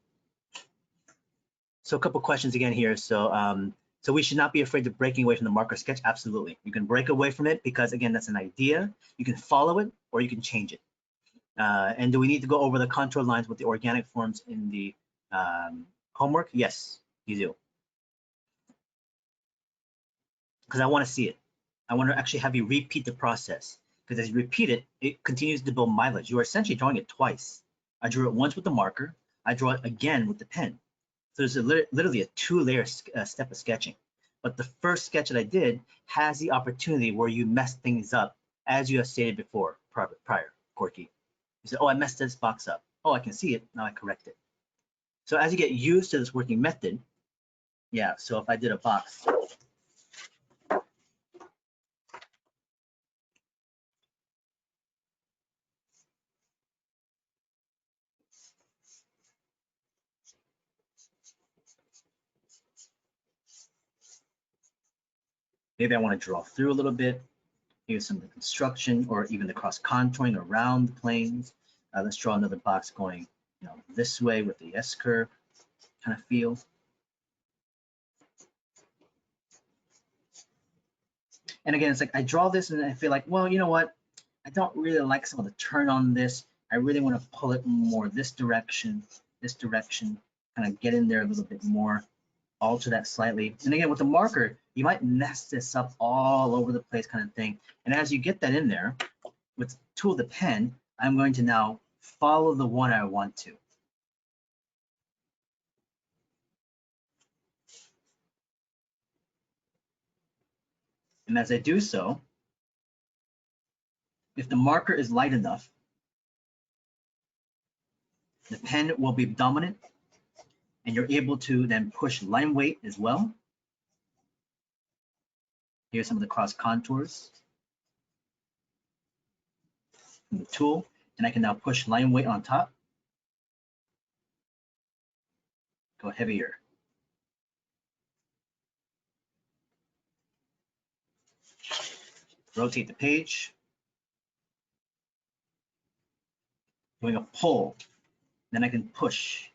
So a couple questions again here. So we should not be afraid of breaking away from the marker sketch. Absolutely. You can break away from it because, again, that's an idea. You can follow it or you can change it. And do we need to go over the contour lines with the organic forms in the homework? Yes, you do. Because I want to see it. I want to actually have you repeat the process. Because as you repeat it, it continues to build mileage. You are essentially drawing it twice. I drew it once with the marker. I draw it again with the pen. So there's literally a two-layer step of sketching. But the first sketch that I did has the opportunity where you mess things up, as you have stated before, prior, Corky. You said, oh, I messed this box up. Oh, I can see it. Now I correct it. So as you get used to this working method, yeah, so if I did a box, maybe I want to draw through a little bit. Here's some of the construction or even the cross contouring around the planes. Let's draw another box going, this way with the S curve kind of feel. And again, it's like I draw this and I feel like, well, you know what? I don't really like some of the turn on this. I really want to pull it more this direction, kind of get in there a little bit more, alter that slightly. And again, with the marker, you might mess this up all over the place kind of thing. And as you get that in there, with the tool of the pen, I'm going to now follow the one I want to. And as I do so, if the marker is light enough, the pen will be dominant, and you're able to then push line weight as well. Here's some of the cross contours from the tool, and I can now push line weight on top. Go heavier. Rotate the page. Doing a pull, then I can push.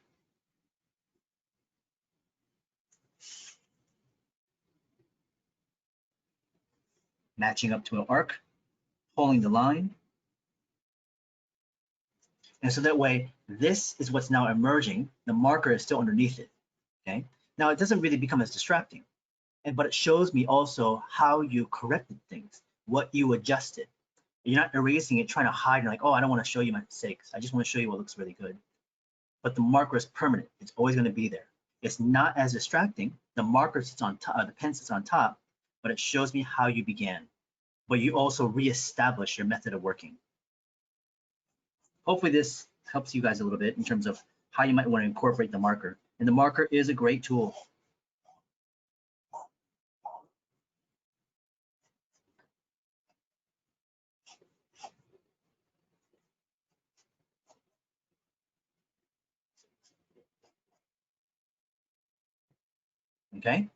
Matching up to an arc, pulling the line. And so that way, this is what's now emerging. The marker is still underneath it, okay? Now it doesn't really become as distracting. but it shows me also how you corrected things, what you adjusted. You're not erasing it, trying to hide, like, oh, I don't want to show you my mistakes. I just want to show you what looks really good. But the marker is permanent. It's always going to be there. It's not as distracting. The marker sits on top, the pen sits on top, but it shows me how you began. But you also reestablish your method of working. Hopefully this helps you guys a little bit in terms of how you might want to incorporate the marker. And the marker is a great tool. Okay,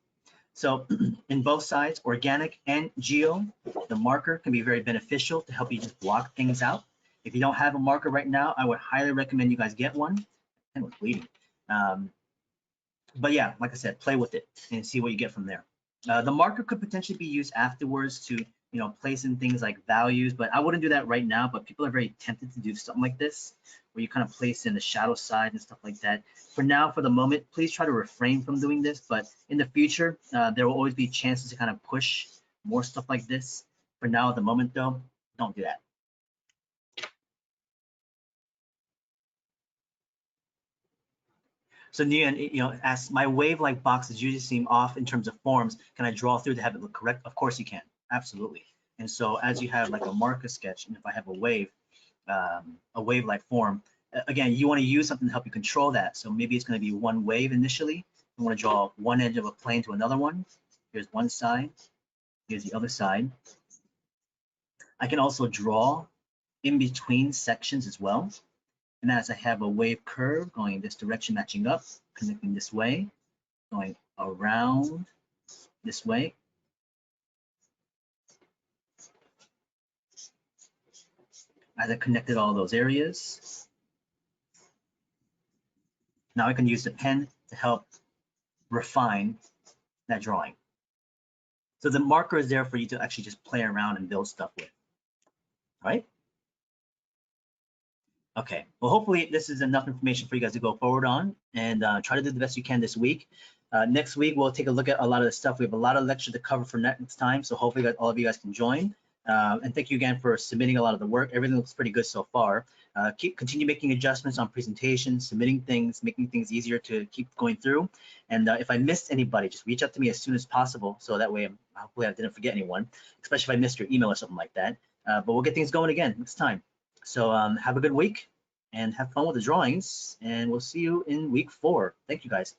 so in both sides, organic and geo, the marker can be very beneficial to help you just block things out. If you don't have a marker right now, I would highly recommend you guys get one. And we're bleeding. But yeah, like I said, play with it and see what you get from there. The marker could potentially be used afterwards to, place in things like values, but I wouldn't do that right now. But people are very tempted to do something like this, where you kind of place in the shadow side and stuff like that. For now, for the moment, please try to refrain from doing this. But in the future, there will always be chances to kind of push more stuff like this. For now, at the moment, though, don't do that. So Nguyen, as my wave-like boxes usually seem off in terms of forms, can I draw through to have it look correct? Of course you can, absolutely. And so as you have like a marker sketch, and if I have a wave-like form, again, you want to use something to help you control that. So maybe it's going to be one wave initially. I want to draw one edge of a plane to another one. Here's one side. Here's the other side. I can also draw in between sections as well. And as I have a wave curve going this direction, matching up, connecting this way, going around this way. As I connected all those areas, now I can use the pen to help refine that drawing. So the marker is there for you to actually just play around and build stuff with, right? Okay, well, hopefully this is enough information for you guys to go forward on, and try to do the best you can this week. Next week, we'll take a look at a lot of the stuff. We have a lot of lecture to cover for next time, so hopefully all of you guys can join. And thank you again for submitting a lot of the work. Everything looks pretty good so far. Continue making adjustments on presentations, submitting things, making things easier to keep going through. And if I missed anybody, just reach out to me as soon as possible, so that way hopefully I didn't forget anyone, especially if I missed your email or something like that. But we'll get things going again next time. So have a good week and have fun with the drawings, and we'll see you in week 4. Thank you guys.